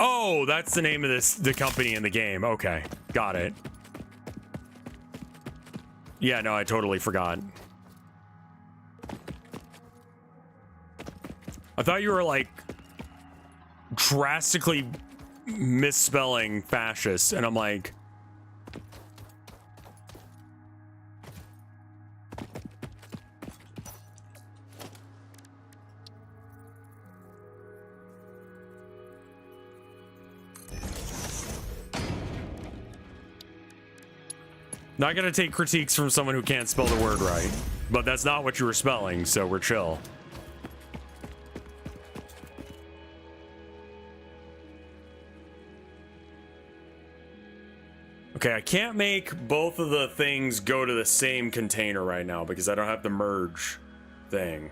Oh, that's the name of the company in the game. Okay, got it. Yeah, no, I totally forgot. I thought you were, like, drastically misspelling fascist, and I'm like... Not gonna take critiques from someone who can't spell the word right, but that's not what you were spelling, so we're chill. Okay, I can't make both of the things go to the same container right now because I don't have the merge thing.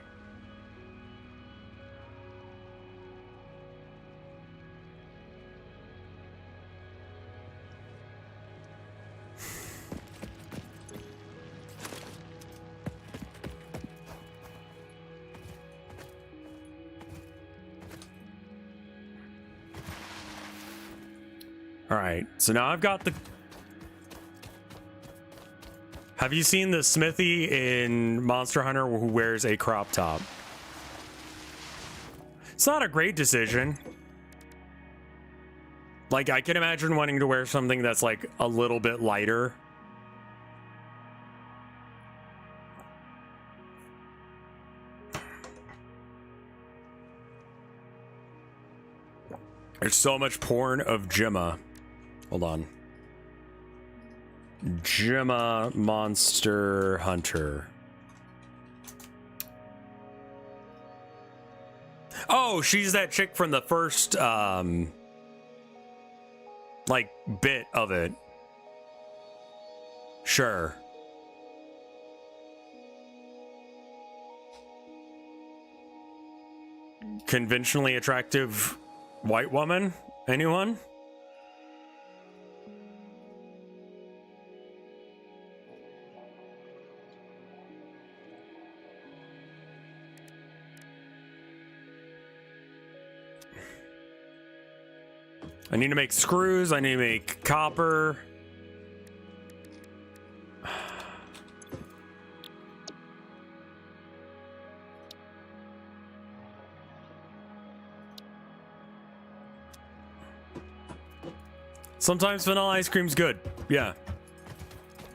All right, so now I've got the... Have you seen the Smithy in Monster Hunter who wears a crop top? It's not a great decision. Like, I can imagine wanting to wear something that's like a little bit lighter. There's so much porn of Gemma. Hold on. Gemma Monster Hunter. Oh, she's that chick from the first, like, bit of it. Sure. Conventionally attractive white woman? Anyone? I need to make screws. I need to make copper. Sometimes vanilla ice cream's good. Yeah.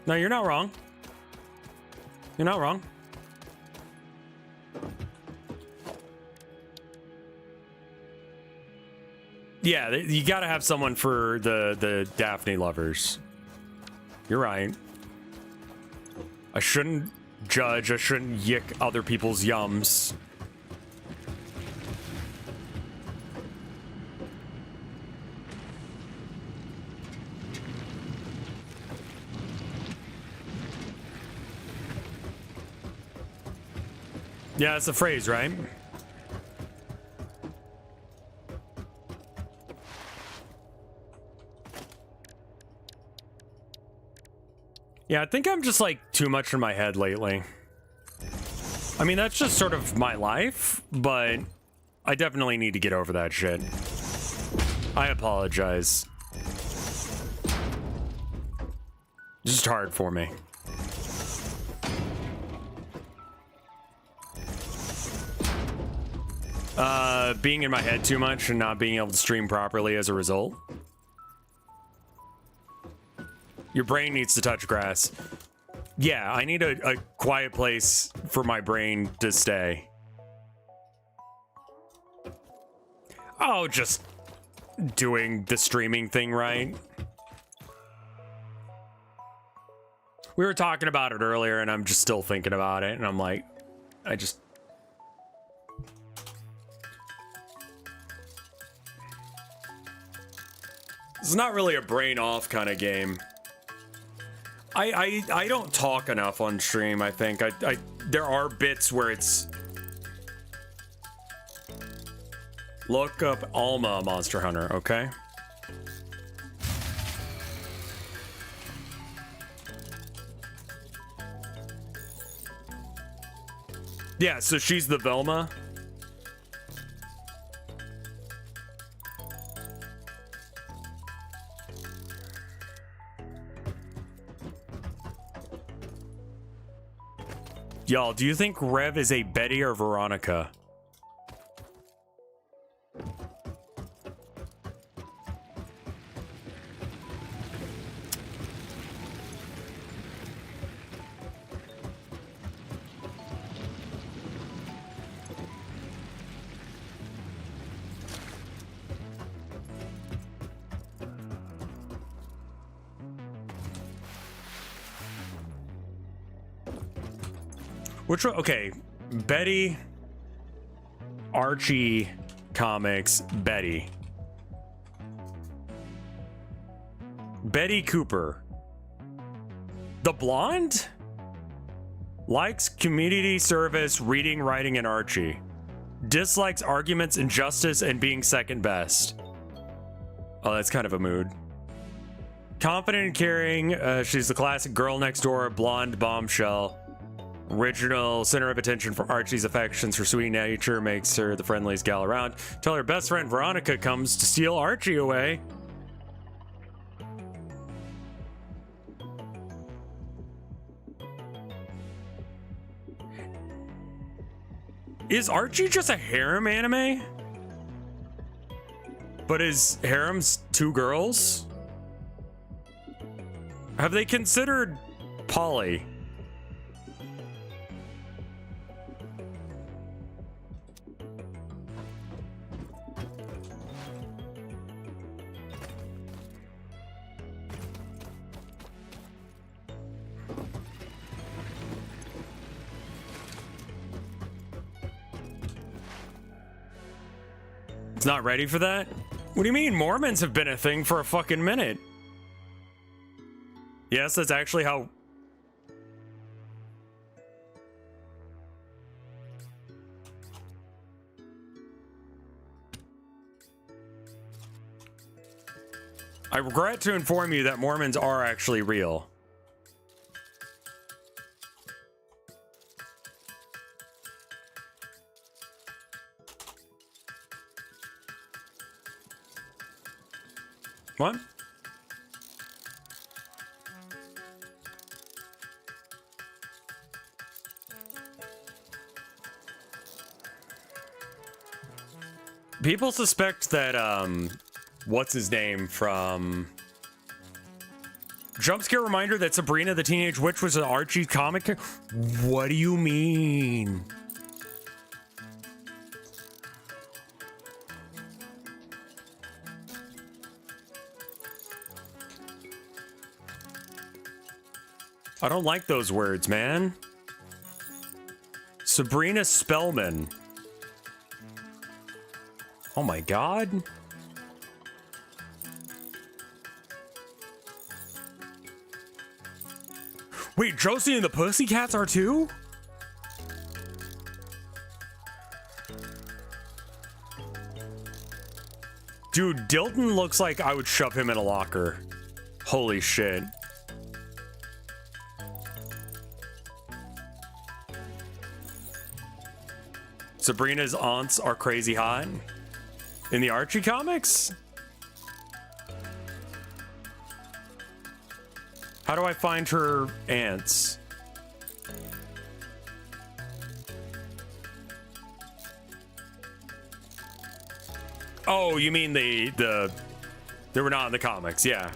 No, you're not wrong. You're not wrong. Yeah, you gotta have someone for the Daphne lovers. You're right. I shouldn't judge. I shouldn't yick other people's yums. Yeah, it's a phrase, right? Yeah, I think I'm just like too much in my head lately. I mean, that's just sort of my life, but I definitely need to get over that shit. I apologize. It's just hard for me. Being in my head too much and not being able to stream properly as a result. Your brain needs to touch grass. Yeah, I need a quiet place for my brain to stay. Oh, just doing the streaming thing right. We were talking about it earlier and I'm just still thinking about it and I'm like, It's not really a brain off kind of game. I don't talk enough on stream, I think. There are bits where it's... Look up Alma Monster Hunter, okay? Yeah, so she's the Velma. Y'all, do you think Rev is a Betty or Veronica? Which one? Okay, Betty, Archie comics, Betty. Betty Cooper. The blonde? Likes community service, reading, writing, and Archie. Dislikes arguments, injustice, and being second best. Oh, that's kind of a mood. Confident and caring. She's the classic girl next door, blonde bombshell. Original center of attention for Archie's affections. Her sweet nature makes her the friendliest gal around. Till her best friend Veronica comes to steal Archie away. Is Archie just a harem anime? But is harems 2 girls? Have they considered poly? It's not ready for that? What do you mean? Mormons have been a thing for a fucking minute. Yes, that's actually how... I regret to inform you that Mormons are actually real. What? People suspect that, what's his name from... Jump scare reminder that Sabrina the Teenage Witch was an Archie comic. What do you mean? I don't like those words, man. Sabrina Spellman. Oh my god. Wait, Josie and the Pussycats are too? Dude, Dilton looks like I would shove him in a locker. Holy shit. Sabrina's aunts are crazy hot. In the Archie comics? How do I find her aunts? Oh, you mean they were not in the comics, yeah.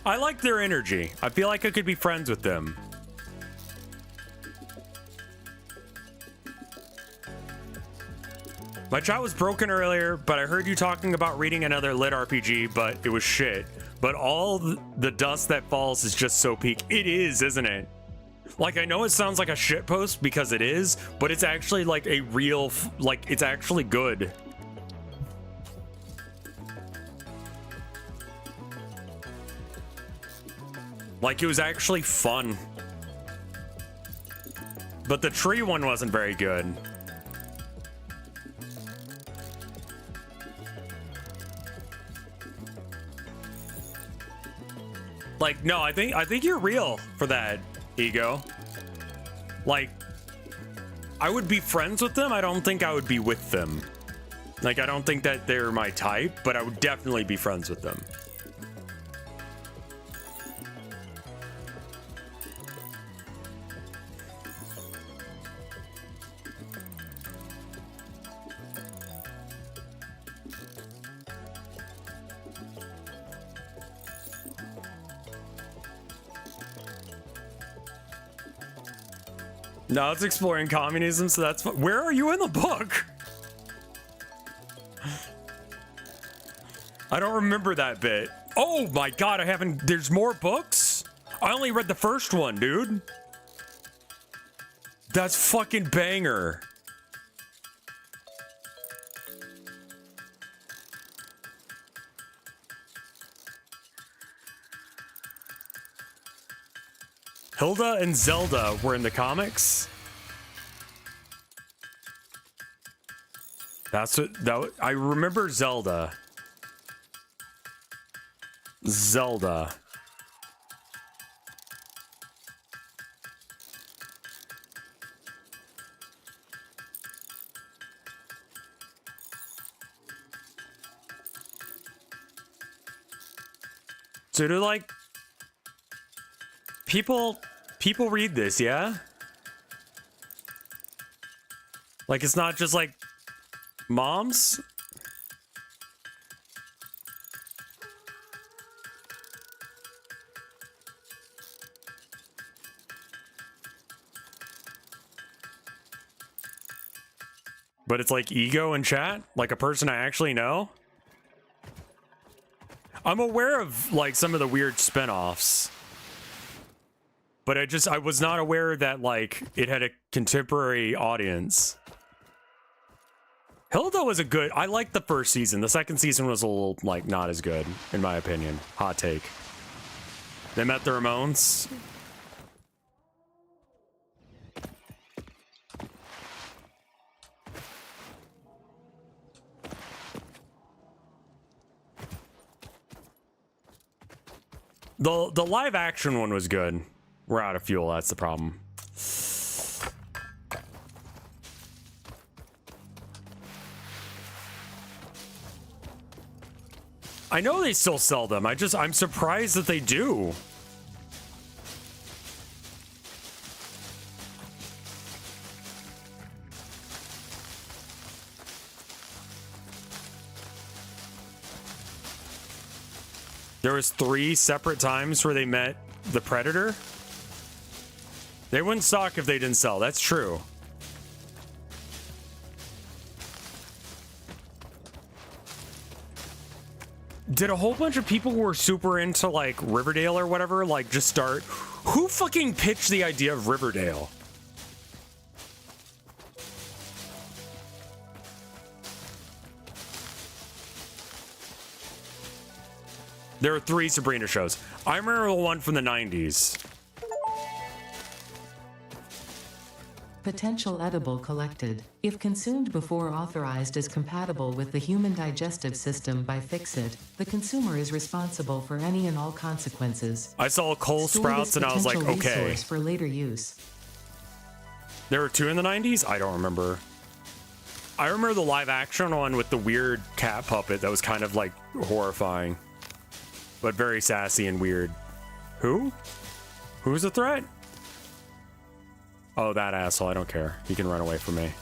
I like their energy. I feel like I could be friends with them. My chat was broken earlier, but I heard you talking about reading another lit RPG, but it was shit. But all the dust that falls is just so peak. It is, isn't it? Like, I know it sounds like a shit post because it is, but it's actually like a real, like, it's actually good. Like, it was actually fun. But the tree one wasn't very good. Like, no, I think you're real for that, Ego. Like, I would be friends with them. I don't think I would be with them. Like, I don't think that they're my type, but I would definitely be friends with them. Now it's exploring communism, so that's fun. Where are you in the book? I don't remember that bit. Oh my god, there's more books? I only read the first one, dude. That's fucking banger. Hilda and Zelda were in the comics. That's what I remember. Zelda. So do like people read this, yeah? Like it's not just like moms? But it's like ego in chat? Like a person I actually know? I'm aware of like some of the weird spin-offs. But I was not aware that like it had a contemporary audience. Hilda was a good, I liked the first season. The second season was a little like not as good, in my opinion. Hot take. They met the Ramones. The live action one was good. We're out of fuel, that's the problem. I know they still sell them. I'm surprised that they do. There was 3 separate times where they met the Predator. They wouldn't stock if they didn't sell. That's true. Did a whole bunch of people who were super into like Riverdale or whatever like just start? Who fucking pitched the idea of Riverdale? There are 3 Sabrina shows. I remember the one from the 90s. Potential edible collected. If consumed before authorized as compatible with the human digestive system by Fixit, the consumer is responsible for any and all consequences. I saw Cole Store Sprouts this and I was like, potential okay. resource for later use. There were 2 in the 90s? I don't remember. I remember the live action one with the weird cat puppet that was kind of like horrifying. But very sassy and weird. Who? Who's the threat? Oh, that asshole. I don't care. He can run away from me.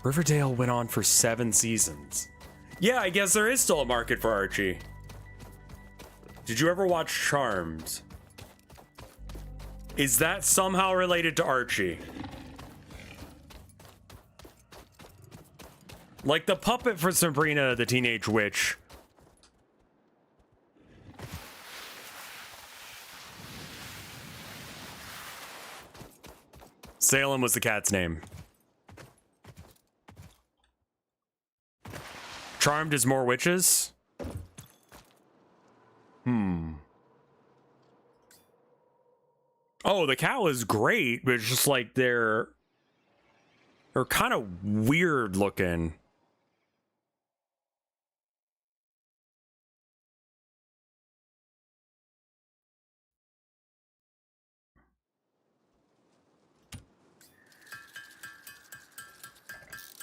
Riverdale went on for 7 seasons. Yeah, I guess there is still a market for Archie. Did you ever watch Charmed? Is that somehow related to Archie? Like the puppet for Sabrina the Teenage Witch. Salem was the cat's name. Charmed is more witches? Oh, the cat was great, but it's just like they're kind of weird looking.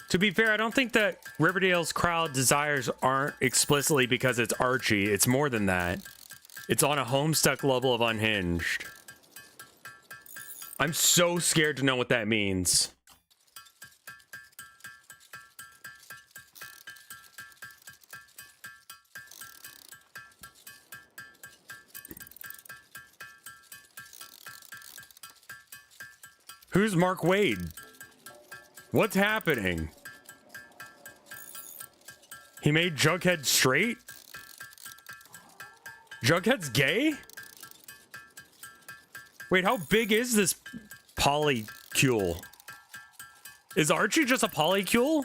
To be fair, I don't think that Riverdale's crowd desires aren't explicitly because it's Archie. It's more than that. It's on a Homestuck level of unhinged. I'm so scared to know what that means. Who's Mark Wade? What's happening? He made Jughead straight? Jughead's gay? Wait, how big is this polycule? Is Archie just a polycule?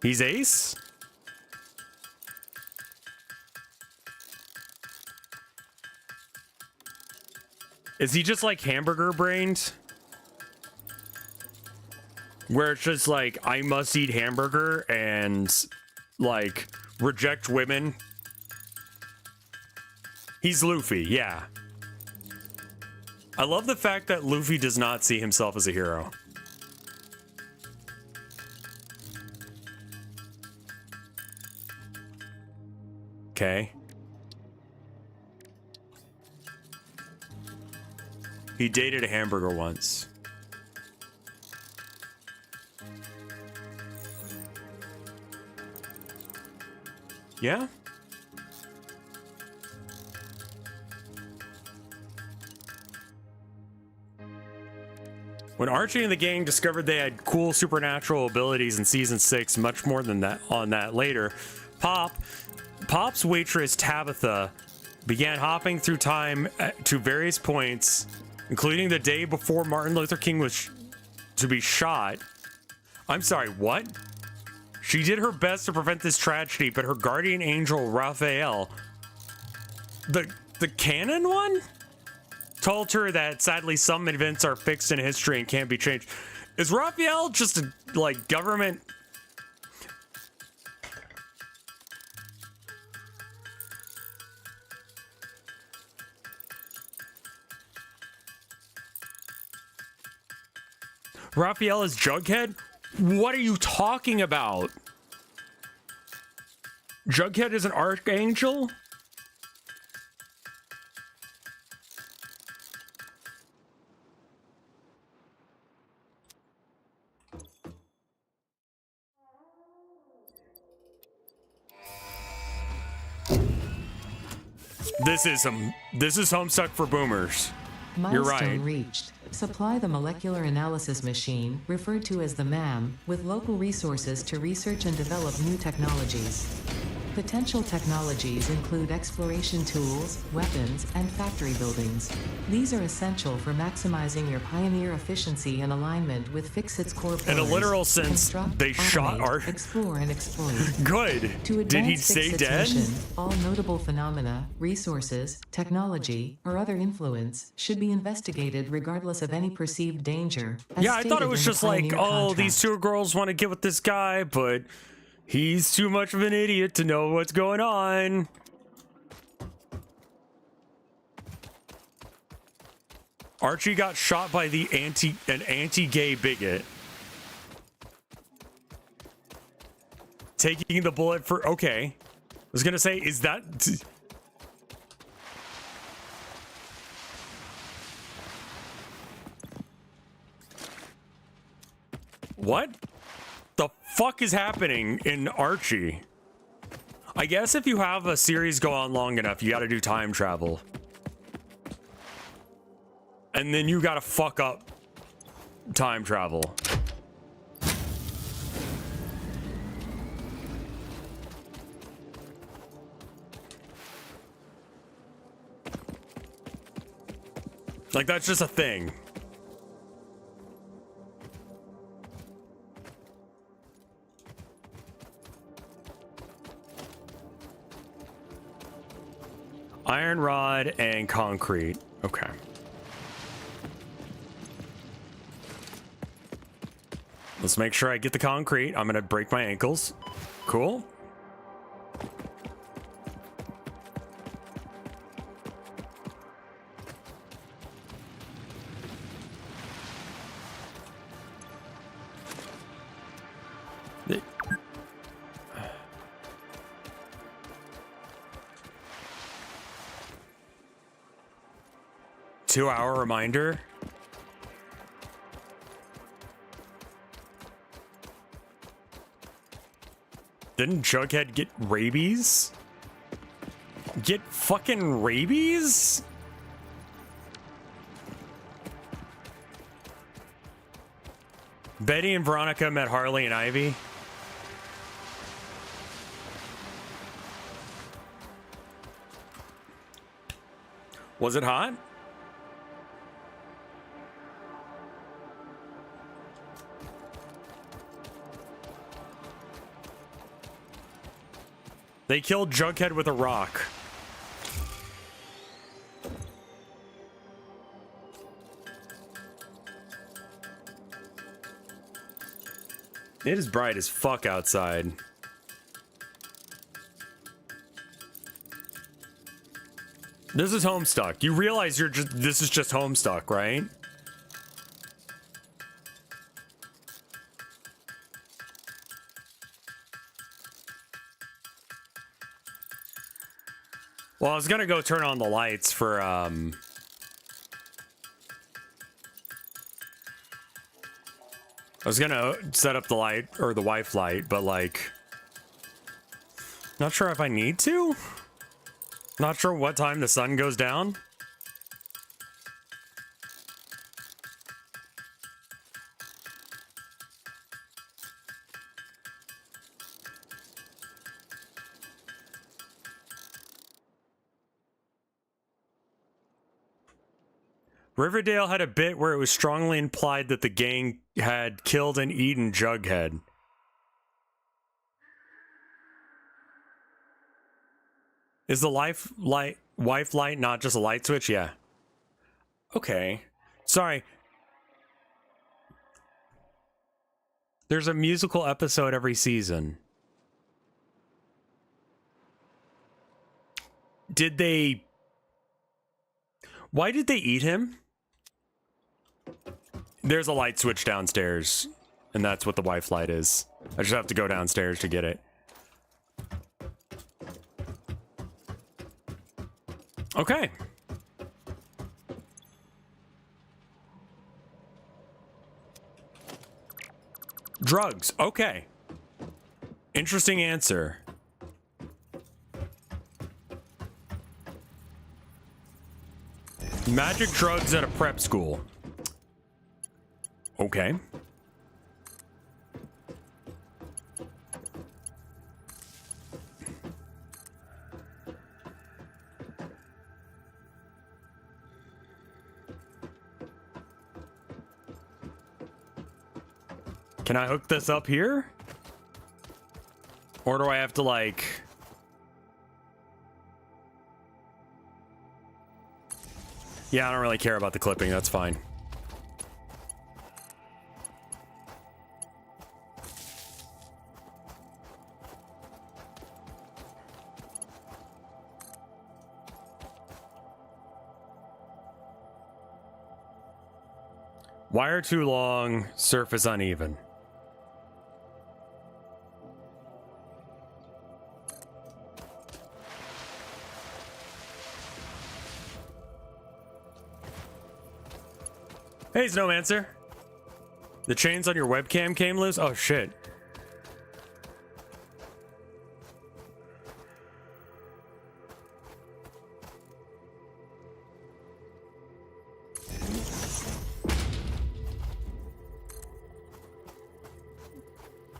He's ace? Is he just like hamburger brained? Where it's just like, I must eat hamburger and like reject women. He's Luffy, yeah. I love the fact that Luffy does not see himself as a hero. okay. He dated a hamburger once. Yeah? When Archie and the gang discovered they had cool supernatural abilities in season 6, much more than that on that later, Pop's waitress Tabitha began hopping through time to various points, including the day before Martin Luther King was to be shot. I'm sorry, what? She did her best to prevent this tragedy, but her guardian angel, Raphael, the canon one, told her that sadly some events are fixed in history and can't be changed. Is Raphael just a, like, government? Raphael is Jughead? What are you talking about? Jughead is an archangel? This is Homestuck for boomers. You're right. Milestone reached. Supply the molecular analysis machine, referred to as the MAM, with local resources to research and develop new technologies. Potential technologies include exploration tools, weapons, and factory buildings. These are essential for maximizing your Pioneer efficiency and alignment with Fixit's core pillars. In a literal sense, Construct, they shot automate, our... explore and exploit. Good. To Did he advance stay Fixit's dead? mission, all notable phenomena, resources, technology, or other influence should be investigated regardless of any perceived danger. as Yeah, I thought it stated was in the just like, Pioneer oh, these contract. two girls want to get with this guy, but he's too much of an idiot to know what's going on. Archie got shot by an anti-gay bigot. Taking the bullet for... Okay. I was gonna say, is that... What the fuck is happening in Archie? I guess if you have a series go on long enough, you gotta do time travel. And then you gotta fuck up time travel. Like, that's just a thing. Iron rod and concrete. Okay. Let's make sure I get the concrete. I'm gonna break my ankles. Cool. Two-hour reminder. Didn't Jughead get rabies? Get fucking rabies? Betty and Veronica met Harley and Ivy. Was it hot? They killed Jughead with a rock. It is bright as fuck outside. This is Homestuck. You realize this is just Homestuck, right? Well, I was gonna go turn on the lights for I was gonna set up the light or the wife light, but like not sure if I need to. Not sure what time the sun goes down. Riverdale had a bit where it was strongly implied that the gang had killed and eaten Jughead. Is the wife light not just a light switch? Yeah. Okay. Sorry. There's a musical episode every season. Did they... Why did they eat him? There's a light switch downstairs, and that's what the wife light is. I just have to go downstairs to get it. Okay. Drugs. Okay. Interesting answer. Magic drugs at a prep school. Okay. Can I hook this up here? Or do I have to like... Yeah, I don't really care about the clipping. That's fine. Wire too long, surface uneven. Hey, Snowmancer. The chains on your webcam came loose? Oh, shit.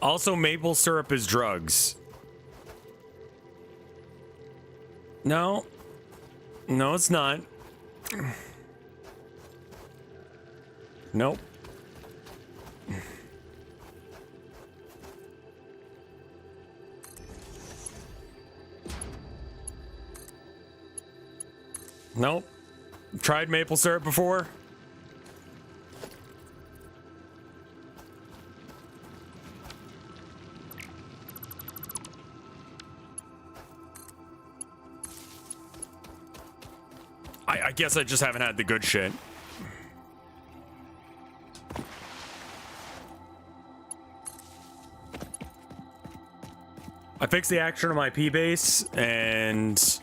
Also, maple syrup is drugs. No. No, it's not. Nope. Nope. Tried maple syrup before? I guess I just haven't had the good shit. I fixed the action of my P-base and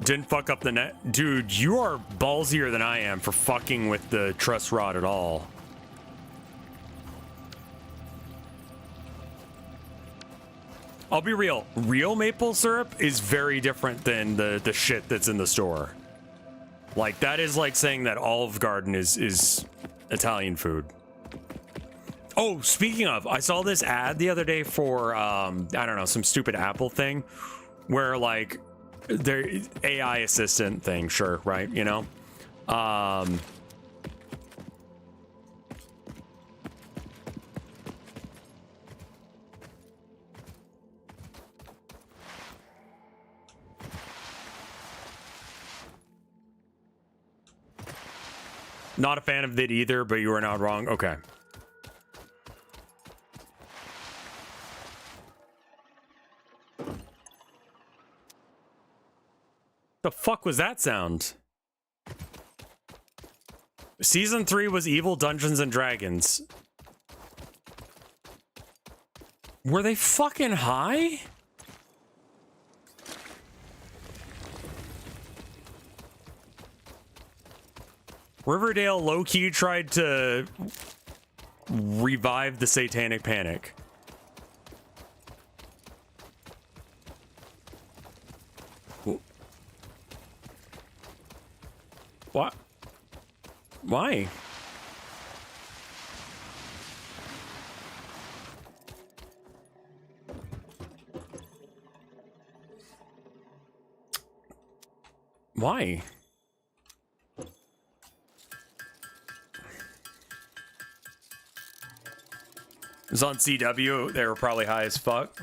didn't fuck up the net. Dude, you are ballsier than I am for fucking with the truss rod at all. I'll be real. Real maple syrup is very different than the shit that's in the store. Like, that is like saying that Olive Garden is Italian food. Oh, speaking of, I saw this ad the other day for, I don't know, some stupid Apple thing where, like, their AI assistant thing, sure, right, you know? Not a fan of it either, but you are not wrong. Okay. The fuck was that sound? Season 3 was Evil Dungeons and Dragons. Were they fucking high? Riverdale low-key tried to revive the Satanic Panic. What? Why? Why? It was on CW. They were probably high as fuck.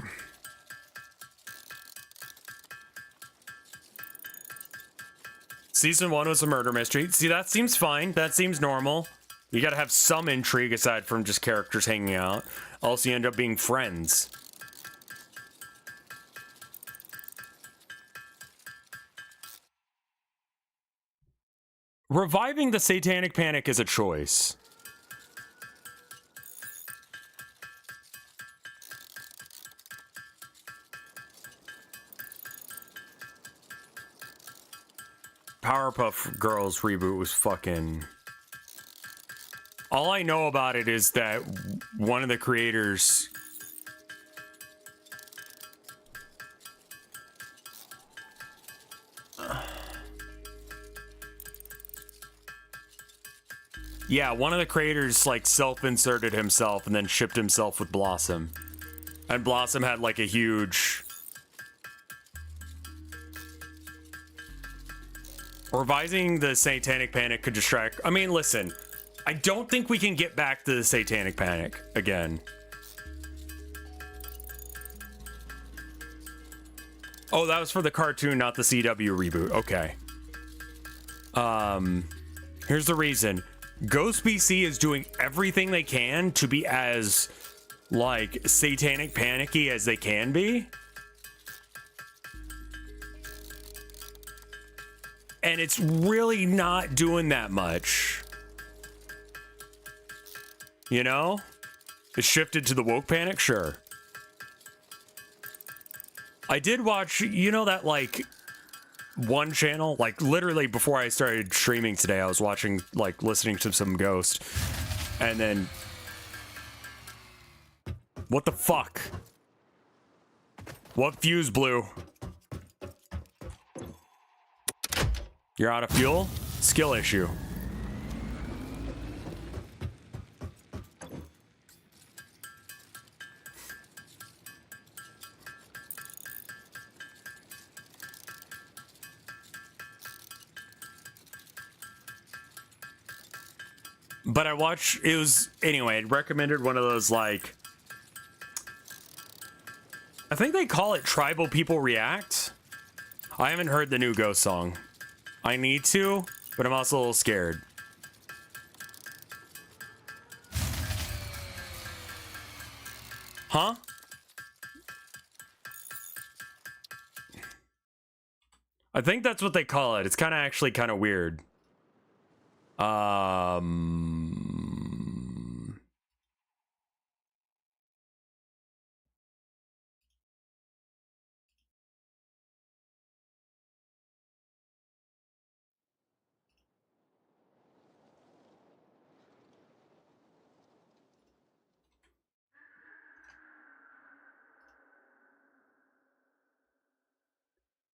Season 1 was a murder mystery. See, that seems fine. That seems normal. You gotta have some intrigue aside from just characters hanging out. Else you end up being friends. Reviving the Satanic Panic is a choice. Powerpuff Girls reboot was fucking... All I know about it is that one of the creators... Yeah, one of the creators, like, self-inserted himself and then shipped himself with Blossom. And Blossom had, like, a huge... Revising the Satanic Panic could distract... I mean, listen. I don't think we can get back to the Satanic Panic again. Oh, that was for the cartoon, not the CW reboot. Okay. Here's the reason. Ghost BC is doing everything they can to be as, like, Satanic Panicky as they can be. And it's really not doing that much. You know? It shifted to the woke panic? Sure. I did watch, you know that, like, one channel? Like, literally before I started streaming today, I was watching, like, listening to some Ghost. And then... What the fuck? What fuse blew? You're out of fuel? Skill issue. But I watched, it was, anyway, it recommended one of those, like, I think they call it Tribal People React. I haven't heard the new Ghost song. I need to, but I'm also a little scared. Huh? I think that's what they call it. It's kind of actually kind of weird.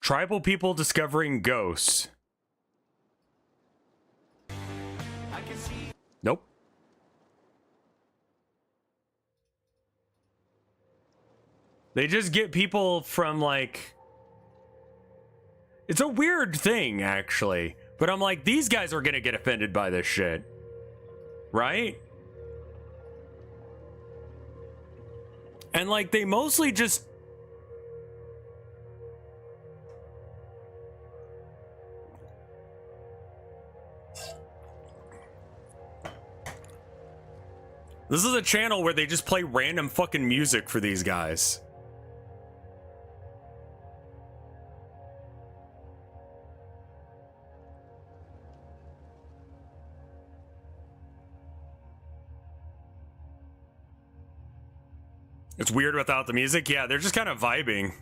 Tribal people discovering ghosts. Nope. They just get people from, like... It's a weird thing, actually. But I'm like, these guys are gonna get offended by this shit. Right? And, like, they mostly just... This is a channel where they just play random fucking music for these guys. It's weird without the music. Yeah, they're just kind of vibing.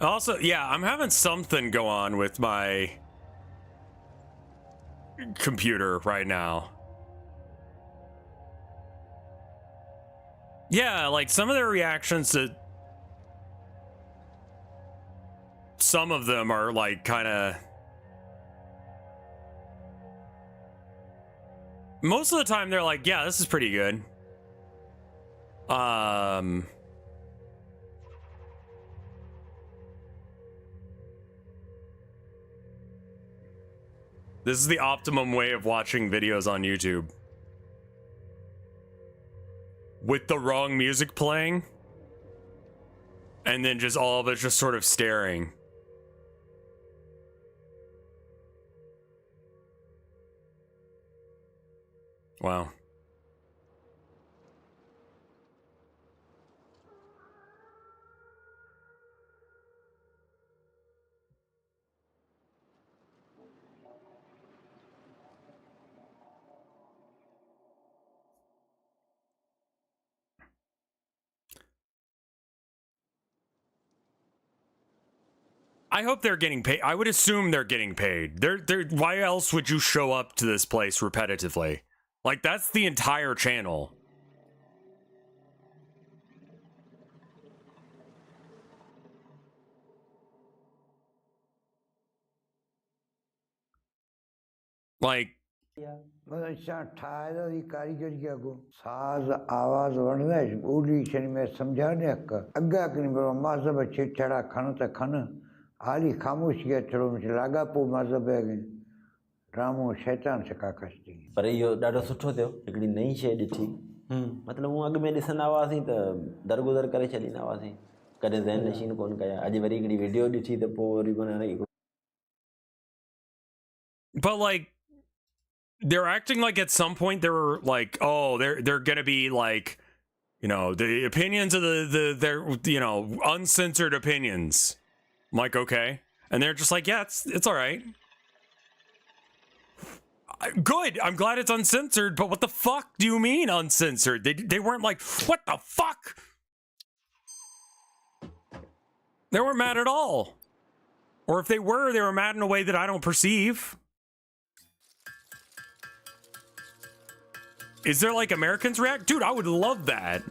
Also, yeah, I'm having something go on with my computer right now. Yeah, like some of their reactions to some of them are like kind of, most of the time they're like, yeah, this is pretty good. This is the optimum way of watching videos on YouTube. With the wrong music playing. And then just all of us just sort of staring. Wow. I hope they're getting paid. I would assume they're getting paid. Why else would you show up to this place repetitively? Like, that's the entire channel. Like, ठाहियो कारीगरी को साज आवाज वणंदा ॿोली छॾी में सम्झा ने अॻा कनी मज़हब छिछड़ा खन त खन हाली ख़ामोशी थोरो लागा पो मज़हब ड्रामो शैतान सिका कस्ती पर इहो ॾाढो सुठो थियो हिकिड़ी नई शइ ॾिठी मतिलबु हूअं अॻु में ॾिसंदा हुआसीं त दरगुदर करे छॾींदा हुआसीं कॾहिं ज़हन नशीन कोन कया अॼु वरी हिकिड़ी वीडियो ॾिठी त पोइ वरी माना but like, they're acting like at some point they were like, oh, they're gonna be like, you know, the opinions of their, you know, uncensored opinions. I'm like, okay, and they're just like, yeah, it's all right. Good. I'm glad it's uncensored, but what the fuck do you mean uncensored? They weren't like, what the fuck? They weren't mad at all. Or if they were mad in a way that I don't perceive. Is there like Americans react? Dude, I would love that.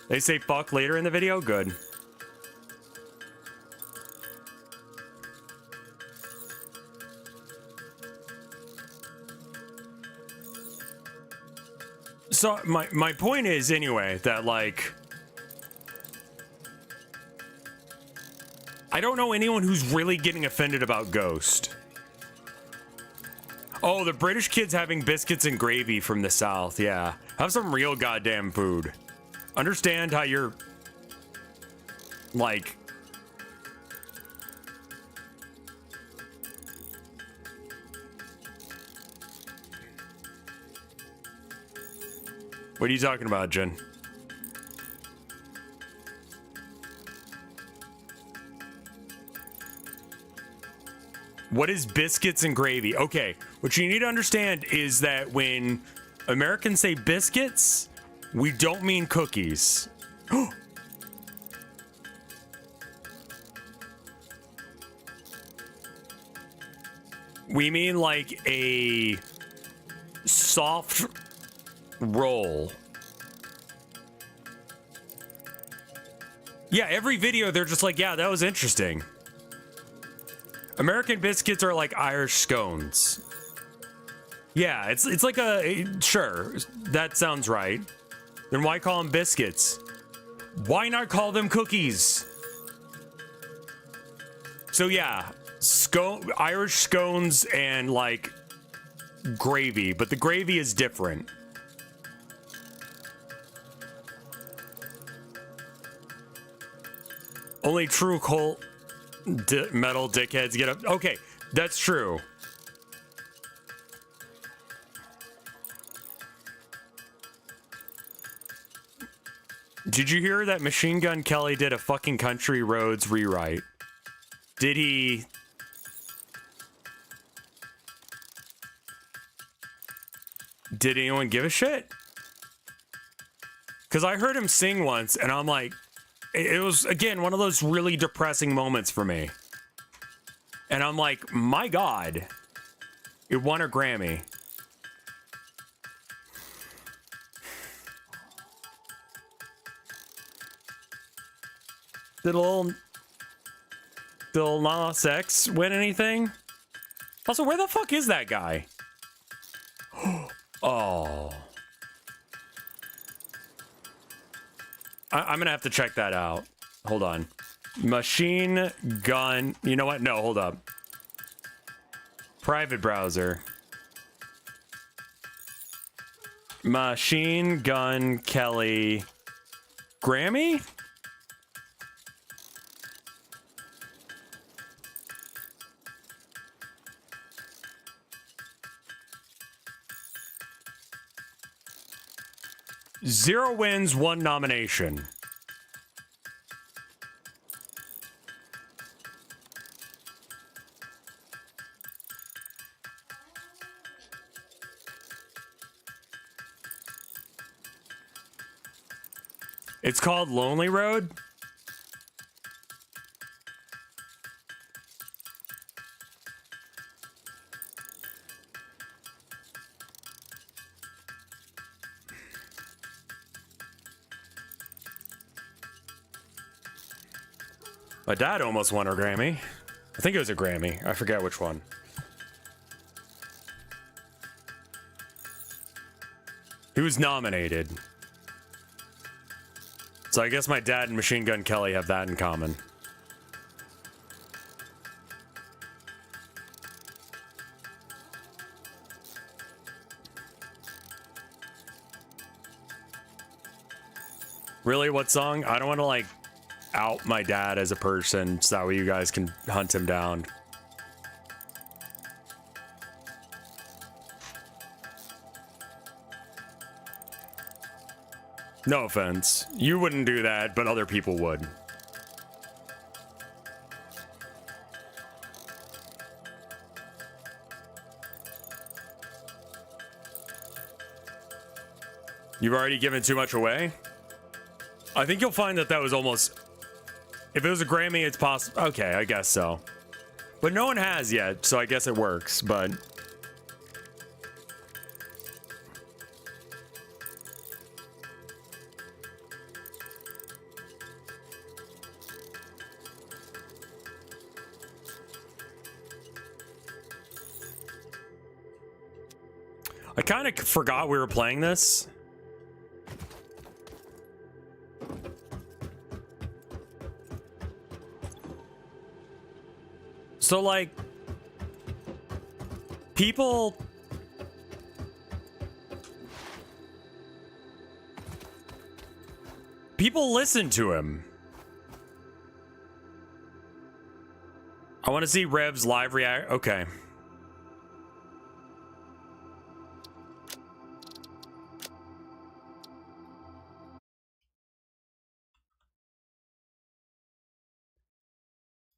They say fuck later in the video? Good. So my point is anyway that like I don't know anyone who's really getting offended about Ghost. Oh, the British kids having biscuits and gravy from the South. Yeah, have some real goddamn food. Understand how you're like what are you talking about, Jen? What is biscuits and gravy? Okay, what you need to understand is that when Americans say biscuits, we don't mean cookies. We mean like a soft roll. Yeah, every video they're just like, yeah, that was interesting. American biscuits are like Irish scones. Yeah, it's like a, sure, that sounds right. Then why call them biscuits? Why not call them cookies? So yeah, Irish scones and like gravy, but the gravy is different. Only true metal dickheads get up. Okay, that's true. Did you hear that Machine Gun Kelly did a fucking Country Roads rewrite? Did he? Did anyone give a shit? Because I heard him sing once and I'm like, it was, again, one of those really depressing moments for me. And I'm like, my God, it won a Grammy. Did Lil Nas X win anything? Also, where the fuck is that guy? Oh. I'm gonna have to check that out. Hold on. Machine gun. You know what? No, hold up. Private browser. Machine Gun Kelly. Grammy? Zero wins, one nomination. It's called Lonely Road? My dad almost won a Grammy. I think it was a Grammy. I forget which one. He was nominated. So I guess my dad and Machine Gun Kelly have that in common. Really? What song? I don't want to, like, out my dad as a person so that way you guys can hunt him down. No offense. You wouldn't do that, but other people would. You've already given too much away? I think you'll find that that was almost... If it was a Grammy, it's possible. Okay, I guess so. But no one has yet, so I guess it works, but... I kind of forgot we were playing this. So, like, people listen to him. I want to see Rev's live react. Okay.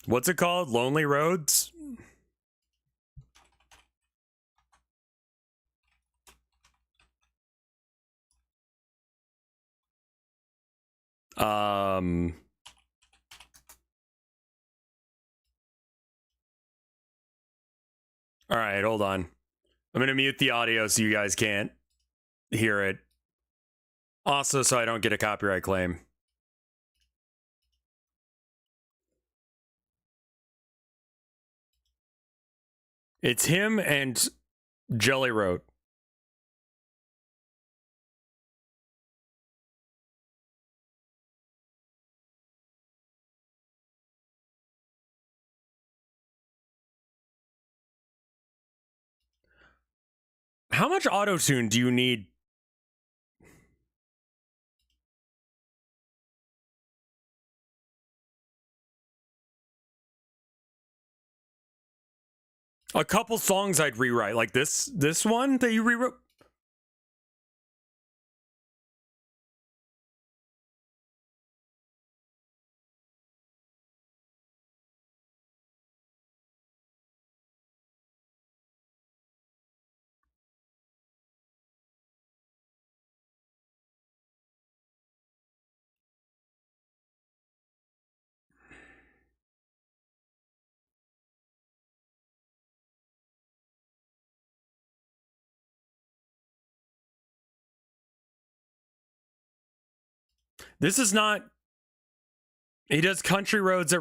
What's it called? Lonely Roads? All right, hold on. I'm going to mute the audio so you guys can't hear it. Also, so I don't get a copyright claim. It's him and Jelly Road. How much auto-tune do you need? A couple songs I'd rewrite, like this one that you rewrote. This is not. He does country roads at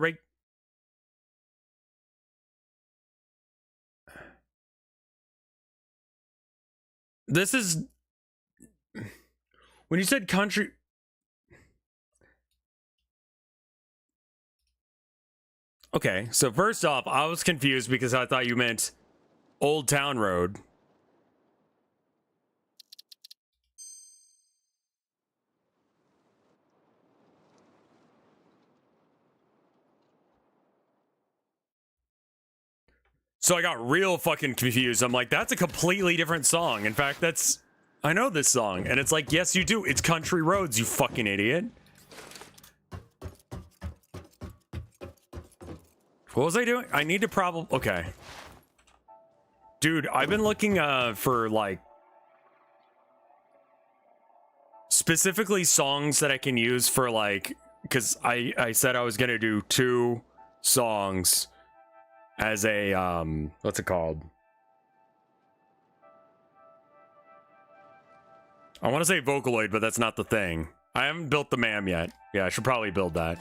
This is when you said country. Okay, so first off, I was confused because I thought you meant Old Town Road. So I got real fucking confused. I'm like, that's a completely different song. In fact, I know this song. And it's like, yes, you do. It's Country Roads, you fucking idiot. What was I doing? I need to okay. Dude, I've been looking for like specifically songs that I can use for like, because I said I was gonna do 2 songs as a what's it called? I want to say Vocaloid, but that's not the thing. I haven't built the MAM yet. Yeah, I should probably build that.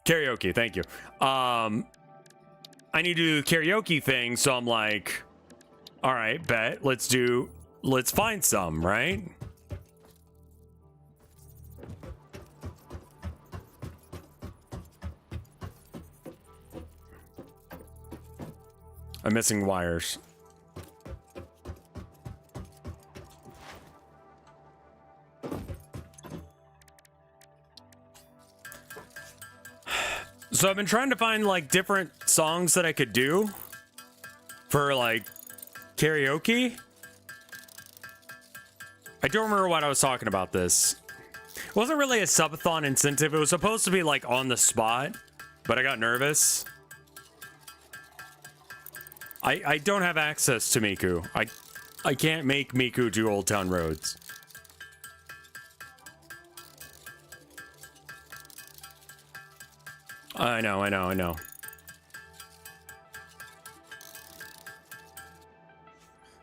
Karaoke, thank you. I need to do the karaoke thing, so I'm like, all right, bet. Let's find some, right? I'm missing wires. So I've been trying to find like different songs that I could do for like karaoke. I don't remember what I was talking about this. It wasn't really a subathon incentive. It was supposed to be like on the spot, but I got nervous. I don't have access to Miku. I can't make Miku do Old Town Roads. I know.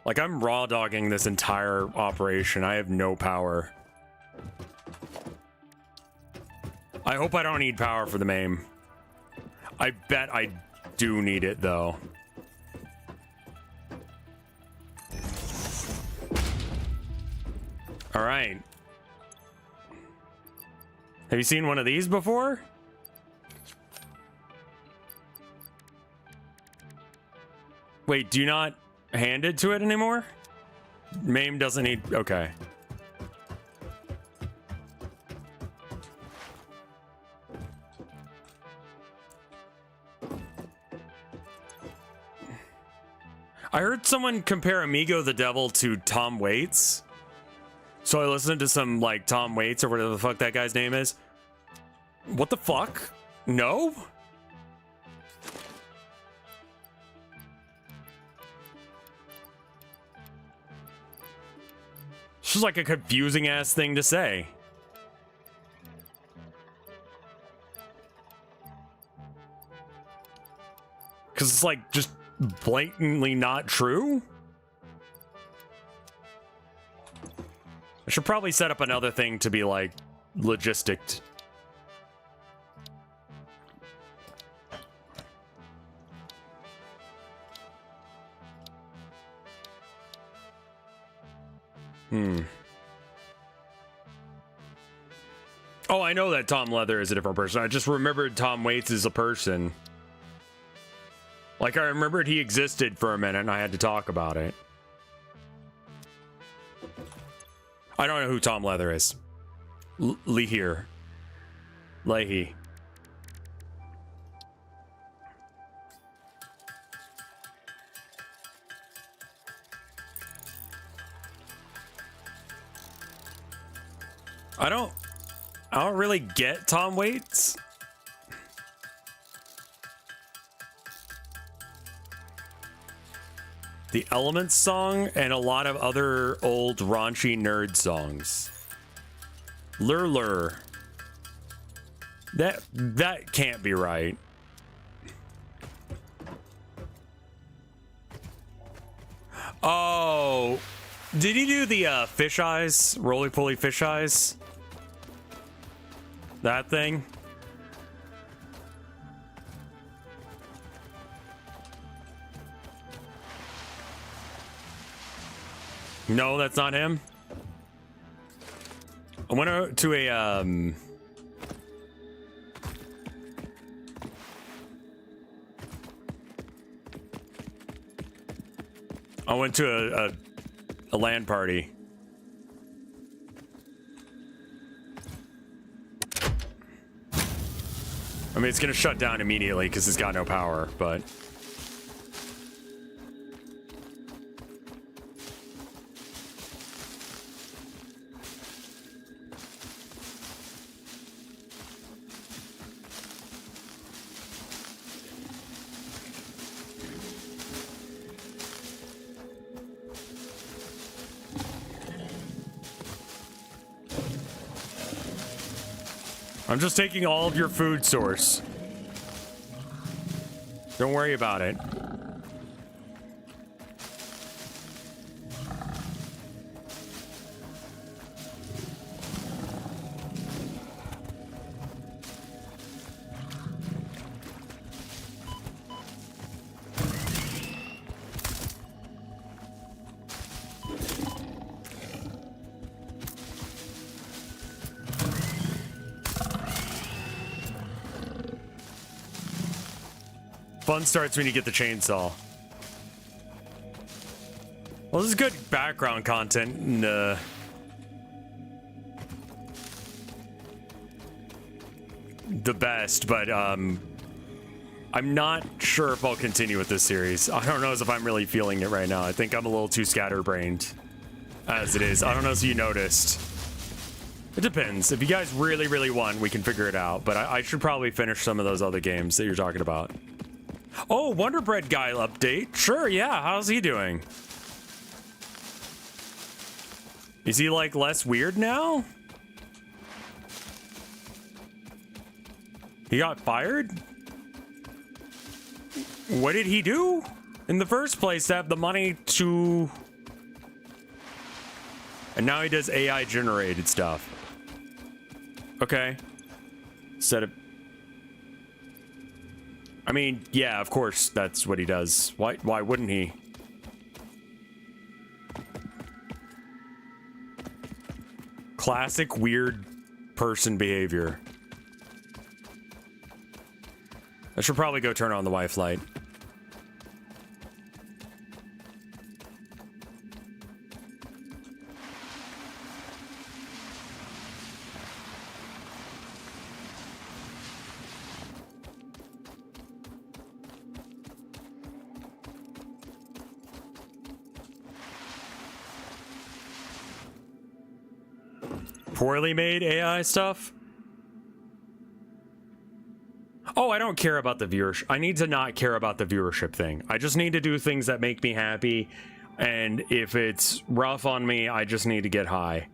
Like, I'm raw dogging this entire operation. I have no power. I hope I don't need power for the MAME. I bet I do need it, though. All right. Have you seen one of these before? Wait, do you not hand it to it anymore? MAME doesn't need... Okay. I heard someone compare Amigo the Devil to Tom Waits. So I listened to some, like, Tom Waits or whatever the fuck that guy's name is. What the fuck? No? This is like a confusing ass thing to say. Because it's like just blatantly not true. I should probably set up another thing to be like logistic. Oh, I know that Tom Leather is a different person. I just remembered Tom Waits is a person. Like, I remembered he existed for a minute and I had to talk about it. I don't know who Tom Leather is. Leahy. I don't really get Tom Waits. The Elements song and a lot of other old raunchy nerd songs. Lur. That can't be right. Oh, Did he do the fish eyes? Roly-poly fish eyes? That thing? No, that's not him. I went to a I went to a LAN party. I mean, it's gonna shut down immediately because it's got no power, but I'm just taking all of your food source. Don't worry about it. Fun starts when you get the chainsaw. Well, this is good background content. And, the best, but I'm not sure if I'll continue with this series. I don't know if I'm really feeling it right now. I think I'm a little too scatterbrained as it is. I don't know if you noticed. It depends. If you guys really, really want, we can figure it out. But I should probably finish some of those other games that you're talking about. Oh, Wonder Bread guy update. Sure, yeah. How's he doing? Is he like less weird now? He got fired? What did he do in the first place to have the money to... And now he does AI generated stuff. Okay. Instead of... I mean, yeah, of course, that's what he does. Why wouldn't he? Classic weird person behavior. I should probably go turn on the Wi-Fi light. Poorly made AI stuff? Oh, I don't care about the viewership. I need to not care about the viewership thing. I just need to do things that make me happy. And if it's rough on me, I just need to get high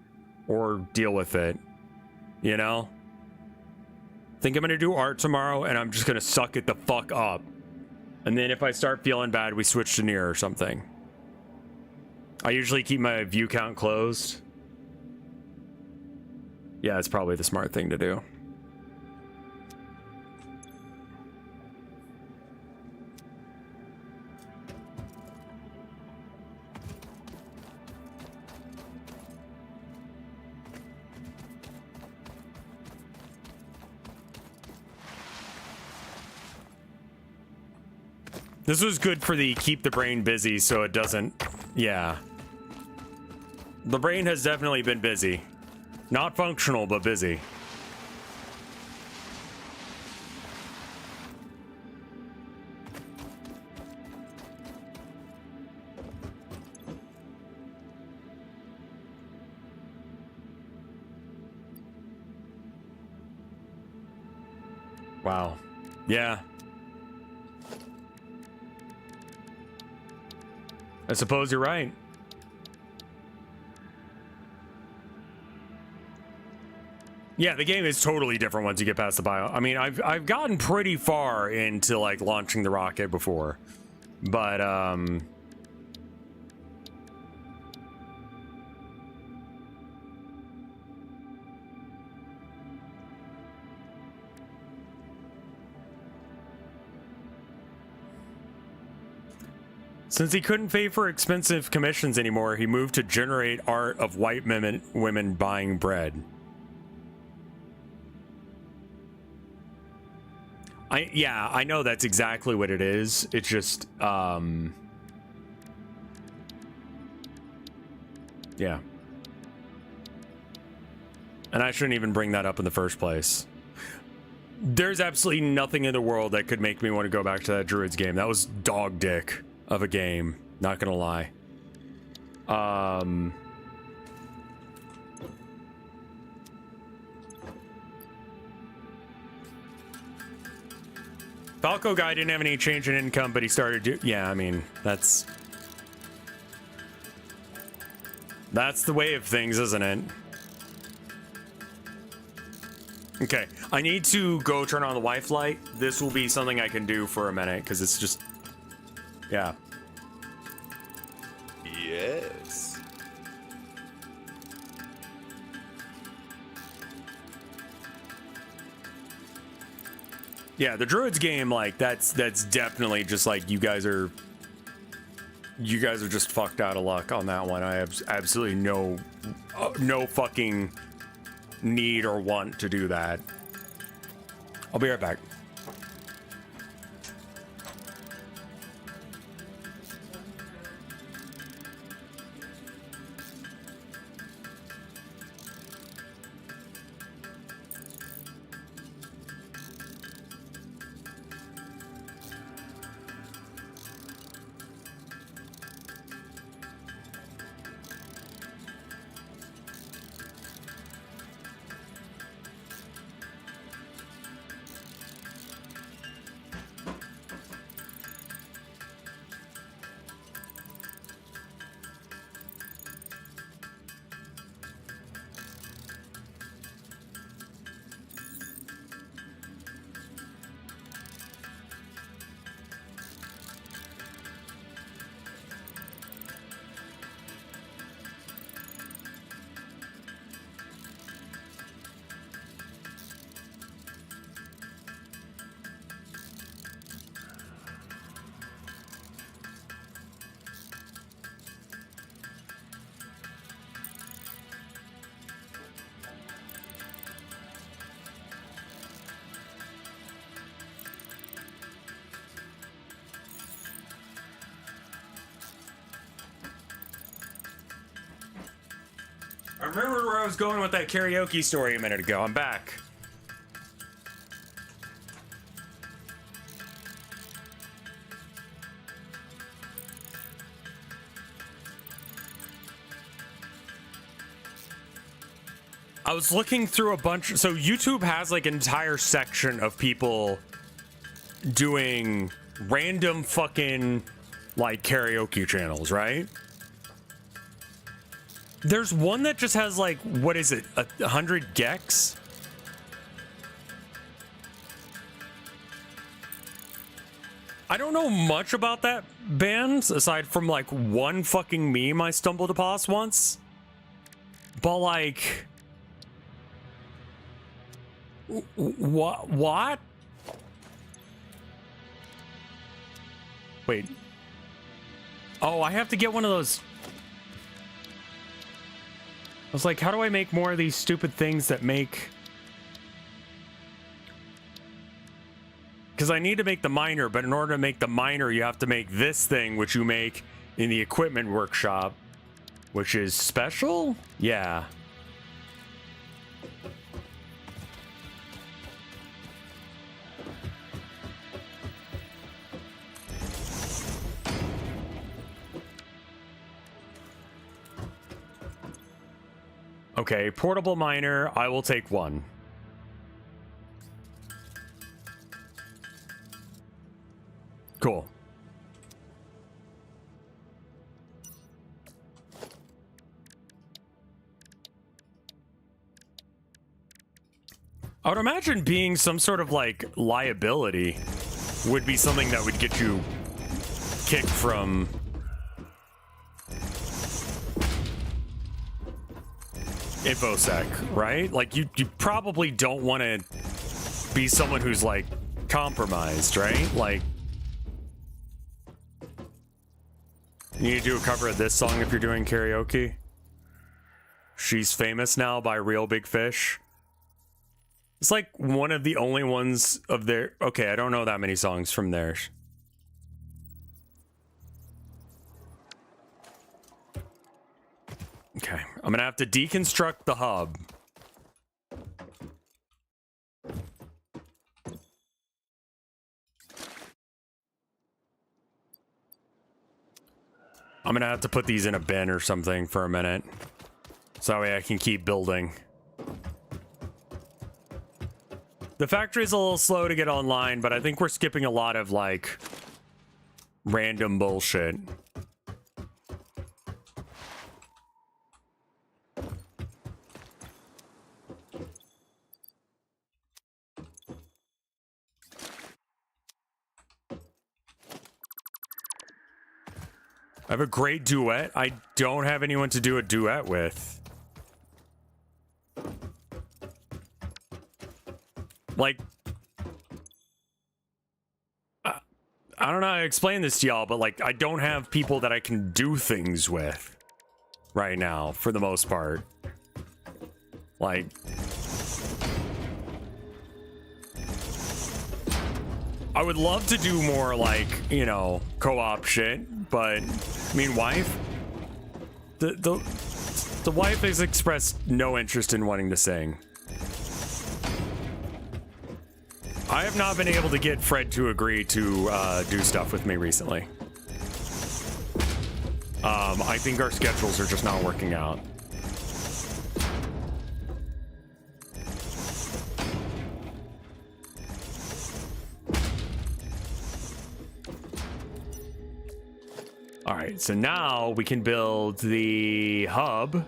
or deal with it. You know? Think I'm going to do art tomorrow and I'm just going to suck it the fuck up. And then if I start feeling bad, we switch to Nier or something. I usually keep my view count closed. Yeah, it's probably the smart thing to do. This was good for the keep the brain busy so it doesn't... Yeah. The brain has definitely been busy. Not functional, but busy. Wow. Yeah. I suppose you're right. Yeah, the game is totally different once you get past the bio. I mean, I've gotten pretty far into like launching the rocket before, but Since he couldn't pay for expensive commissions anymore, he moved to generate art of white women buying bread. Yeah, I know that's exactly what it is. It's just, yeah. And I shouldn't even bring that up in the first place. There's absolutely nothing in the world that could make me want to go back to that Druids game. That was dog dick of a game. Not gonna lie. Falco guy didn't have any change in income, but he started yeah, I mean, that's the way of things, isn't it? Okay, I need to go turn on the Wi-Fi light. This will be something I can do for a minute, because it's just, yeah. Yes. Yeah, the Druids game, like, that's definitely just like, you guys are just fucked out of luck on that one. I have absolutely no fucking need or want to do that. I'll be right back. I remember where I was going with that karaoke story a minute ago. I'm back. I was looking through a bunch. So YouTube has like an entire section of people doing random fucking like karaoke channels, right? There's one that just has like, what is it, 100 gex? I don't know much about that band aside from like one fucking meme I stumbled upon once. But like, what? Wait. Oh, I have to get one of those. I was like, how do I make more of these stupid things that make... Because I need to make the miner, but in order to make the miner, you have to make this thing, which you make in the equipment workshop, which is special? Yeah. Okay, portable miner, I will take one. Cool. I would imagine being some sort of like liability would be something that would get you kicked from InfoSec, right? Like you probably don't want to be someone who's like compromised, right? Like You need to do a cover of this song if you're doing karaoke. She's Famous Now by Real Big Fish. It's like one of the only ones of their... Okay, I don't know that many songs from theirs. Okay, I'm gonna have to deconstruct the hub. I'm gonna have to put these in a bin or something for a minute. So that way I can keep building. The factory's a little slow to get online, but I think we're skipping a lot of, like, random bullshit. I have a great duet. I don't have anyone to do a duet with. Like, I don't know how to explain this to y'all, but like, I don't have people that I can do things with right now, for the most part. Like, I would love to do more, like, you know, co-op shit, but I mean, wife, the wife has expressed no interest in wanting to sing. I have not been able to get Fred to agree to do stuff with me recently. I think our schedules are just not working out. All right, so now we can build the hub.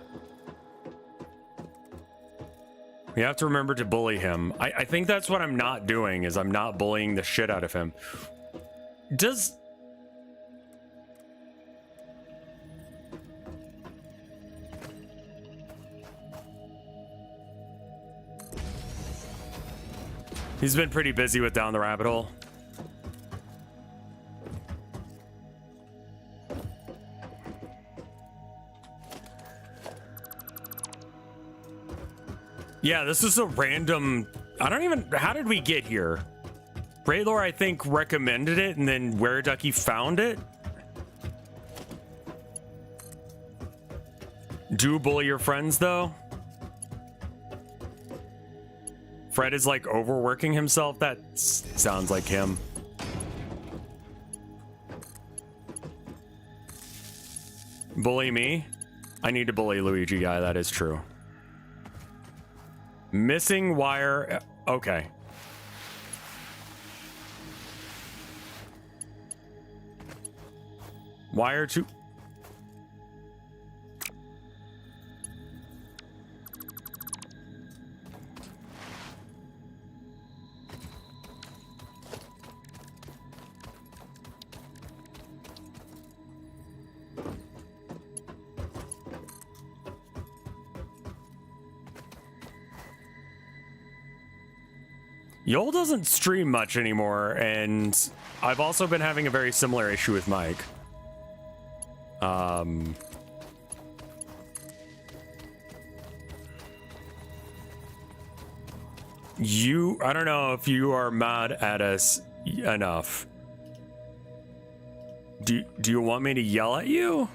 We have to remember to bully him. I think that's what I'm not doing, is I'm not bullying the shit out of him. Does... He's been pretty busy with Down the Rabbit Hole. Yeah, this is a random... I don't even... How did we get here? Raylor, I think, recommended it, and then Where Ducky found it? Do bully your friends, though? Fred is, like, overworking himself? That sounds like him. Bully me? I need to bully Luigi guy, that is true. Missing wire. Okay. Wire to... Yol doesn't stream much anymore, and I've also been having a very similar issue with Mike. I don't know if you are mad at us enough. Do you want me to yell at you?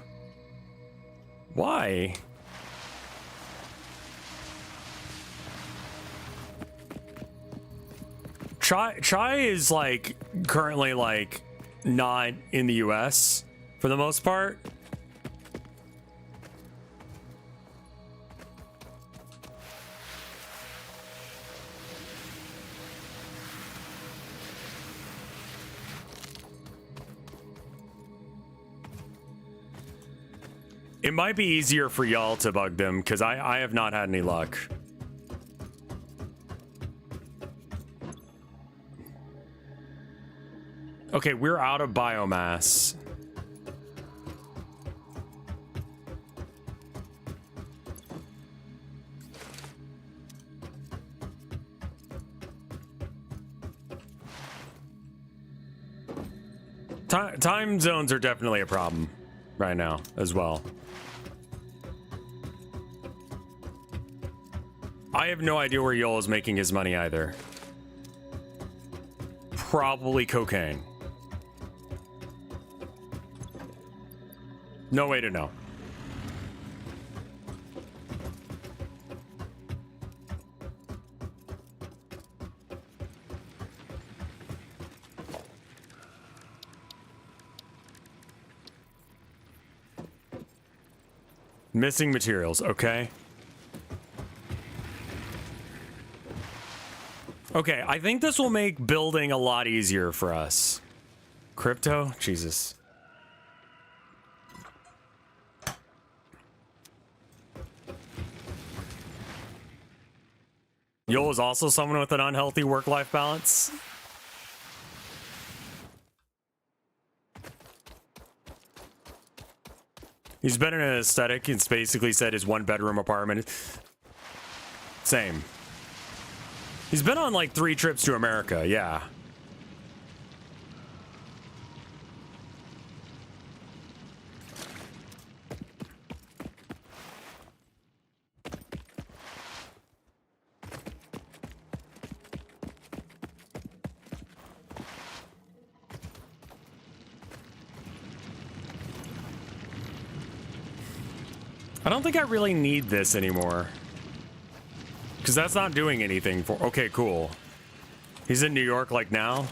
Why? Chai is like currently like not in the US for the most part. It might be easier for y'all to bug them because I have not had any luck. Okay, we're out of biomass. Time zones are definitely a problem. right now as well. I have no idea where Yoel is making his money either. Probably cocaine. No way to know. Missing materials, okay. Okay, I think this will make building a lot easier for us. Crypto? Jesus. Yoel is also someone with an unhealthy work-life balance. He's been in an aesthetic. It's basically said his one-bedroom apartment. Same. He's been on like 3 trips to America, yeah. I don't think I really need this anymore. Because that's not doing anything for... Okay, cool. He's in New York, like, now?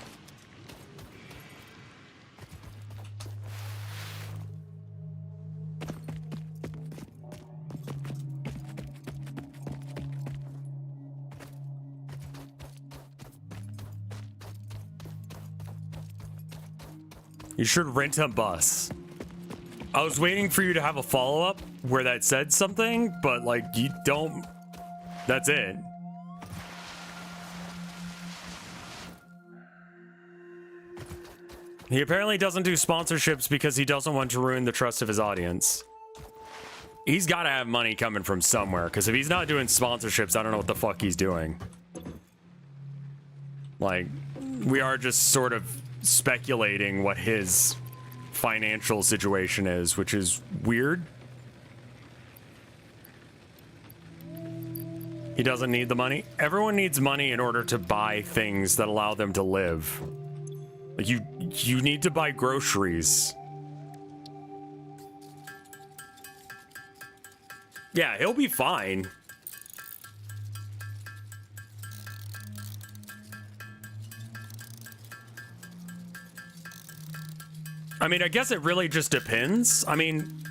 You should rent a bus. I was waiting for you to have a follow-up where that said something, but, like, you don't... That's it. He apparently doesn't do sponsorships because he doesn't want to ruin the trust of his audience. He's got to have money coming from somewhere, because if he's not doing sponsorships, I don't know what the fuck he's doing. Like, we are just sort of speculating what his financial situation is, which is weird. He doesn't need the money. Everyone needs money in order to buy things that allow them to live. Like you need to buy groceries. Yeah, he'll be fine. I mean, I guess it really just depends. I mean,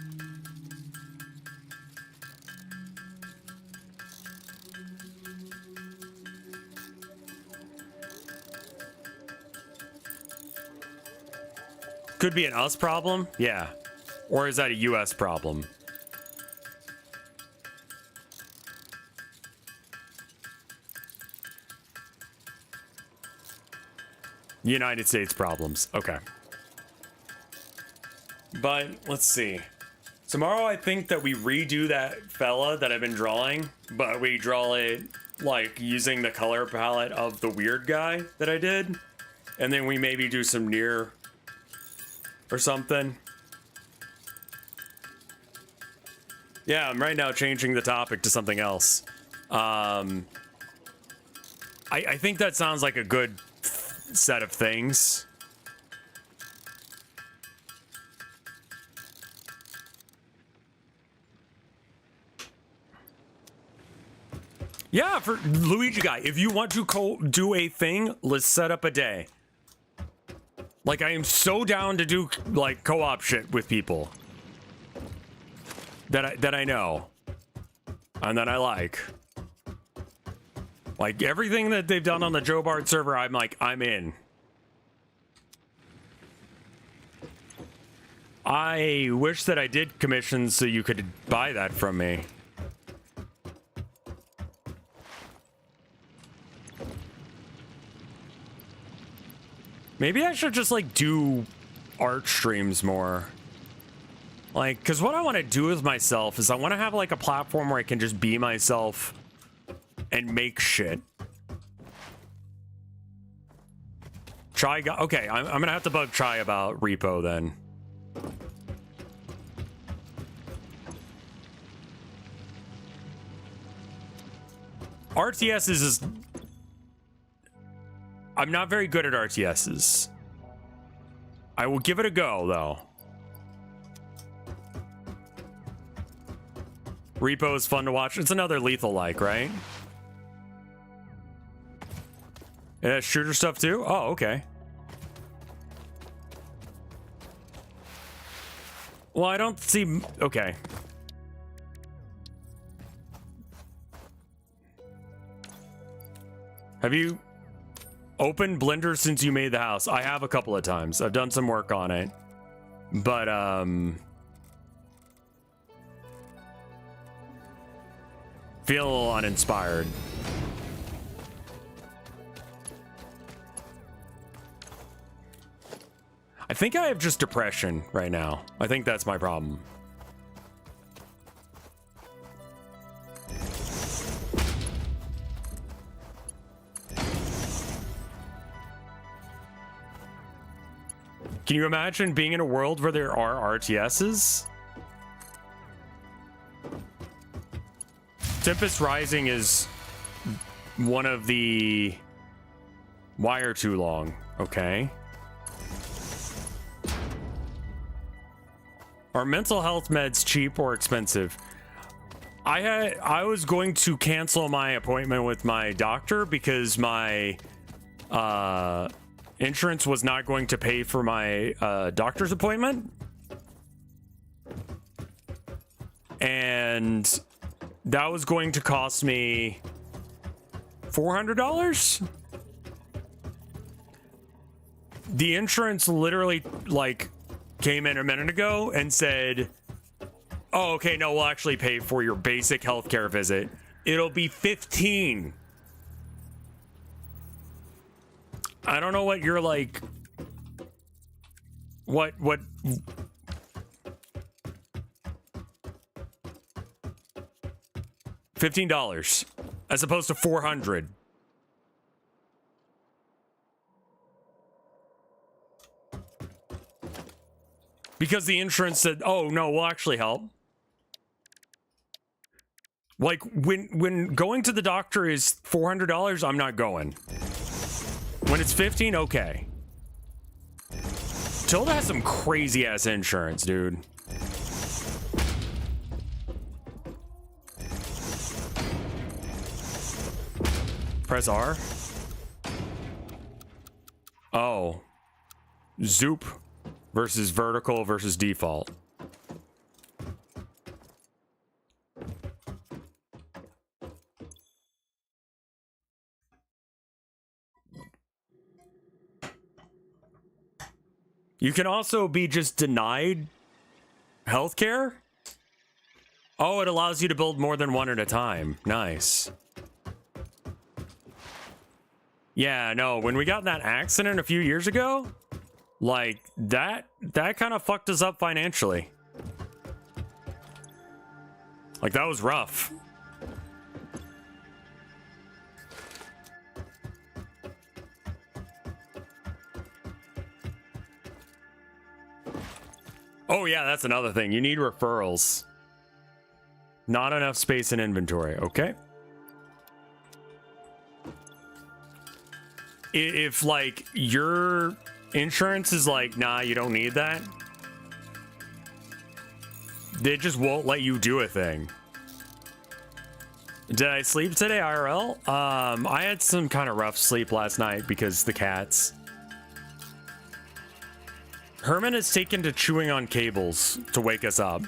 could be an us problem, yeah. Or is that a US problem? United States problems, okay. But let's see. Tomorrow I think that we redo that fella that I've been drawing, but we draw it like using the color palette of the weird guy that I did. And then we maybe do some near or something. Yeah, I'm right now changing the topic to something else. I think that sounds like a good set of things. Yeah, for Luigi guy, if you want to do a thing, let's set up a day. Like, I am so down to do like co-op shit with people that I know and that I like. Like everything that they've done on the Joe Bard server, I'm like, I'm in. I wish that I did commissions so you could buy that from me. Maybe I should just like do art streams more. Like, because what I want to do with myself is I want to have like a platform where I can just be myself and make shit. Chai got, okay, I'm gonna have to bug Chai about repo then. RTSs is... I'm not very good at RTSs. I will give it a go, though. Repo is fun to watch. It's another Lethal-like, right? It has shooter stuff, too? Oh, okay. Well, I don't see... Okay. Have you opened Blender since you made the house? I have a couple of times. I've done some work on it. But, feel a little uninspired. I think I have just depression right now. I think that's my problem. Can you imagine being in a world where there are RTSs? Tempest Rising is one of the... Why are too long? Okay. Are mental health meds cheap or expensive? I was going to cancel my appointment with my doctor because my insurance was not going to pay for my doctor's appointment. And that was going to cost me $400. The insurance literally like came in a minute ago and said, oh, okay, no, we'll actually pay for your basic healthcare visit. It'll be $15. I don't know what you're like. What? $15 as opposed to $400. Because the insurance said, oh, no, we'll actually help. Like, when going to the doctor is $400, I'm not going. When it's $15, okay. Tilda has some crazy-ass insurance, dude. Press R. Oh. Zoop versus vertical versus default. You can also be just denied healthcare. Oh, it allows you to build more than one at a time. Nice. Yeah, no, when we got in that accident a few years ago, like that kind of fucked us up financially. Like that was rough. Oh yeah, that's another thing. You need referrals. Not enough space in inventory. Okay. If like your insurance is like, nah, you don't need that, they just won't let you do a thing. Did I sleep today, IRL? I had some kind of rough sleep last night because the cats. Herman has taken to chewing on cables to wake us up.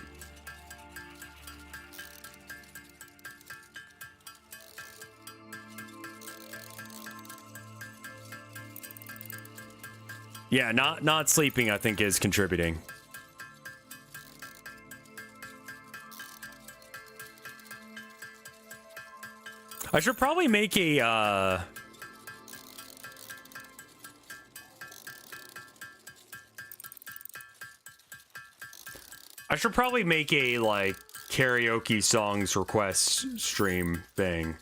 Yeah, not sleeping, I think, is contributing. I should probably make a like karaoke songs request stream thing.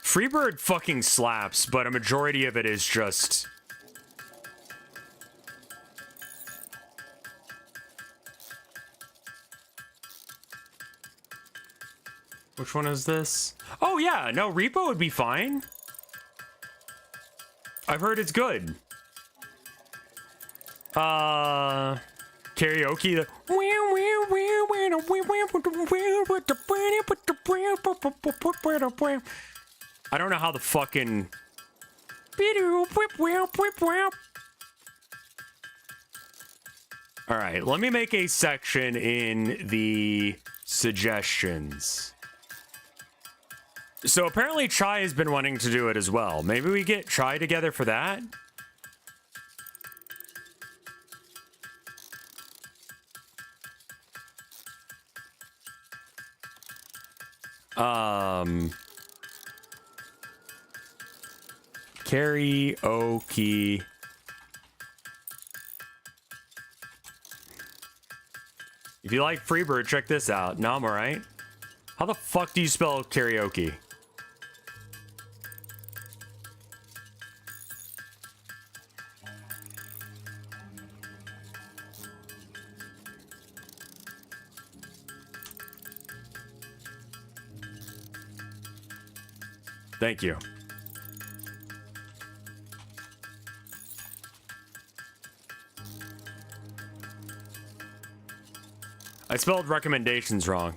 Freebird fucking slaps, but a majority of it is just... Which one is this? Oh yeah, no, Repo would be fine. I've heard it's good. Karaoke, the... I don't know how the fucking... Alright, let me make a section in the suggestions. So apparently Chai has been wanting to do it as well. Maybe we get Chai together for that? Karaoke. If you like Freebird, check this out. No, I'm alright. How the fuck do you spell karaoke? Thank you. I spelled recommendations wrong.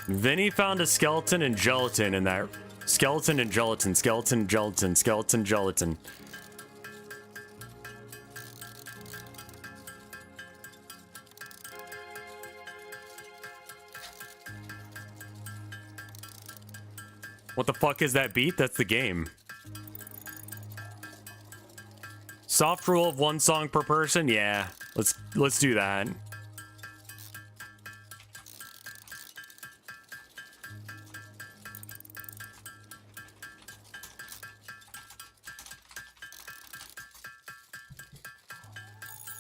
Vinny found a skeleton and gelatin in that. Skeleton and gelatin, skeleton, gelatin, skeleton, gelatin. What the fuck is that beat? That's the game. Soft rule of one song per person? Yeah. Let's do that.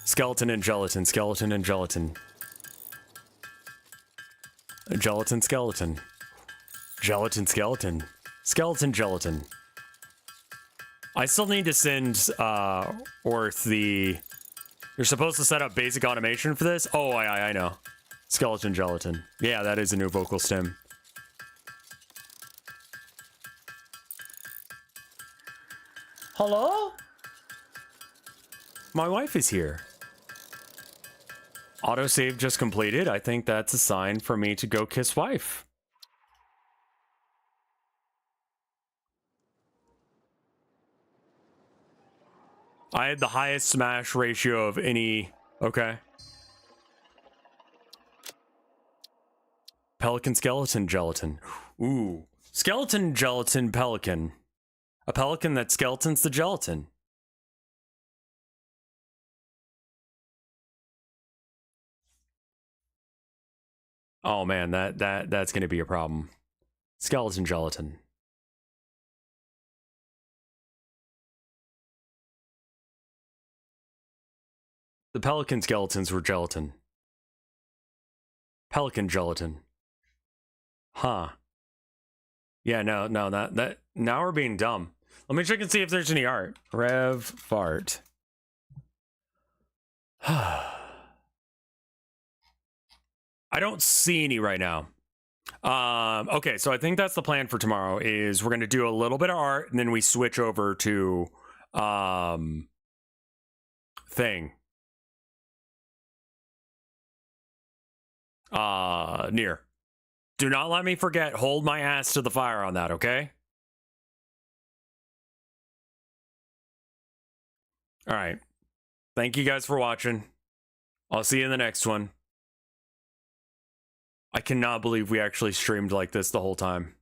Skeleton and gelatin, skeleton and gelatin. Gelatin, skeleton. Gelatin, skeleton. Skeleton, gelatin. I still need to send Orth the... You're supposed to set up basic automation for this? Oh, I know. Skeleton, gelatin. Yeah, that is a new vocal stem. Hello? My wife is here. Autosave just completed. I think that's a sign for me to go kiss wife. I had the highest smash ratio of any... Okay. Pelican, skeleton, gelatin. Ooh. Skeleton, gelatin, pelican. A pelican that skeletons the gelatin. Oh man, that's gonna be a problem. Skeleton, gelatin. The pelican skeletons were gelatin. Pelican gelatin. Huh. Yeah, no, that now we're being dumb. Let me check and see if there's any art. Rev fart. I don't see any right now. Okay, so I think that's the plan for tomorrow is we're gonna do a little bit of art and then we switch over to thing. Near. Do not let me forget, hold my ass to the fire on that, okay? Alright. Thank you guys for watching. I'll see you in the next one. I cannot believe we actually streamed like this the whole time.